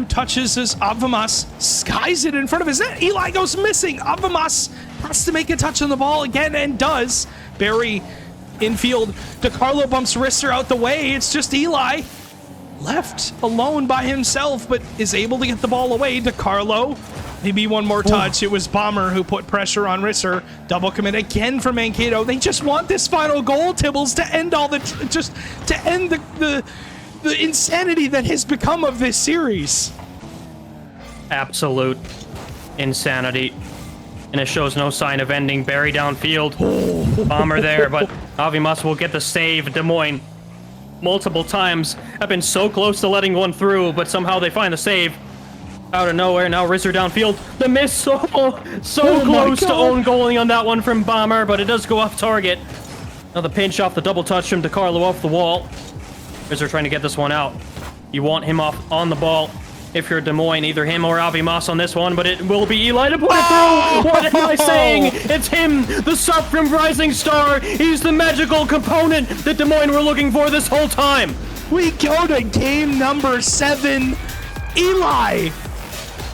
E: touches as Avamas skies it in front of his net. Eli goes missing. Avamas has to make a touch on the ball again, and does. Barry infield. DeCarlo bumps Risser out the way. It's just Eli left alone by himself, but is able to get the ball away. DeCarlo, maybe one more touch. It was Bomber who put pressure on Risser. Double commit again for Mankato. They just want this final goal, Tibbles, to end all the to end the insanity that has become of this series.
F: Absolute insanity. And it shows no sign of ending. Barry downfield. Bomber there, but Avimas will get the save. Des Moines multiple times have been so close to letting one through, but somehow they find the save. Out of nowhere, now Risser downfield. The miss, so close to own goaling on that one from Bomber, but it does go off target. Now the pinch off the double touch from DeCarlo off the wall. Risser trying to get this one out. You want him off on the ball. If you're Des Moines, either him or Avimas on this one, but it will be Eli to put it through. What am I saying? It's him, the sub from Rising Star. He's the magical component that Des Moines were looking for this whole time.
E: We go to game number 7. Eli,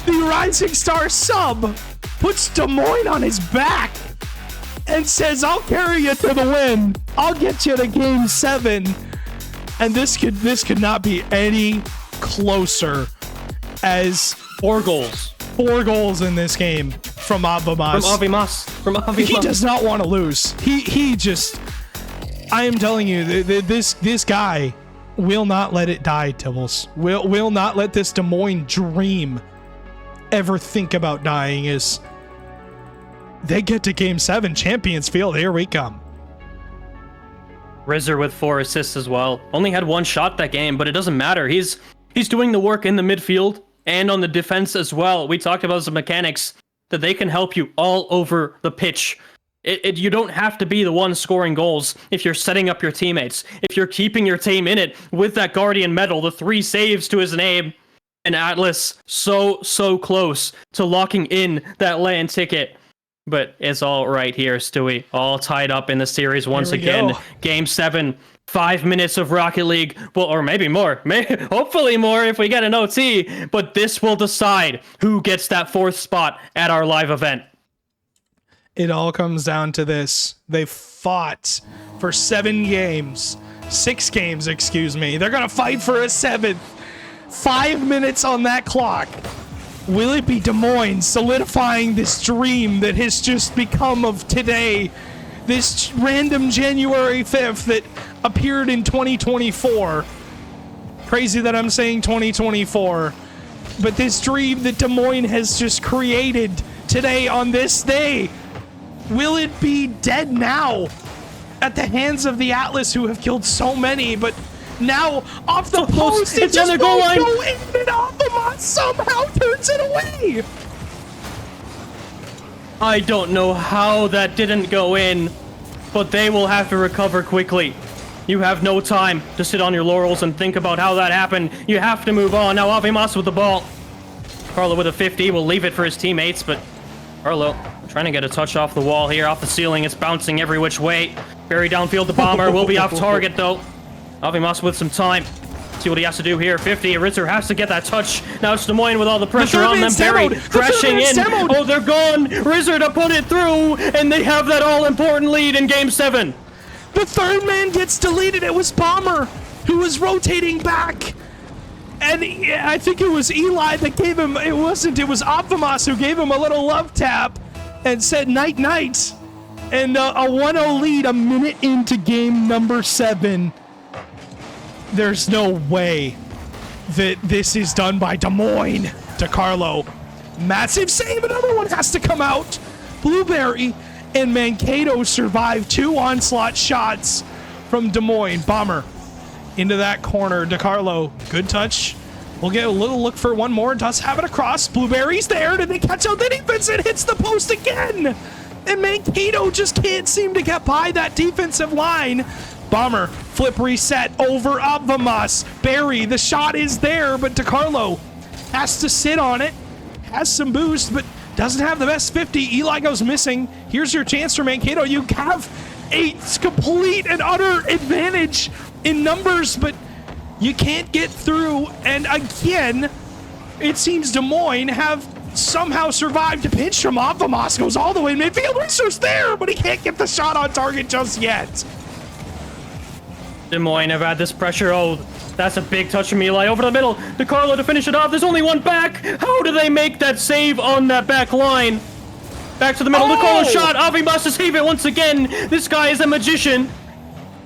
E: the Rising Star sub, puts Des Moines on his back and says, I'll carry you to the win. I'll get you to game 7. And this could not be any closer, as
F: 4 goals.
E: 4 goals in this game from Avimas.
F: From Avimas.
E: He does not want to lose. He just, I am telling you, this guy will not let it die, Tibbles. Will not let this Des Moines dream ever think about dying. As they get to game 7, Champions Field, here we come.
F: Risser with 4 assists as well. Only had 1 shot that game, but it doesn't matter. He's doing the work in the midfield and on the defense as well. We talked about some mechanics that they can help you all over the pitch. You don't have to be the one scoring goals if you're setting up your teammates. If you're keeping your team in it with that Guardian medal, the 3 saves to his name, and Atlas so close to locking in that land ticket. But it's all right here, Stewie. All tied up in the series once again.
E: Go.
F: Game 7, 5 minutes of Rocket League. Well, or maybe more. Hopefully more if we get an OT. But this will decide who gets that 4th spot at our live event.
E: It all comes down to this. They fought for 6 games, excuse me. They're going to fight for a 7th. 5 minutes on that clock. Will it be Des Moines solidifying this dream that has just become of today? This random January 5th that appeared in 2024. Crazy that I'm saying 2024. But this dream that Des Moines has just created today on this day. Will it be dead now at the hands of the Atlas, who have killed so many, but now off the post, it just
F: goal line.
E: Go in, and Alphamont somehow turns it away.
F: I don't know how that didn't go in, but they will have to recover quickly. You have no time to sit on your laurels and think about how that happened. You have to move on. Now Avimas with the ball. Carlo with a 50 will leave it for his teammates, but Carlo trying to get a touch off the wall here, off the ceiling. It's bouncing every which way. Barry downfield, the Bomber will be off target though. Avimas with some time. See what he has to do here. 50. Risser has to get that touch. Now it's Des Moines with all the pressure on them. Barry crashing in. Oh, they're gone. Risser to put it through, and they have that all-important lead in Game 7.
E: The 3rd man gets deleted. It was Bomber who was rotating back. And I think it was Eli that gave him, it was Optimus who gave him a little love tap and said night night. And a 1-0 lead a minute into game number 7. There's no way that this is done by Des Moines. DeCarlo, massive save. Another one has to come out. Blueberry and Mankato survive 2 onslaught shots from Des Moines. Bomber into that corner. DeCarlo, good touch. We'll get a little look for one more. Does have it across. Blueberry's there. Did they catch out the defense? It hits the post again. And Mankato just can't seem to get by that defensive line. Bomber, flip reset over Avimas. Barry, the shot is there, but DeCarlo has to sit on it. has some boost, but doesn't have the best 50. Eli goes missing. Here's your chance for Mankato. You have a complete and utter advantage in numbers, but you can't get through. And again, it seems Des Moines have somehow survived a pinch from Avamas. Goes all the way in midfield. Risser's there, but he can't get the shot on target just yet.
F: Des Moines have had this pressure. Oh, that's a big touch from Eli over the middle. DeCarlo to finish it off. There's only one back. How do they make that save on that back line? Back to the middle. DeCarlo shot. Avi must save it once again. This guy is a magician.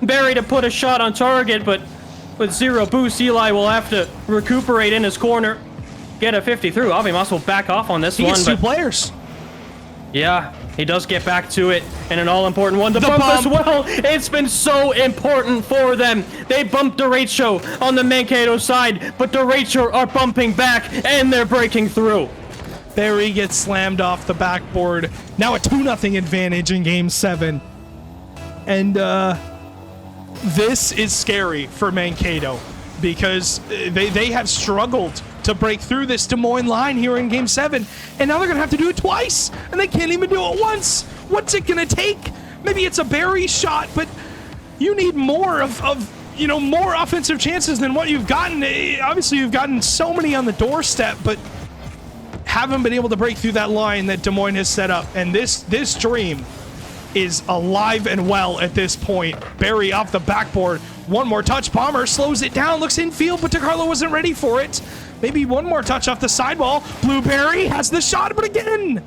F: Barry to put a shot on target, but with zero boost, Eli will have to recuperate in his corner. Get a 50 through. Avi Mas will back off on this one.
E: He's two players.
F: Yeah, he does get back to it, and an all-important one. The bump as well. It's been so important for them. They bumped Derecho on the Mankato side, but Derecho are bumping back, and they're breaking through.
E: Barry gets slammed off the backboard. Now a 2-0 advantage in Game 7. And this is scary for Mankato because they have struggled to break through this Des Moines line here in Game 7, and now they're gonna have to do it twice, and they can't even do it once. What's it gonna take? Maybe it's a Barry shot, but you need more of more offensive chances than what you've gotten. Obviously, you've gotten so many on the doorstep, but haven't been able to break through that line that Des Moines has set up, and this dream is alive and well at this point. Barry off the backboard. One more touch. Bomber slows it down, looks infield, but DeCarlo wasn't ready for it. Maybe one more touch off the sidewall. Blueberry has the shot, but again,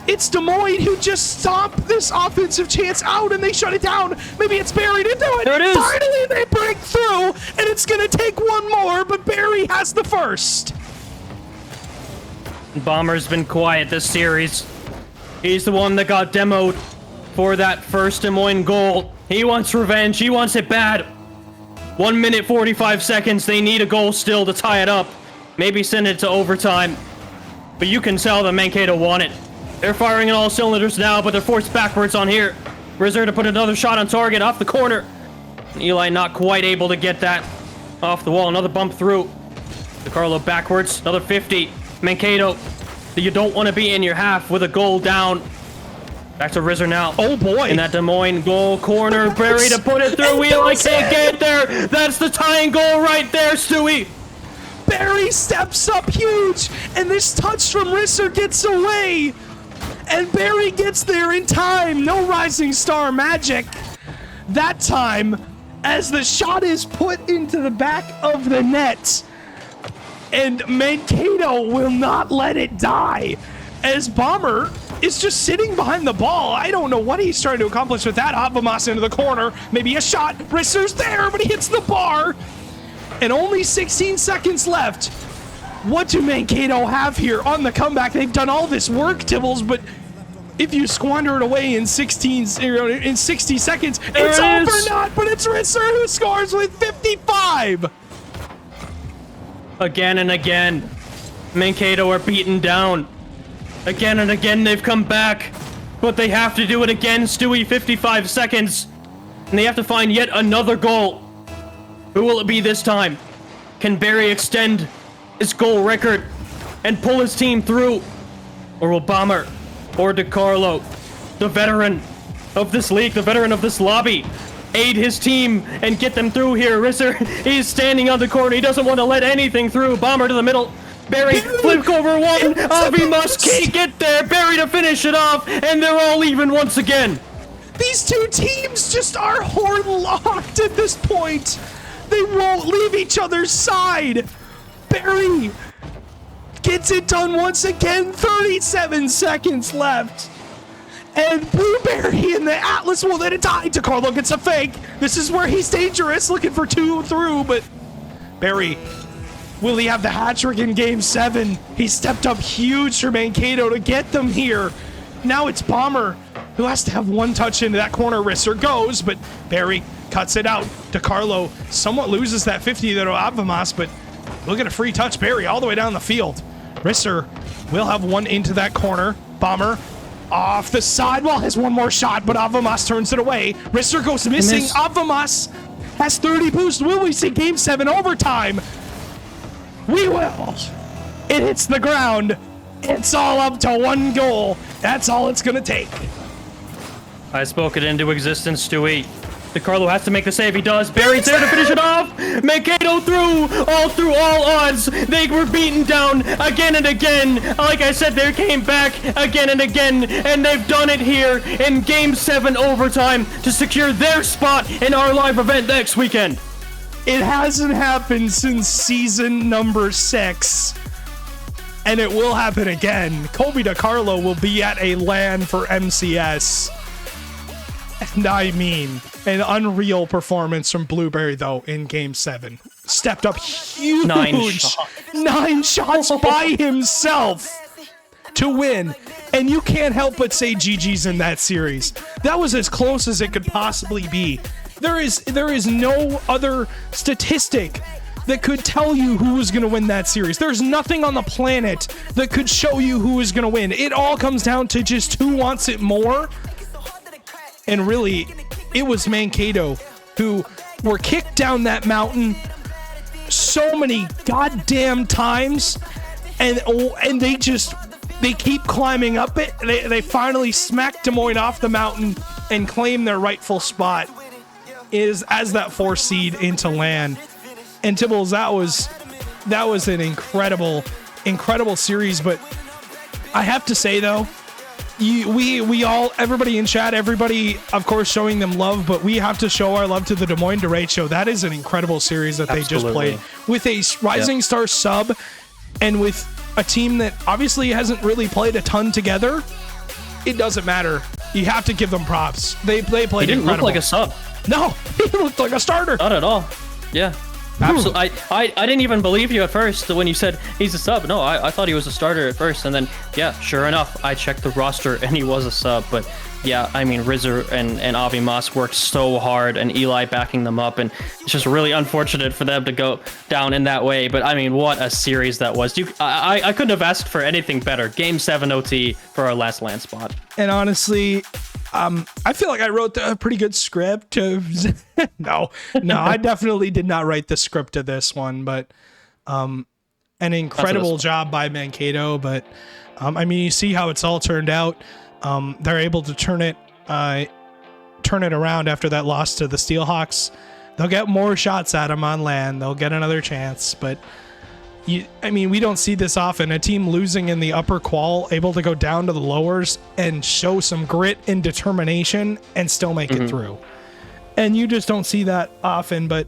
E: it's Des Moines who just stomped this offensive chance out and they shut it down. Maybe it's Barry to do it.
F: There it is.
E: Finally, they break through, and it's going to take one more, but Barry has the first.
F: Bomber's been quiet this series. He's the one that got demoed for that first Des Moines goal. He wants revenge. He wants it bad. 1 minute 45 seconds. They need a goal still to tie it up. Maybe send it to overtime. But you can tell the Mankato want it. They're firing on all cylinders now, but they're forced backwards on here. Rizzer to put another shot on target off the corner. Eli not quite able to get that off the wall. Another bump through. DeCarlo backwards. Another 50. Mankato, you don't want to be in your half with a goal down. Back to Rizzer now.
E: Oh boy.
F: In that Des Moines goal corner. Barry to put it through. Eli can't get there. That's the tying goal right there, Stewie.
E: Barry steps up huge, and this touch from Risser gets away, and Barry gets there in time. No rising star magic that time as the shot is put into the back of the net, and Mankato will not let it die as Bomber is just sitting behind the ball. I don't know what he's trying to accomplish with that. Avamas into the corner, maybe a shot. Risser's there, but he hits the bar. And only 16 seconds left. What do Mankato have here on the comeback? They've done all this work, Tibbles, but if you squander it away in 60 seconds, it's all for naught, but it's Risser who scores with 55.
F: Again and again, Mankato are beaten down. Again and again, they've come back, but they have to do it again, Stewie, 55 seconds. And they have to find yet another goal. Who will it be this time? Can Barry extend his goal record and pull his team through? Or will Bomber or DeCarlo, the veteran of this league, the veteran of this lobby, aid his team and get them through here? Risser, he's standing on the corner. He doesn't want to let anything through. Bomber to the middle. Barry flip over one. Avi must can't get there. Barry to finish it off, and they're all even once again.
E: These two teams just are horn-locked at this point. They won't leave each other's side. Barry gets it done once again. 37 seconds left. And Blueberry and the Atlas will let it die. DeCarlo gets a fake. This is where he's dangerous, looking for 2 through, but Barry, will he have the hat trick in Game 7? He stepped up huge for Mankato to get them here. Now it's Bomber who has to have one touch into that corner. Risser goes, but Barry cuts it out. DeCarlo somewhat loses that 50 to Avamas, but look at a free touch. Barry all the way down the field. Risser will have one into that corner. Bomber off the sidewall has one more shot, but Avamas turns it away. Risser goes missing. Avamas has 30 boost. Will we see Game 7 overtime? We will. It hits the ground. It's all up to one goal. That's all it's gonna take.
F: I spoke it into existence, Stewie. DeCarlo has to make the save. He does. Barry's there to finish it off. Mankato through all odds. They were beaten down again and again. Like I said, they came back again and again, and they've done it here in Game 7 overtime to secure their spot in our live event next weekend.
E: It hasn't happened since season number 6. And it will happen again. Colby DeCarlo will be at a LAN for MCS. And I mean, an unreal performance from Blueberry, though, in Game 7. Stepped up huge. 9 shots by himself to win. And you can't help but say GG's in that series. That was as close as it could possibly be. There is no other statistic that could tell you who was going to win that series. There's nothing on the planet that could show you who is going to win. It all comes down to just who wants it more. And really, it was Mankato who were kicked down that mountain so many goddamn times, and they keep climbing up it. They finally smack Des Moines off the mountain and claim their rightful spot as that 4th seed into LAN. And Tibbles, that was an incredible series. But I have to say though, we all, everybody in chat, everybody of course showing them love, but we have to show our love to the Des Moines Derate show. That is an incredible series that they just played with a Rising Star sub, and with a team that obviously hasn't really played a ton together. It doesn't matter. You have to give them props. They played incredible. He didn't look
F: like a sub.
E: No, he looked like a starter.
F: Not at all. Yeah. Absolutely. I didn't even believe you at first when you said he's a sub. No, I thought he was a starter at first, and then yeah, sure enough, I checked the roster and he was a sub. But yeah, I mean, Rizzer and Avi Moss worked so hard, and Eli backing them up, and it's just really unfortunate for them to go down in that way. But I mean, what a series that was. I couldn't have asked for anything better. Game 7 OT for our last LAN spot.
E: And honestly, I feel like I wrote a pretty good script. No, I definitely did not write the script to this one, but an incredible job by Mankato. But I mean, you see how it's all turned out. They're able to turn it around after that loss to the Steelhawks. They'll get more shots at them on LAN. They'll get another chance, but I mean, we don't see this often. A team losing in the upper qual, able to go down to the lowers and show some grit and determination and still make it through. And you just don't see that often, but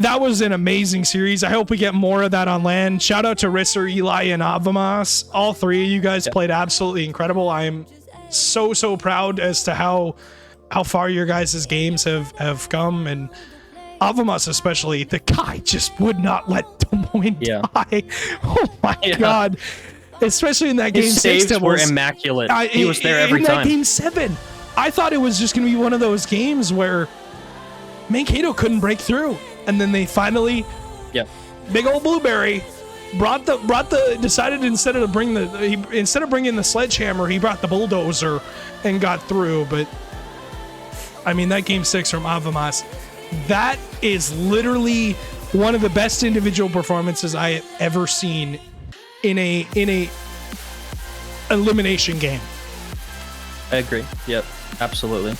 E: that was an amazing series. I hope we get more of that on LAN. Shout out to Risser, Eli, and Avamas. All 3 of you guys played absolutely incredible. I am so proud as to how far your guys' games have come, and Avamas especially. The guy just would not let Des Moines die. Oh my god! Especially in that game 6,
F: saves were immaculate. He was there every time.
E: In that game 7, I thought it was just going to be one of those games where Mankato couldn't break through, and then they finally, big old Blueberry decided instead of bringing the sledgehammer, he brought the bulldozer and got through. But I mean, that game 6 from Avamas, that is literally one of the best individual performances I have ever seen in a elimination game.
F: I agree. Yep, absolutely.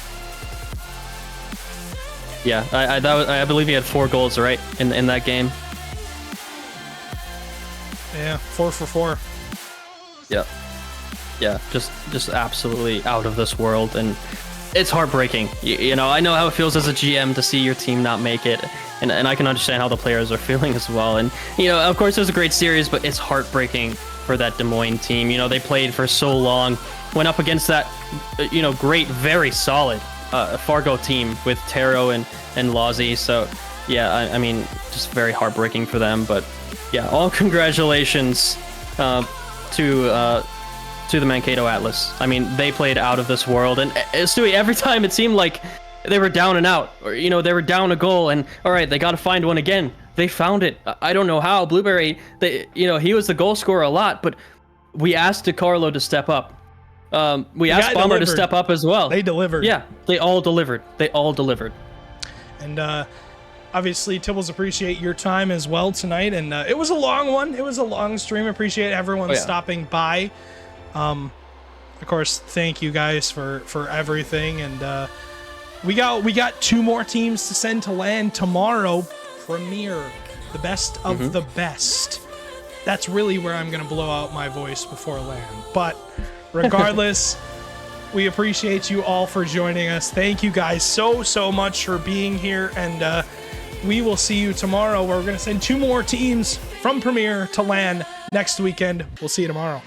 F: Yeah, I believe he had 4 goals, right, in that game.
E: Yeah, 4 for 4.
F: Yep. Yeah, just absolutely out of this world, and it's heartbreaking. You know, I know how it feels as a GM to see your team not make it, and I can understand how the players are feeling as well. And, you know, of course it was a great series, but it's heartbreaking for that Des Moines team. You know, they played for so long, went up against that, you know, great, very solid Fargo team with Taro and Lozzie. So, yeah, I mean, just very heartbreaking for them. But, yeah, all congratulations to the Mankato Atlas. I mean, they played out of this world, and Stewie, every time it seemed like they were down and out, or, you know, they were down a goal, and all right, they got to find one again. They found it. I don't know how. Blueberry, you know, he was the goal scorer a lot, but we asked DeCarlo to step up. We asked Bomber to step up as well.
E: They delivered.
F: Yeah, they all delivered. And
E: obviously, Tibbles, appreciate your time as well tonight. And it was a long one. It was a long stream. Appreciate everyone stopping by. Of course, thank you guys for everything. And we got 2 more teams to send to LAN tomorrow. Premier, the best of the best. That's really where I'm going to blow out my voice before LAN. But regardless, we appreciate you all for joining us. Thank you guys so much for being here. And we will see you tomorrow, where we're going to send 2 more teams from Premier to LAN next weekend. We'll see you tomorrow.